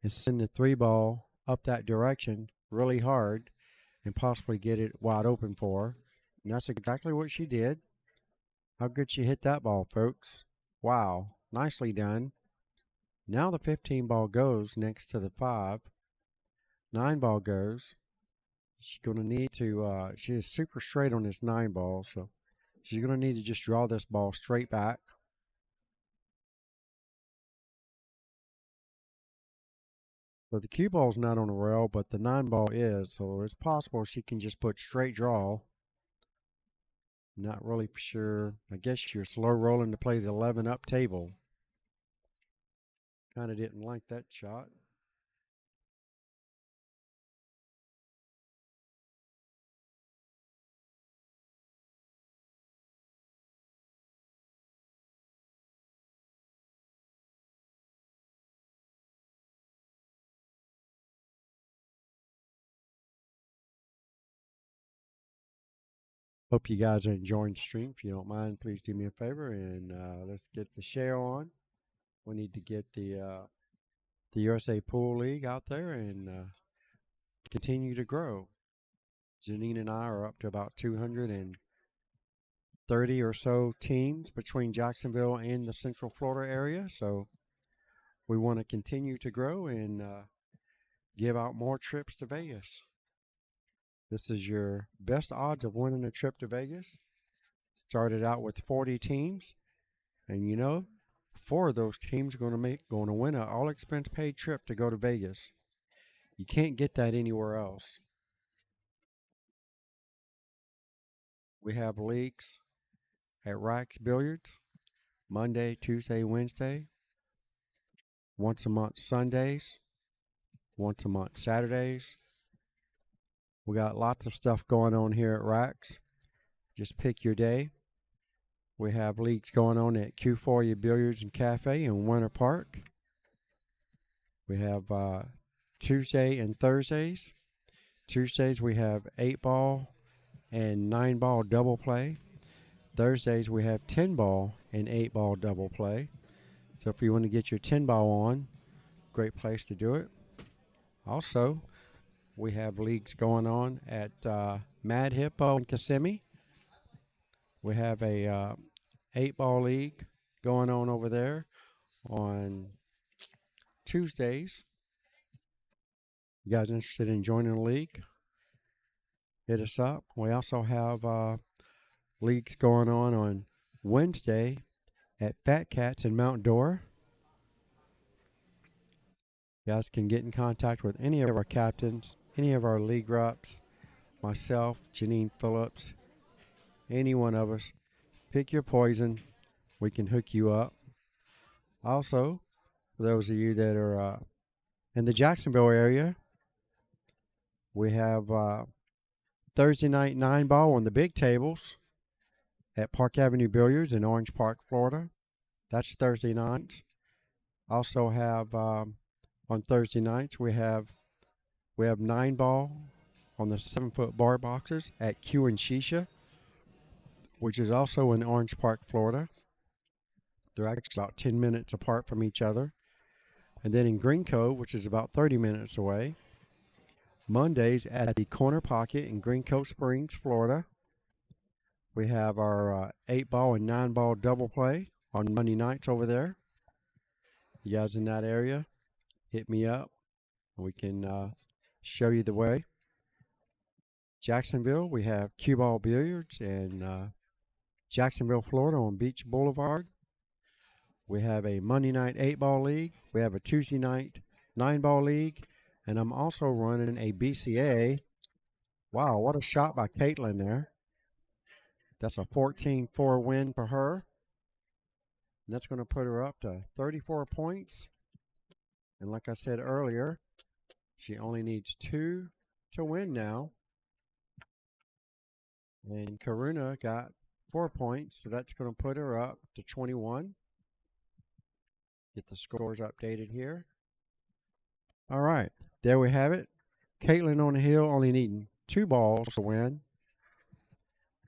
Speaker 1: and send the 3 ball up that direction really hard and possibly get it wide open for her. And that's exactly what she did. How good she hit that ball, folks. Wow, nicely done. Now the 15 ball goes next to the 5. 9 ball goes. She's going to need to, she is super straight on this 9 ball, so she's going to need to just draw this ball straight back. So the cue ball's not on the rail, but the 9 ball is, so it's possible she can just put straight draw Not really sure. I guess you're slow rolling to play the 11 up table. Kind of didn't like that shot. Hope you guys are enjoying the stream. If you don't mind, please do me a favor and let's get the share on. We need to get the USA Pool League out there and continue to grow. Janine and I are up to about 230 or so teams between Jacksonville and the Central Florida area. So we want to continue to grow and give out more trips to Vegas. This is your best odds of winning a trip to Vegas. Started out with 40 teams, and you know, 4 of those teams are going to win an all expense paid trip to go to Vegas. You can't get that anywhere else. We have leagues at Rax Billiards Monday, Tuesday, Wednesday, once a month Sundays, once a month Saturdays. We got lots of stuff going on here at Rax. Just pick your day. We have leagues going on at Q4 Billiards and Cafe in Winter Park. We have Tuesday and Thursdays. Tuesdays we have 8-ball and 9-ball double play. Thursdays we have 10-ball and 8-ball double play. So if you want to get your 10-ball on, great place to do it. Also, we have leagues going on at Mad Hippo and Kissimmee. We have a 8-ball league going on over there on Tuesdays. You guys interested in joining a league? Hit us up. We also have leagues going on Wednesday at Fat Cats in Mount Dora. You guys can get in contact with any of our captains, any of our league reps, myself, Janine Phillips, any one of us. Pick your poison. We can hook you up. Also, for those of you that are in the Jacksonville area, we have Thursday night 9-ball on the big tables at Park Avenue Billiards in Orange Park, Florida. That's Thursday nights. Also have on Thursday nights we have 9-ball on the 7-foot bar boxes at Q and Shisha, which is also in Orange Park, Florida. They're actually about 10 minutes apart from each other. And then in Green Cove, which is about 30 minutes away, Mondays at the Corner Pocket in Green Cove Springs, Florida. We have our 8-ball and 9-ball double play on Monday nights over there. You guys in that area, hit me up. We can show you the way. Jacksonville, we have Cue Ball Billiards in Jacksonville, Florida on Beach Boulevard. We have a Monday night 8-ball league. We have a Tuesday night 9-ball league. And I'm also running a BCA. Wow, what a shot by Caitlin there. That's a 14-4 win for her. And that's going to put her up to 34 points. And like I said earlier, she only needs 2 to win now. And Karuna got 4 points, so that's going to put her up to 21. Get the scores updated here. All right, there we have it. Caitlin on the hill only needing 2 balls to win.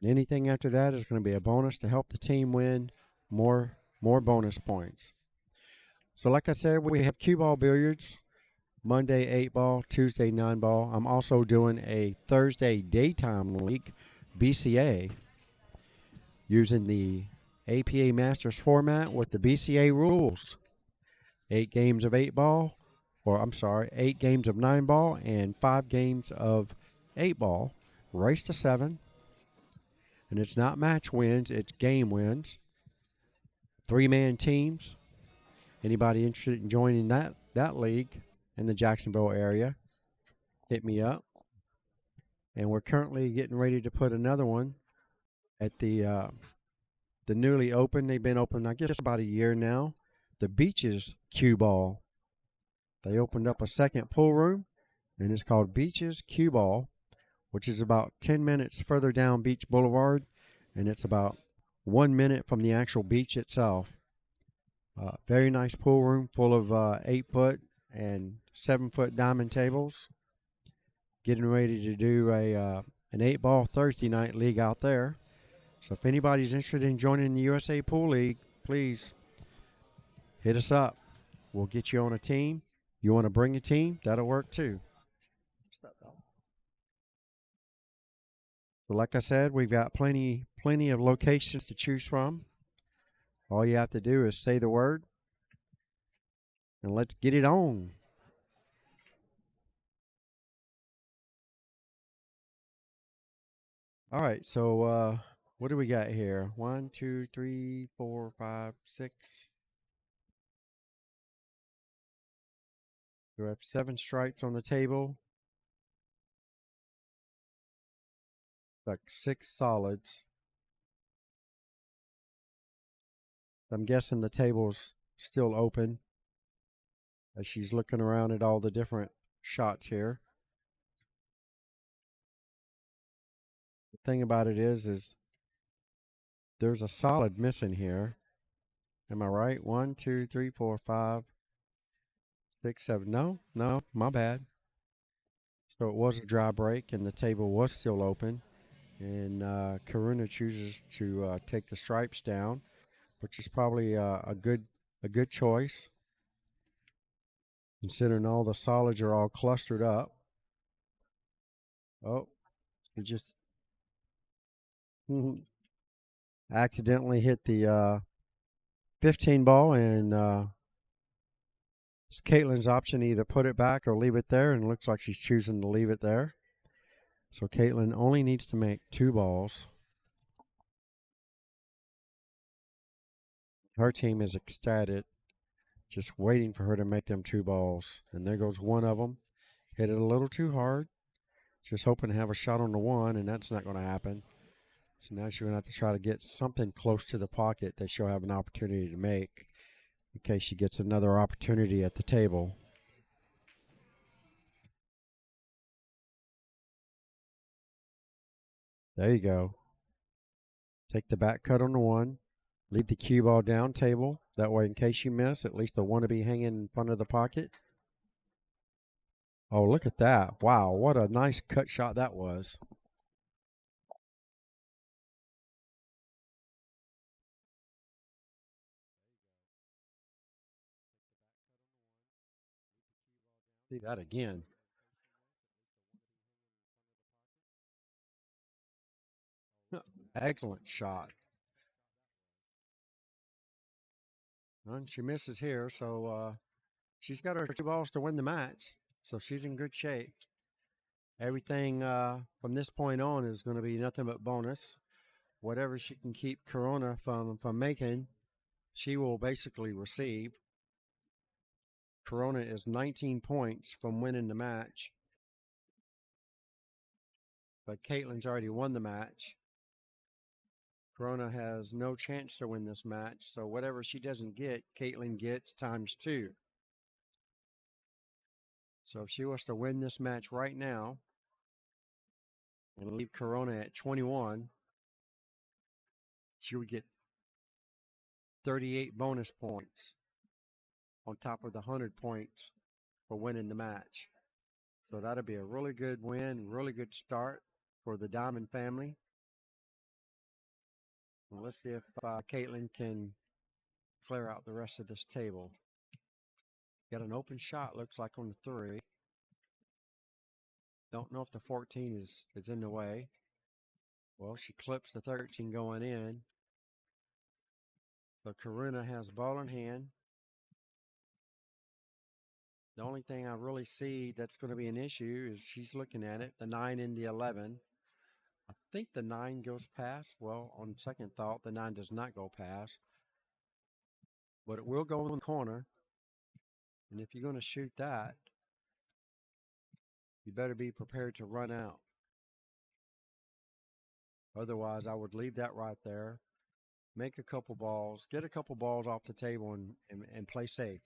Speaker 1: And anything after that is going to be a bonus to help the team win more bonus points. So like I said, we have Cue Ball Billiards, Monday 8-ball, Tuesday 9-ball. I'm also doing a Thursday daytime league, BCA, using the APA Masters format with the BCA rules. 8 games of 8-ball, 8 games of 9-ball and 5 games of 8-ball. Race to 7. And it's not match wins, it's game wins. 3-man teams. Anybody interested in joining that league in the Jacksonville area, hit me up. And we're currently getting ready to put another one at the newly opened. They've been open, I guess, about a year now. The Beaches Cue Ball. They opened up a second pool room, and it's called Beaches Cue Ball, which is about 10 minutes further down Beach Boulevard, and it's about 1 minute from the actual beach itself. Very nice pool room full of 8-foot and 7-foot diamond tables. Getting ready to do an 8-ball Thursday night league out there. So if anybody's interested in joining the USA Pool League, please hit us up. We'll get you on a team. You want to bring a team? That'll work too. So like I said, we've got plenty of locations to choose from. All you have to do is say the word, and let's get it on. All right, so what do we got here? 1, 2, 3, 4, 5, 6. We have 7 stripes on the table. Like 6 solids. I'm guessing the table's still open as she's looking around at all the different shots here. The thing about it is there's a solid missing here. Am I right? 1, 2, 3, 4, 5, 6, 7. No, my bad. So it was a dry break, and the table was still open. And Karuna chooses to take the stripes down, which is probably a good choice, considering all the solids are all clustered up. Oh, she just accidentally hit the 15 ball, and it's Caitlin's option to either put it back or leave it there, and it looks like she's choosing to leave it there. So Caitlin only needs to make 2 balls. Her team is ecstatic, just waiting for her to make them 2 balls. And there goes one of them. Hit it a little too hard. Just hoping to have a shot on the 1, and that's not going to happen. So now she's going to have to try to get something close to the pocket that she'll have an opportunity to make in case she gets another opportunity at the table. There you go. Take the back cut on the 1. Leave the cue ball down table. That way, in case you miss, at least the 1 will be hanging in front of the pocket. Oh, look at that. Wow, what a nice cut shot that was. See that again. Excellent shot. And she misses here, so she's got her 2 balls to win the match. So she's in good shape. Everything from this point on is going to be nothing but bonus. Whatever she can keep Corona from making, she will basically receive. Corona is 19 points from winning the match. But Caitlin's already won the match. Corona has no chance to win this match, so whatever she doesn't get, Caitlin gets times 2. So if she was to win this match right now and leave Corona at 21, she would get 38 bonus points on top of the 100 points for winning the match. So that'll be a really good win, really good start for the Diamond family. And let's see if Caitlin can clear out the rest of this table. Got an open shot, looks like, on the 3. Don't know if the 14 is in the way. Well, she clips the 13 going in. So Karuna has ball in hand. The only thing I really see that's going to be an issue is she's looking at it, the 9 and the 11. I think the 9 goes past. Well, on second thought, the 9 does not go past. But it will go in the corner. And if you're going to shoot that, you better be prepared to run out. Otherwise, I would leave that right there. Make a couple balls, get a couple balls off the table, and play safe.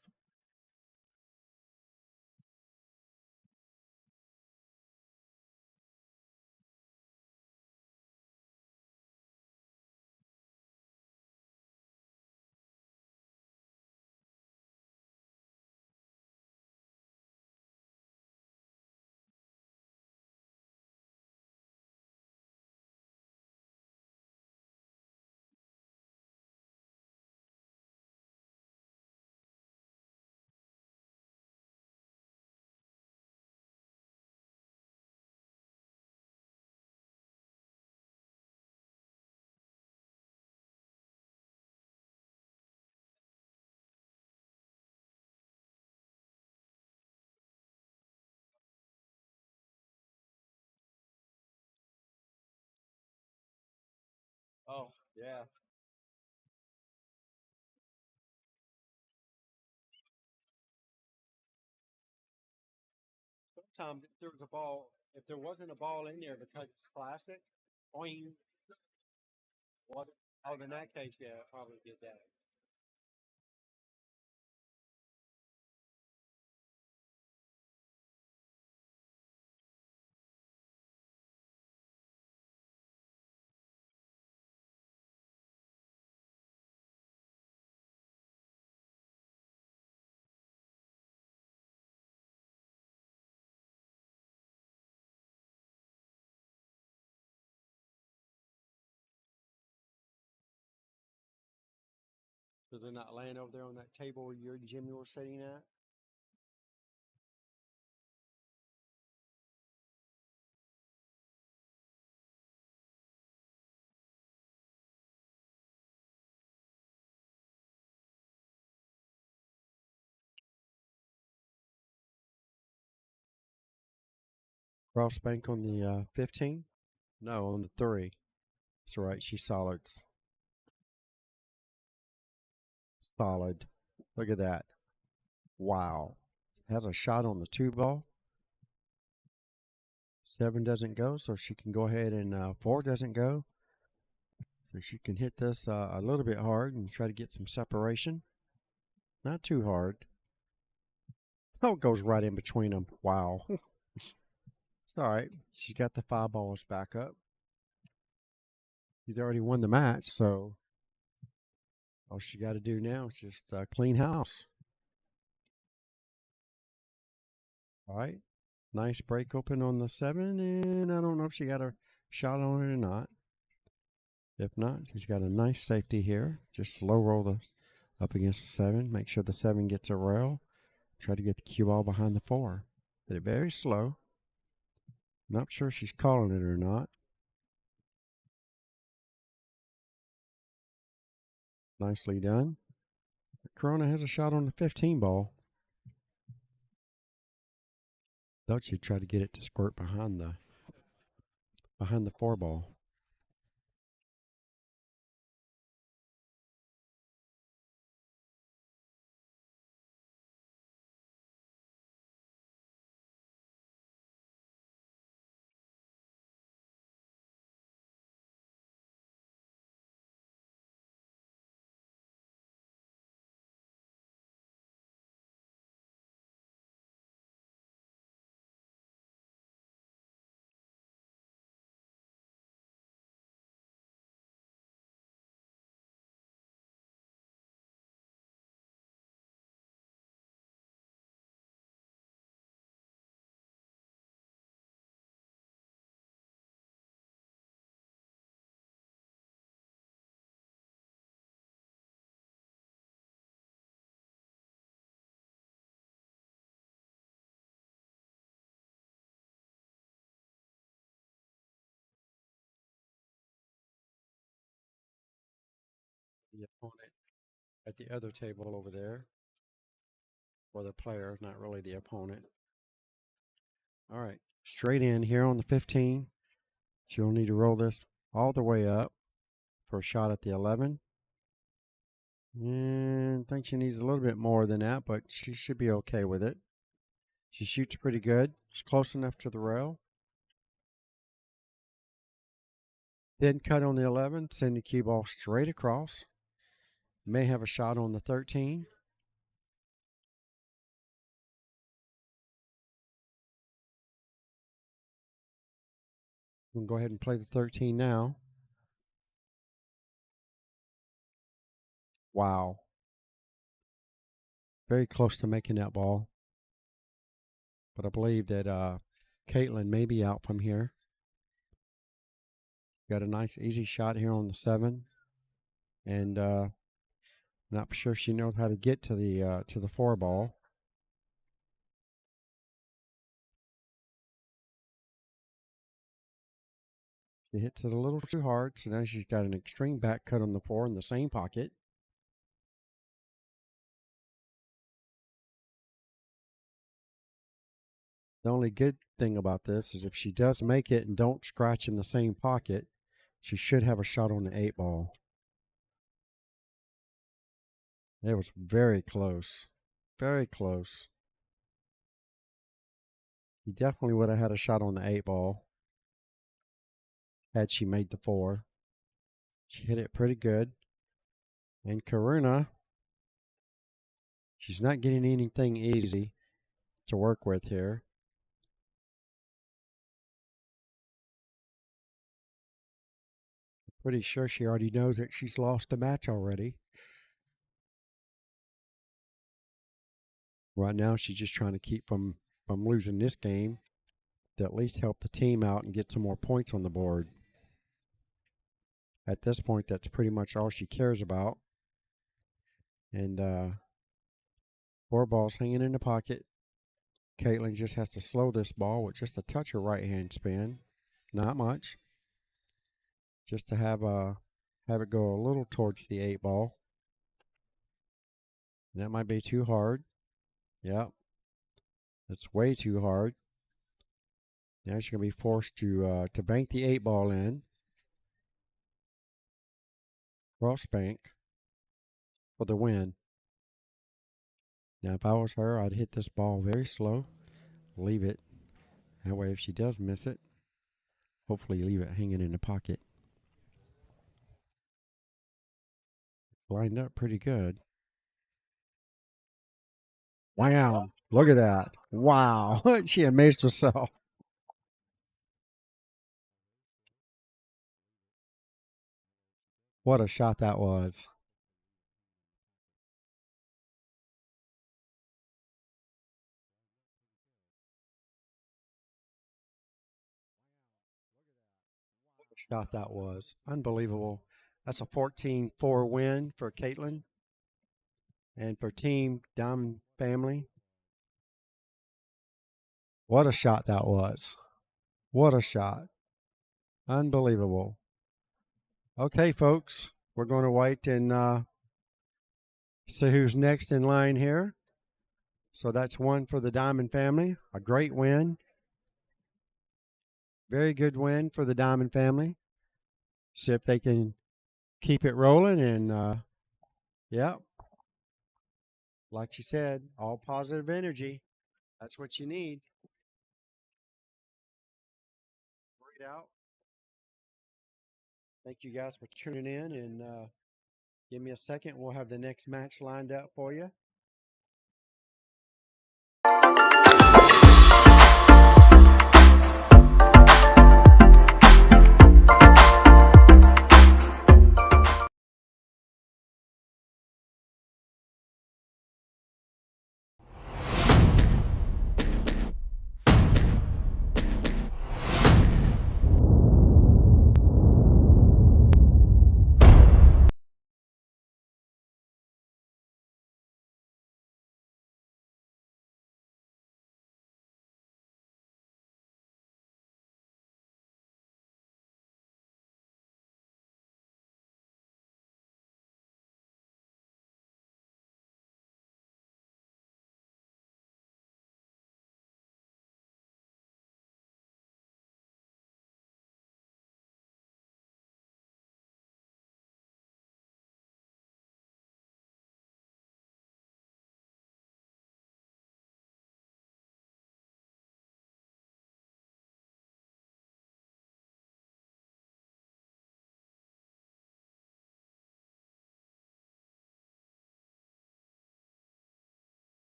Speaker 1: Oh, yeah. Sometimes if there was a ball, if there wasn't a ball in there because it's plastic, boing, was it? Oh, in that case, yeah, I probably did that. So they're not laying over there on that table your Jimmy was sitting at? Cross bank on the 15? No, on the 3. That's right. She's solid. Solid. Look at that. Wow. Has a shot on the 2 ball. 7 doesn't go, so she can go ahead and 4 doesn't go. So she can hit this a little bit hard and try to get some separation. Not too hard. Oh, it goes right in between them. Wow. It's all right. She got the 5 balls back up. He's already won the match, so all she got to do now is just clean house. All right. Nice break open on the 7, and I don't know if she got a shot on it or not. If not, she's got a nice safety here. Just slow roll the up against the 7. Make sure the 7 gets a rail. Try to get the cue ball behind the 4. Did it very slow. Not sure she's calling it or not. Nicely done. Corona has a shot on the 15 ball. Thought she'd try to get it to squirt behind the 4 ball. The opponent at the other table over there, or the player, not really the opponent. All right, straight in here on the 15. She'll need to roll this all the way up for a shot at the 11. And I think she needs a little bit more than that, but she should be okay with it. She shoots pretty good. It's close enough to the rail. Then cut on the 11, send the cue ball straight across. May have a shot on the 13. We'll go ahead and play the 13 now. Wow. Very close to making that ball. But I believe that Caitlin may be out from here. Got a nice easy shot here on the 7. And not sure she knows how to get to the 4 ball. She hits it a little too hard, so now she's got an extreme back cut on the 4 in the same pocket. The only good thing about this is if she does make it and don't scratch in the same pocket, she should have a shot on the 8 ball. It was very close. Very close. She definitely would have had a shot on the 8 ball had she made the 4. She hit it pretty good. And Karuna, she's not getting anything easy to work with here. Pretty sure she already knows that she's lost the match already. Right now, she's just trying to keep from losing this game to at least help the team out and get some more points on the board. At this point, that's pretty much all she cares about. And 4 balls hanging in the pocket. Caitlin just has to slow this ball with just a touch of right hand spin. Not much. Just to have it go a little towards the 8 ball. And that might be too hard. Yep. That's way too hard. Now she's going to be forced to bank the 8 ball in. Cross bank for the win. Now if I was her, I'd hit this ball very slow. Leave it. That way if she does miss it, hopefully leave it hanging in the pocket. It's lined up pretty good. Wow. Look at that. Wow. She amazed herself. What a shot that was. What a shot that was. Unbelievable. That's a 14-4 win for Caitlin. And for Team Diamond Family. What a shot that was. What a shot. Unbelievable. Okay, folks. We're going to wait and see who's next in line here. So that's one for the Diamond Family. A great win. Very good win for the Diamond Family. See if they can keep it rolling. And, yeah, like she said, all positive energy. That's what you need. Work it out. Thank you guys for tuning in. And give me a second. We'll have the next match lined up for you.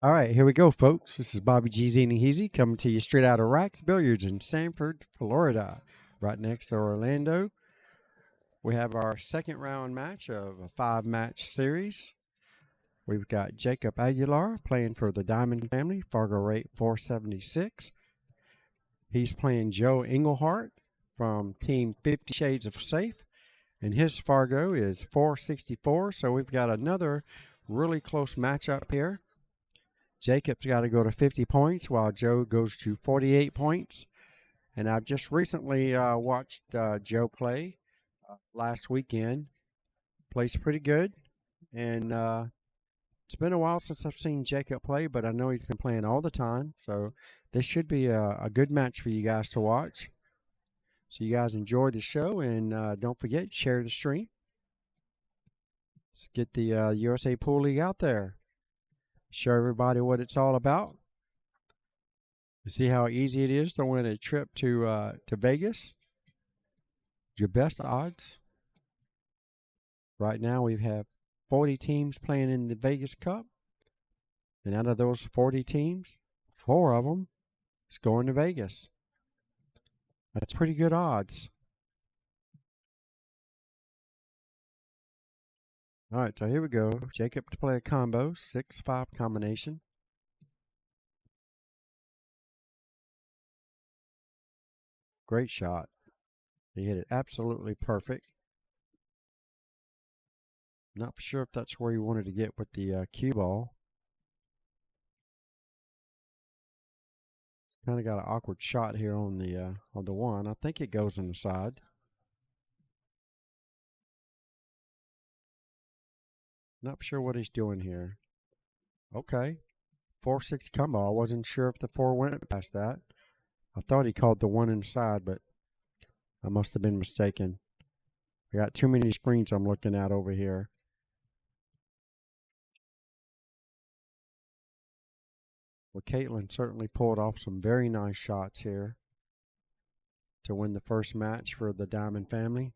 Speaker 1: All right, here we go, folks. This is Bobby G. Zini Heezy coming to you straight out of Racks Billiards in Sanford, Florida, right next to Orlando. We have our second round match of a 5-match series. We've got Jacob Aguilar playing for the Diamond family, Fargo rate 476. He's playing Joe Englehart from Team 50 Shades of Safe, and his Fargo is 464. So we've got another really close matchup here. Jacob's got to go to 50 points while Joe goes to 48 points. And I've just recently watched Joe play last weekend. Plays pretty good. And it's been a while since I've seen Jacob play, but I know he's been playing all the time. So this should be a good match for you guys to watch. So you guys enjoy the show, and don't forget, share the stream. Let's get the USA Pool League out there. Show everybody what it's all about. You see how easy it is to win a trip to Vegas. Your best odds. Right now we have 40 teams playing in the Vegas Cup. And out of those 40 teams, 4 of them is going to Vegas. That's pretty good odds. All right, so here we go. Jacob to play a combo, 6-5 combination. Great shot. He hit it absolutely perfect. Not sure if that's where he wanted to get with the cue ball. Kind of got an awkward shot here on the one. I think it goes on the side. Not sure what he's doing here. Okay. 4-6 combo. I wasn't sure if the 4 went past that. I thought he called the 1 inside, but I must have been mistaken. I got too many screens I'm looking at over here. Well, Caitlin certainly pulled off some very nice shots here to win the first match for the Diamond family.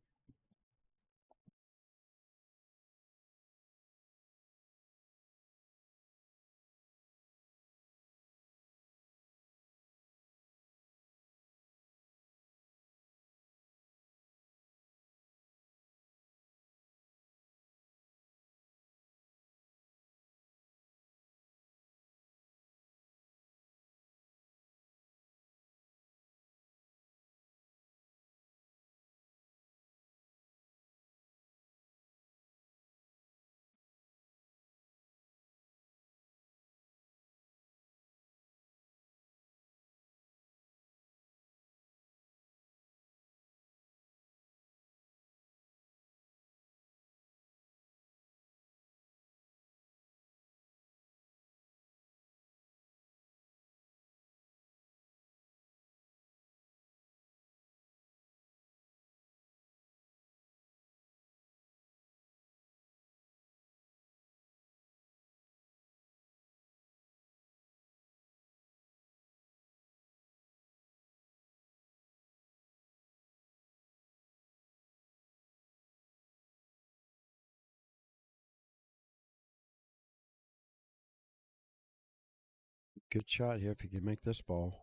Speaker 1: Good shot here if you can make this ball.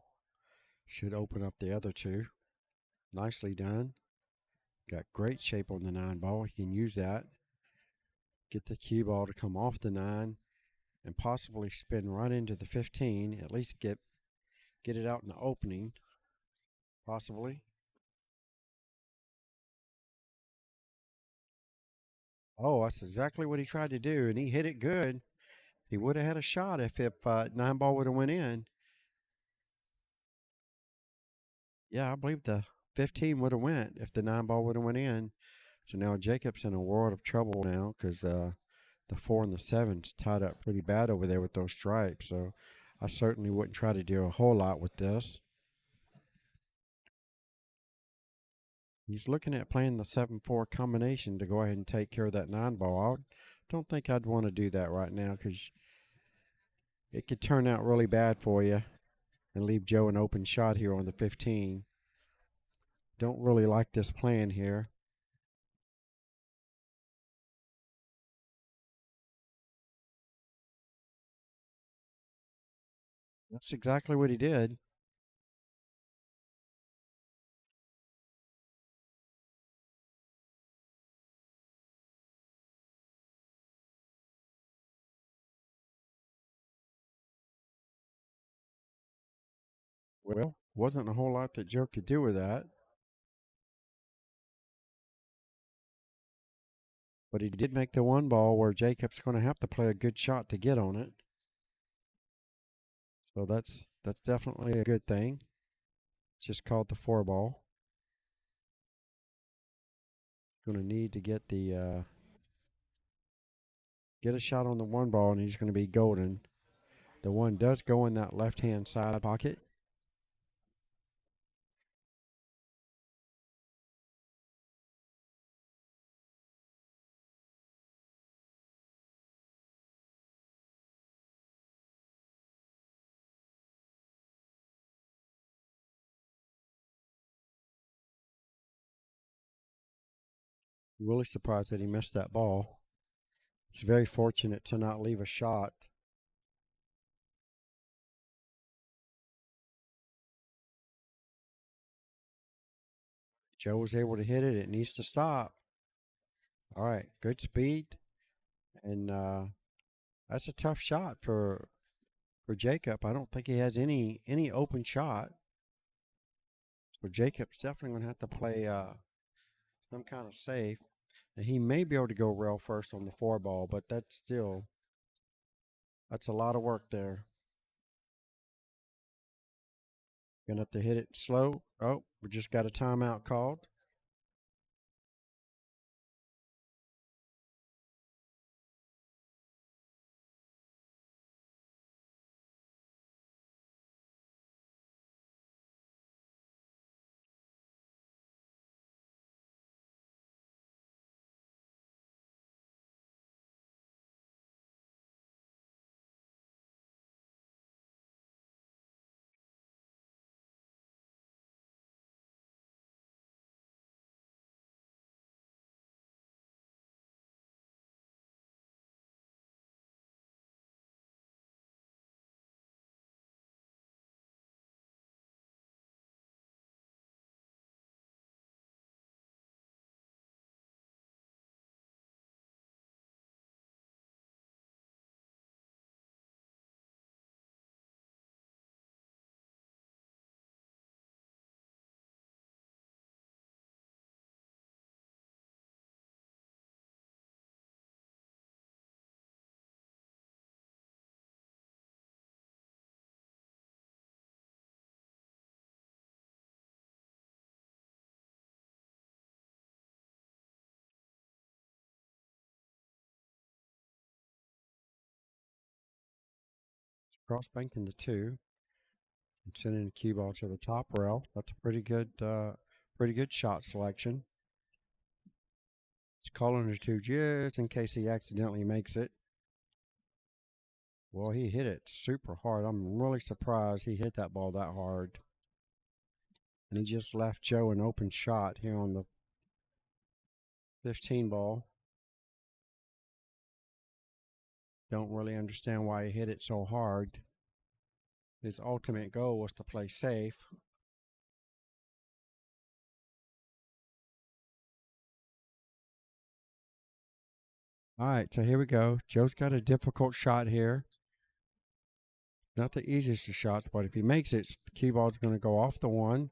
Speaker 1: Should open up the other 2. Nicely done. Got great shape on the 9 ball. You can use that. Get the cue ball to come off the 9 and possibly spin right into the 15. At least get it out in the opening. Possibly. Oh, that's exactly what he tried to do, and he hit it good. He would have had a shot if 9 ball would have went in. Yeah, I believe the 15 would have went if the 9 ball would have went in. So now Jacob's in a world of trouble now because the 4 and the 7's tied up pretty bad over there with those stripes. So I certainly wouldn't try to do a whole lot with this. He's looking at playing the 7-4 combination to go ahead and take care of that 9 ball. I don't think I'd want to do that right now because it could turn out really bad for you and leave Joe an open shot here on the 15. Don't really like this plan here. That's exactly what he did. Well, wasn't a whole lot that Joe could do with that. But he did make the one ball where Jacob's going to have to play a good shot to get on it. So that's definitely a good thing. It's just called the 4 ball. Going to need to get the get a shot on the 1 ball, and he's going to be golden. The 1 does go in that left-hand side pocket. Really surprised that he missed that ball. He's very fortunate to not leave a shot. Joe was able to hit it. It needs to stop. All right, good speed, and that's a tough shot for Jacob. I don't think he has any open shot. So Jacob's definitely going to have to play some kind of safe. And he may be able to go rail first on the 4 ball, but that's a lot of work there. Gonna have to hit it slow. Oh, we just got a timeout called. Cross banking the 2 and sending the cue ball to the top rail. That's a pretty good shot selection. It's calling the 2 just in case he accidentally makes it. Well, he hit it super hard. I'm really surprised he hit that ball that hard. And he just left Joe an open shot here on the 15 ball. Don't really understand why he hit it so hard. His ultimate goal was to play safe. All right, so here we go. Joe's got a difficult shot here. Not the easiest of shots, but if he makes it, the cue ball's going to go off the 1.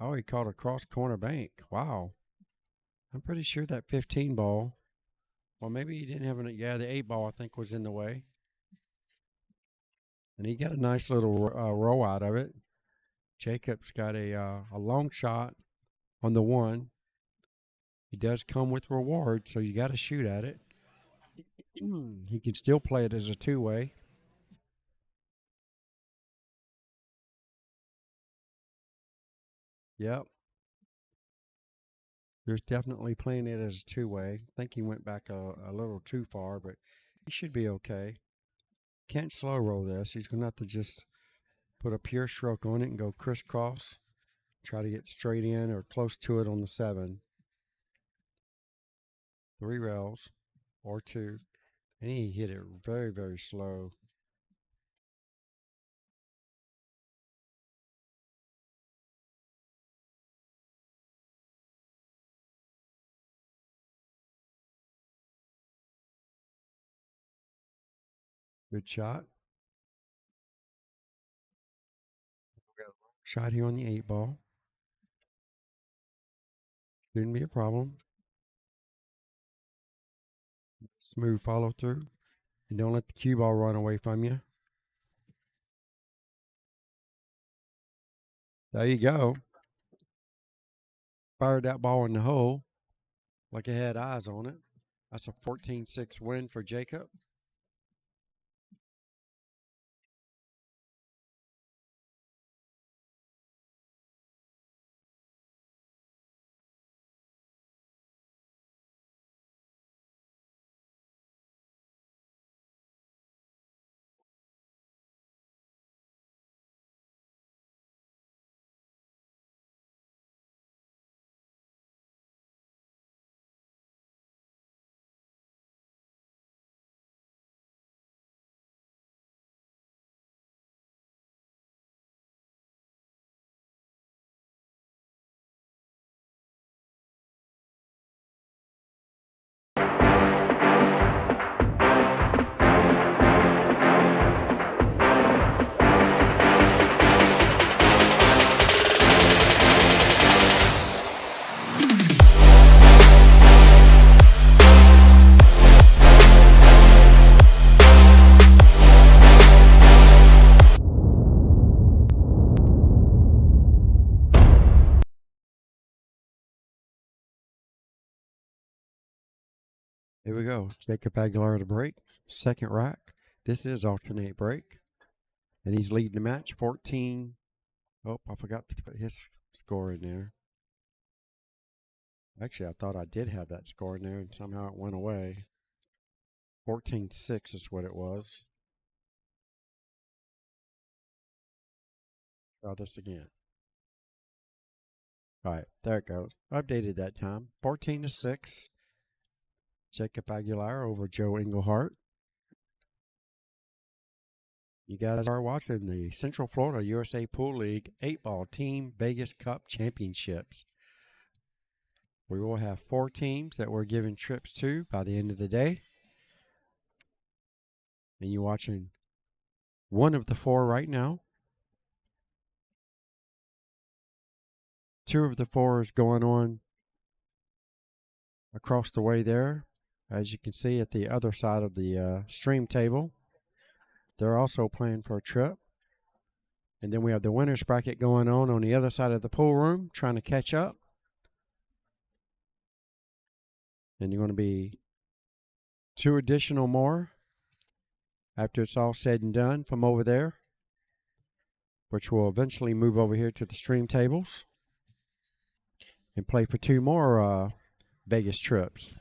Speaker 1: Oh, he caught a cross corner bank. Wow. I'm pretty sure that 15 ball, well, maybe he didn't have yeah, the 8 ball I think was in the way. And he got a nice little row out of it. Jacob's got a long shot on the 1. He does come with reward, so you got to shoot at it. He can still play it as a 2-way. Yep. There's definitely playing it as a 2-way. I think he went back a little too far, but he should be okay. Can't slow roll this. He's going to have to just put a pure stroke on it and go crisscross. Try to get straight in or close to it on the 7. 3 rails or 2. And he hit it very, very slow. Good shot. Shot here on the 8 ball. Shouldn't be a problem. Smooth follow through. And don't let the cue ball run away from you. There you go. Fired that ball in the hole like it had eyes on it. That's a 14-6 win for Jacob. Here we go. Jacob Aguilar to break. Second rack. This is alternate break. And he's leading the match 14. Oh, I forgot to put his score in there. Actually, I thought I did have that score in there and somehow it went away. 14-6 is what it was. Try this again. All right, there it goes. Updated that time. 14-6. Jacob Aguilar over Joe Englehart. You guys are watching the Central Florida USA Pool League 8-ball Team Vegas Cup Championships. We will have 4 teams that we're giving trips to by the end of the day. And you're watching one of the 4 right now. 2 of the 4 is going on across the way there. As you can see at the other side of the stream table. They're also playing for a trip. And then we have the winner's bracket going on the other side of the pool room, trying to catch up. And you're going to be 2 additional more after it's all said and done from over there, which will eventually move over here to the stream tables and play for 2 more Vegas trips.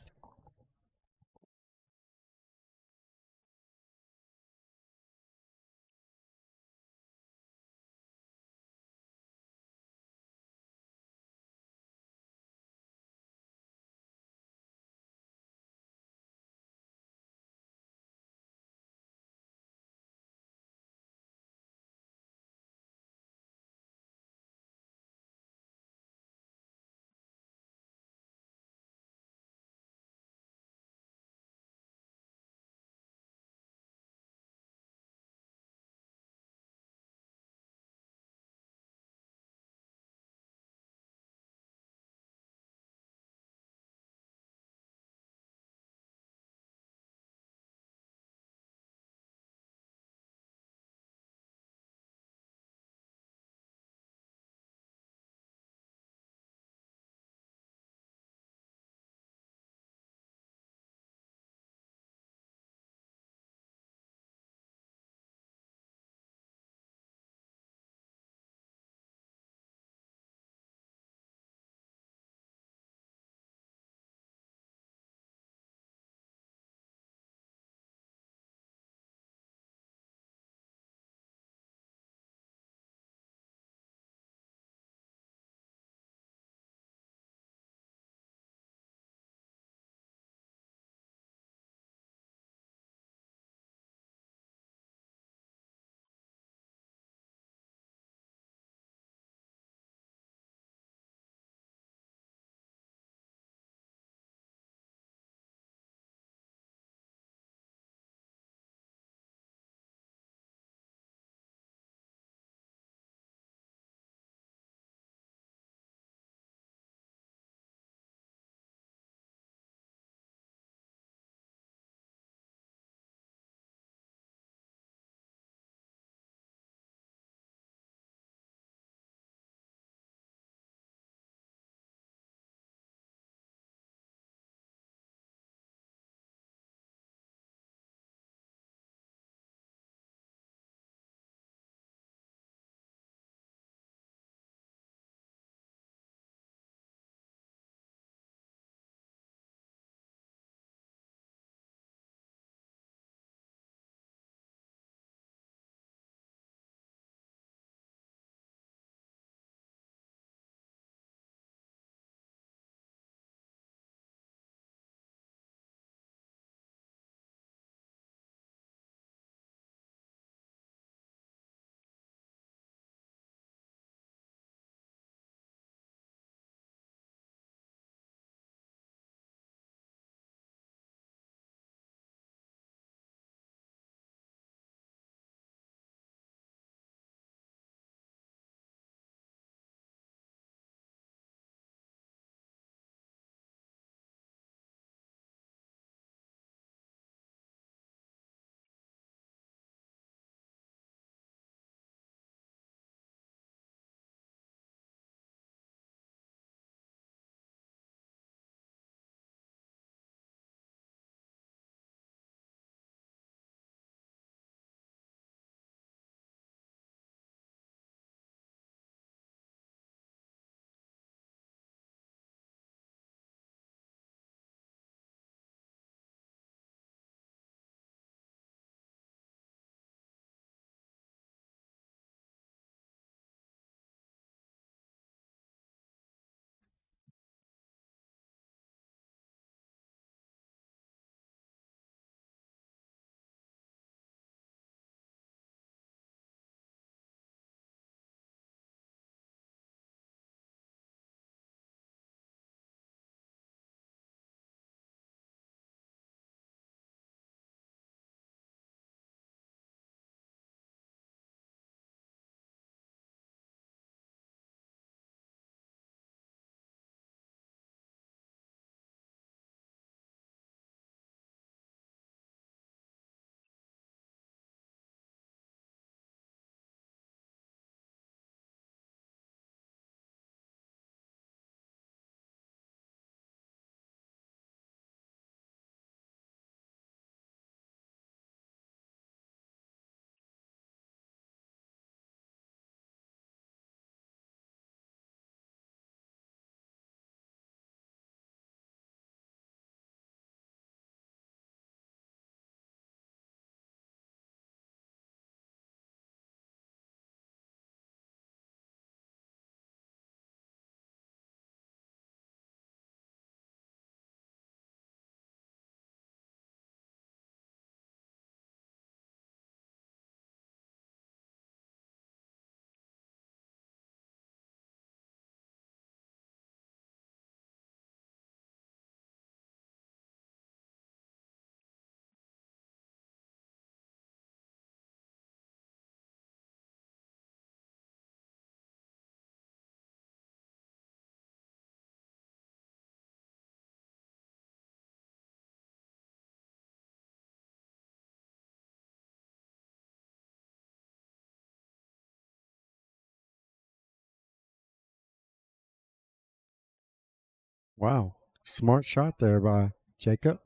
Speaker 1: Wow. Smart shot there by Jacob.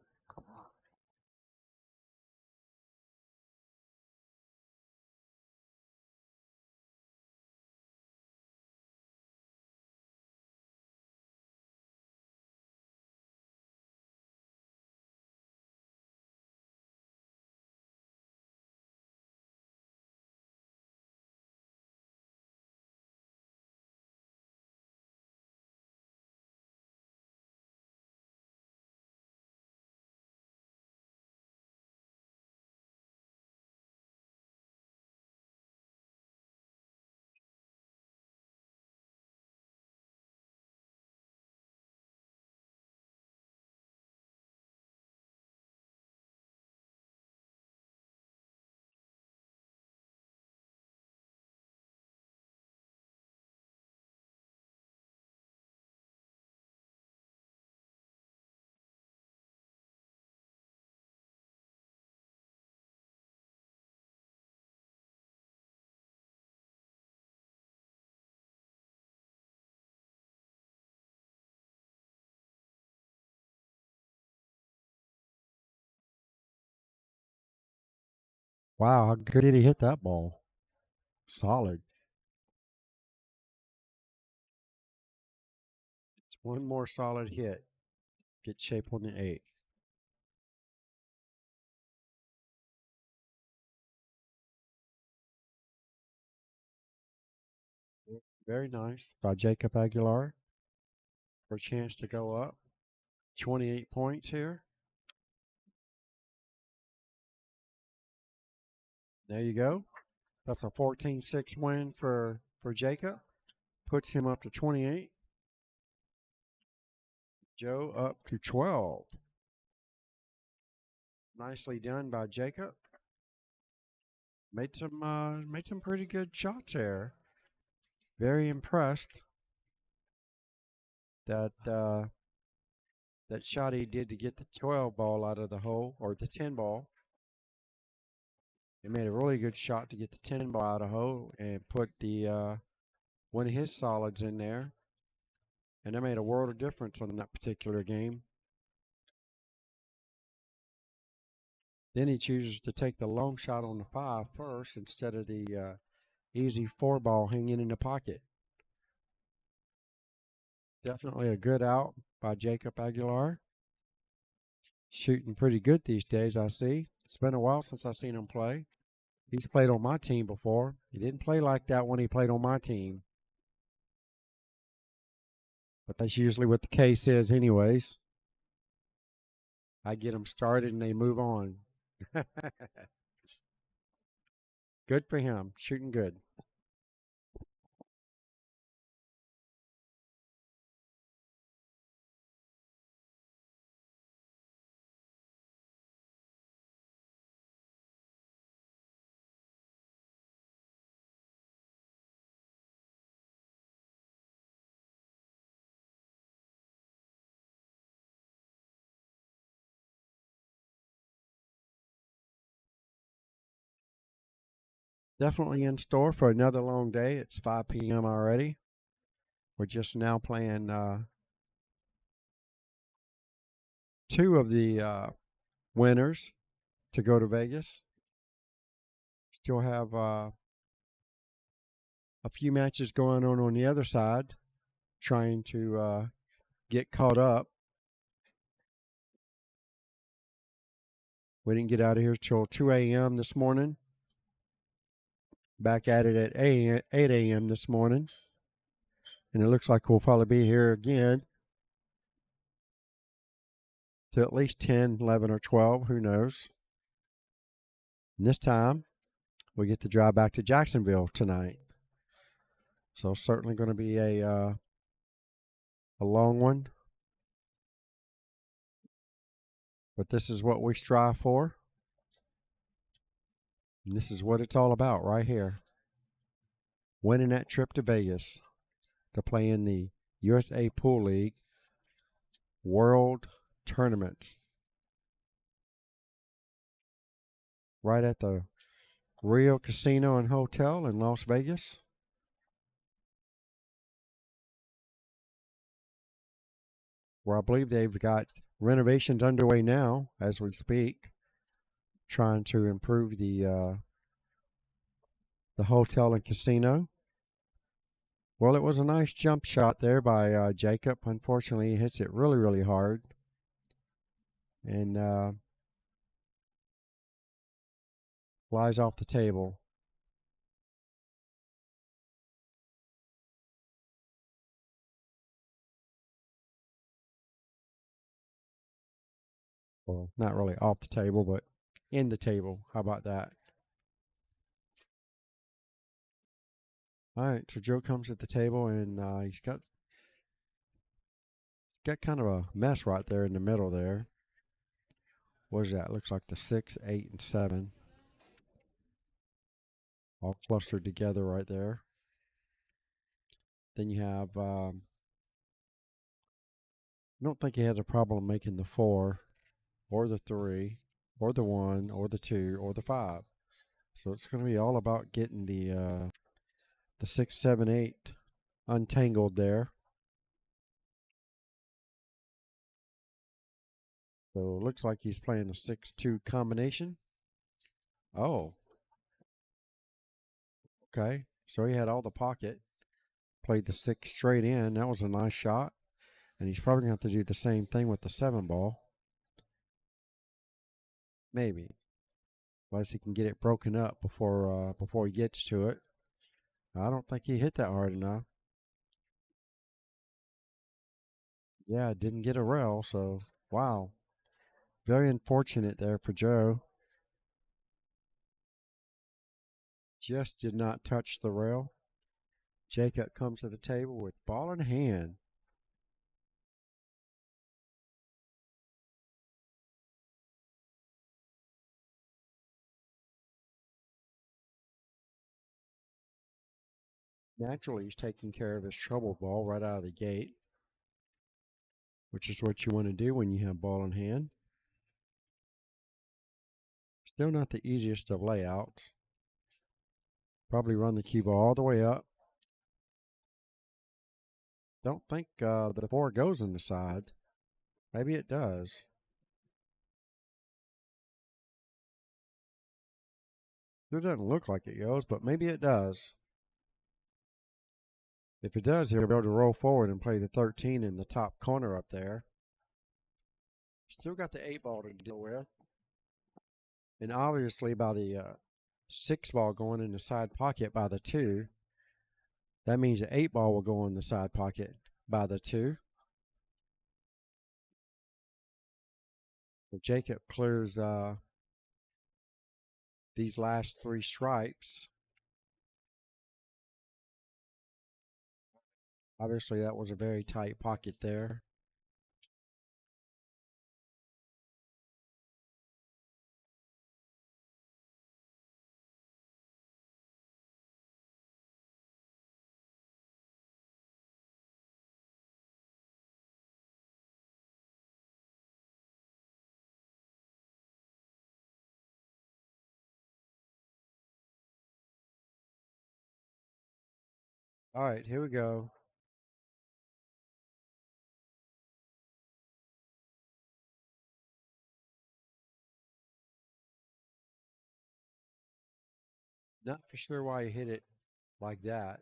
Speaker 1: Wow, how good did he hit that ball? Solid. It's one more solid hit. Get shape on the 8. Very nice by Jacob Aguilar for a chance to go up. 28 points here. There you go. That's a 14-6 win for Jacob. Puts him up to 28. Joe up to 12. Nicely done by Jacob. Made some pretty good shots there. Very impressed that that shot he did to get the 12 ball out of the hole, or the 10 ball. He made a really good shot to get the 10 ball out of the hole and put the one of his solids in there. And that made a world of difference on that particular game. Then he chooses to take the long shot on the 5 first instead of the easy 4 ball hanging in the pocket. Definitely a good out by Jacob Aguilar. Shooting pretty good these days, I see. It's been a while since I've seen him play. He's played on my team before. He didn't play like that when he played on my team. But that's usually what the case is anyways. I get them started and they move on. Good for him. Shooting good. Definitely in store for another long day. It's 5 p.m. already. We're just now playing 2 of the winners to go to Vegas. Still have a few matches going on the other side, trying to get caught up. We didn't get out of here till 2 a.m. this morning. Back at it at 8 a.m. this morning. And it looks like we'll probably be here again to at least 10, 11, or 12. Who knows? And this time, we get to drive back to Jacksonville tonight. So certainly going to be a long one. But this is what we strive for. And this is what it's all about right here. Winning that trip to Vegas to play in the USAPL League World Tournaments. Right at the Rio Casino and Hotel in Las Vegas. where I believe they've got renovations underway now as we speak, trying to improve the hotel and casino. Well, it was a nice jump shot there by Jacob. Unfortunately, he hits it really, really hard. And flies off the table. Well, not really off the table, but in the table. How about that? All right, so Joe comes at the table, and he's got kind of a mess right there in the middle there. What is that? Looks like the 6, 8, and 7. All clustered together right there. Then you have, I don't think he has a problem making the 4, or the 3, or the 1, or the 2, or the 5. So it's going to be all about getting the 6, 7, 8 untangled there. So it looks like he's playing a 6-2 combination. Oh, okay. So he had all the pocket, played the 6 straight in. That was a nice shot. And he's probably going to have to do the same thing with the 7 ball. Maybe. Unless he can get it broken up before he gets to it. I don't think he hit that hard enough. Yeah, didn't get a rail, so wow. Very unfortunate there for Joe. Just did not touch the rail. Jacob comes to the table with ball in hand. Naturally, he's taking care of his trouble ball right out of the gate, which is what you want to do when you have ball in hand. Still not the easiest of layouts. Probably run the cue ball all the way up. Don't think the 4 goes in the side. Maybe it does. It doesn't look like it goes, but maybe it does. If it does, he'll be able to roll forward and play the 13 in the top corner up there. Still got the 8 ball to deal with. And obviously by the 6 ball going in the side pocket by the 2, that means the 8 ball will go in the side pocket by the 2. So Jacob clears these last 3 stripes. Obviously, that was a very tight pocket there. All right, here we go. Not for sure why he hit it like that.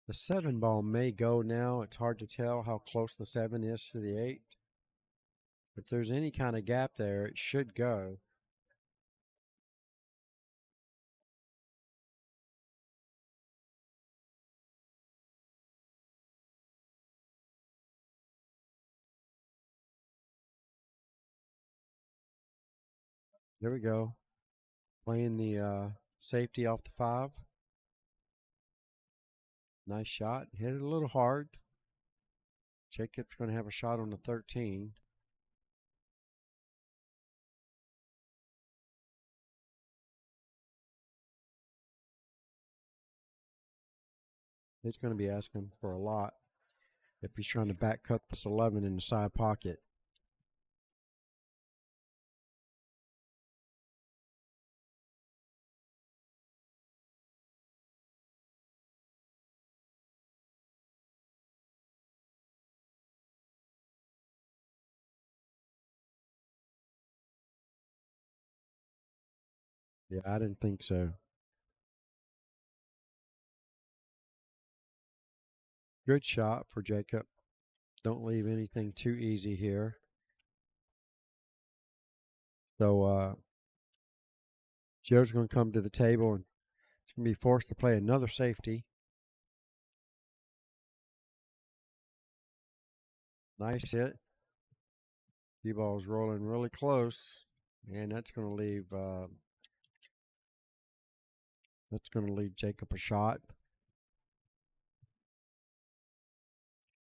Speaker 1: The 7 ball may go now. It's hard to tell how close the 7 is to the 8. If there's any kind of gap there, it should go. There we go. Playing the safety off the 5. Nice shot. Hit it a little hard. Jacob's going to have a shot on the 13. He's going to be asking for a lot if he's trying to back cut this 11 in the side pocket. Yeah, I didn't think so. Good shot for Jacob. Don't leave anything too easy here. So Joe's going to come to the table and he's going to be forced to play another safety. Nice hit. The ball's rolling really close, and that's going to leave Jacob a shot.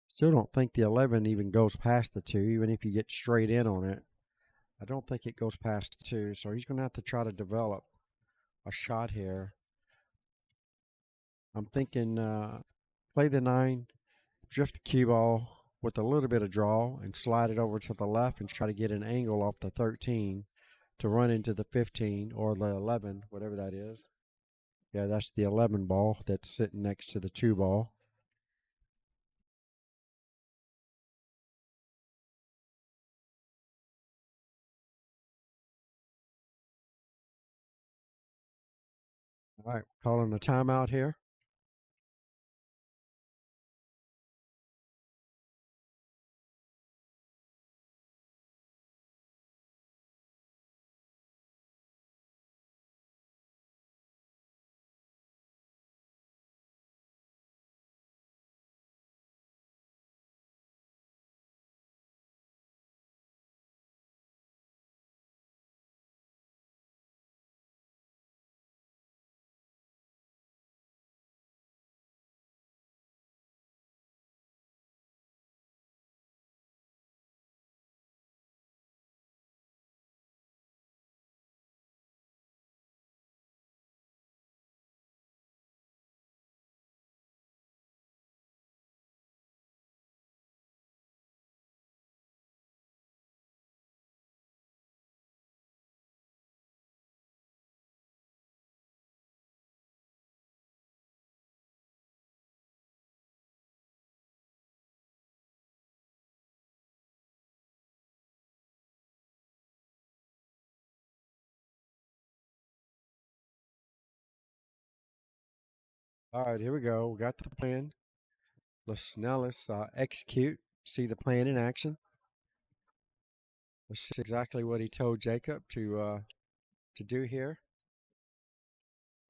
Speaker 1: Still don't think the 11 even goes past the 2, even if you get straight in on it. I don't think it goes past the 2, so he's going to have to try to develop a shot here. I'm thinking play the 9, drift the cue ball with a little bit of draw and slide it over to the left and try to get an angle off the 13 to run into the 15 or the 11, whatever that is. Yeah, that's the 11 ball that's sitting next to the 2 ball. All right, calling a timeout here. All right, here we go. We got the plan. Let's execute. See the plan in action. Let's see exactly what he told Jacob to do here.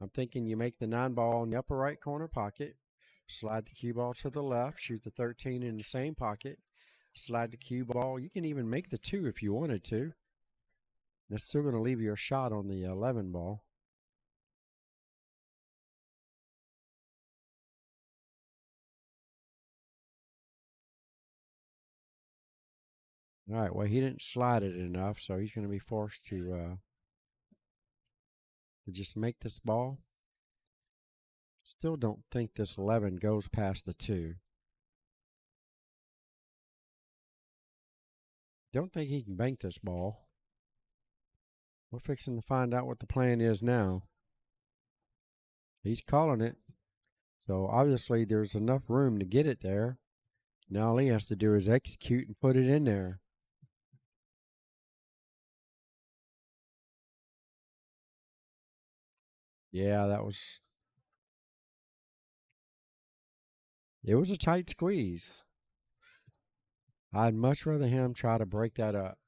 Speaker 1: I'm thinking you make the 9 ball in the upper right corner pocket, slide the cue ball to the left, shoot the 13 in the same pocket, slide the cue ball. You can even make the 2 if you wanted to. That's still going to leave you a shot on the 11 ball. All right, well, he didn't slide it enough, so he's going to be forced to just make this ball. Still don't think this 11 goes past the 2. Don't think he can bank this ball. We're fixing to find out what the plan is now. He's calling it. So obviously there's enough room to get it there. Now all he has to do is execute and put it in there. Yeah, it was a tight squeeze. I'd much rather him try to break that up.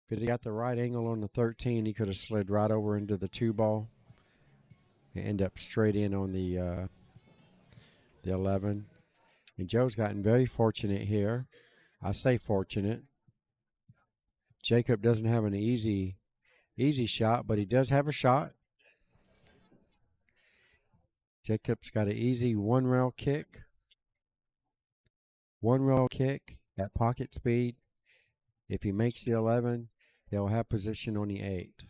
Speaker 1: If he got the right angle on the 13, he could have slid right over into the 2 ball and end up straight in on the 11. And Joe's gotten very fortunate here. I say fortunate. Jacob doesn't have an easy shot, but he does have a shot. Jacob's got an easy 1 rail kick. 1 rail kick at pocket speed. If he makes the 11, they'll have position on the 8. He's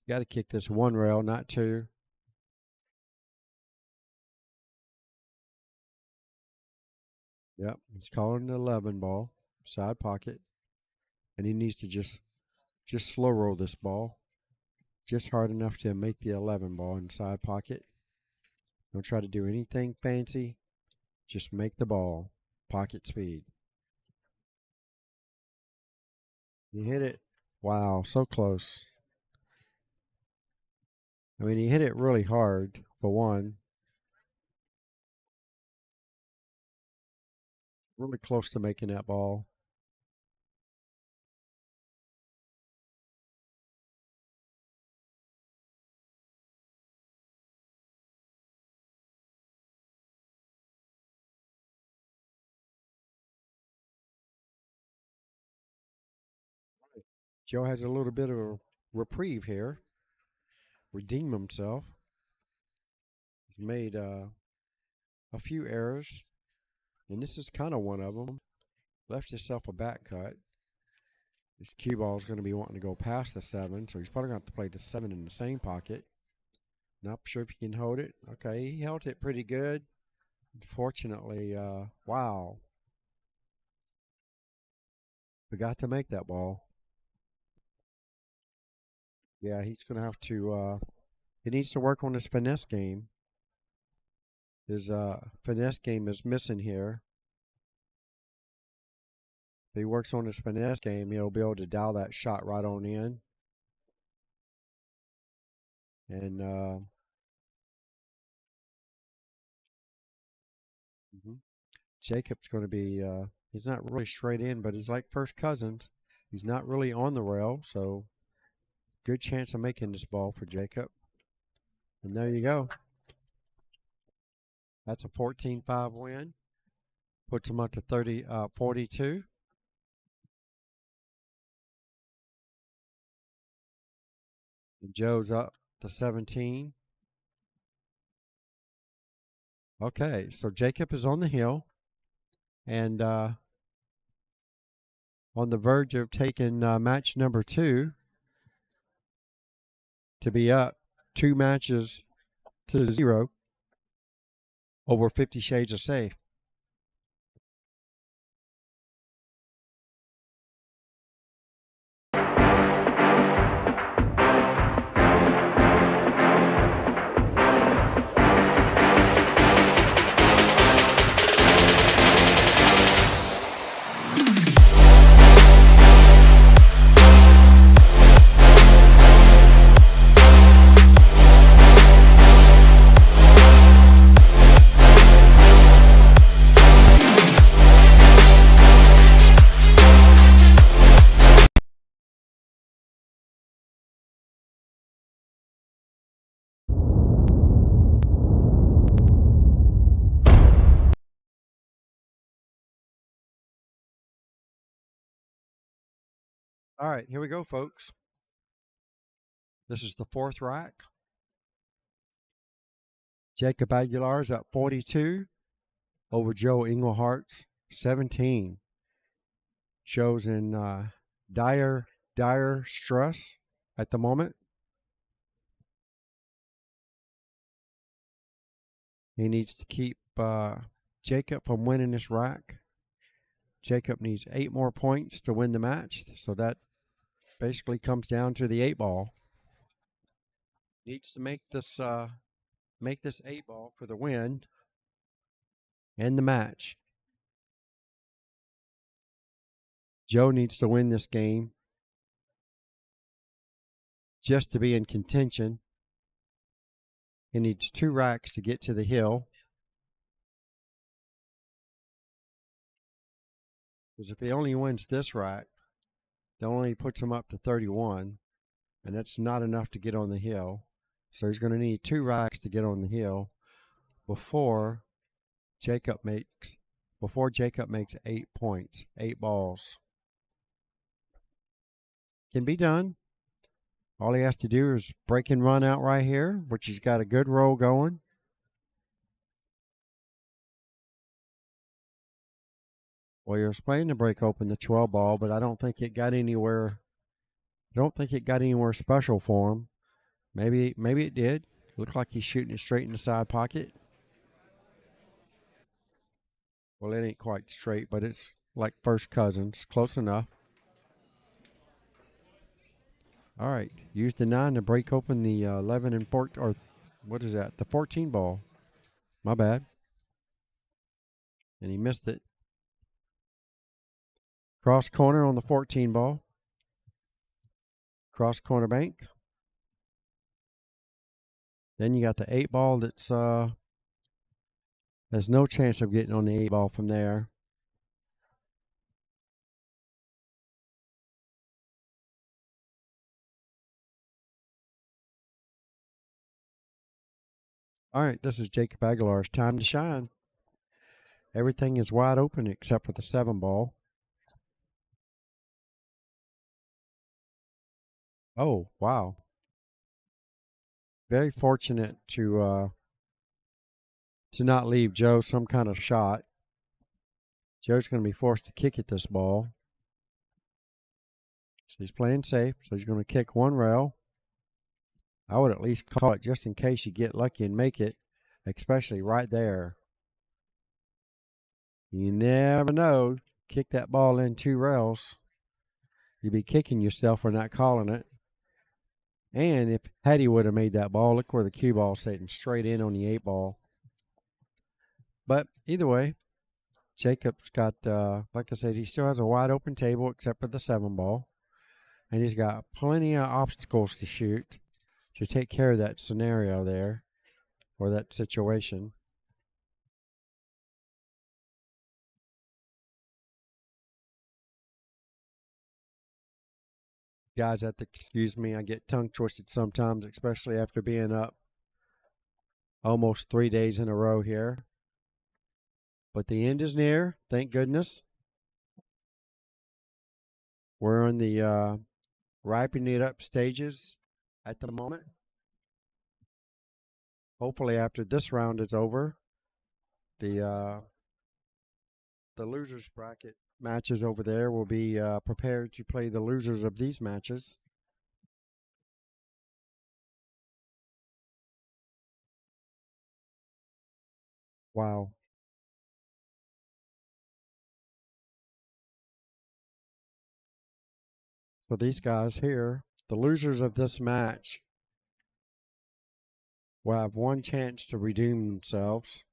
Speaker 1: got to kick this 1 rail, not 2. Yep, he's calling the 11 ball, side pocket. And he needs to just slow roll this ball. Just hard enough to make the 11 ball inside pocket. Don't try to do anything fancy. Just make the ball. Pocket speed. He hit it Wow, so close. I mean, he hit it really hard, for one. Really close to making that ball. Joe has a little bit of a reprieve here. Redeem himself. He's made a few errors, and this is kind of one of them. Left himself a back cut. This cue ball is going to be wanting to go past the 7, so he's probably going to have to play the 7 in the same pocket. Not sure if he can hold it. Okay, he held it pretty good. Unfortunately, wow. Forgot to make that ball. Yeah, he's going to have to, he needs to work on his finesse game. His finesse game is missing here. If he works on his finesse game, he'll be able to dial that shot right on in. And Jacob's going to be, he's not really straight in, but he's like first cousins. He's not really on the rail, so good chance of making this ball for Jacob. And there you go. That's a 14-5 win. Puts him up to 42. And Joe's up to 17. Okay, so Jacob is on the hill and on the verge of taking match number 2 to be up 2 matches to 0 over 50 Shades of Safe. All right, here we go, folks. This is the 4th rack. Jacob Aguilar's at 42 over Joe Englehart's 17. Joe's in dire stress at the moment. He needs to keep Jacob from winning this rack. Jacob needs 8 more points to win the match, so that basically comes down to the 8 ball. Needs to make this 8 ball for the win and the match. Joe needs to win this game just to be in contention. He needs 2 racks to get to the hill. Because if he only wins this rack, that only puts him up to 31, and that's not enough to get on the hill. So he's going to need 2 racks to get on the hill before Jacob makes 8 points, 8 balls. Can be done. All he has to do is break and run out right here, which he's got a good roll going. Well, he was playing to break open the 12 ball, but I don't think it got anywhere. I don't think it got anywhere special for him. Maybe it did. Looked like he's shooting it straight in the side pocket. Well, it ain't quite straight, but it's like first cousins. Close enough. All right. Use the 9 to break open the 11 and 14, or what is that? The 14 ball. My bad. And he missed it. Cross corner on the 14 ball. cross corner bank. Then you got the 8-ball that's there's no chance of getting on the 8-ball from there. All right, this is Jacob Aguilar's time to shine. Everything is wide open except for the 7-ball. Oh, wow. Very fortunate to not leave Joe some kind of shot. Joe's going to be forced to kick at this ball. So he's playing safe. So he's going to kick one rail. I would at least call it just in case you get lucky and make it, especially right there. You never know. Kick that ball in 2 rails. You'd be kicking yourself for not calling it. And if Hattie would have made that ball, look where the cue ball's sitting, straight in on the 8-ball. But either way, Jacob's got, like I said, he still has a wide open table except for the 7-ball. And he's got plenty of obstacles to shoot to take care of that scenario there, or that situation. Guys have to excuse me. I get tongue twisted sometimes, especially after being up almost 3 days in a row here. But the end is near, thank goodness. We're in the ripening it up stages at the moment. Hopefully after this round is over, the losers bracket matches over there will be prepared to play the losers of these matches. Wow. So these guys here, the losers of this match, will have one chance to redeem themselves.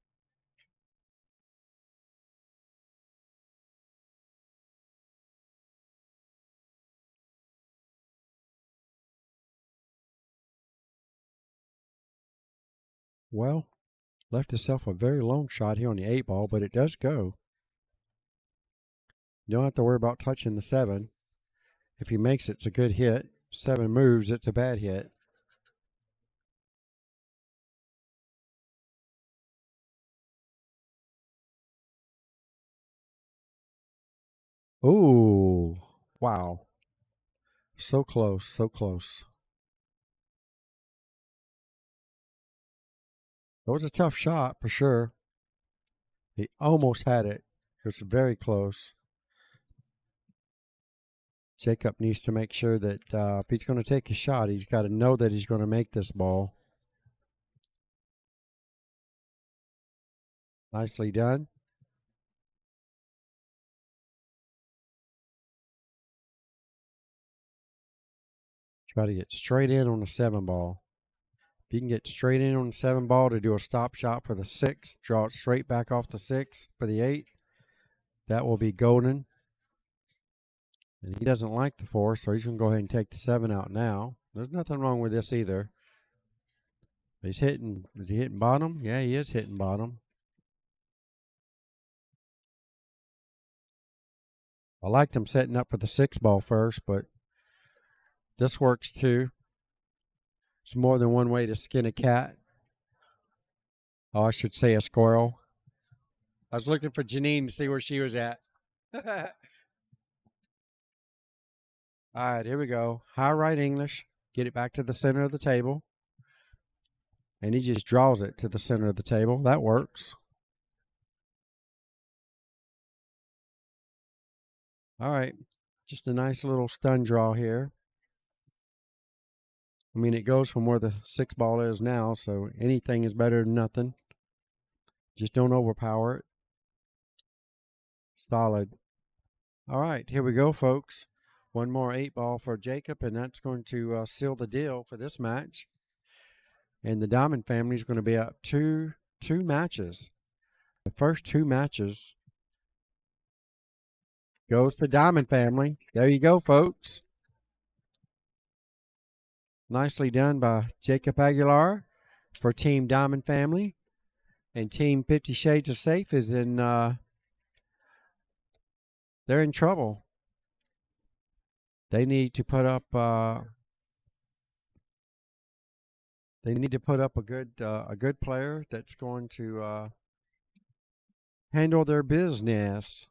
Speaker 1: Well, left himself a very long shot here on the 8-ball, but it does go. You don't have to worry about touching the 7. If he makes it, it's a good hit. 7 moves, it's a bad hit. Ooh, wow. So close, so close. It was a tough shot for sure. He almost had it. It was very close. Jacob needs to make sure that if he's going to take a shot, he's got to know that he's going to make this ball. Nicely done. Try to get straight in on the 7-ball. If you can get straight in on the 7-ball to do a stop shot for the 6, draw it straight back off the 6 for the 8, that will be golden. And he doesn't like the 4, so he's going to go ahead and take the 7 out now. There's nothing wrong with this either. He's hitting, is he hitting bottom? Yeah, he is hitting bottom. I liked him setting up for the 6-ball first, but this works too. It's more than one way to skin a cat. Oh, I should say a squirrel. I was looking for Janine to see where she was at. All right, here we go. High right English. Get it back to the center of the table. And he just draws it to the center of the table. That works. All right, just a nice little stun draw here. I mean, it goes from where the 6-ball is now, so anything is better than nothing. Just don't overpower it. Solid. All right, here we go, folks. One more 8-ball for Jacob, and that's going to seal the deal for this match. And the Diamond family is going to be up two matches. The first 2 matches goes to Diamond family. There you go, folks. Nicely done by Jacob Aguilar for Team Diamond Family. And Team 50 Shades of Safe is in, they're in trouble. They need to put up, a good player that's going to handle their business.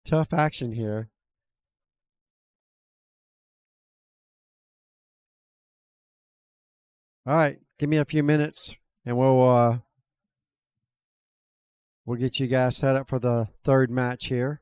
Speaker 1: Tough action here. All right, give me a few minutes, and we'll get you guys set up for the third match here.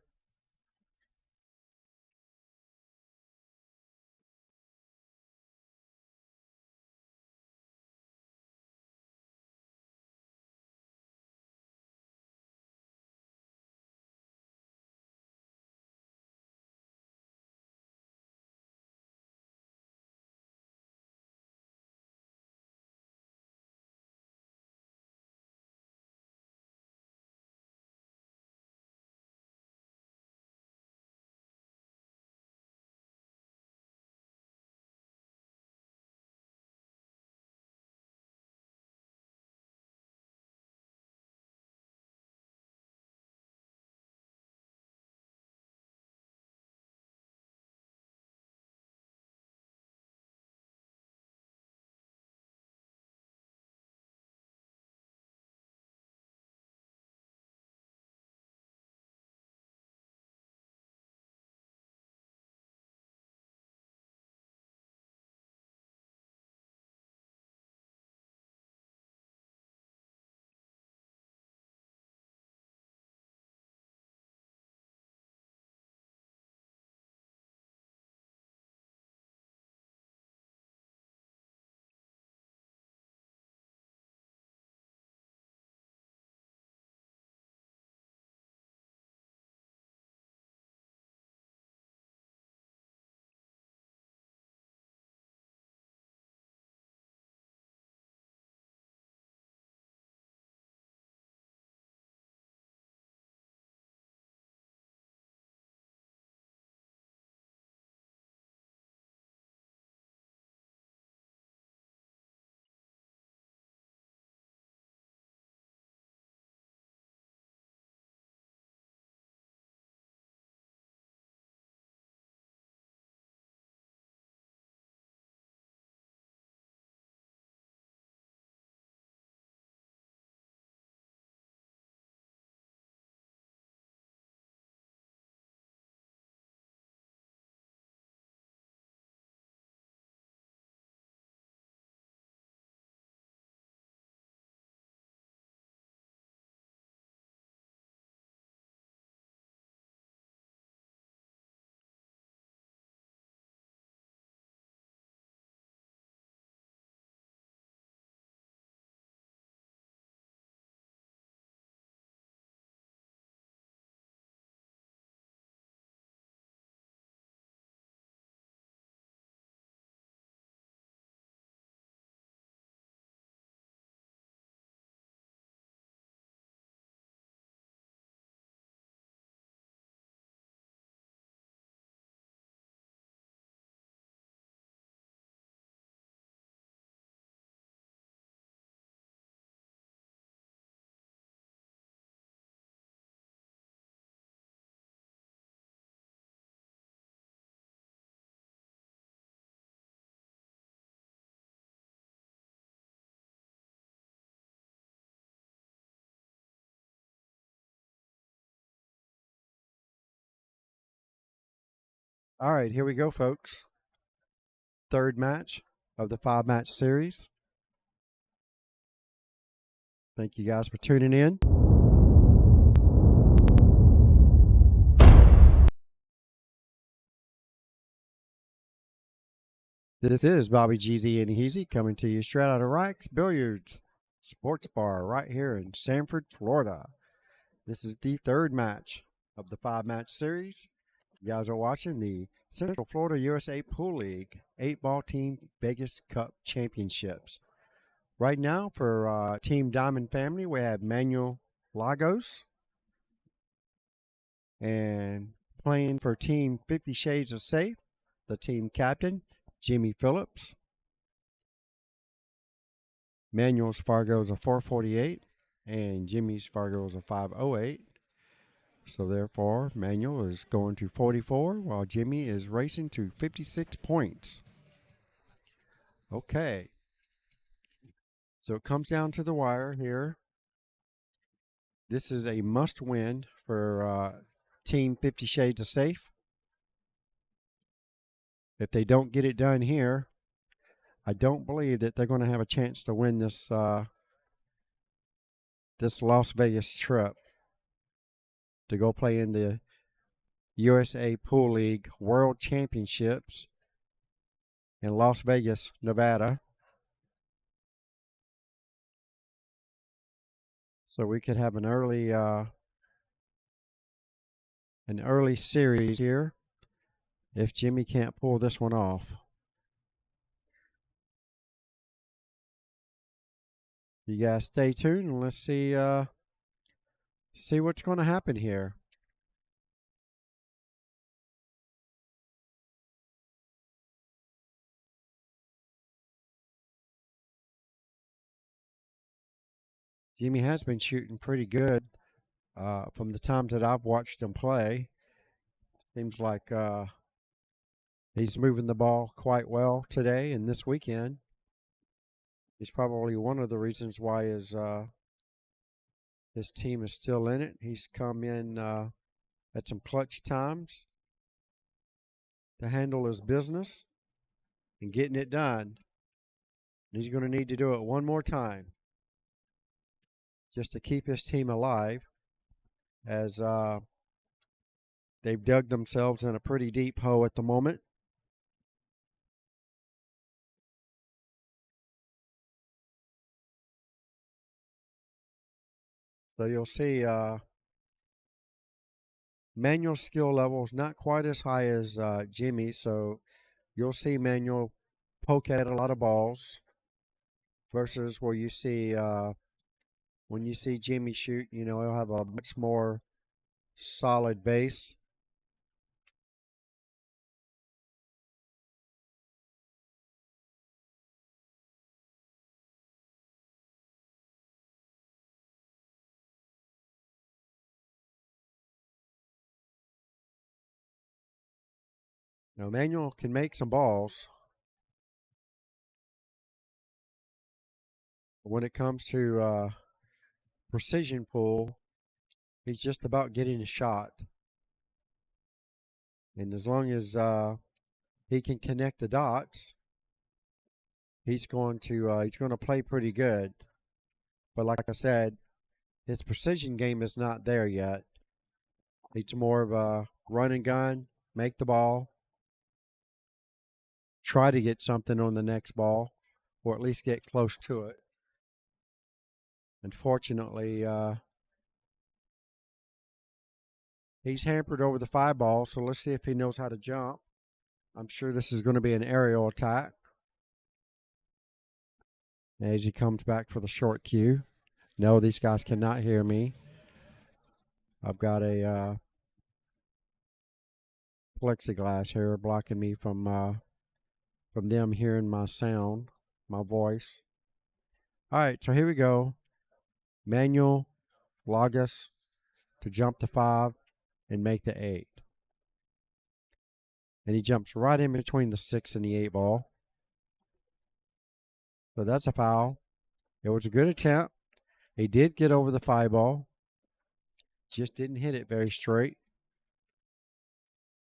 Speaker 1: All right, here we go, folks. Third match of the 5-match series. Thank you guys for tuning in. This is Bobby GZ and Heezy coming to you straight out of Rike's Billiards Sports Bar right here in Sanford, Florida. This is the third match of the 5-match series. You guys are watching the Central Florida USA Pool League 8-ball team Vegas Cup Championships. Right now for Team Diamond Family, we have Manuel Lagos and playing for Team 50 Shades of Safe, the team captain, Jimmy Phillips. Manuel's Fargo is a 448, and Jimmy's Fargo is a 508. So therefore, Manuel is going to 44, while Jimmy is racing to 56 points. Okay. So it comes down to the wire here. This is a must-win for Team 50 Shades of Safe. If they don't get it done here, I don't believe that they're going to have a chance to win this this Las Vegas trip to go play in the USA Pool League World Championships in Las Vegas, Nevada. So we could have an early series here if Jimmy can't pull this one off. You guys stay tuned and let's see what's going to happen here. Jimmy has been shooting pretty good from the times that I've watched him play. Seems like he's moving the ball quite well today and this weekend. He's probably one of the reasons why his team is still in it. He's come in at some clutch times to handle his business and getting it done. And he's going to need to do it one more time just to keep his team alive, as they've dug themselves in a pretty deep hole at the moment. So you'll see Manuel's skill level is not quite as high as Jimmy, so you'll see Manuel poke at a lot of balls versus where you see when you see Jimmy shoot, you know, he'll have a much more solid base. Now, Manuel can make some balls. But when it comes to precision pool, he's just about getting a shot. And as long as he can connect the dots, he's going to play pretty good. But like I said, his precision game is not there yet. It's more of a run and gun, make the ball, try to get something on the next ball, or at least get close to it. Unfortunately, he's hampered over the 5 ball, so let's see if he knows how to jump. I'm sure this is going to be an aerial attack. As he comes back for the short cue. No, these guys cannot hear me. I've got a plexiglass here blocking me from them hearing my sound, my voice. All right, so here we go. Manuel Lagas to jump the 5 and make the 8. And he jumps right in between the 6 and the 8 ball. So that's a foul. It was a good attempt. He did get over the 5 ball. Just didn't hit it very straight.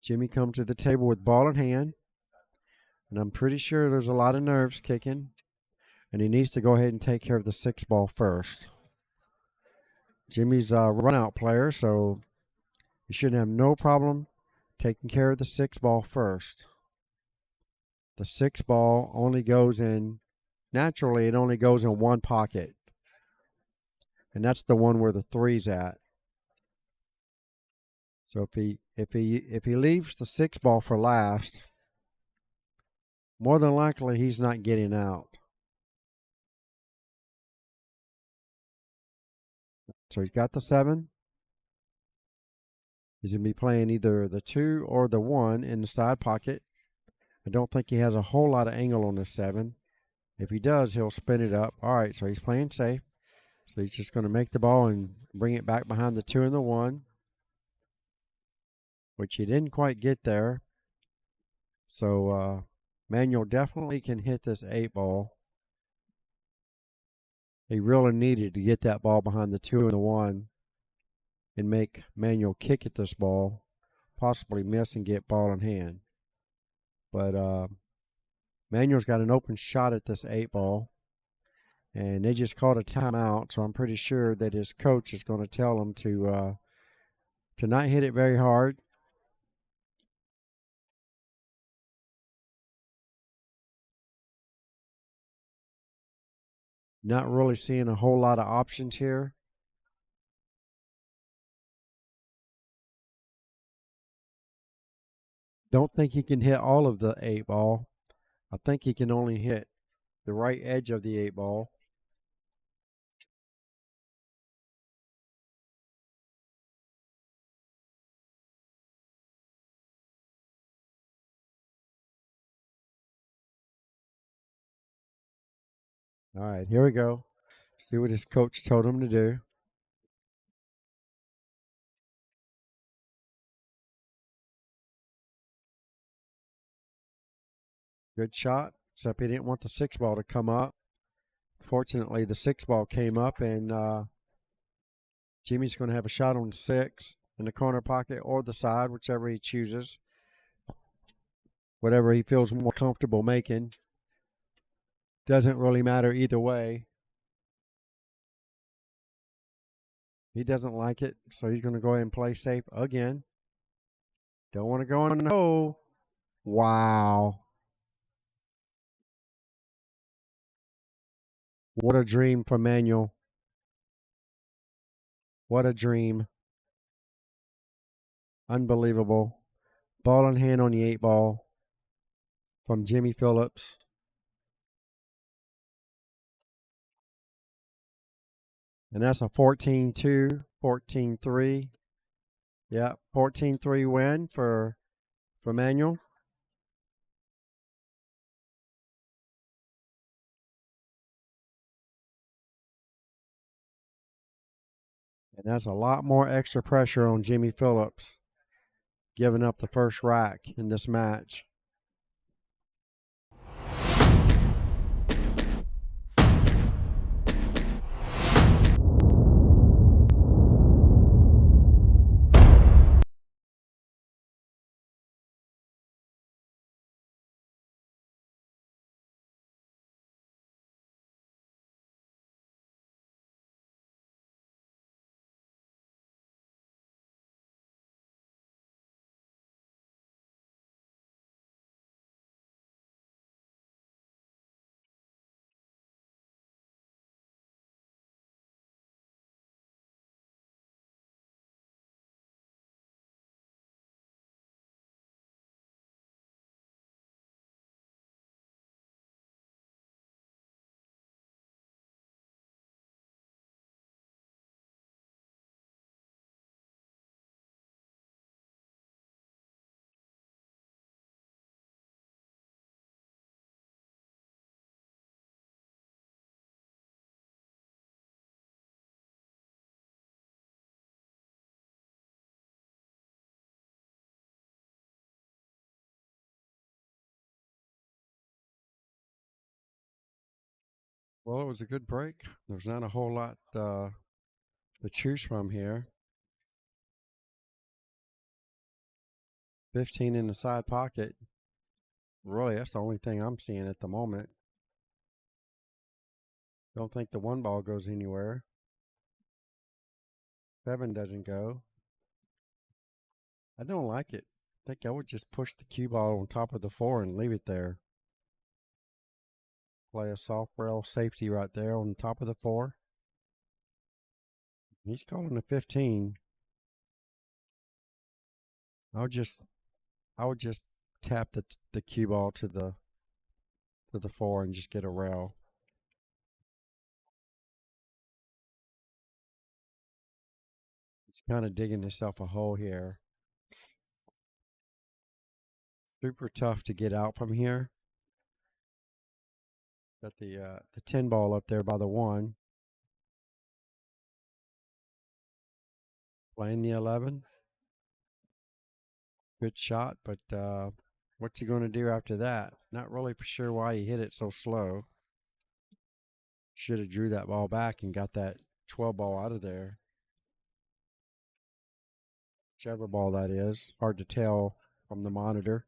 Speaker 1: Jimmy comes to the table with ball in hand. And I'm pretty sure there's a lot of nerves kicking. And he needs to go ahead and take care of the 6 ball first. Jimmy's a run-out player, so he should have no problem taking care of the 6 ball first. The 6 ball only goes in, naturally, it only goes in one pocket. And that's the one where the 3's at. So if he leaves the 6 ball for last, more than likely he's not getting out. So he's got the 7. He's going to be playing either the 2 or the 1 in the side pocket. I don't think he has a whole lot of angle on this 7. If he does, he'll spin it up. All right, so he's playing safe. So he's just going to make the ball and bring it back behind the 2 and the 1, which he didn't quite get there. So Manuel definitely can hit this 8 ball. He really needed to get that ball behind the 2 and the 1 and make Manuel kick at this ball, possibly miss and get ball in hand. But Manuel's got an open shot at this 8 ball, and they just called a timeout, so I'm pretty sure that his coach is going to tell him to not hit it very hard. Not really seeing a whole lot of options here. Don't think he can hit all of the 8 ball. I think he can only hit the right edge of the 8 ball. All right, here we go. See what his coach told him to do. Good shot, except he didn't want the 6 ball to come up. Fortunately, the 6 ball came up, and Jimmy's going to have a shot on 6 in the corner pocket or the side, whichever he chooses. Whatever he feels more comfortable making. Doesn't really matter either way. He doesn't like it, so he's going to go ahead and play safe again. Don't want to go in the hole. Wow. What a dream for Manuel. What a dream. Unbelievable. Ball in hand on the 8 ball from Jimmy Phillips. And that's a 14-2, 14-3. Yeah, 14-3 win for Manuel. And that's a lot more extra pressure on Jimmy Phillips, giving up the first rack in this match. Well, it was a good break. There's not a whole lot to choose from here. 15 in the side pocket. Really, that's the only thing I'm seeing at the moment. Don't think the 1 ball goes anywhere. 7 doesn't go. I don't like it. I think I would just push the cue ball on top of the 4 and leave it there. Play a soft rail safety right there on top of the 4. He's calling a 15. I would just tap the cue ball to the 4 and just get a rail. It's kind of digging himself a hole here. Super tough to get out from here. Got the 10 ball up there by the 1. Playing the 11. Good shot, but what's he going to do after that? Not really for sure why he hit it so slow. Should have drew that ball back and got that 12 ball out of there. Whichever ball that is. Hard to tell from the monitor.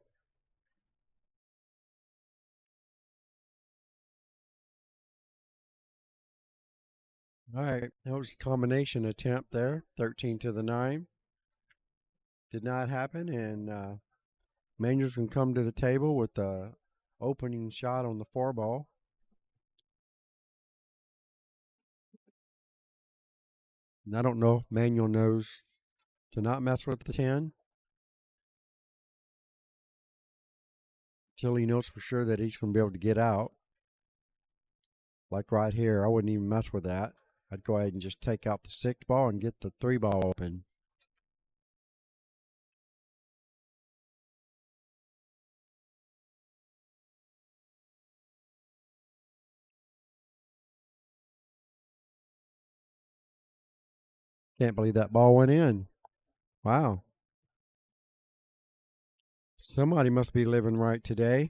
Speaker 1: All right, that was a combination attempt there. 13 to the 9. Did not happen, and Manuel's can come to the table with the opening shot on the 4 ball. And I don't know if Manuel knows to not mess with the 10 until he knows for sure that he's going to be able to get out. Like right here, I wouldn't even mess with that. I'd go ahead and just take out the 6 ball and get the 3 ball open. Can't believe that ball went in. Wow. Somebody must be living right today.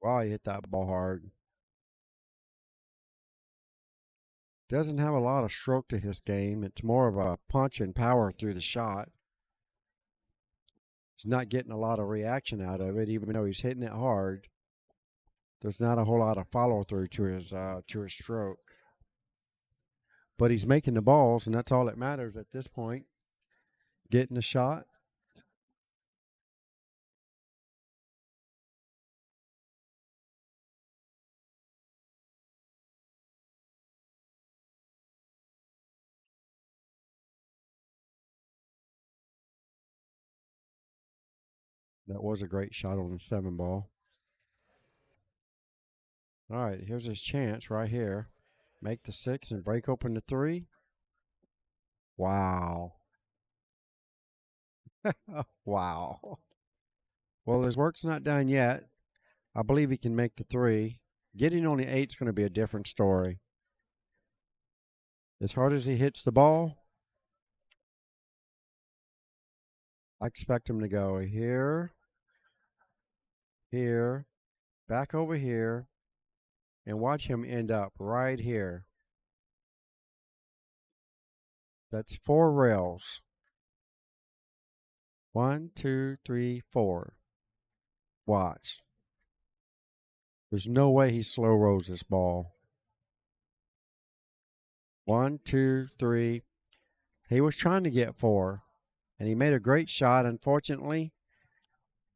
Speaker 1: Wow, he hit that ball hard. Doesn't have a lot of stroke to his game. It's more of a punch and power through the shot. He's not getting a lot of reaction out of it, even though he's hitting it hard. There's not a whole lot of follow through to his stroke. But he's making the balls, and that's all that matters at this point. Getting the shot. That was a great shot on the 7 ball. All right, here's his chance right here. Make the 6 and break open the 3. Wow. Wow. Well, his work's not done yet. I believe he can make the 3. Getting on the 8 is going to be a different story. As hard as he hits the ball, I expect him to go here, here, back over here, and watch him end up right here. That's 4 rails. 1, 2, 3, 4. Watch. There's no way he slow rolls this ball. 1, 2, 3. He was trying to get 4, and he made a great shot. Unfortunately,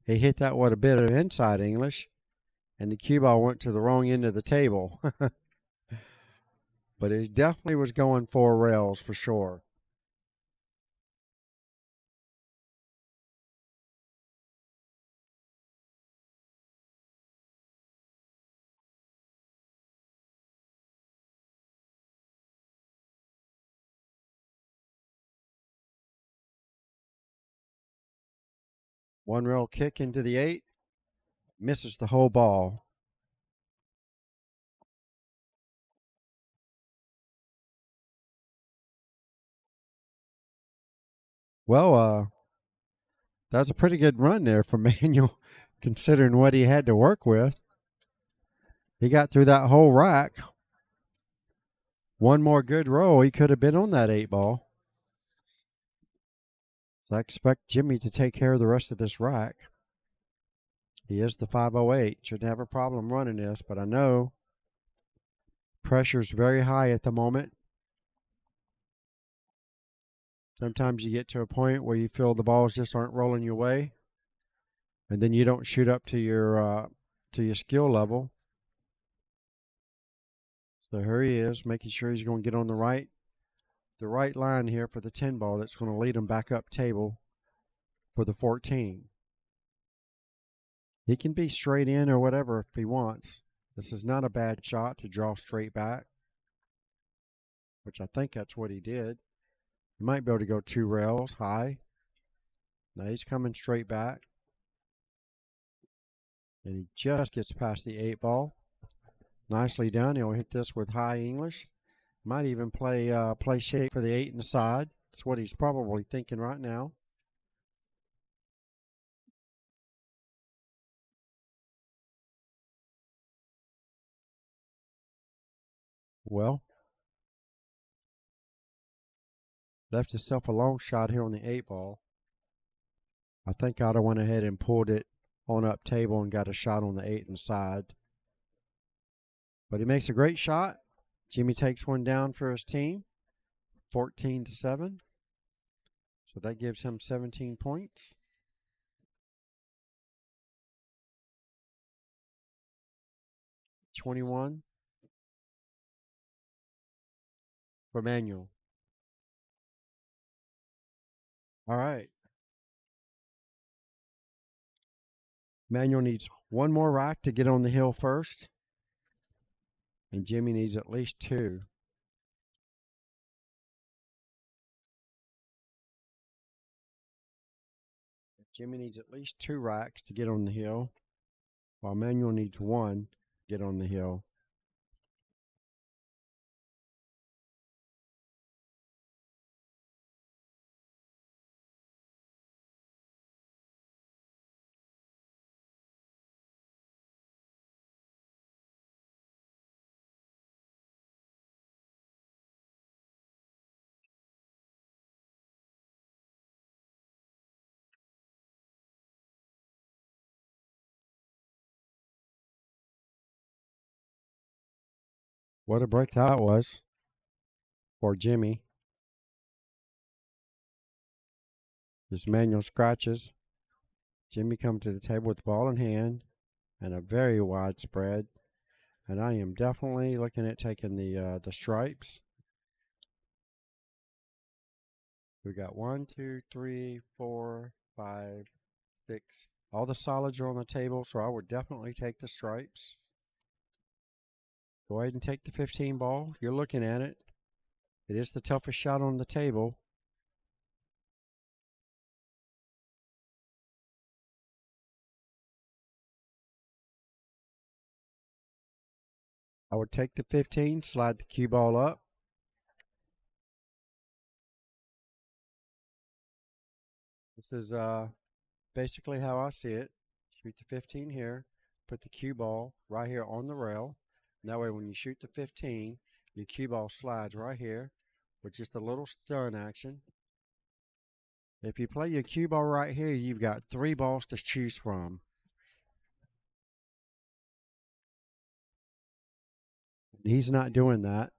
Speaker 1: he hit that with a bit of inside English, and the cue ball went to the wrong end of the table. But it definitely was going 4 rails for sure. One rail kick into the 8, misses the whole ball. Well, that was a pretty good run there for Manuel, considering what he had to work with. He got through that whole rack. One more good roll, he could have been on that 8 ball. So I expect Jimmy to take care of the rest of this rack. He is the 508. Shouldn't have a problem running this, but I know pressure's very high at the moment. Sometimes you get to a point where you feel the balls just aren't rolling your way, and then you don't shoot up to your skill level. So here he is, making sure he's going to get on the right the right line here for the 10 ball that's going to lead him back up table for the 14. He can be straight in or whatever if he wants. This is not a bad shot to draw straight back, which I think that's what he did. He might be able to go 2 rails high. Now he's coming straight back. And he just gets past the 8 ball. Nicely done. He'll hit this with high English. Might even play shape for the 8 inside. That's what he's probably thinking right now. Well, left himself a long shot here on the 8 ball. I think I'd have went ahead and pulled it on up table and got a shot on the 8 inside. But he makes a great shot. Jimmy takes one down for his team, 14-7. So that gives him 17 points. $21 for Manuel. All right. Manuel needs one more rack to get on the hill first. And Jimmy needs at least 2. Jimmy needs at least 2 racks to get on the hill, while Manuel needs 1 to get on the hill. What a break that was for Jimmy. As Manuel scratches, Jimmy comes to the table with the ball in hand and a very wide spread. And I am definitely looking at taking the stripes. We got 1, 2, 3, 4, 5, 6. All the solids are on the table, so I would definitely take the stripes. Go ahead and take the 15 ball. You're looking at it. It is the toughest shot on the table. I would take the 15, slide the cue ball up. This is basically how I see it. Shoot the 15 here, put the cue ball right here on the rail. And that way when you shoot the 15, your cue ball slides right here with just a little stun action. If you play your cue ball right here, you've got 3 balls to choose from. He's not doing that.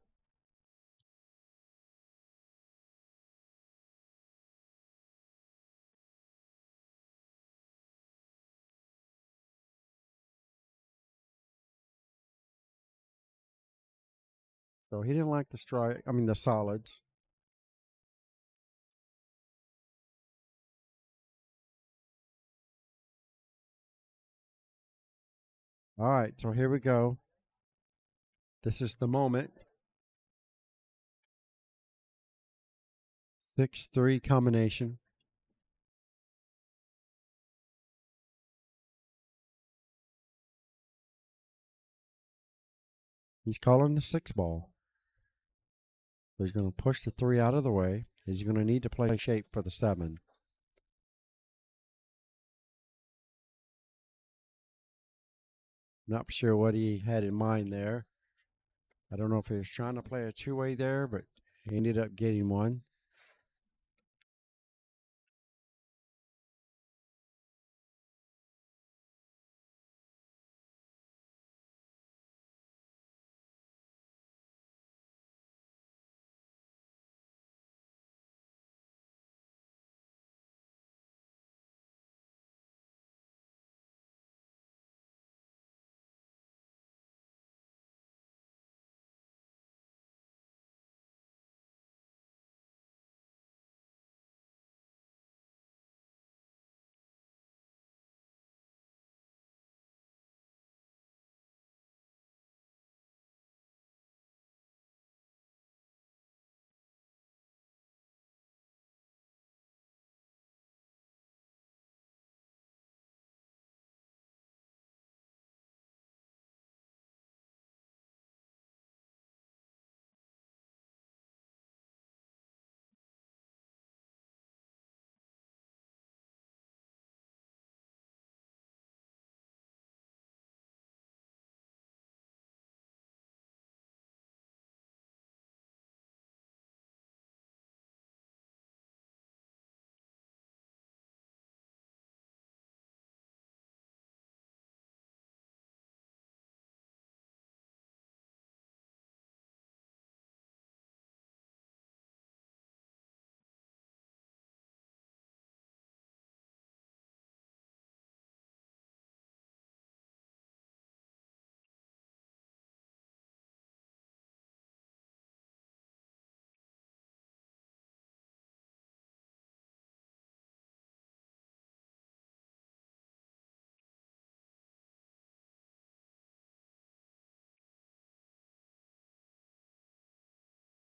Speaker 1: So he didn't like the solids. All right, so here we go. This is the moment. 6-3 combination. He's calling the 6 ball. So he's going to push the 3 out of the way. He's going to need to play shape for the 7. Not sure what he had in mind there. I don't know if he was trying to play a 2-way there, but he ended up getting one.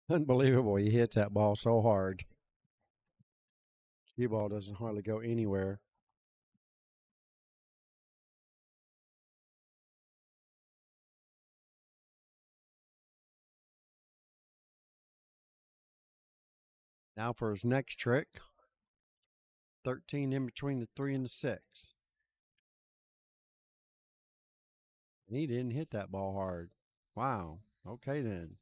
Speaker 1: Unbelievable. He hits that ball so hard. Cue ball doesn't hardly go anywhere. Now for his next trick. 13 in between the 3 and the 6. And he didn't hit that ball hard. Wow. Okay then.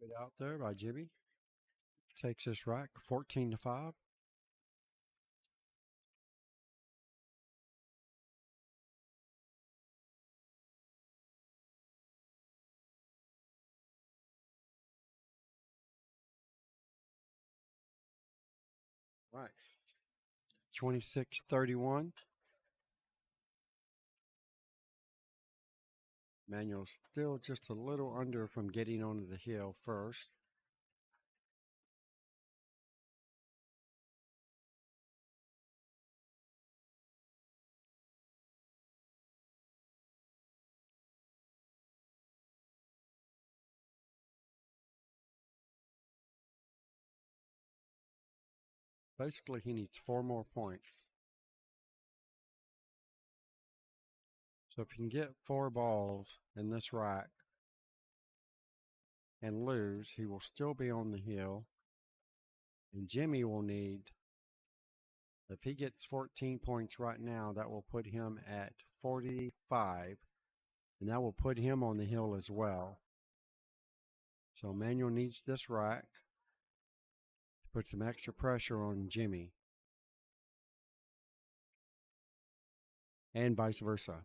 Speaker 1: Good out there by Jibby. Takes this rack 14-5. Right. 26-31. Manuel still just a little under from getting onto the hill first. Basically, he needs 4 more points. So if he can get 4 balls in this rack and lose, he will still be on the hill. And Jimmy will need, if he gets 14 points right now, that will put him at 45. And that will put him on the hill as well. So Manuel needs this rack to put some extra pressure on Jimmy. And vice versa.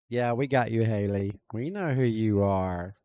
Speaker 1: Yeah, we got you, Haley. We know who you are.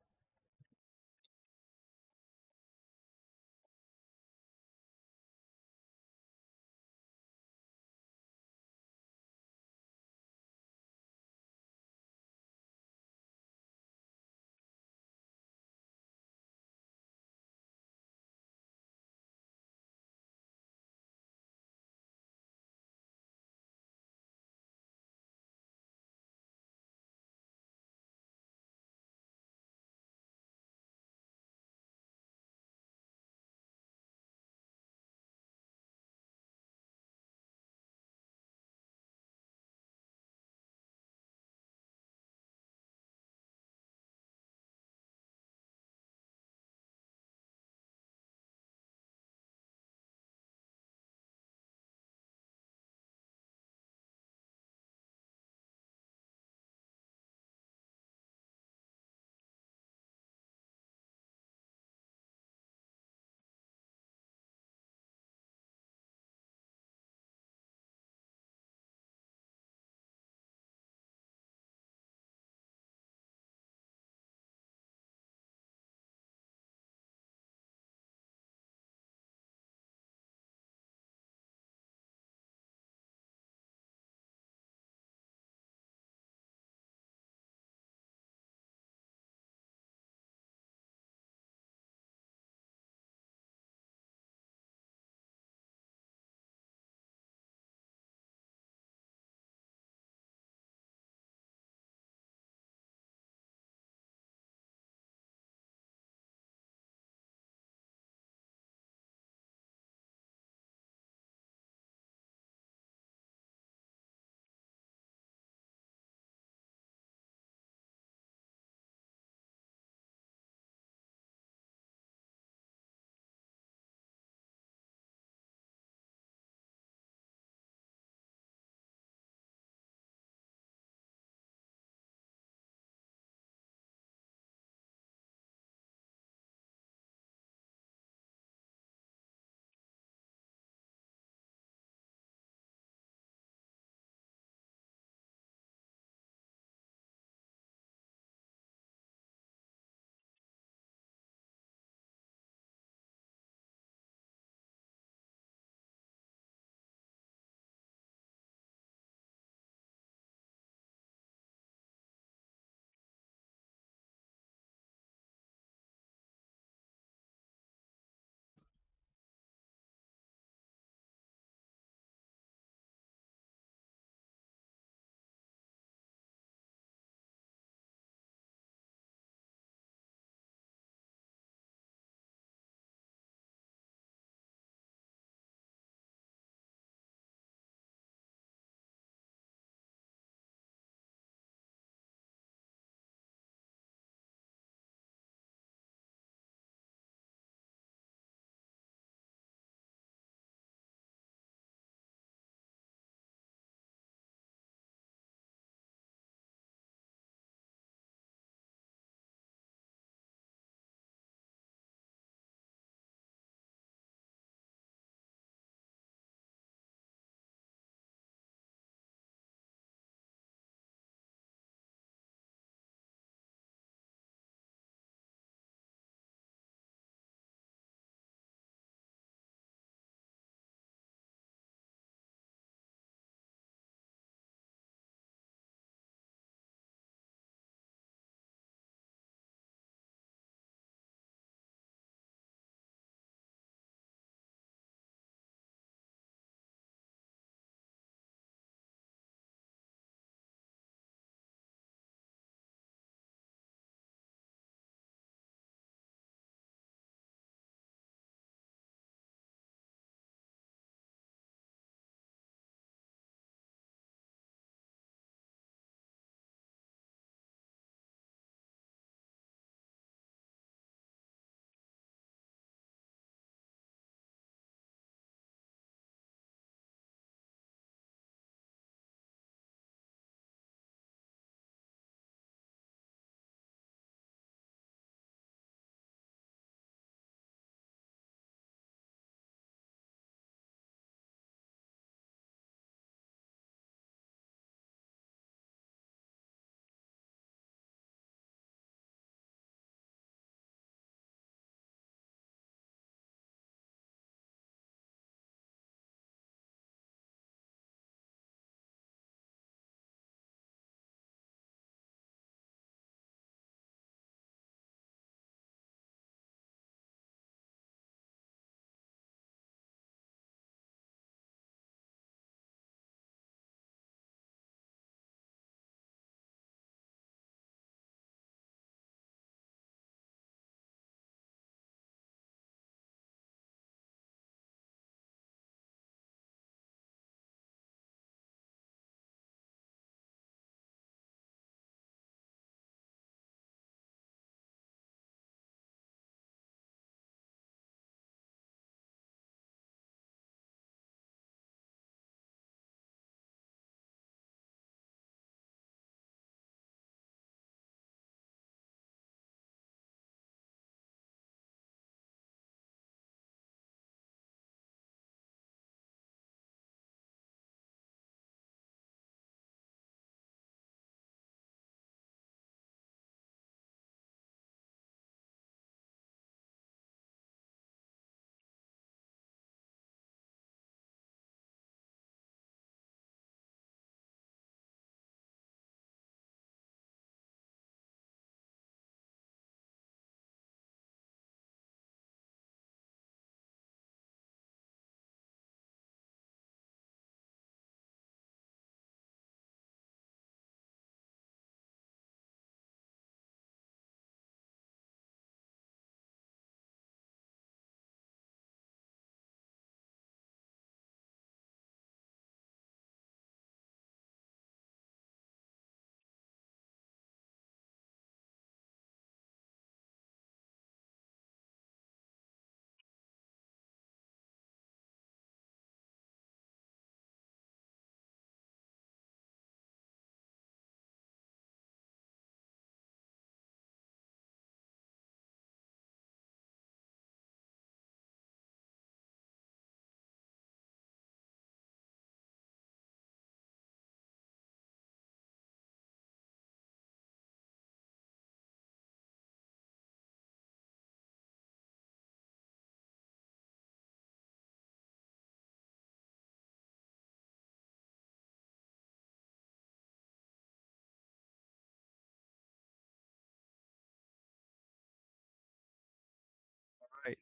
Speaker 1: right.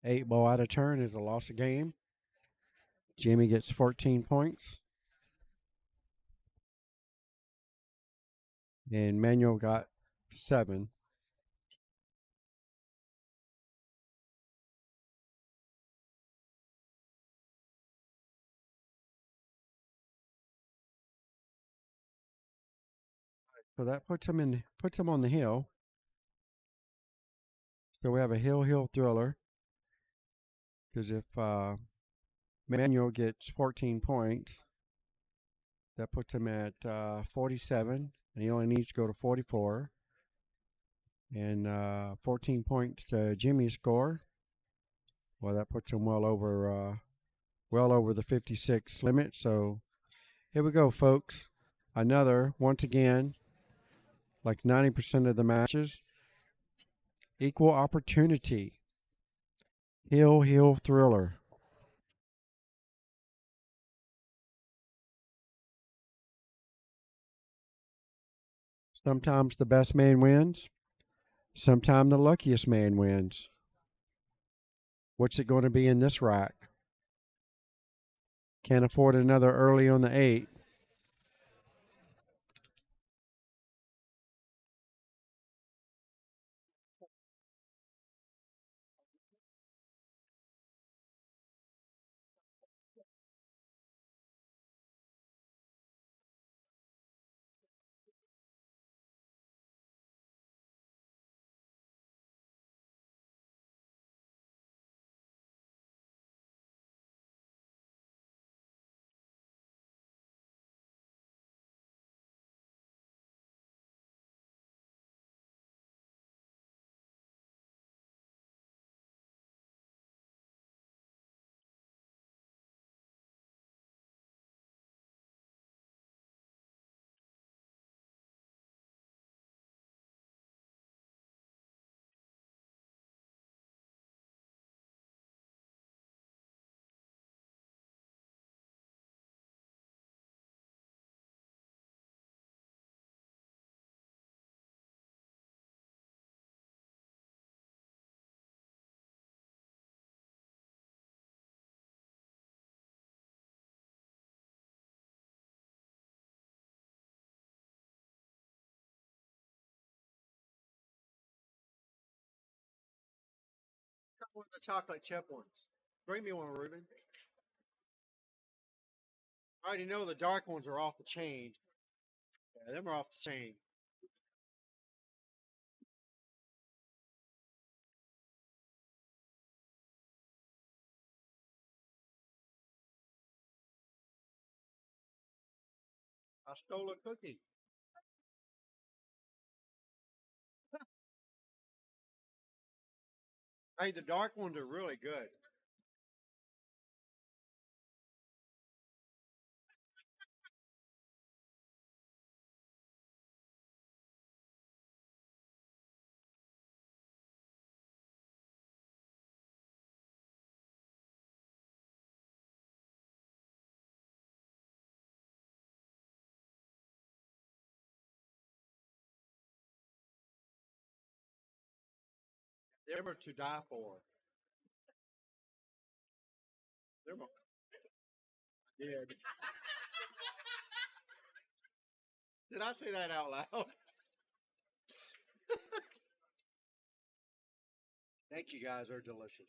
Speaker 1: 8 ball out of turn is a loss of game. Jimmy gets 14 points. And Manuel got 7. So that puts him on the hill. So we have a hill thriller. Because if Manuel gets 14 points, that puts him at 47. And he only needs to go to 44. And 14 points to Jimmy's score. Well, that puts him well over the 56 limit. So here we go, folks. Once again, like 90% of the matches, equal opportunity. Hill thriller. Sometimes the best man wins. Sometimes the luckiest man wins. What's it going to be in this rack? Can't afford another early on the 8.
Speaker 5: One of the chocolate chip ones. Bring me one, Ruben. I already know the dark ones are off the chain. Yeah, them are off the chain. I stole a cookie. Hey, the dark ones are really good. They were to die for. They were. Did. Did I say that out loud? Thank you guys. They're delicious.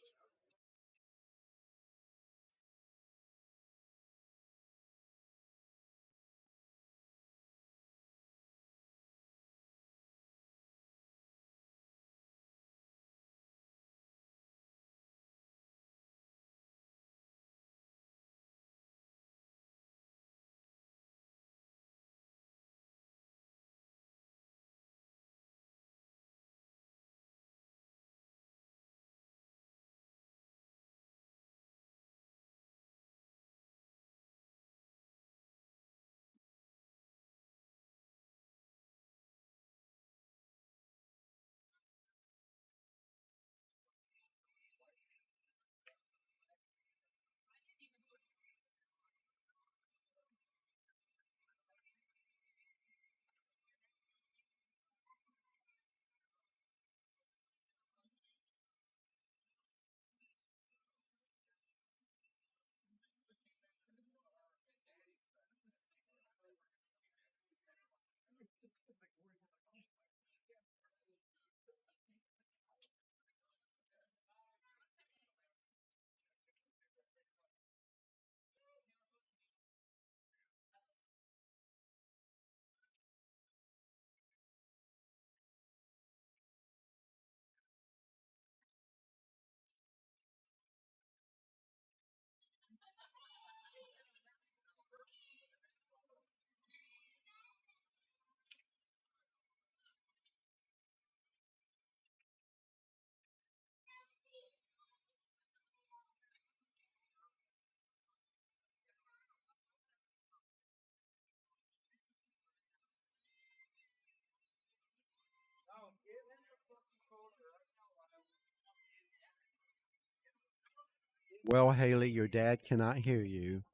Speaker 1: Well, Haley, your dad cannot hear you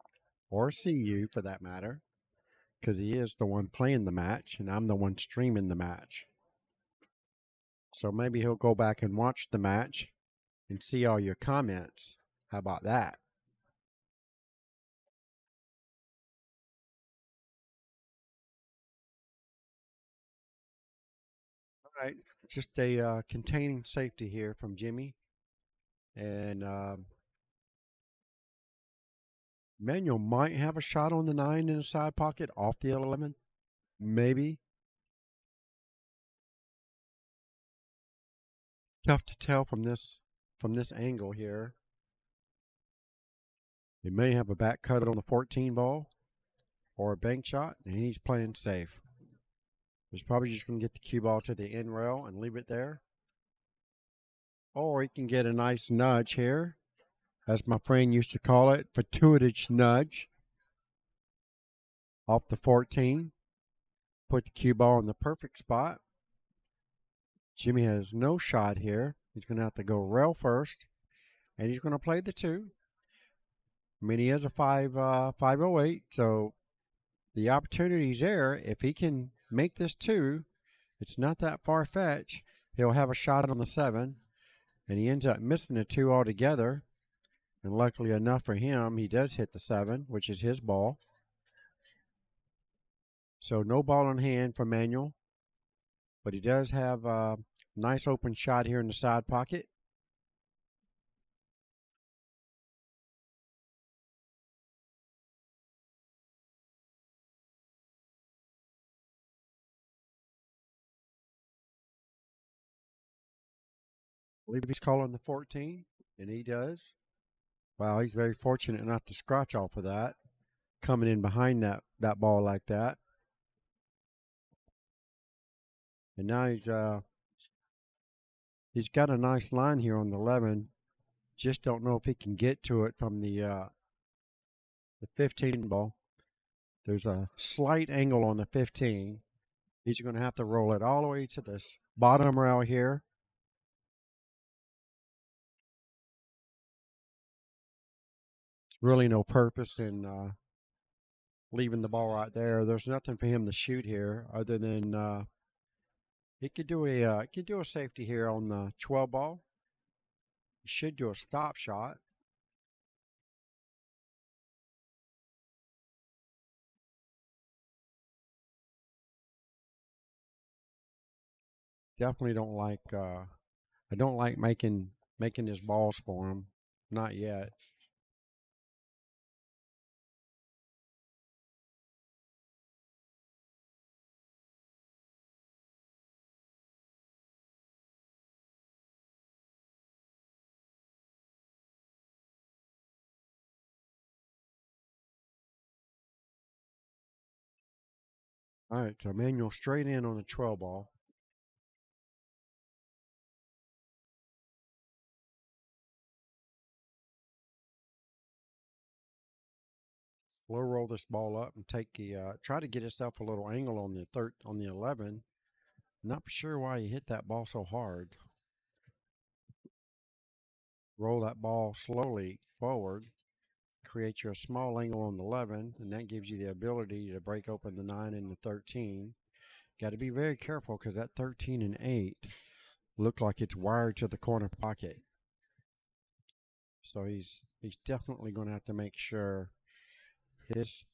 Speaker 1: or see you for that matter because he is the one playing the match and I'm the one streaming the match. So maybe he'll go back and watch the match and see all your comments. How about that? All right. Just a containing safety here from Jimmy. And Manuel might have a shot on the 9 in the side pocket off the 11. Maybe. Tough to tell from this angle here. He may have a back cut on the 14 ball or a bank shot, and he's playing safe. He's probably just going to get the cue ball to the end rail and leave it there. Or he can get a nice nudge here, as my friend used to call it, fortuitous nudge off the 14. Put the cue ball in the perfect spot. Jimmy has no shot here. He's going to have to go rail first, and he's going to play the 2. I mean, he has a 508, so the opportunity's there. If he can make this 2, it's not that far-fetched. He'll have a shot on the 7, and he ends up missing the 2 altogether. And luckily enough for him, he does hit the 7, which is his ball. So no ball in hand for Manuel, but he does have a nice open shot here in the side pocket. I believe he's calling the 14, and he does. Wow, he's very fortunate not to scratch off of that, coming in behind that ball like that. And now he's got a nice line here on the 11. Just don't know if he can get to it from the 15 ball. There's a slight angle on the 15. He's going to have to roll it all the way to this bottom rail here. Really no purpose in leaving the ball right there. There's nothing for him to shoot here other than he could do a safety here on the 12 ball. He should do a stop shot. Definitely don't like I don't like making his balls for him. Not yet. All right, so Manuel straight in on the 12 ball. Slow roll this ball up and take try to get himself a little angle on the 11. Not sure why he hit that ball so hard. Roll that ball slowly forward, create you a small angle on the 11, and that gives you the ability to break open the 9 and the 13. Got to be very careful because that 13 and 8 look like it's wired to the corner pocket. So he's definitely going to have to make sure his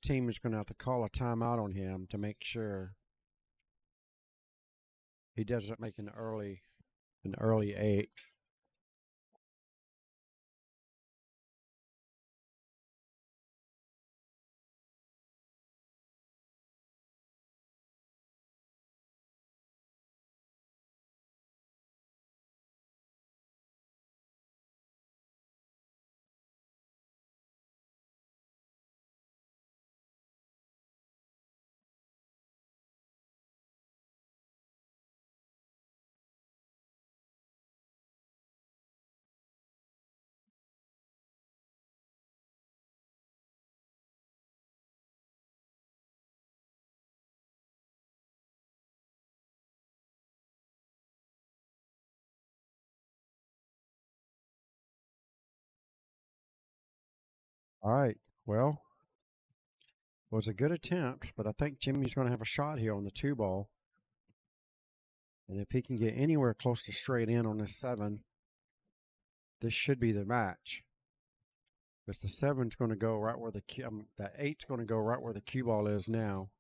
Speaker 1: team is going to have to call a timeout on him to make sure he doesn't make an early 8. All right. Well, it was a good attempt, but I think Jimmy's going to have a shot here on the 2 ball. And if he can get anywhere close to straight in on this 7, this should be the match. Because the 7's going to go right where the 8's going to go right where the cue ball is now.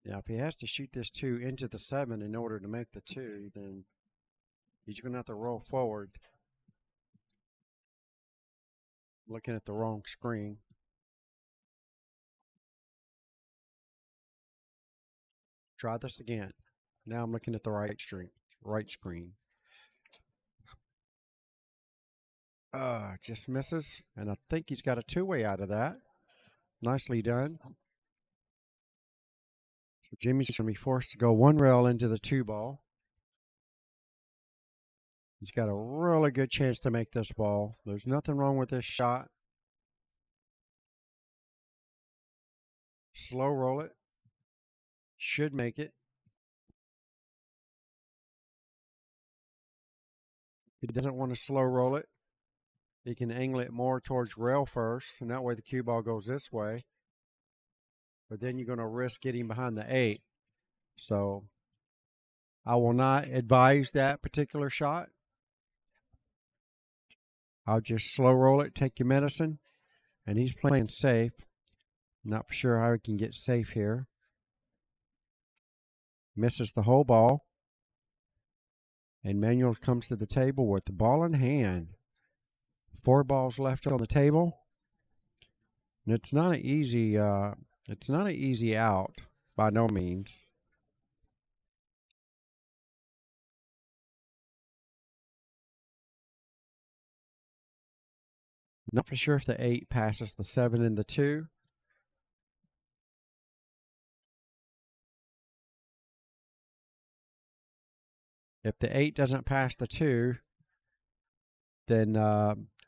Speaker 1: Now, if he has to shoot this 2 into the 7 in order to make the 2, then he's going to have to roll forward. Looking at the wrong screen. Try this again. Now I'm looking at the right screen. Just misses, and I think he's got a 2-way out of that. Nicely done. So Jimmy's going to be forced to go 1 rail into the 2 ball. He's got a really good chance to make this ball. There's nothing wrong with this shot. Slow roll it. Should make it. He doesn't want to slow roll it. He can angle it more towards rail first, and that way the cue ball goes this way. But then you're going to risk getting behind the 8. So I will not advise that particular shot. I'll just slow roll it, take your medicine, and he's playing safe. Not for sure how he can get safe here. Misses the whole ball. And Manuel comes to the table with the ball in hand. 4 balls left on the table. And it's not an easy out by no means. Not for sure if the 8 passes the 7 and the 2. If the 8 doesn't pass the 2, then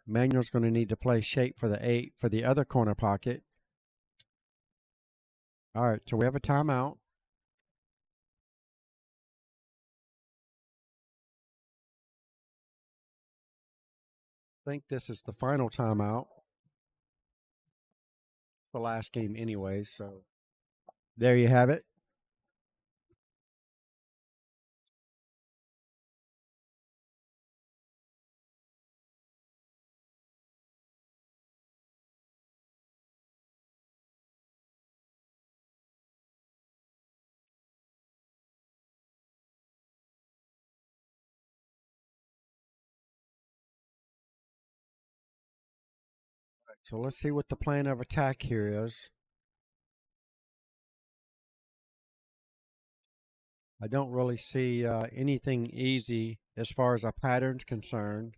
Speaker 1: Manuel's going to need to play shape for the 8 for the other corner pocket. All right, so we have a timeout. I think this is the final timeout. The last game anyway, so there you have it. So let's see what the plan of attack here is. I don't really see anything easy as far as a pattern's concerned.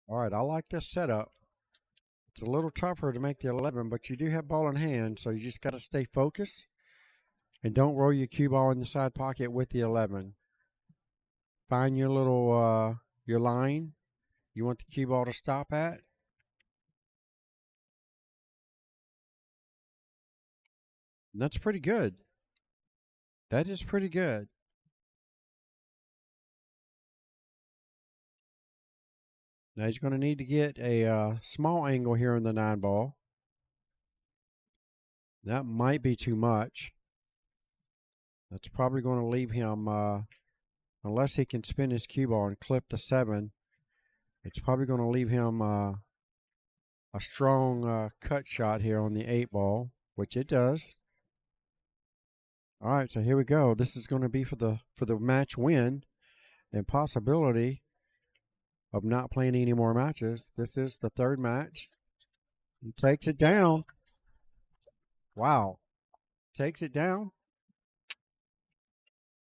Speaker 1: All right, I like this setup. It's a little tougher to make the 11, but you do have ball in hand, so you just got to stay focused and don't roll your cue ball in the side pocket with the 11. Find your little your line you want the cue ball to stop at. And that's pretty good. That is pretty good. Now he's going to need to get a small angle here in the 9 ball. That might be too much. That's probably going to leave him, unless he can spin his cue ball and clip the 7, it's probably going to leave him a strong cut shot here on the 8 ball, which it does. All right, so here we go. This is going to be for the match win and possibility of not playing any more matches. This is the 3rd match. He takes it down. Wow. Takes it down.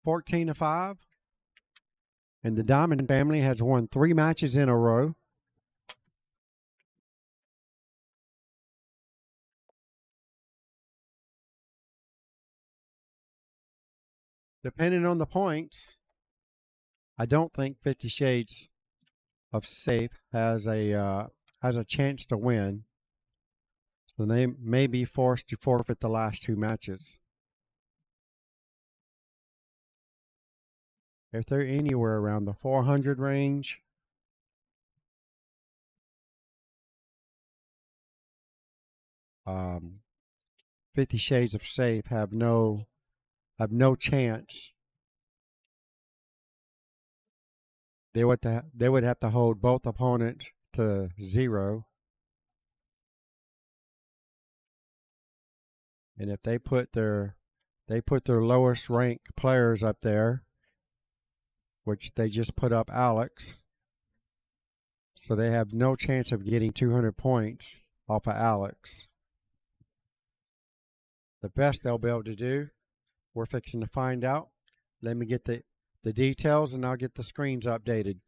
Speaker 1: 14-5. And the Diamond family has won 3 matches in a row. Depending on the points, I don't think 50 Shades of safe has a chance to win. So they may be forced to forfeit the last 2 matches. If they're anywhere around the 400 range, um, 50 Shades of Safe have no chance. They would have to hold both opponents to 0. And if they put their lowest ranked players up there, which they just put up Alex, so they have no chance of getting 200 points off of Alex. The best they'll be able to do, we're fixing to find out. Let me get the details and I'll get the screens updated.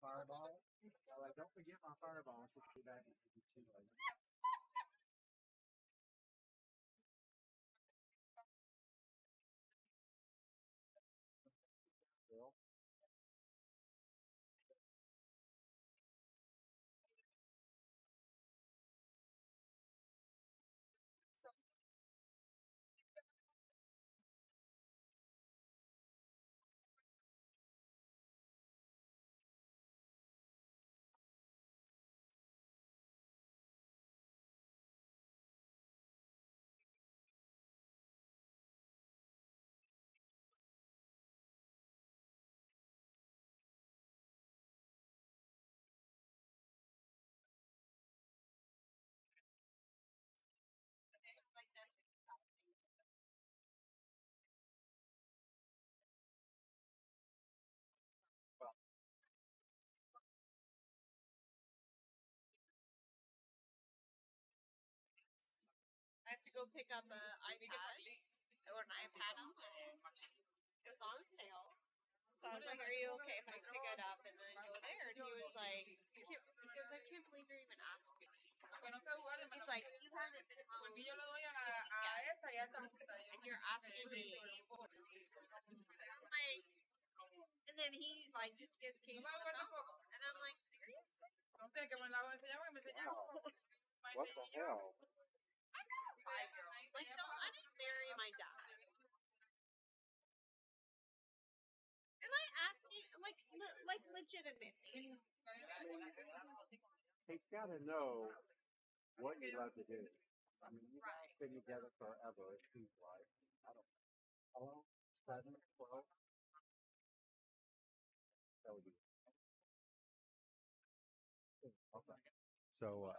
Speaker 1: Fireball. Don't forget my fireball.
Speaker 3: I have to go pick up an iPad or an iPad on it. It was on sale. So I was like, "Are you okay if I pick it up and then go there?" And he was like, "I can't believe you're even asking me." He's like, "You haven't been home 2 weekends, and you're asking me." And I'm like, and then he like just gets case on the phone, and I'm like, seriously?
Speaker 1: What the hell?
Speaker 3: I'm not a 5-year-old. Like, I didn't marry my dad. Am I asking, like legitimately?
Speaker 1: He's got to know what you love to do. I mean, you guys been together forever, it seems like. I don't know. How long? 7, 12? That would be. Okay. So,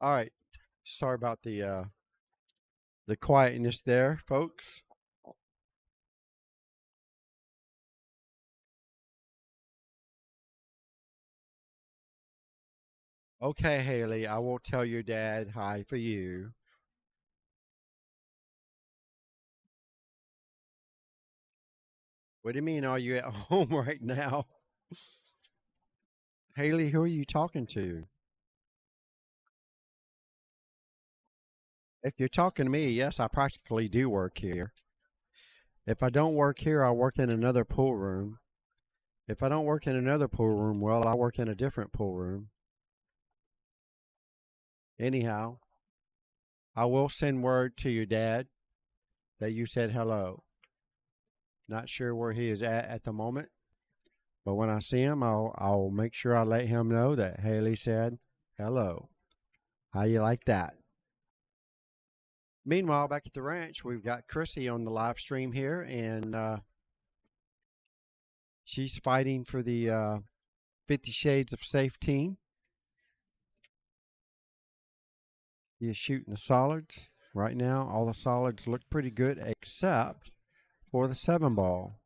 Speaker 1: All right. Sorry about the quietness there, folks. Okay, Haley, I will tell your dad hi for you. What do you mean, are you at home right now? Haley, who are you talking to? If you're talking to me, yes, I practically do work here. If I don't work here, I work in another pool room. If I don't work in another pool room, well, I work in a different pool room. Anyhow, I will send word to your dad that you said hello. Not sure where he is at the moment, but when I see him, I'll make sure I let him know that Haley said hello. How you like that? Meanwhile, back at the ranch, we've got Chrissy on the live stream here, and she's fighting for the 50 Shades of Safe team. He is shooting the solids. Right now, all the solids look pretty good except for the 7 ball.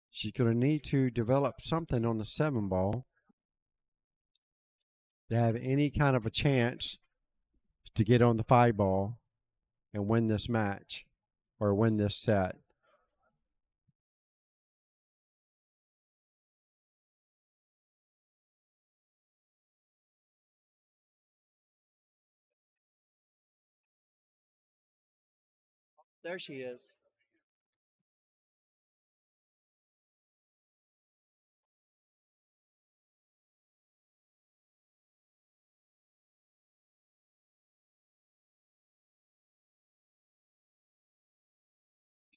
Speaker 1: She's going to need to develop something on the 7 ball to have any kind of a chance to get on the 5 ball and win this match or win this set. There she is.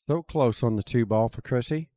Speaker 1: So close on the 2 ball for Chrissy.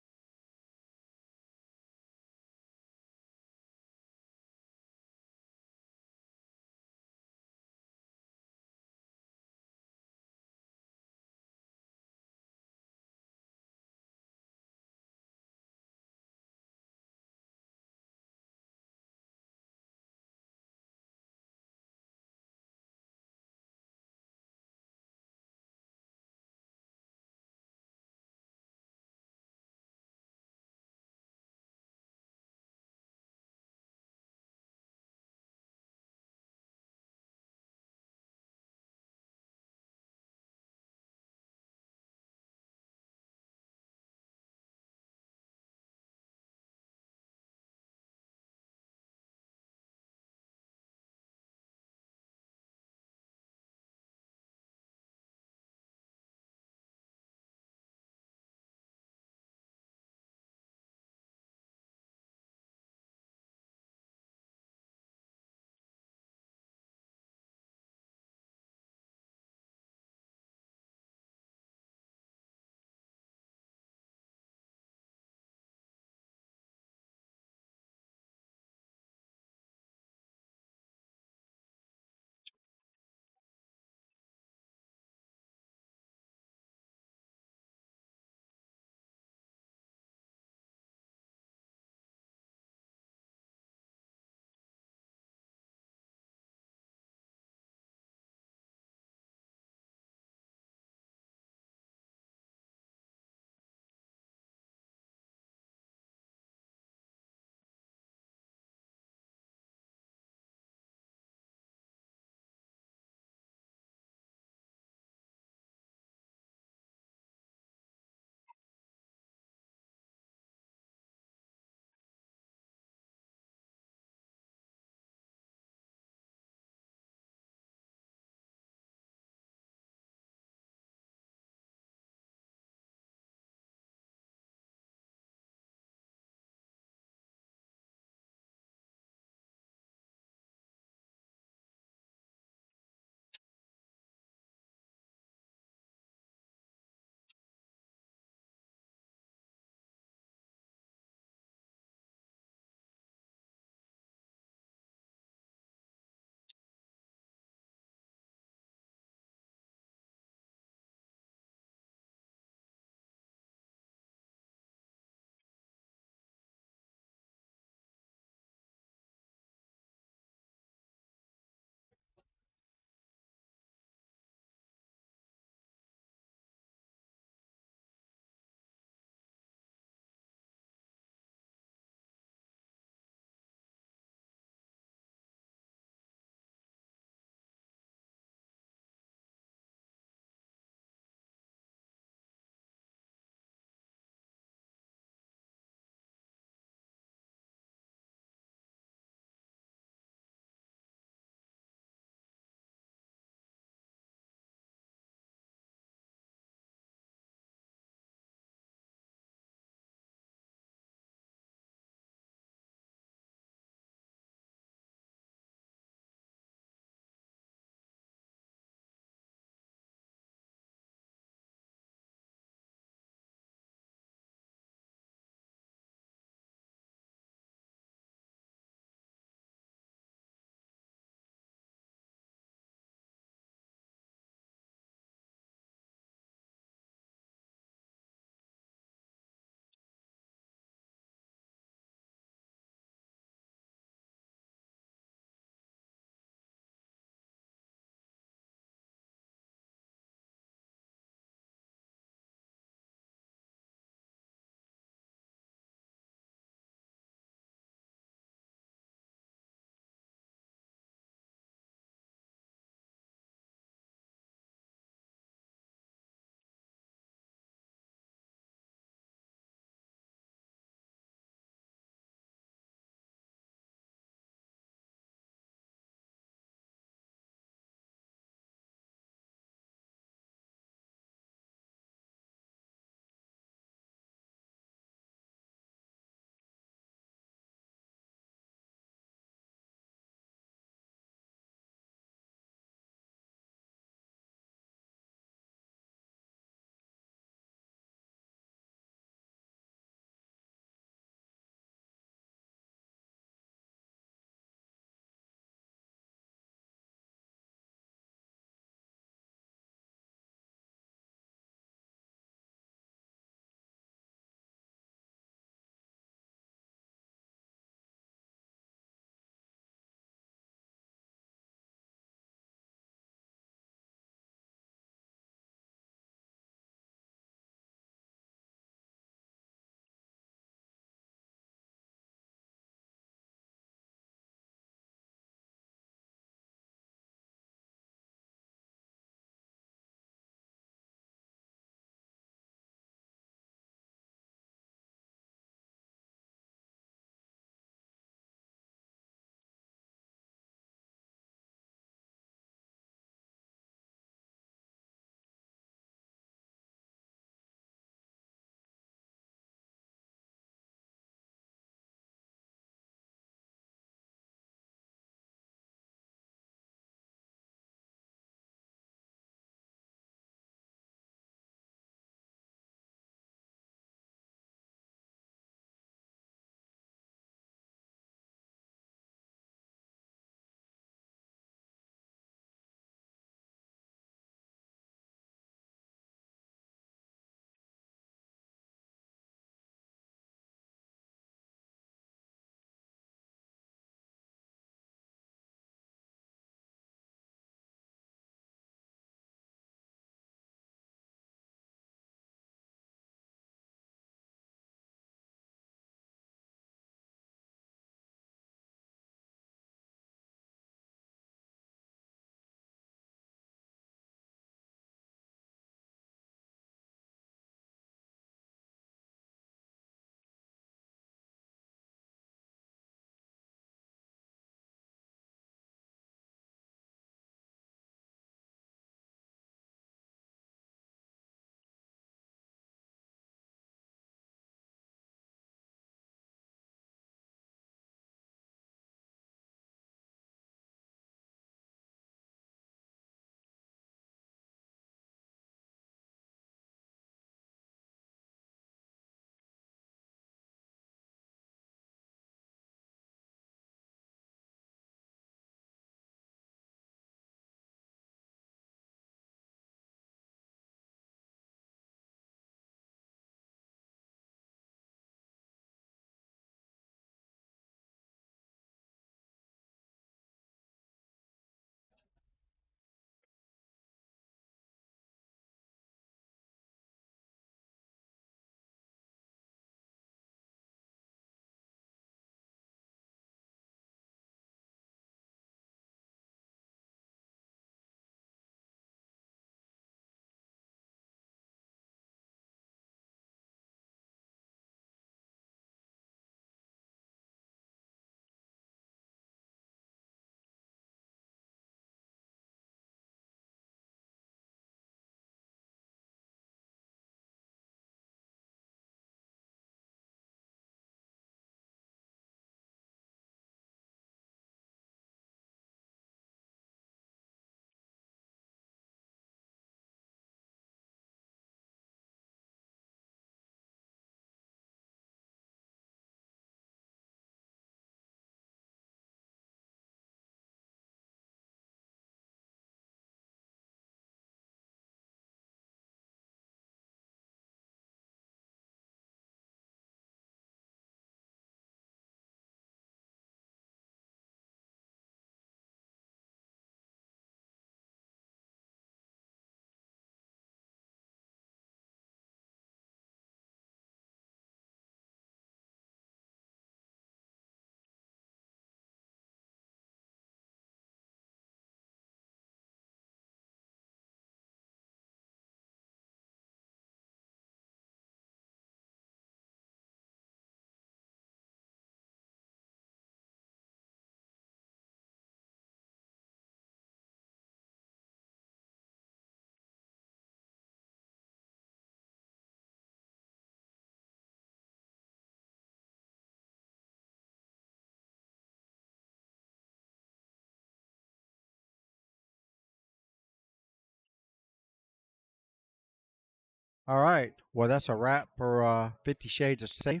Speaker 1: All right. Well, that's a wrap for 50 Shades of Safe.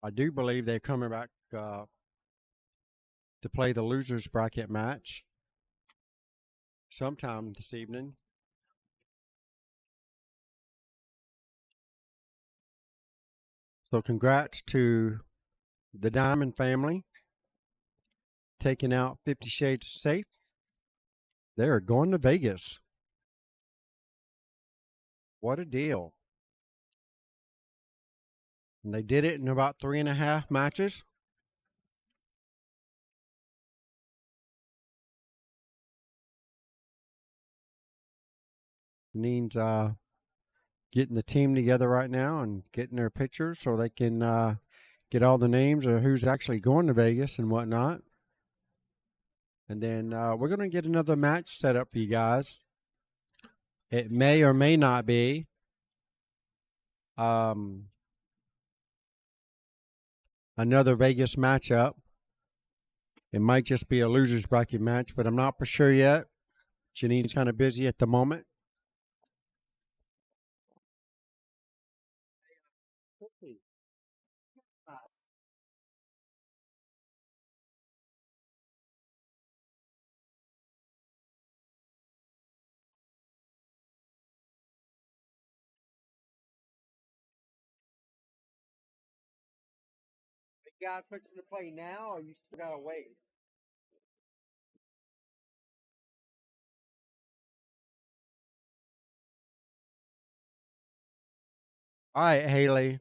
Speaker 1: I do believe they're coming back to play the losers bracket match sometime this evening. So, congrats to the Diamond family taking out 50 Shades of Safe. They are going to Vegas. What a deal. And they did it in about 3.5 matches. Means getting the team together right now and getting their pictures so they can get all the names of who's actually going to Vegas and whatnot. And then we're going to get another match set up for you guys. It may or may not be another Vegas matchup. It might just be a losers bracket match, but I'm not for sure yet. Janine's kind of busy at the moment.
Speaker 5: You guys fixing to play now, or you still gotta wait?
Speaker 1: All right, Haley.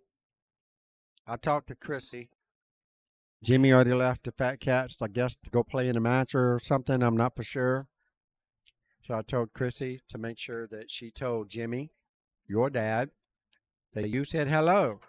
Speaker 1: I talked to Chrissy. Jimmy already left the Fat Cats, I guess, to go play in a match or something. I'm not for sure. So I told Chrissy to make sure that she told Jimmy, your dad, that you said hello.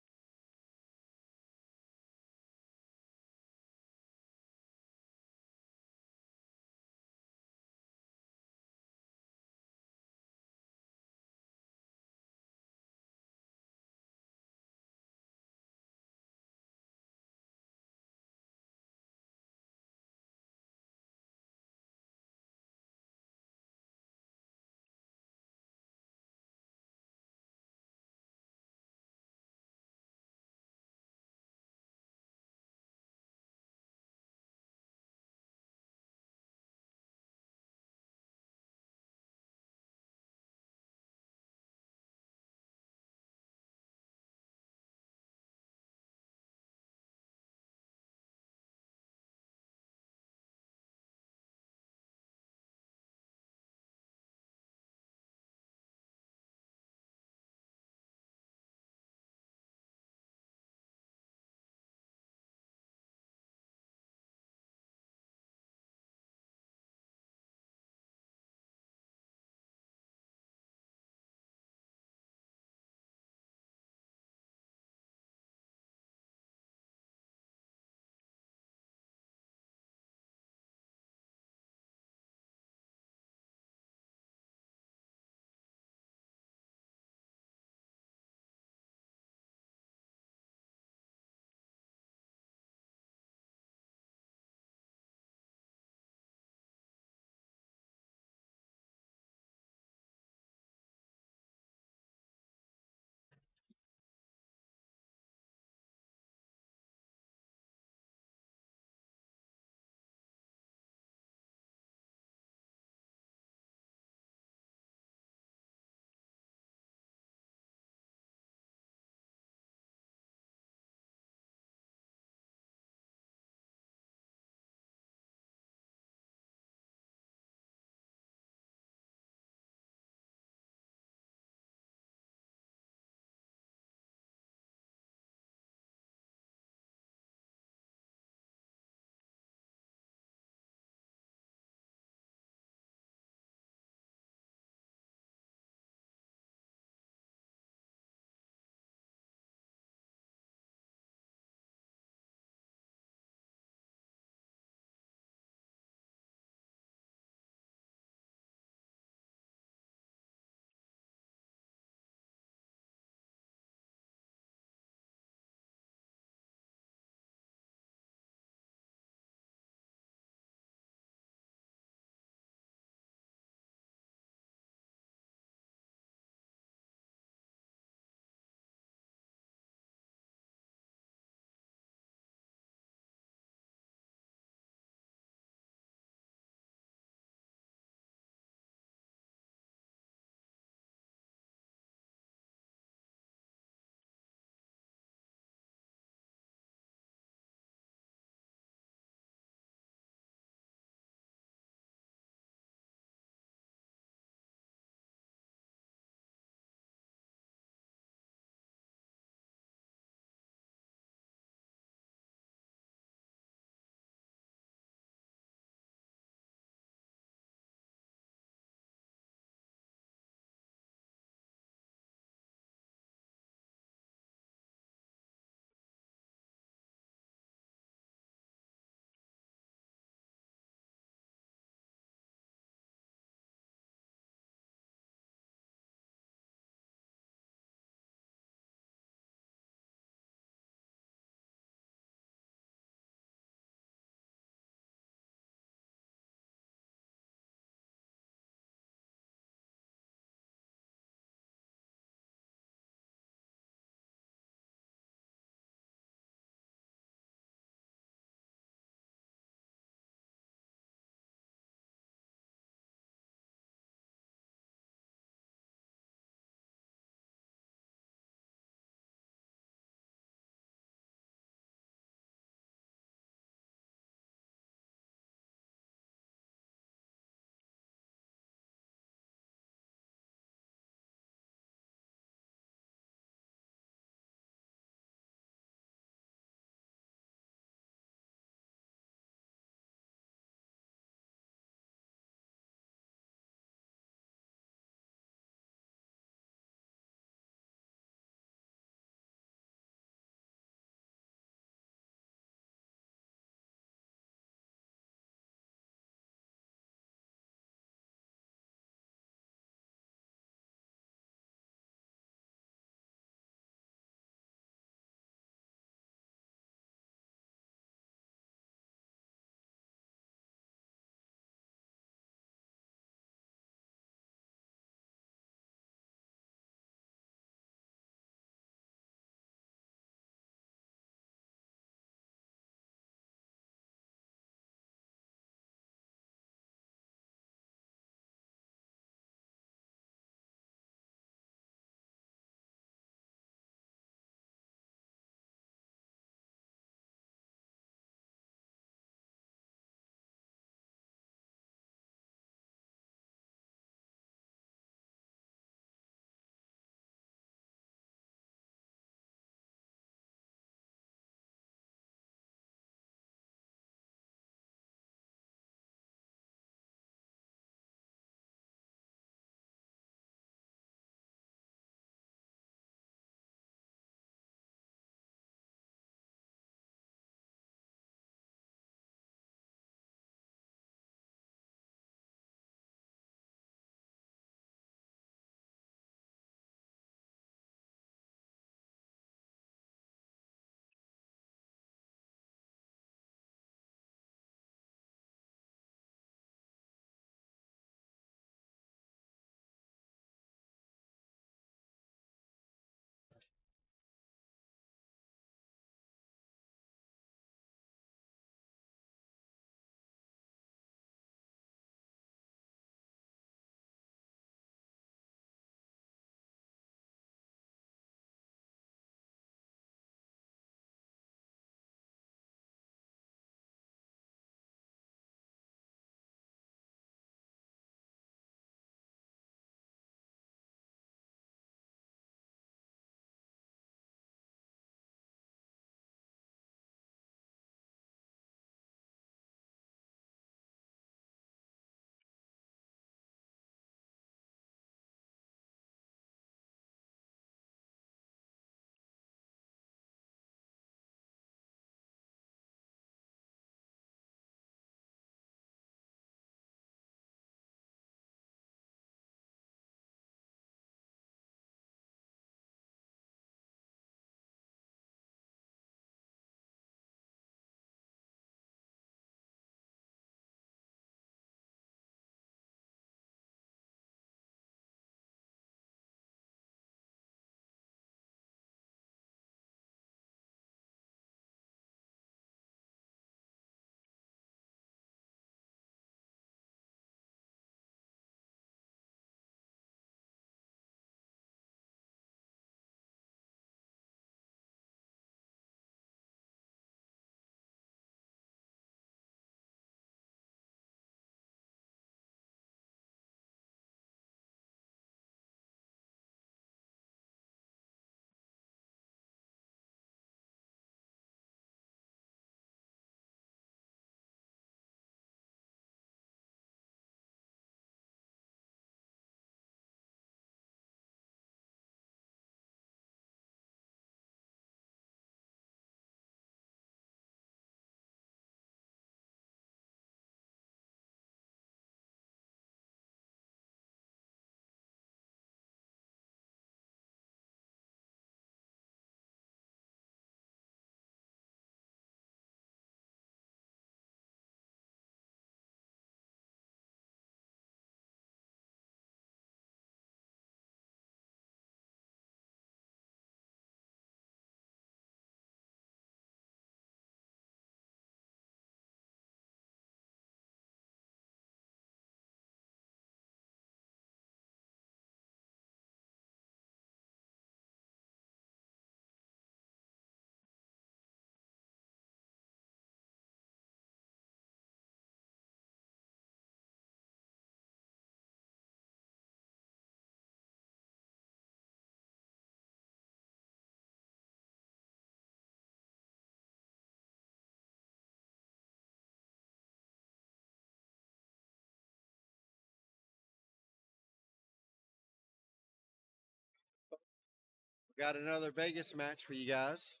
Speaker 1: Got another Vegas match for you guys.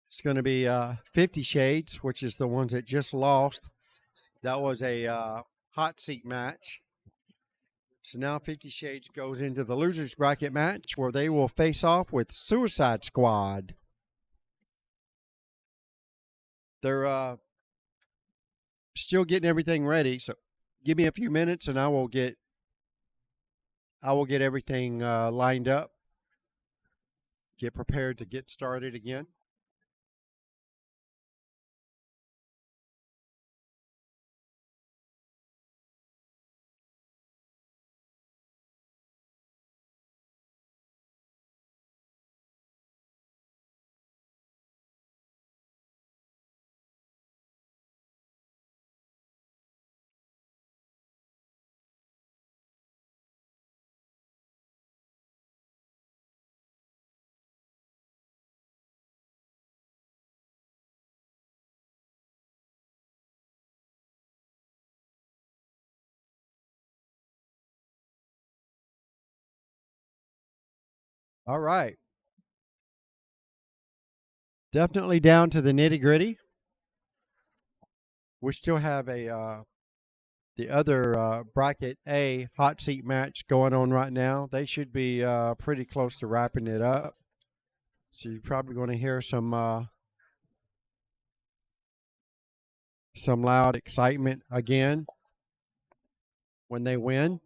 Speaker 1: It's going to be 50 Shades, which is the ones that just lost. That was a hot seat match. So now 50 Shades goes into the losers bracket match where they will face off with Suicide Squad. They're still getting everything ready. So give me a few minutes and I will get everything lined up. Get prepared to get started again. All right. Definitely down to the nitty gritty. We still have the other bracket A hot seat match going on right now. They should be pretty close to wrapping it up. So you're probably going to hear some loud excitement again when they win.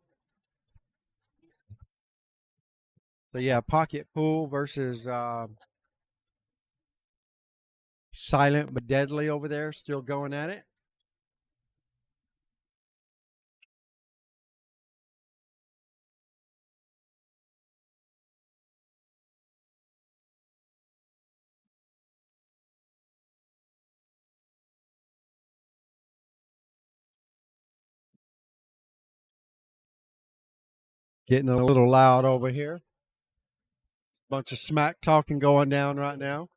Speaker 1: So yeah, Pocket Pool versus Silent but Deadly over there, still going at it. Getting a little loud over here. Bunch of smack talking going down right now.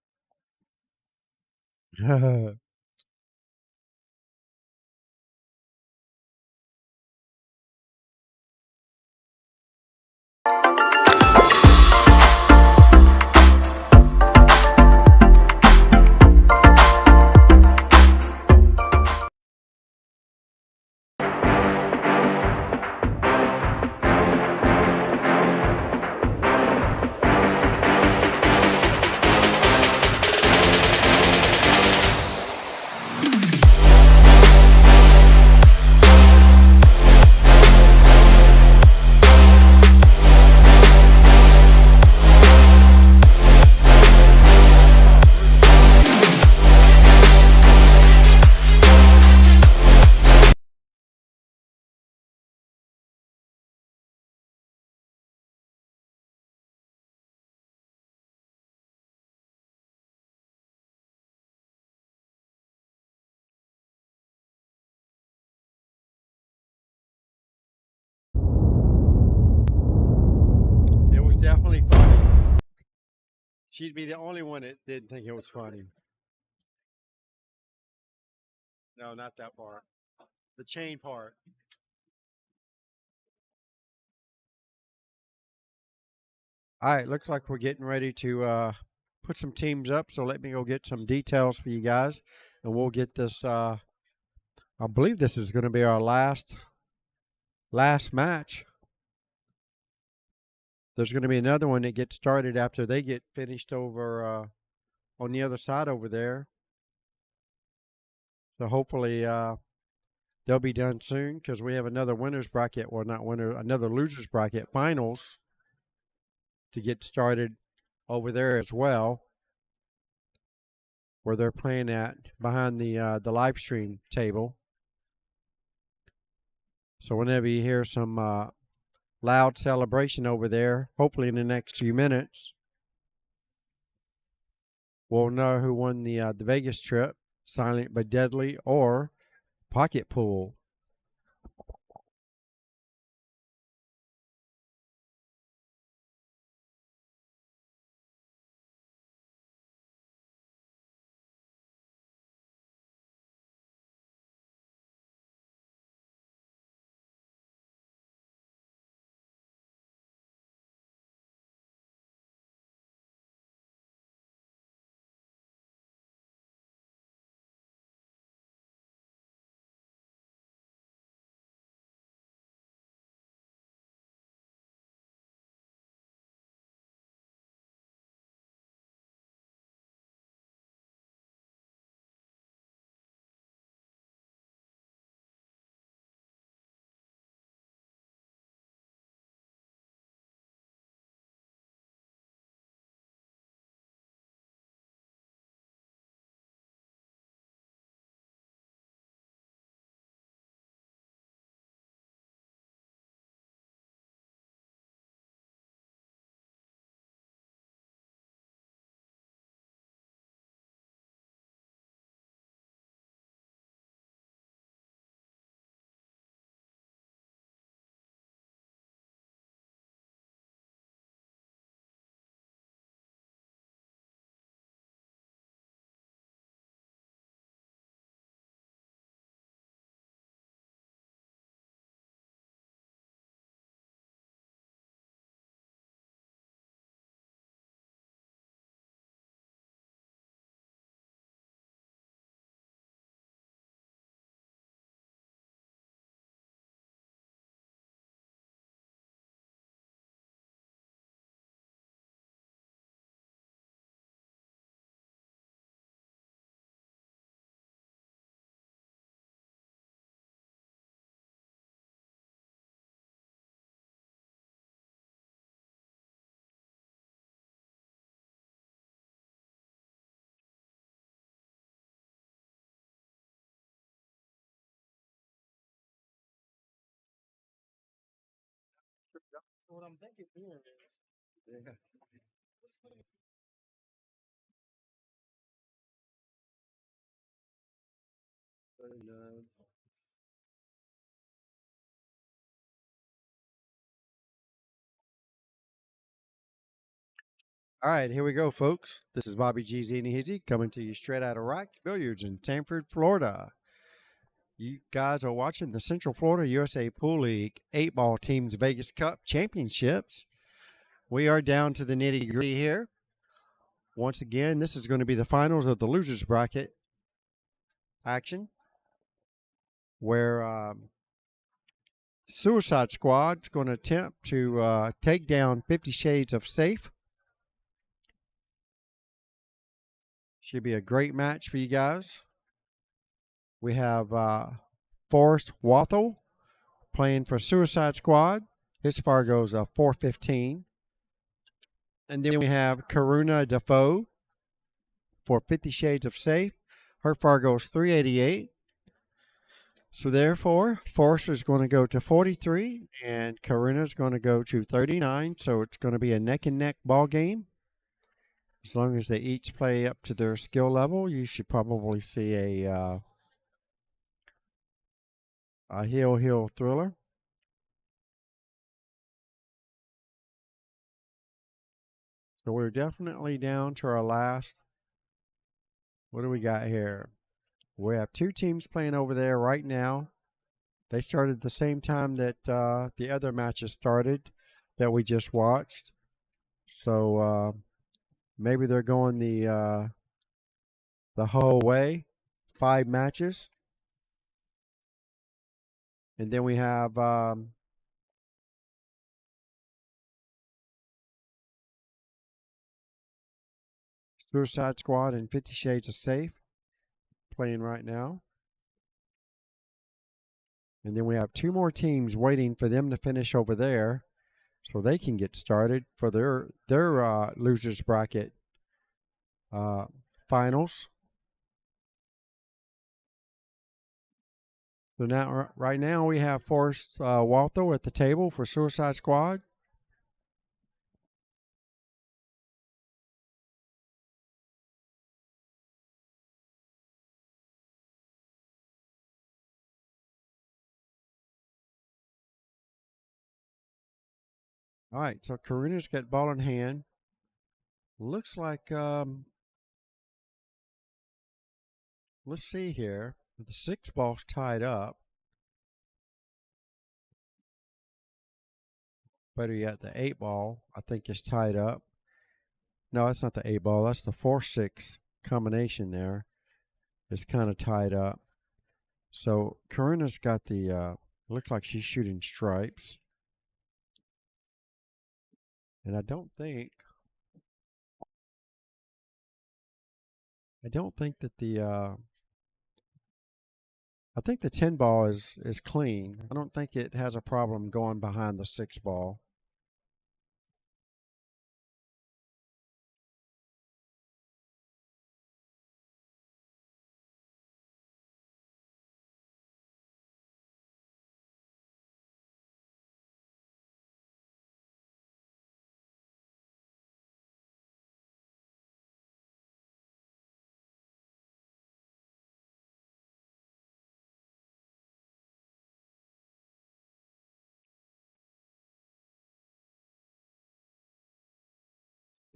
Speaker 1: It was definitely funny. She'd be the only one that didn't think it was funny. No, not that part. The chain part. All right, looks like we're getting ready to put some teams up. So let me go get some details for you guys, and we'll get this. I believe this is going to be our last match. There's going to be another one that gets started after they get finished over on the other side over there. So hopefully they'll be done soon because we have another winners bracket, well not winner, another losers bracket finals to get started over there as well, where they're playing at behind the live stream table. So whenever you hear some loud celebration over there, hopefully in the next few minutes, we'll know who won the Vegas trip, Silent but Deadly or Pocket Pool.
Speaker 5: What I'm thinking doing is. Yeah.
Speaker 1: All right, here we go, folks. This is Bobby G. Zini coming to you straight out of Racked Billiards in Sanford, Florida. You guys are watching the Central Florida USA Pool League 8-Ball Teams Vegas Cup Championships. We are down to the nitty-gritty here. Once again, this is going to be the finals of the losers bracket action, where Suicide Squad's going to attempt to take down 50 Shades of Safe. Should be a great match for you guys. We have Forrest Wathel playing for Suicide Squad. His Fargo's 415. And then we have Karuna Defoe for 50 Shades of Safe. Her Fargo's 388. So therefore, Forrest is going to go to 43 and Karuna is going to go to 39. So it's going to be a neck-and-neck ball game. As long as they each play up to their skill level, you should probably see a heel thriller. So we're definitely down to our last. What do we got here? We have two teams playing over there right now. They started the same time that the other matches started that we just watched. So maybe they're going the whole way, 5 matches. And then we have Suicide Squad and 50 Shades of Safe playing right now. And then we have 2 more teams waiting for them to finish over there so they can get started for their losers bracket finals. So now, right now, we have Forrest Waltho at the table for Suicide Squad. All right, so Karuna's got ball in hand. Looks like, let's see here. The 6 ball's tied up. Better yet, the 8 ball, I think, is tied up. No, that's not the 8 ball. That's the 4-6 combination there. It's kind of tied up. So Karuna's got the, looks like she's shooting stripes. And I don't think that I think the 10 ball is clean. I don't think it has a problem going behind the 6 ball.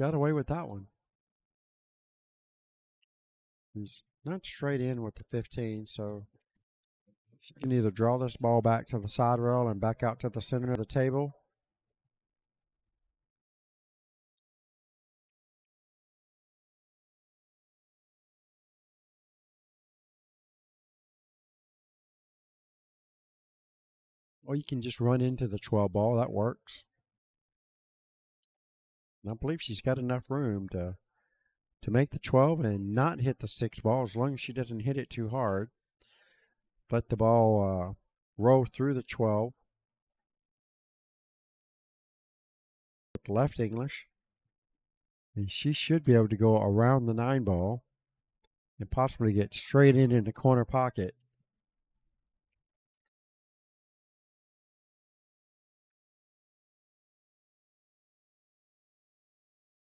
Speaker 1: Got away with that one. He's not straight in with the 15, so she can either draw this ball back to the side rail and back out to the center of the table. Or you can just run into the 12 ball. That works. And I believe she's got enough room to make the 12 and not hit the 6 ball as long as she doesn't hit it too hard. Let the ball roll through the 12 with left English. And she should be able to go around the 9 ball and possibly get straight in the corner pocket.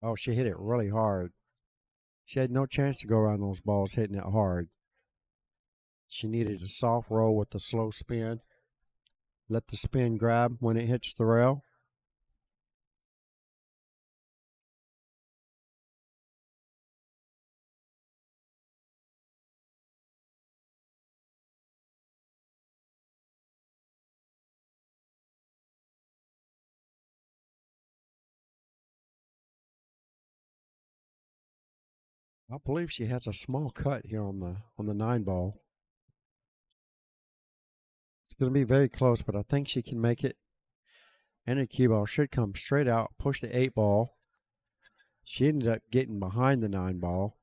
Speaker 1: Oh, she hit it really hard. She had no chance to go around those balls hitting it hard. She needed a soft roll with a slow spin. Let the spin grab when it hits the rail. I believe she has a small cut here on the 9 ball. It's going to be very close, but I think she can make it. And the cue ball should come straight out, push the 8 ball. She ended up getting behind the 9 ball.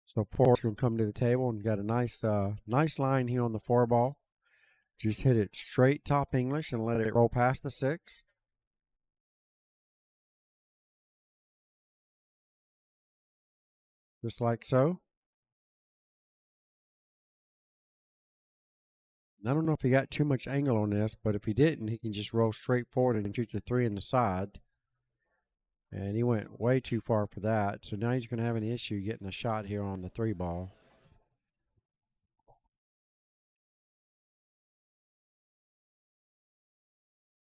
Speaker 1: So four's going to come to the table and got a nice line here on the 4 ball. Just hit it straight top English and let it roll past the 6. Just like so. I don't know if he got too much angle on this, but if he didn't, he can just roll straight forward and shoot the 3 in the side. And he went way too far for that. So now he's going to have an issue getting a shot here on the 3 ball.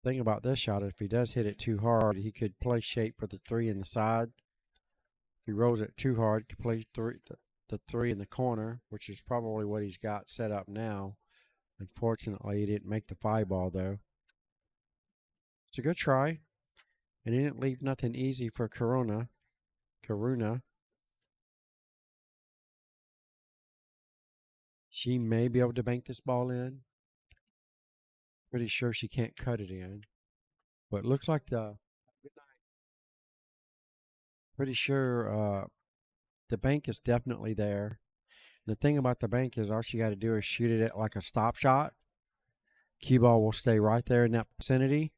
Speaker 1: Thing about this shot, if he does hit it too hard, he could play shape for the 3 in the side. If he rolls it too hard, he could play the 3 in the corner, which is probably what he's got set up now. Unfortunately, he didn't make the 5 ball, though. It's a good try, and he didn't leave nothing easy for Karuna. She may be able to bank this ball in. Pretty sure she can't cut it in. But it looks like pretty sure the bank is definitely there. The thing about the bank is all she got to do is shoot it at like a stop shot. Cue ball will stay right there in that vicinity.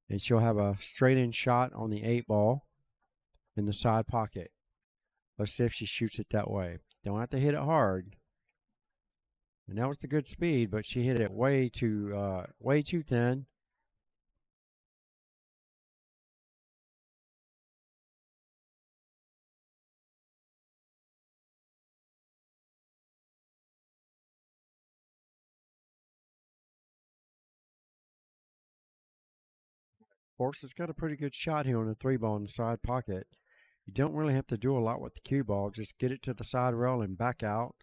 Speaker 1: And she'll have a straight in shot on the 8 ball in the side pocket. Let's see if she shoots it that way. Don't have to hit it hard. And that was the good speed, but she hit it way too thin. Force has got a pretty good shot here on the 3 ball in the side pocket. You don't really have to do a lot with the cue ball. Just get it to the side rail and back out,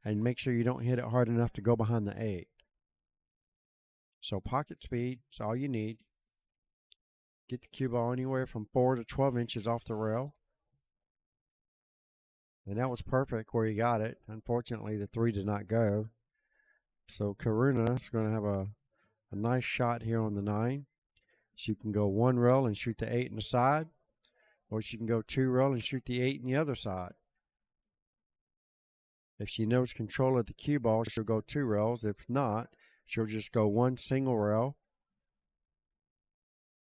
Speaker 1: and make sure you don't hit it hard enough to go behind the 8. So pocket speed is all you need. Get the cue ball anywhere from 4 to 12 inches off the rail. And that was perfect where he got it. Unfortunately, the 3 did not go. So Karuna is going to have a nice shot here on the 9. She can go 1 rail and shoot the 8 in the side, or she can go 2 rail and shoot the 8 in the other side. If she knows control of the cue ball, she'll go 2 rails. If not, she'll just go 1 single rail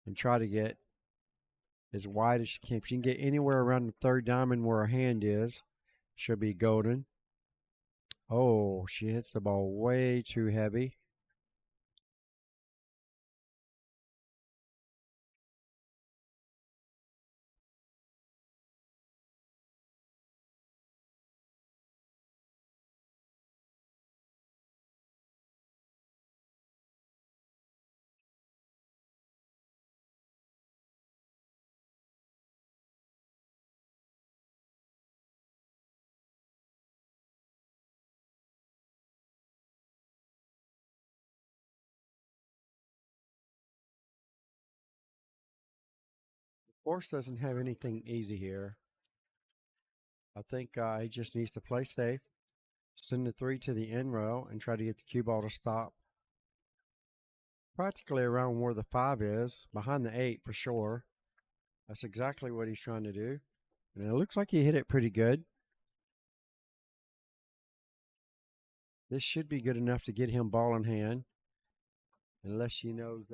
Speaker 1: and try to get as wide as she can. If she can get anywhere around the 3rd diamond where her hand is, she'll be golden. Oh, she hits the ball way too heavy. Force doesn't have anything easy here. I think he just needs to play safe, send the 3 to the end rail, and try to get the cue ball to stop practically around where the 5 is, behind the 8 for sure. That's exactly what he's trying to do. And it looks like he hit it pretty good. This should be good enough to get him ball in hand, unless she knows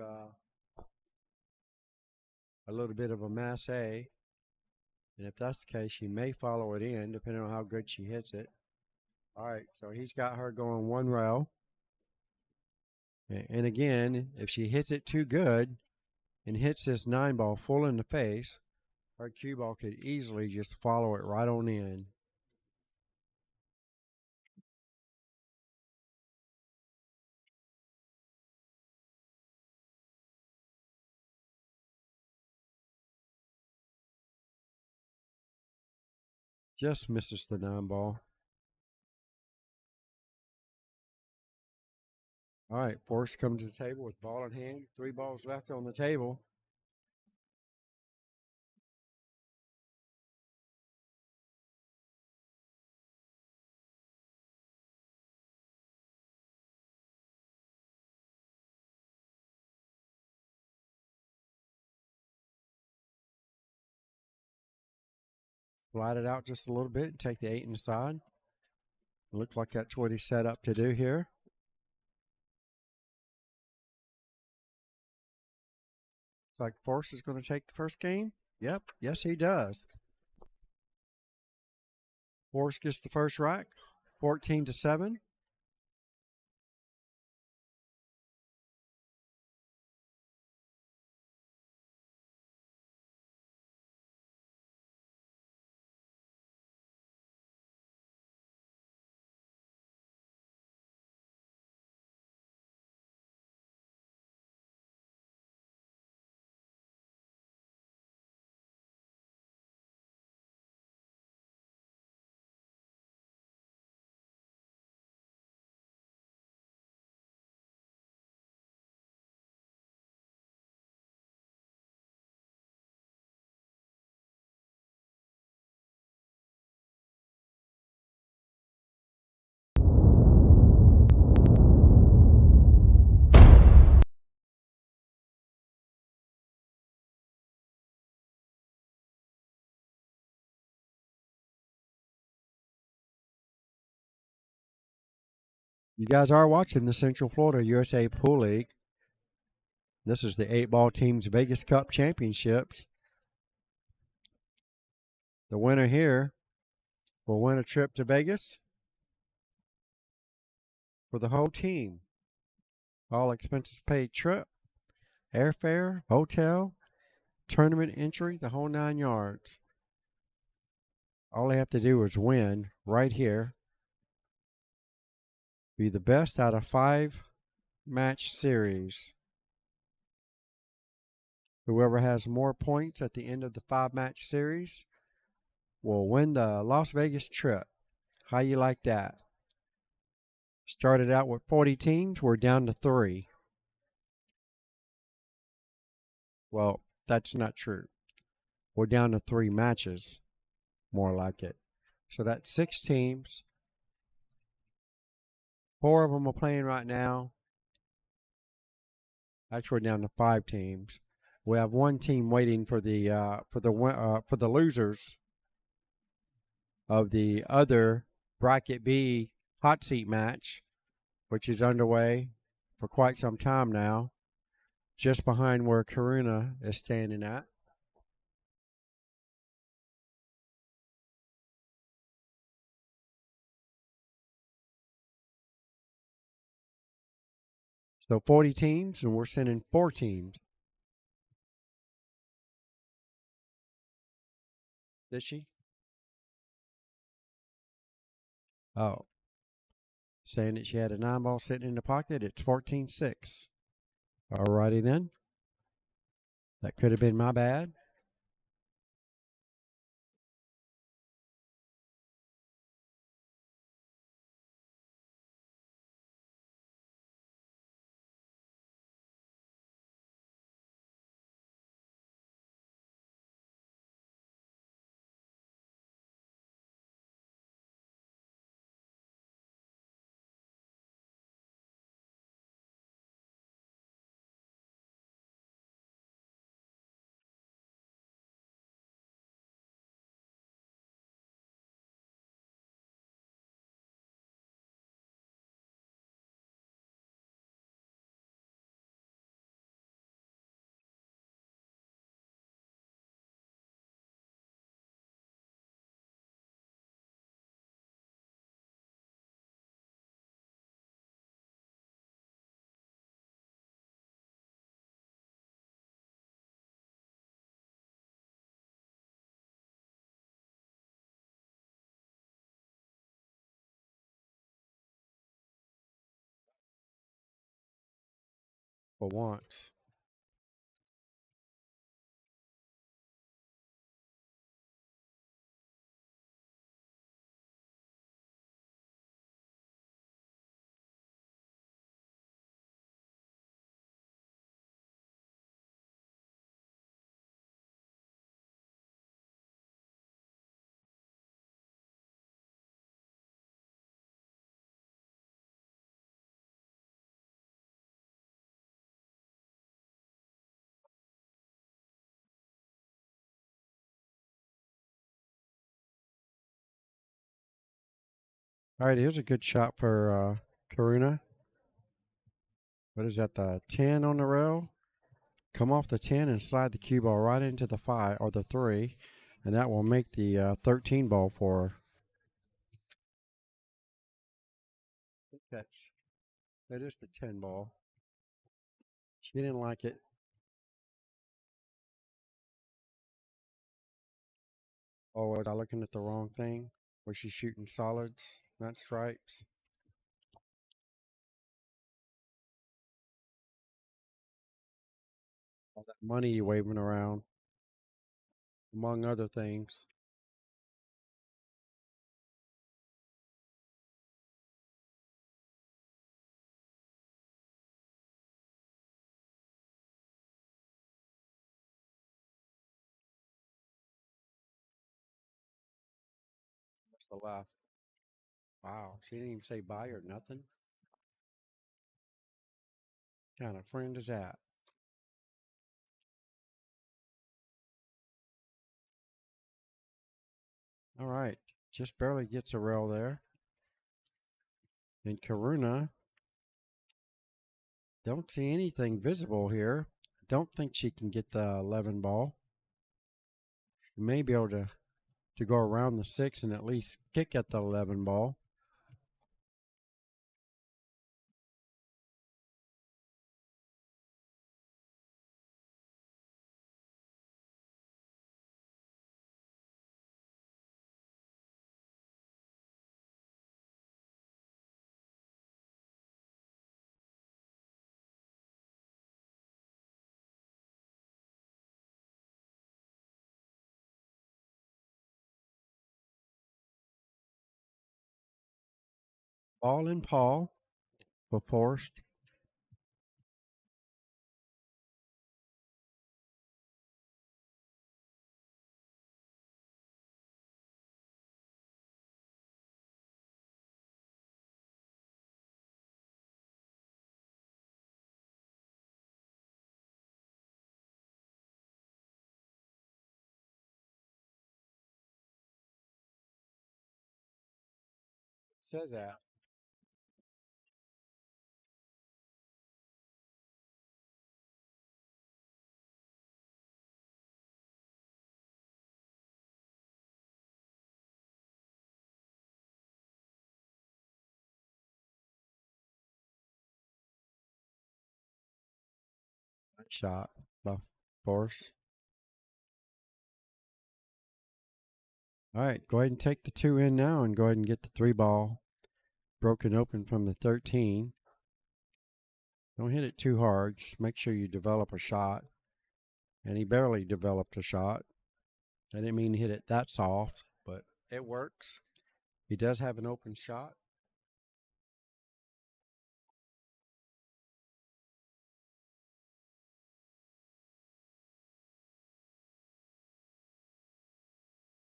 Speaker 1: a little bit of a masse. And if that's the case, she may follow it in, depending on how good she hits it. All right, so he's got her going 1 rail. And again, if she hits it too good, and hits this 9-ball full in the face, our cue ball could easily just follow it right on in. Just misses the 9-ball. All right, Forrest comes to the table with ball in hand. 3 balls left on the table. Slide it out just a little bit and take the 8 inside. Looks like that's what he's set up to do here. Looks like Forrest is going to take the first game. Yep, yes he does. Forrest gets the first rack, 14-7. You guys are watching the Central Florida USA Pool League. This is the 8-ball team's Vegas Cup Championships. The winner here will win a trip to Vegas for the whole team. All expenses paid trip, airfare, hotel, tournament entry, the whole 9 yards. All they have to do is win right here. Be the best out of 5-match series. Whoever has more points at the end of the 5-match series will win the Las Vegas trip. How you like that? Started out with 40 teams. We're down to 3. Well, that's not true. We're down to 3 matches. More like it. So that's 6 teams. 4 of them are playing right now. Actually, we're down to 5 teams. We have 1 team waiting for the losers of the other bracket B hot seat match, which is underway for quite some time now, just behind where Karuna is standing at. So 40 teams, and we're sending 4 teams. Did she? Oh. Saying that she had a 9-ball sitting in the pocket. It's 14-6. All righty then. That could have been my bad. for once. All right, here's a good shot for Karuna. What is that, the 10 on the rail? Come off the 10 and slide the cue ball right into the 5 or the 3, and that will make the 13 ball for her. That is the 10 ball. She didn't like it. Oh, was I looking at the wrong thing? Was she shooting solids, not stripes? All that money waving around, among other things. That's the left. Wow, she didn't even say bye or nothing. What kind of friend is that? All right, just barely gets a rail there. And Karuna, don't see anything visible here. Don't think she can get the 11 ball. She may be able to go around the 6 and at least kick at the 11 ball. Ball and Paul for Forrest. Says that. Nice shot by Forrest. All right, go ahead and take the 2 in now and go ahead and get the 3 ball broken open from the 13. Don't hit it too hard. Just make sure you develop a shot. And he barely developed a shot. I didn't mean to hit it that soft, but it works. He does have an open shot.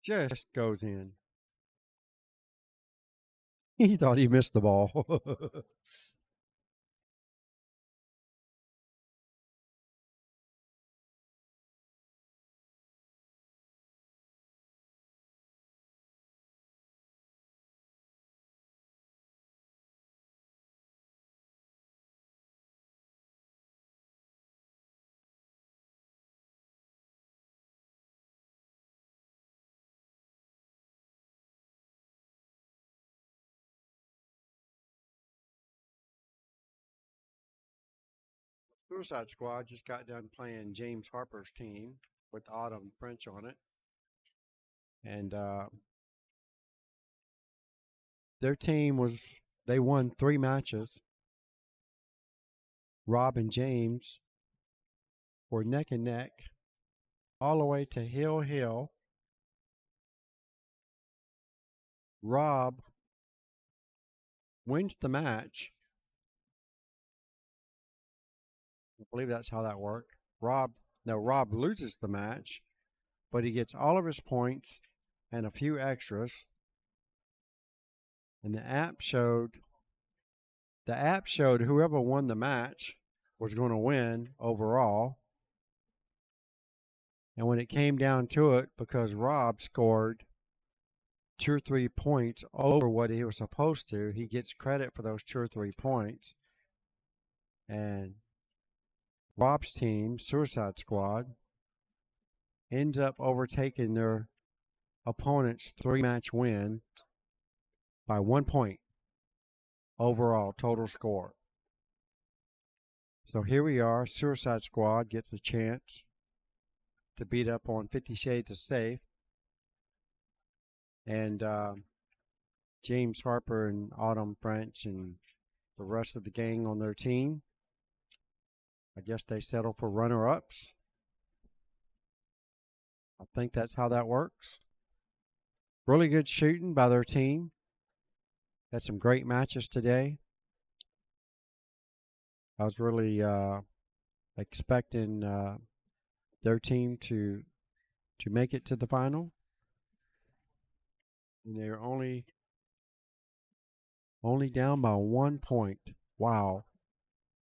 Speaker 1: Just goes in. He thought he missed the ball. Suicide Squad just got done playing James Harper's team with Autumn French on it. And their team they won 3 matches. Rob and James were neck and neck all the way to Hill. Rob wins the match. I believe that's how that worked. Rob loses the match, but he gets all of his points and a few extras. And the app showed whoever won the match was going to win overall. And when it came down to it, because Rob scored 2 or 3 points over what he was supposed to, he gets credit for those 2 or 3 points. And Rob's team, Suicide Squad, ends up overtaking their opponent's 3-match win by 1 point overall total score. So here we are. Suicide Squad gets a chance to beat up on 50 Shades of Safe. And James Harper and Autumn French and the rest of the gang on their team, I guess they settle for runner-ups. I think that's how that works. Really good shooting by their team. Had some great matches today. I was really expecting their team to make it to the final. And they're only down by 1 point. Wow.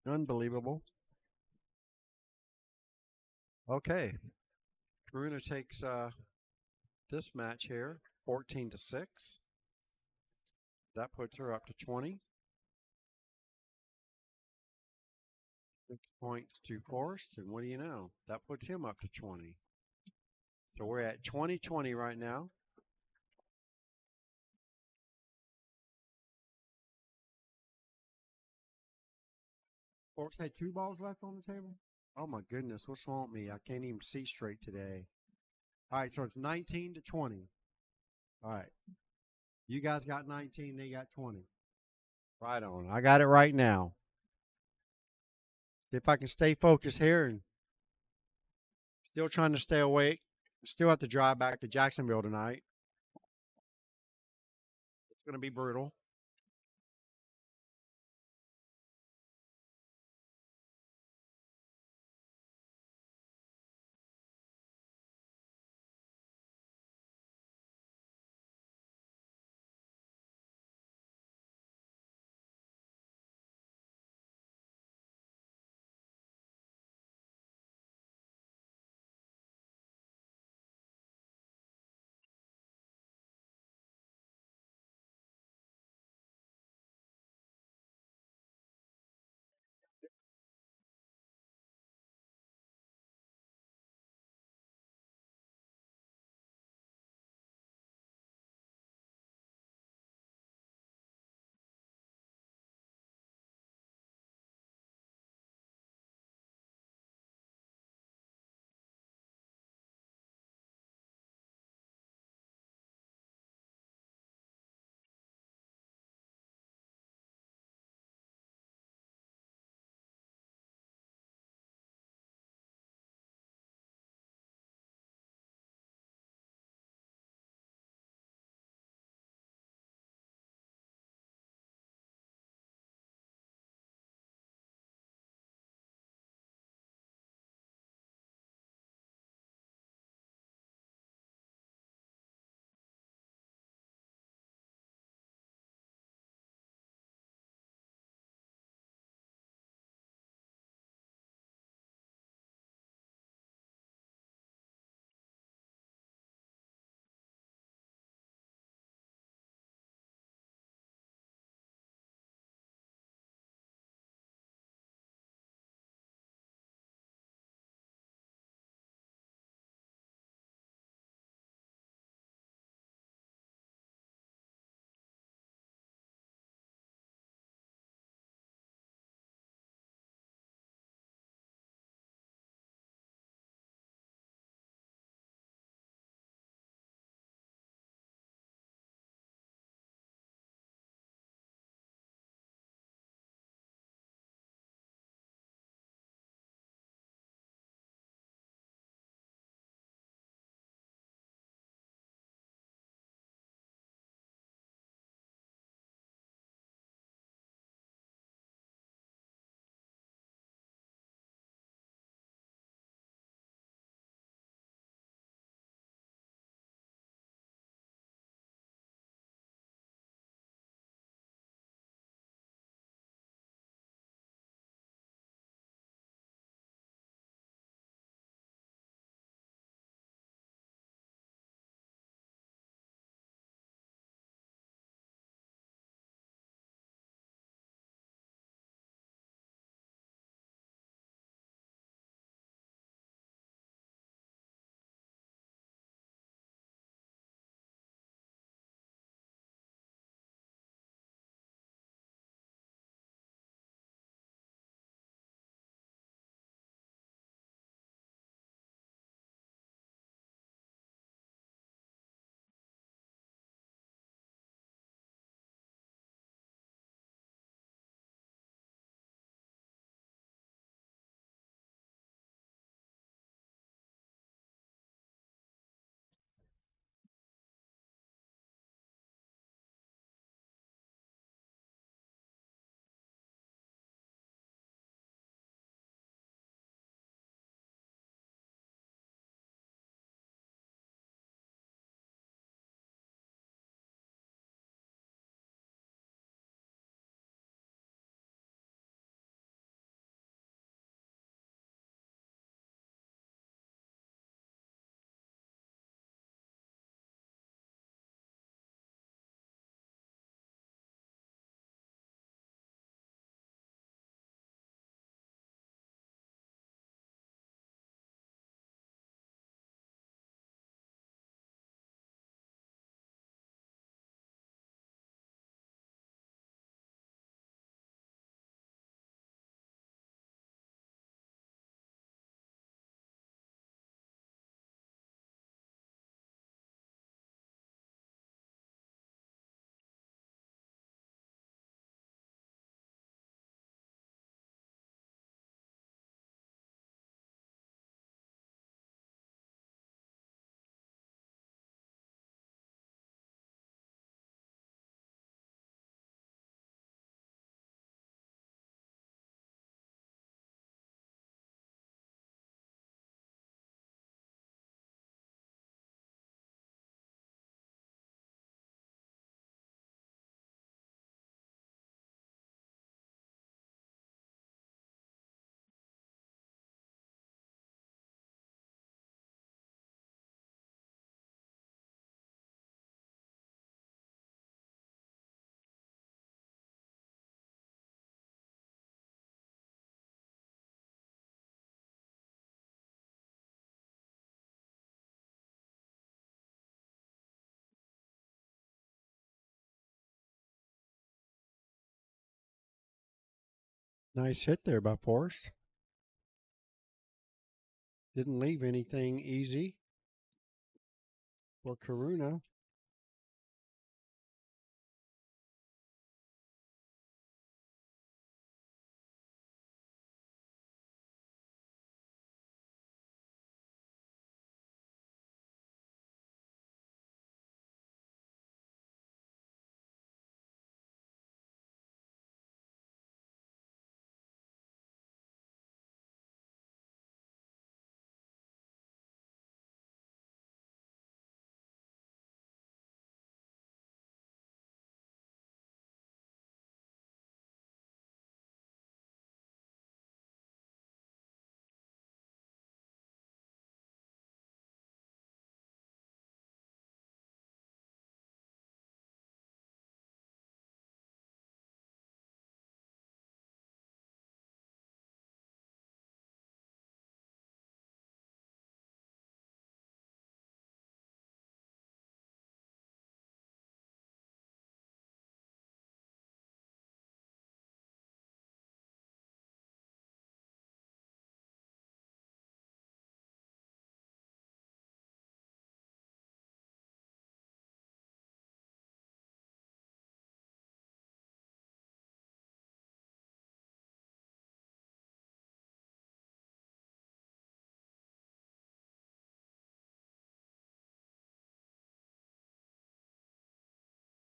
Speaker 1: Unbelievable. Okay. Karuna takes this match here, 14-6. That puts her up to 20. 6 points to Forrest, and what do you know? That puts him up to 20. So we're at 20-20 right now. Forrest had 2 balls left on the table? Oh my goodness, what's wrong with me? I can't even see straight today. All right, so it's 19-20. All right. You guys got 19, they got 20. Right on. I got it right now. See if I can stay focused here and still trying to stay awake. Still have to drive back to Jacksonville tonight. It's going to be brutal. Nice hit there by Forrest. Didn't leave anything easy for Karuna.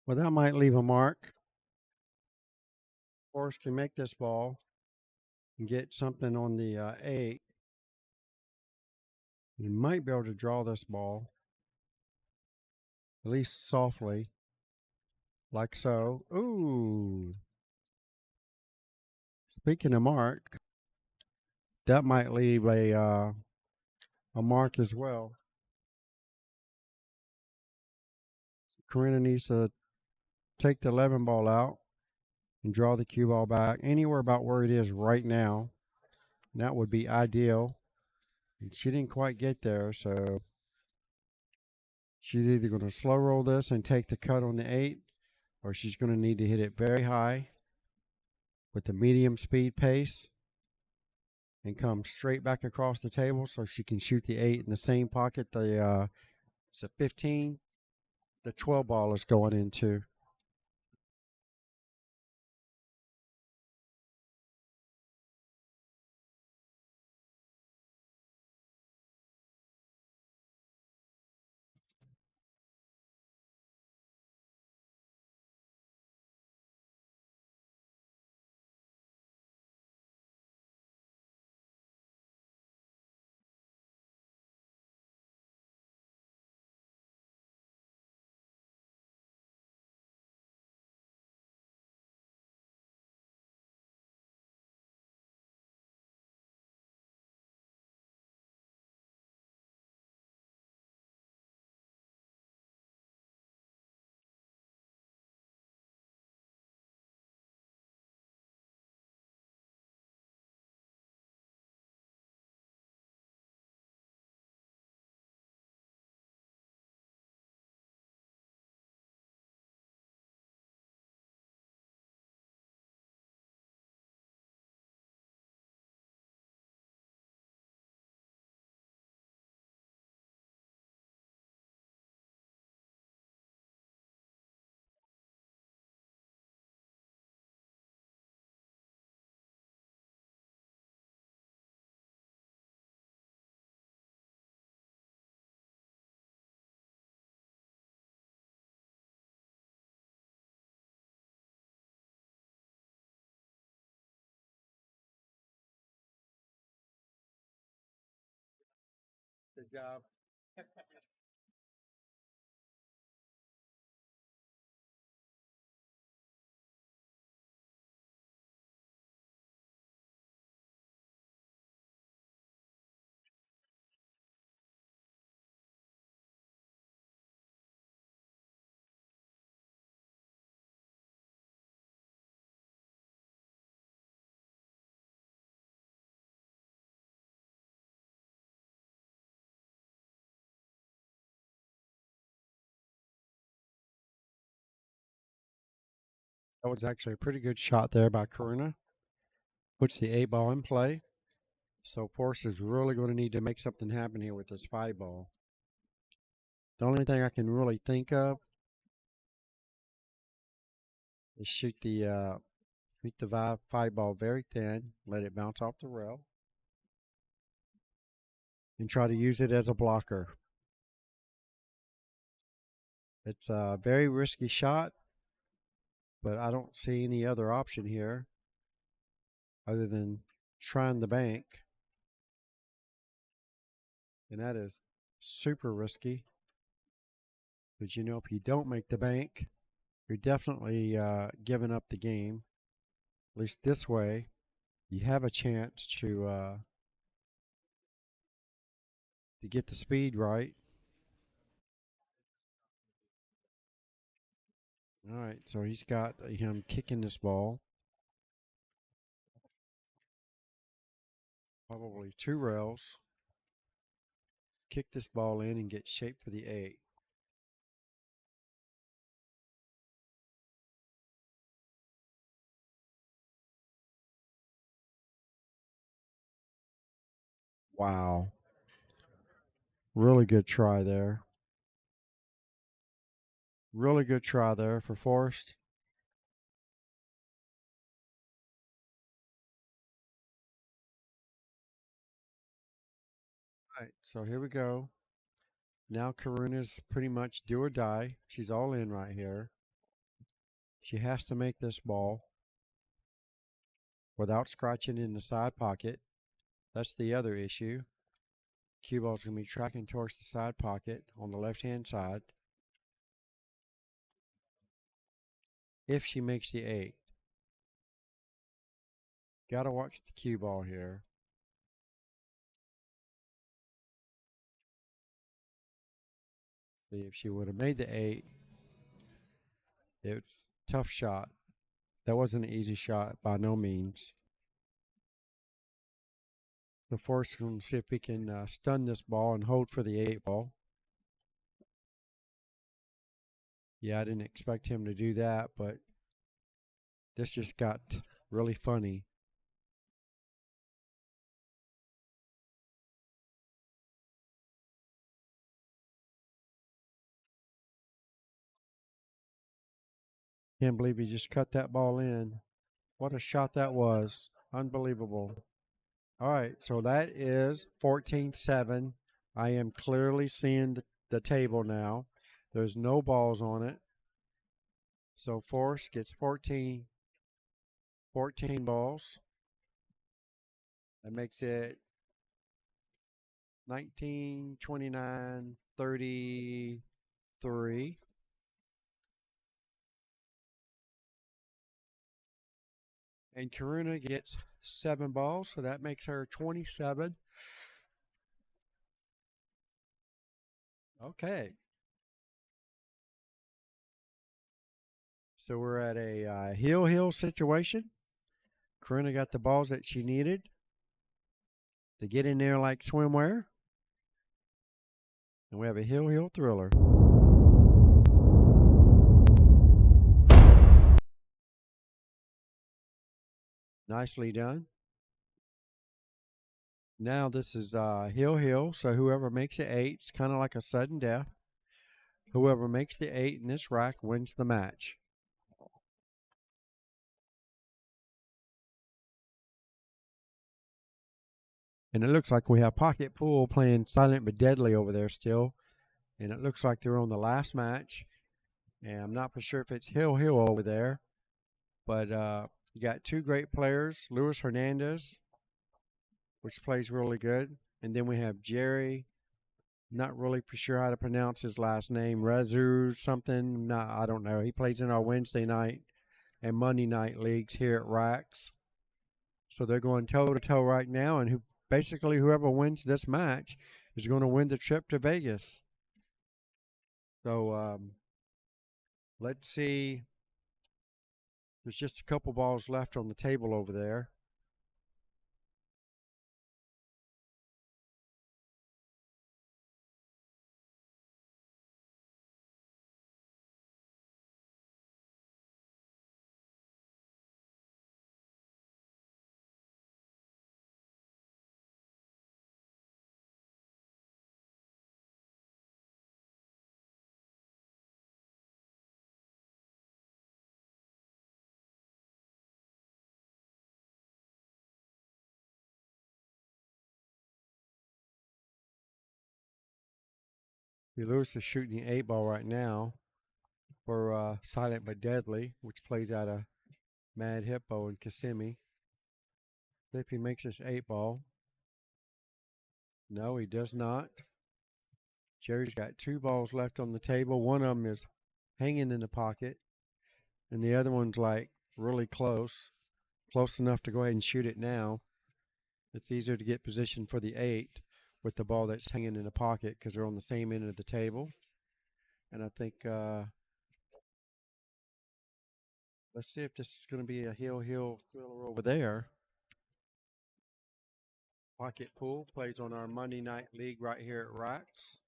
Speaker 1: Well, that might leave a mark. Forrest can make this ball and get something on the 8. He might be able to draw this ball, at least softly, like so. Ooh. Speaking of mark, that might leave a mark as well. Karina needs to take the 11 ball out and draw the cue ball back anywhere about where it is right now. And that would be ideal. And she didn't quite get there, so she's either going to slow roll this and take the cut on the 8, or she's going to need to hit it very high with the medium speed pace and come straight back across the table so she can shoot the 8 in the same pocket it's a 15 the 12 ball is going into. Good job. That was actually a pretty good shot there by Karuna. puts the 8 ball in play. So Force is really going to need to make something happen here with this 5 ball. The only thing I can really think of is shoot the 5 ball very thin, let it bounce off the rail, and try to use it as a blocker. It's a very risky shot, but I don't see any other option here other than trying the bank. And that is super risky. But you know, if you don't make the bank, you're definitely giving up the game. At least this way, you have a chance to get the speed right. All right, so he's got him kicking this ball. Probably 2 rails. Kick this ball in and get shape for the 8. Wow. Really good try there. Really good try there for Forrest. All right, so here we go. Now Karuna's pretty much do or die. She's all in right here. She has to make this ball without scratching in the side pocket. That's the other issue. Cue ball's going to be tracking towards the side pocket on the left-hand side. If she makes the 8. Got to watch the cue ball here. See if she would have made the 8. It's a tough shot. That wasn't an easy shot by no means. The Force going to see if we can stun this ball and hold for the 8 ball. Yeah, I didn't expect him to do that, but this just got really funny. Can't believe he just cut that ball in. What a shot that was. Unbelievable. All right, so that is 14-7. I am clearly seeing the table now. There's no balls on it. So Force gets 14 balls. That makes it 19, 29, 33. And Karuna gets 7 balls, so that makes her 27. Okay. So we're at a heel situation. Karuna got the balls that she needed to get in there like swimwear. And we have a heel thriller. Nicely done. Now this is heel, so whoever makes the 8, it's kind of like a sudden death. Whoever makes the 8 in this rack wins the match. And it looks like we have Pocket Pool playing Silent but Deadly over there still. And it looks like they're on the last match. And I'm not for sure if it's heel over there. But you got 2 great players, Luis Hernandez, which plays really good. And then we have Jerry, not really for sure how to pronounce his last name, Rezu something. I don't know. He plays in our Wednesday night and Monday night leagues here at Rax. So they're going toe-to-toe right now. And basically whoever wins this match is going to win the trip to Vegas. So let's see. There's just a couple balls left on the table over there. Lewis is shooting the 8-ball right now for Silent But Deadly, which plays out of Mad Hippo and Kissimmee. If he makes this 8-ball. No, he does not. Jerry's got 2 balls left on the table. One of them is hanging in the pocket, and the other one's like really close enough to go ahead and shoot it now. It's easier to get position for the 8 with the ball that's hanging in the pocket because they're on the same end of the table. And I think let's see if this is going to be a heel thriller over there. Pocket Pool plays on our Monday night league right here at Racks.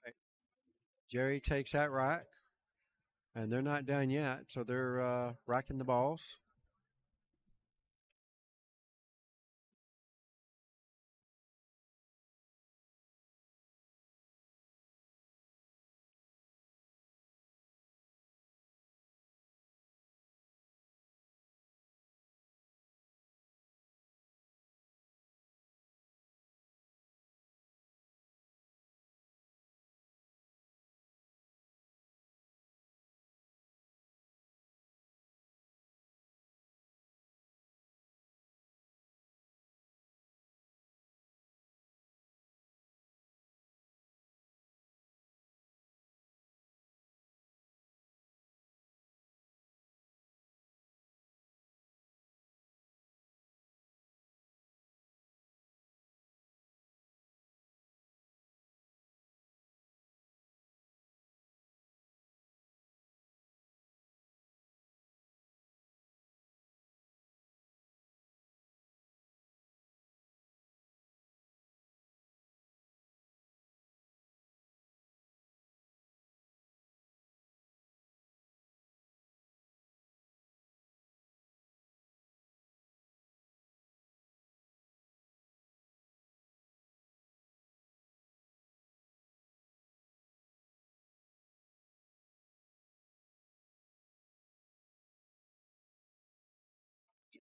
Speaker 1: Right. Jerry takes that rack, and they're not done yet, so they're racking the balls.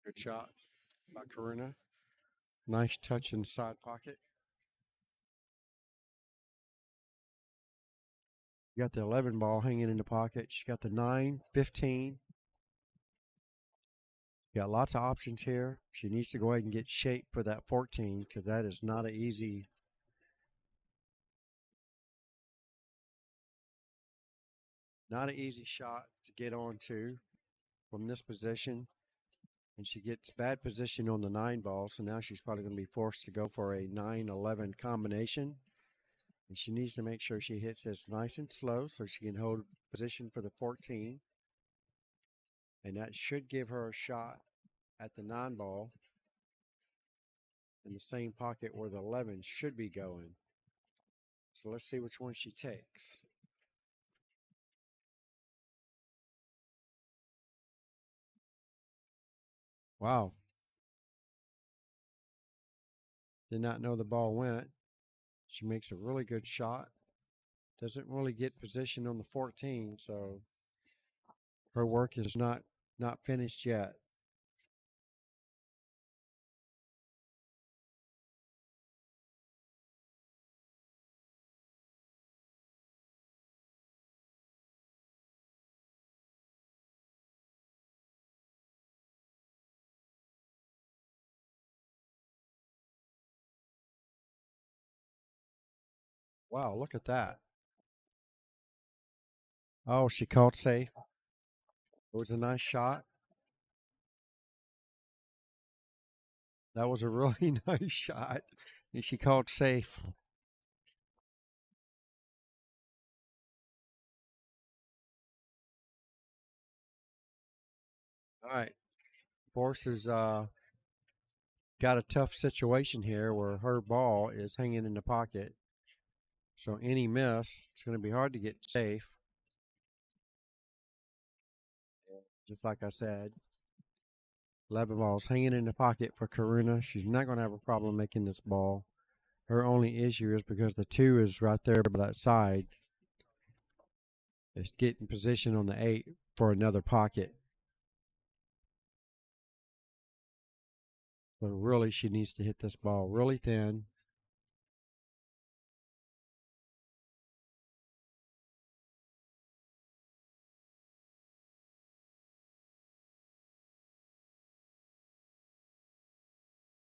Speaker 1: Good shot by Karuna. Nice touch inside pocket. You got the 11 ball hanging in the pocket. She got the 9, 15. Got lots of options here. She needs to go ahead and get shape for that 14 because that is not an easy. Not an easy shot to get onto from this position. And she gets bad position on the 9 ball, so now she's probably going to be forced to go for a 9-11 combination. And she needs to make sure she hits this nice and slow so she can hold position for the 14. And that should give her a shot at the 9 ball in the same pocket where the 11 should be going. So let's see which one she takes. Wow. Did not know the ball went. She makes a really good shot. Doesn't really get position on the 14, so her work is not finished yet. Wow, look at that. Oh, she called safe. It was a nice shot. That was a really nice shot. And she called safe. All right. Force has got a tough situation here where her ball is hanging in the pocket. So any miss, it's going to be hard to get safe. Just like I said, 11 balls hanging in the pocket for Karuna. She's not going to have a problem making this ball. Her only issue is because the 2 is right there by that side. It's getting position on the 8 for another pocket. So really, she needs to hit this ball really thin.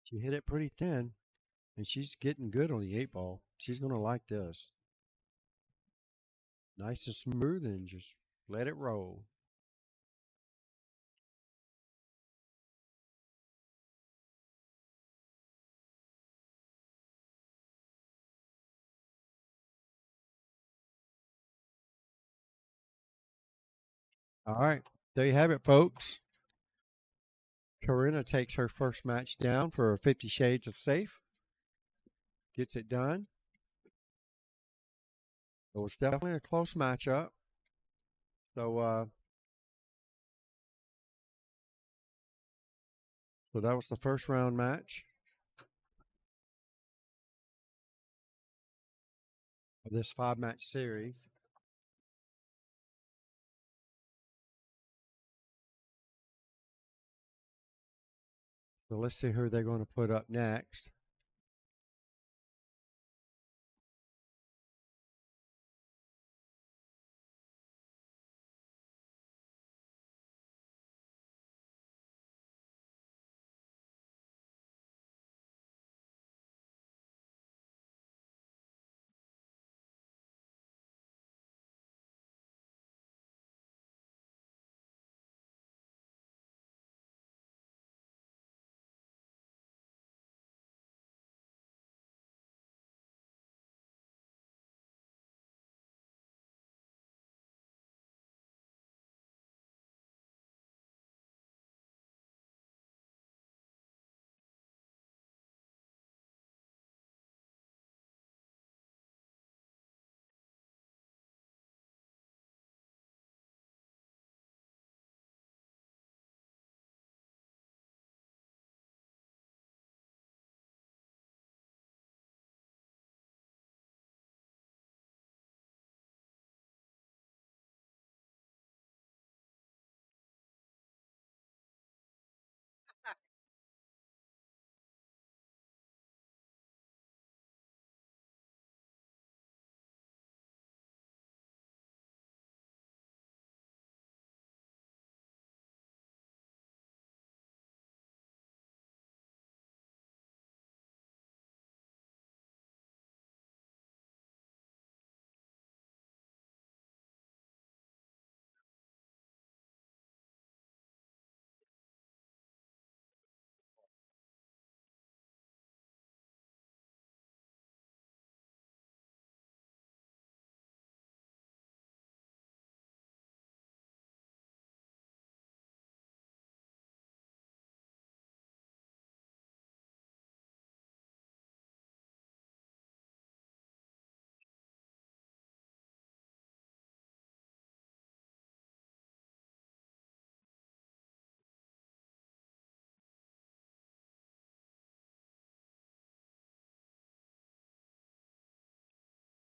Speaker 1: She hit it pretty thin, and she's getting good on the 8-ball. She's going to like this. Nice and smooth, and just let it roll. All right, there you have it, folks. Corinna takes her first match down for 50 Shades of Safe. Gets it done. It was definitely a close matchup. So that was the first round match of this 5-match series. So let's see who they're going to put up next.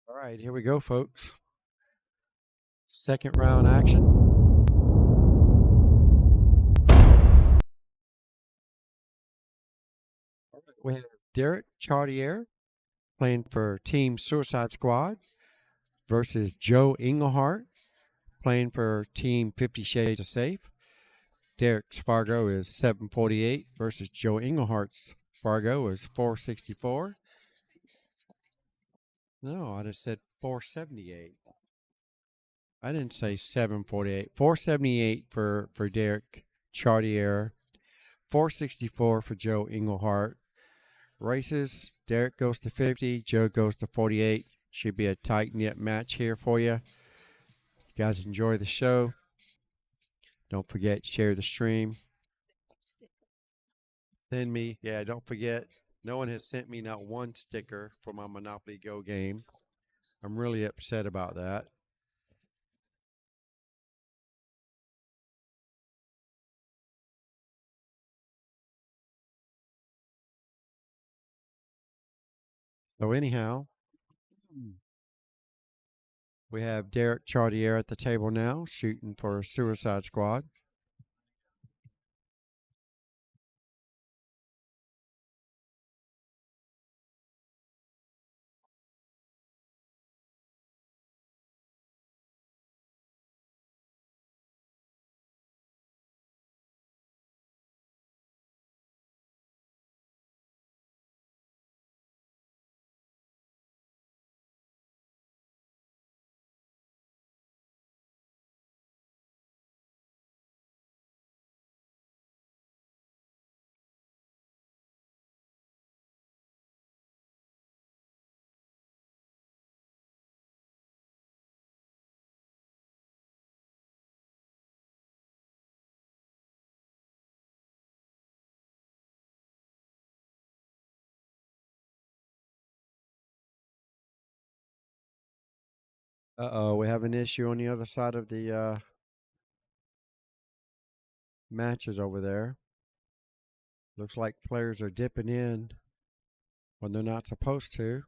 Speaker 1: All right, here we go, folks. Second round action. We have Derek Chartier playing for Team Suicide Squad versus Joe Englehart playing for Team 50 Shades of Safe. Derek's Fargo is 748 versus Joe Englehart's Fargo is 464. No, I just said 478. I didn't say 748. 478 for Derek Chartier. 464 for Joe Englehart. Races, Derek goes to 50, Joe goes to 48. Should be a tight-knit match here for you. You guys enjoy the show. Don't forget, share the stream. Send me, don't forget, no one has sent me not one sticker for my Monopoly Go game. I'm really upset about that. So anyhow, we have Derek Chartier at the table now, shooting for Suicide Squad. Uh-oh, we have an issue on the other side of the matches over there. Looks like players are dipping in when they're not supposed to.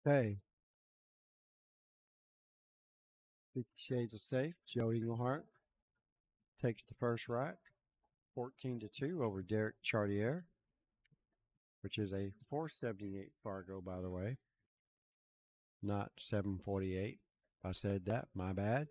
Speaker 1: Okay. 50 Shades of Safe. Joe Eagleheart takes the first rack, 14-2 over Derek Chartier, which is a 478 Fargo, by the way, not 748. If I said that, my bad.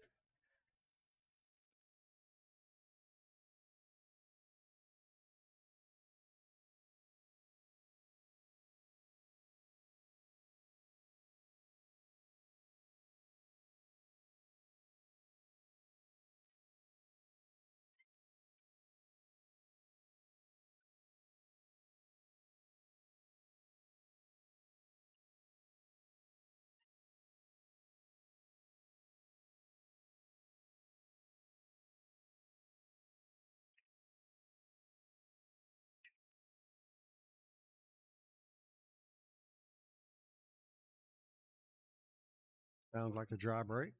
Speaker 1: Sounds like a dry break.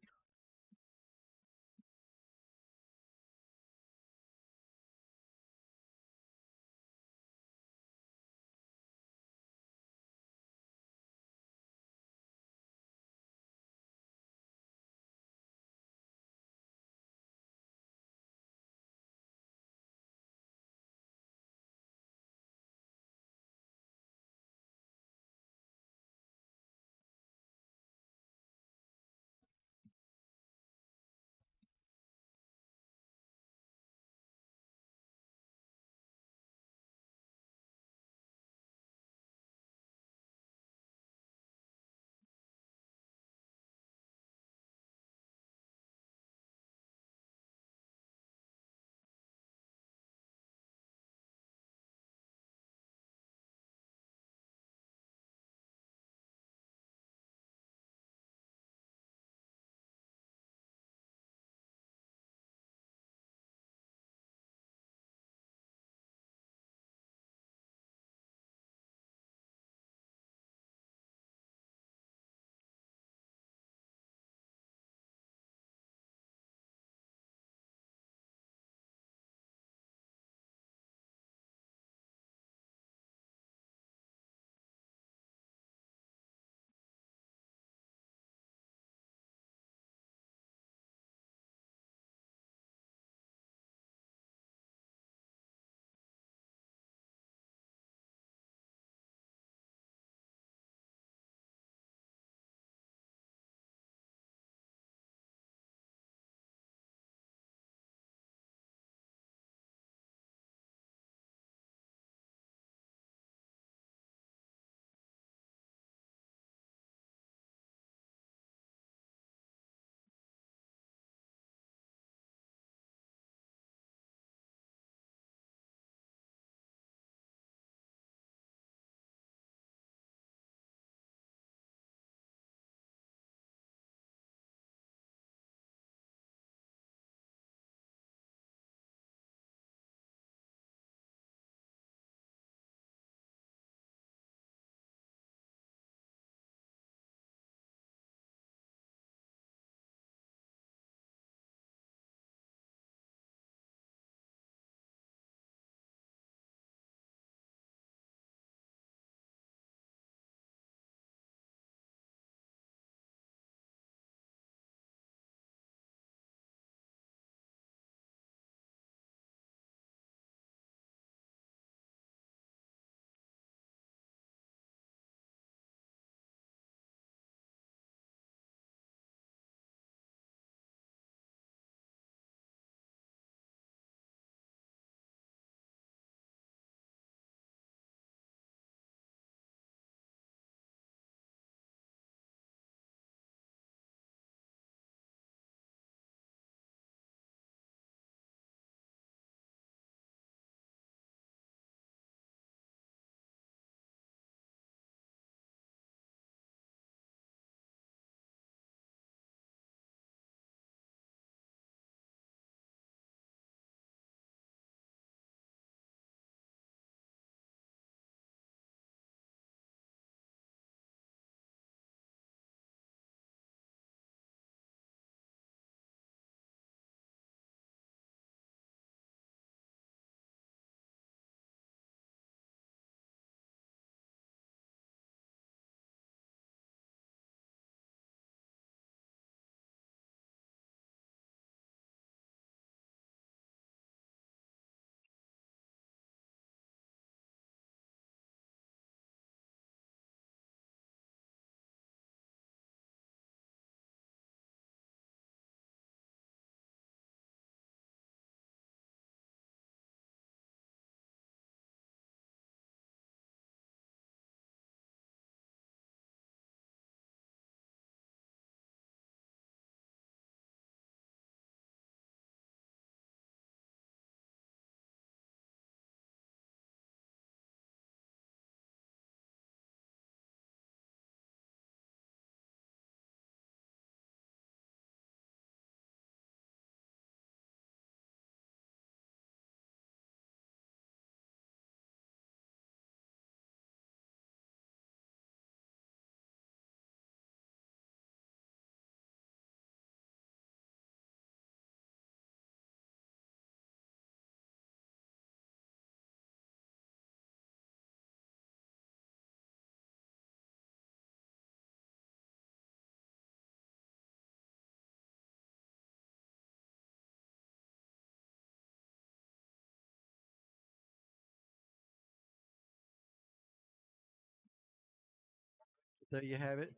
Speaker 1: There you have it.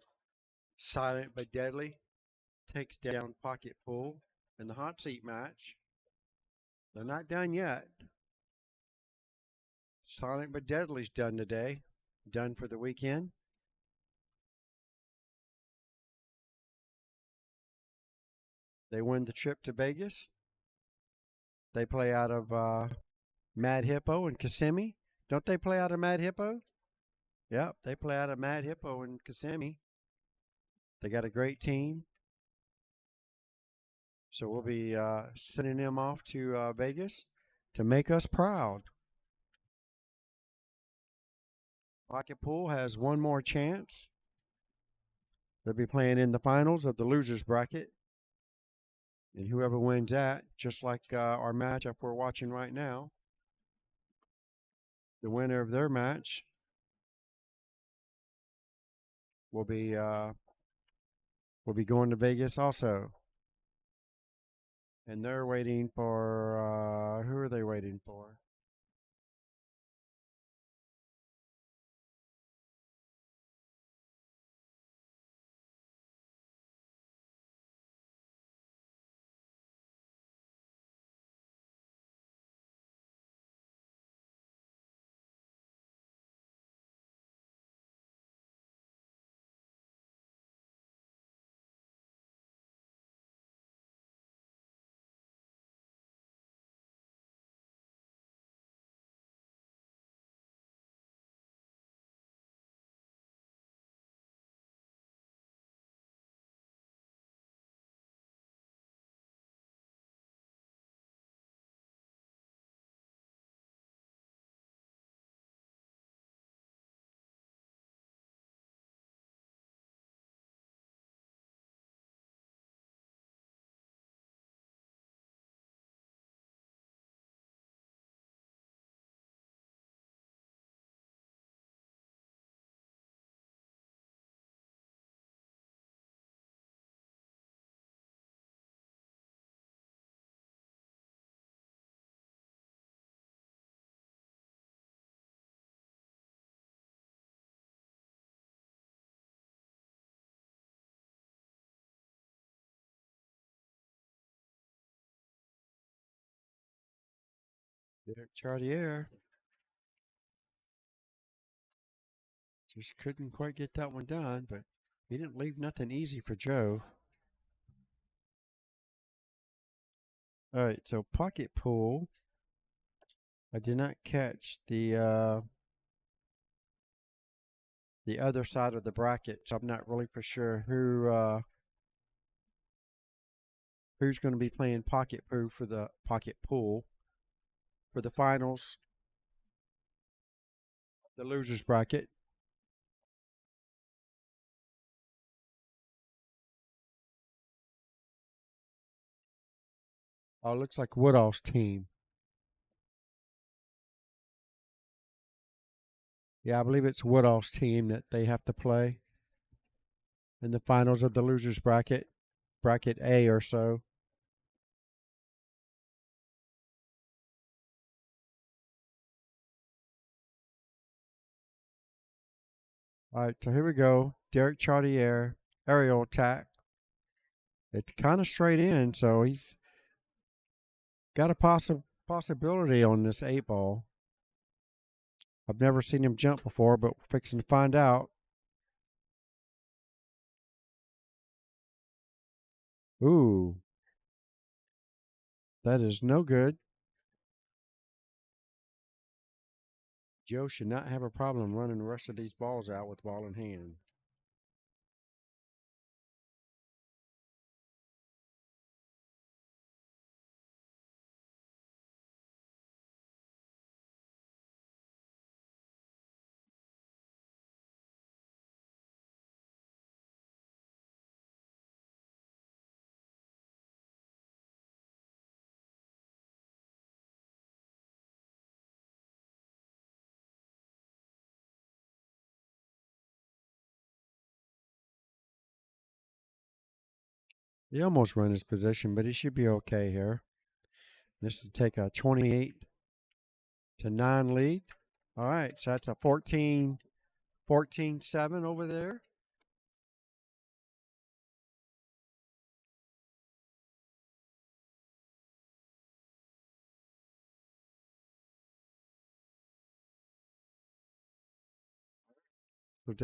Speaker 1: Silent but deadly takes down Pocket Pool in the hot seat match. They're not done yet. Silent but deadly's done today. Done for the weekend. They win the trip to Vegas. They play out of Mad Hippo and Kissimmee. Don't they play out of Mad Hippo? Yep, they play out of Mad Hippo and Kissimmee. They got a great team. So we'll be sending them off to Vegas to make us proud. Pocket Pool has one more chance. They'll be playing in the finals of the losers bracket. And whoever wins that, just like our matchup we're watching right now, the winner of their match will be going to Vegas also. And they're waiting for who are they waiting for? Derek Chartier just couldn't quite get that one done, but he didn't leave nothing easy for Joe. All right, so Pocket Pool. I did not catch the other side of the bracket, so I'm not really for sure who's going to be playing Pocket Pool for the finals, the losers bracket. Oh, it looks like Woodall's team. Yeah, I believe it's Woodall's team that they have to play in the finals of the losers bracket, bracket A or so. All right, so here we go. Derek Chartier, aerial attack. It's kind of straight in, so he's got a possibility on this 8-ball. I've never seen him jump before, but we're fixing to find out. Ooh. That is no good. Joe should not have a problem running the rest of these balls out with ball in hand. He almost ran his position, but he should be okay here. This will take a 28-9 lead. All right, so that's a 14-7 over there. So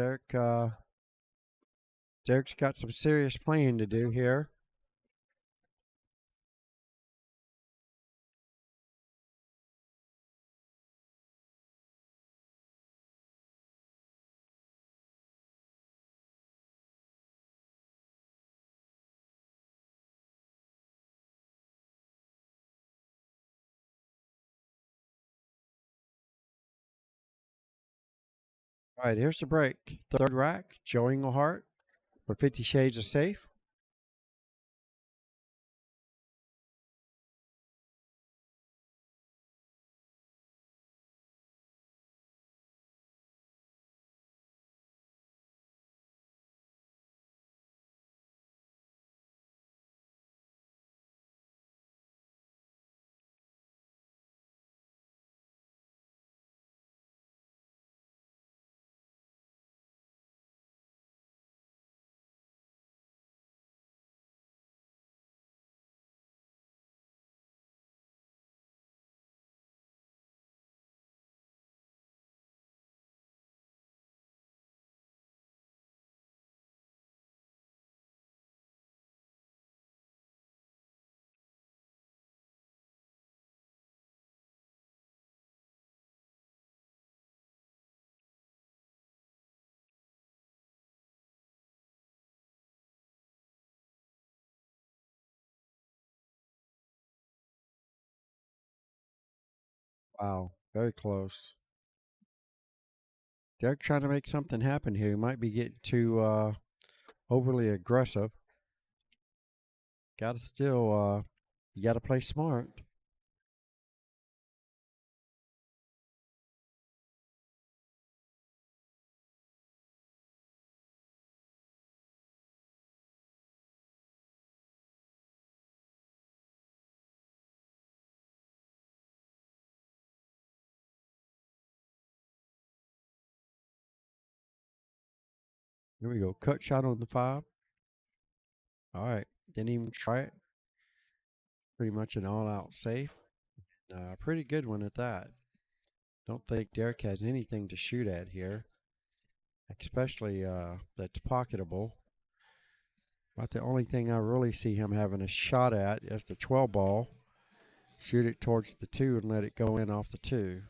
Speaker 1: Derek's got some serious playing to do here. All right, here's the break. Third rack, Joe Englehart for 50 Shades of Safe. Wow, very close. Derek trying to make something happen here. He might be getting too overly aggressive. Got to still, you got to play smart. Here we go. Cut shot on the 5. All right. Didn't even try it. Pretty much an all-out safe. Pretty good one at that. Don't think Derek has anything to shoot at here, especially that's pocketable. About the only thing I really see him having a shot at is the 12 ball. Shoot it towards the 2 and let it go in off the 2.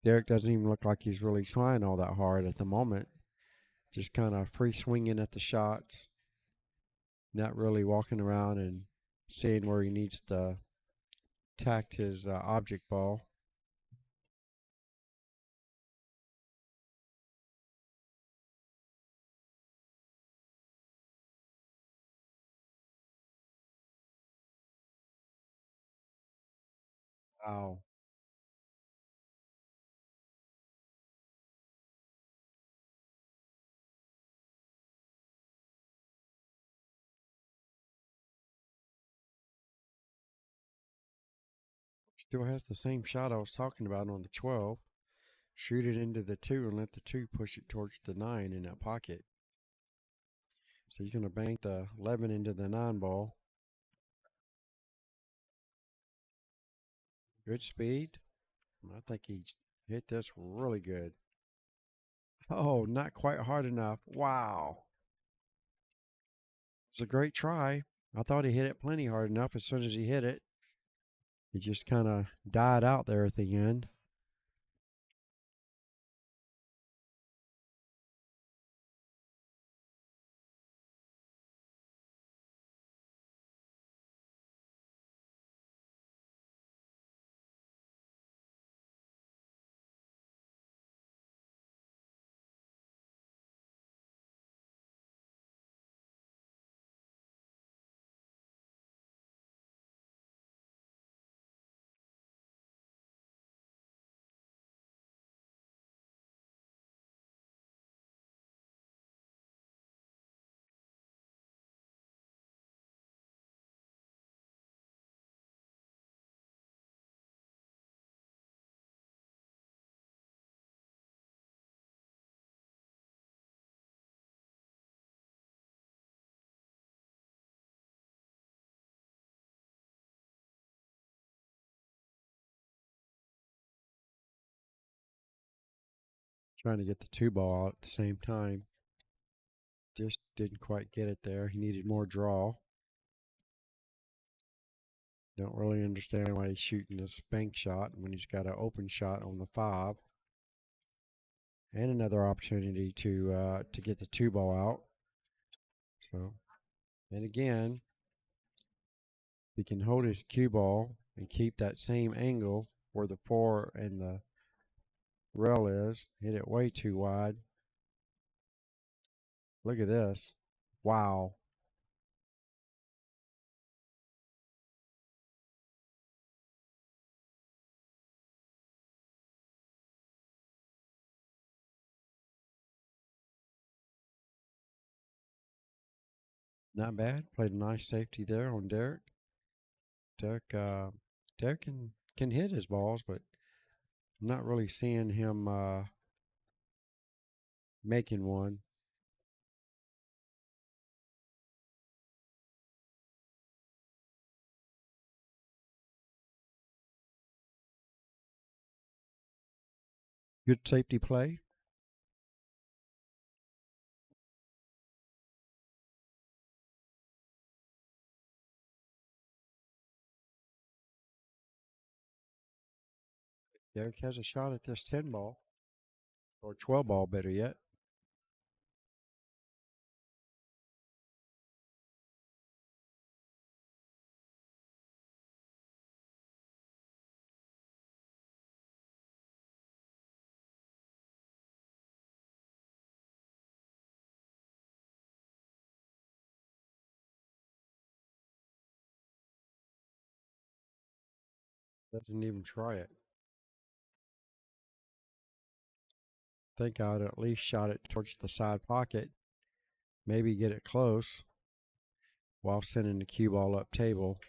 Speaker 1: Derek doesn't even look like he's really trying all that hard at the moment. Just kind of free swinging at the shots. Not really walking around and seeing where he needs to tact his object ball. Wow. Still has the same shot I was talking about on the 12. Shoot it into the 2 and let the 2 push it towards the 9 in that pocket. So you're going to bank the 11 into the 9 ball. Good speed. I think he hit this really good. Oh, not quite hard enough. Wow. It was a great try. I thought he hit it plenty hard enough. As soon as he hit it, it just kind of died out there at the end. Trying to get the 2 ball out at the same time. Just didn't quite get it there. He needed more draw. Don't really understand why he's shooting this bank shot when he's got an open shot on the 5. And another opportunity to get the 2 ball out. So, and again, he can hold his cue ball and keep that same angle where the 4 and the rail is. Hit it way too wide. Look at this. Wow. Not bad. Played a nice safety there on Derek. Derek can hit his balls, but I'm not really seeing him making one. Good safety play. Derek has a shot at this 10 ball, or 12 ball, better yet. Doesn't even try it. Think I'd at least shot it towards the side pocket. Maybe get it close while sending the cue ball up table.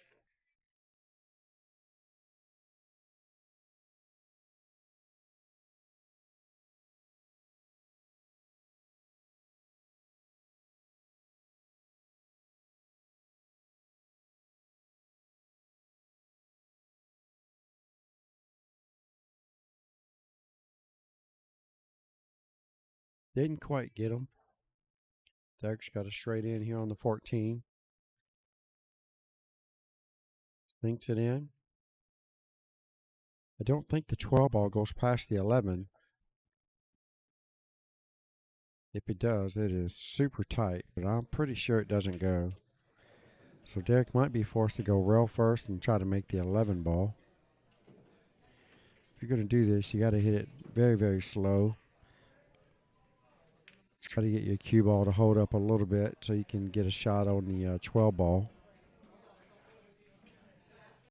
Speaker 1: Didn't quite get him. Derek's got a straight in here on the 14. Sinks it in. I don't think the 12 ball goes past the 11. If it does, it is super tight, but I'm pretty sure it doesn't go. So Derek might be forced to go rail first and try to make the 11 ball. If you're going to do this, you got to hit it very, very slow. Try to get your cue ball to hold up a little bit so you can get a shot on the 12 ball.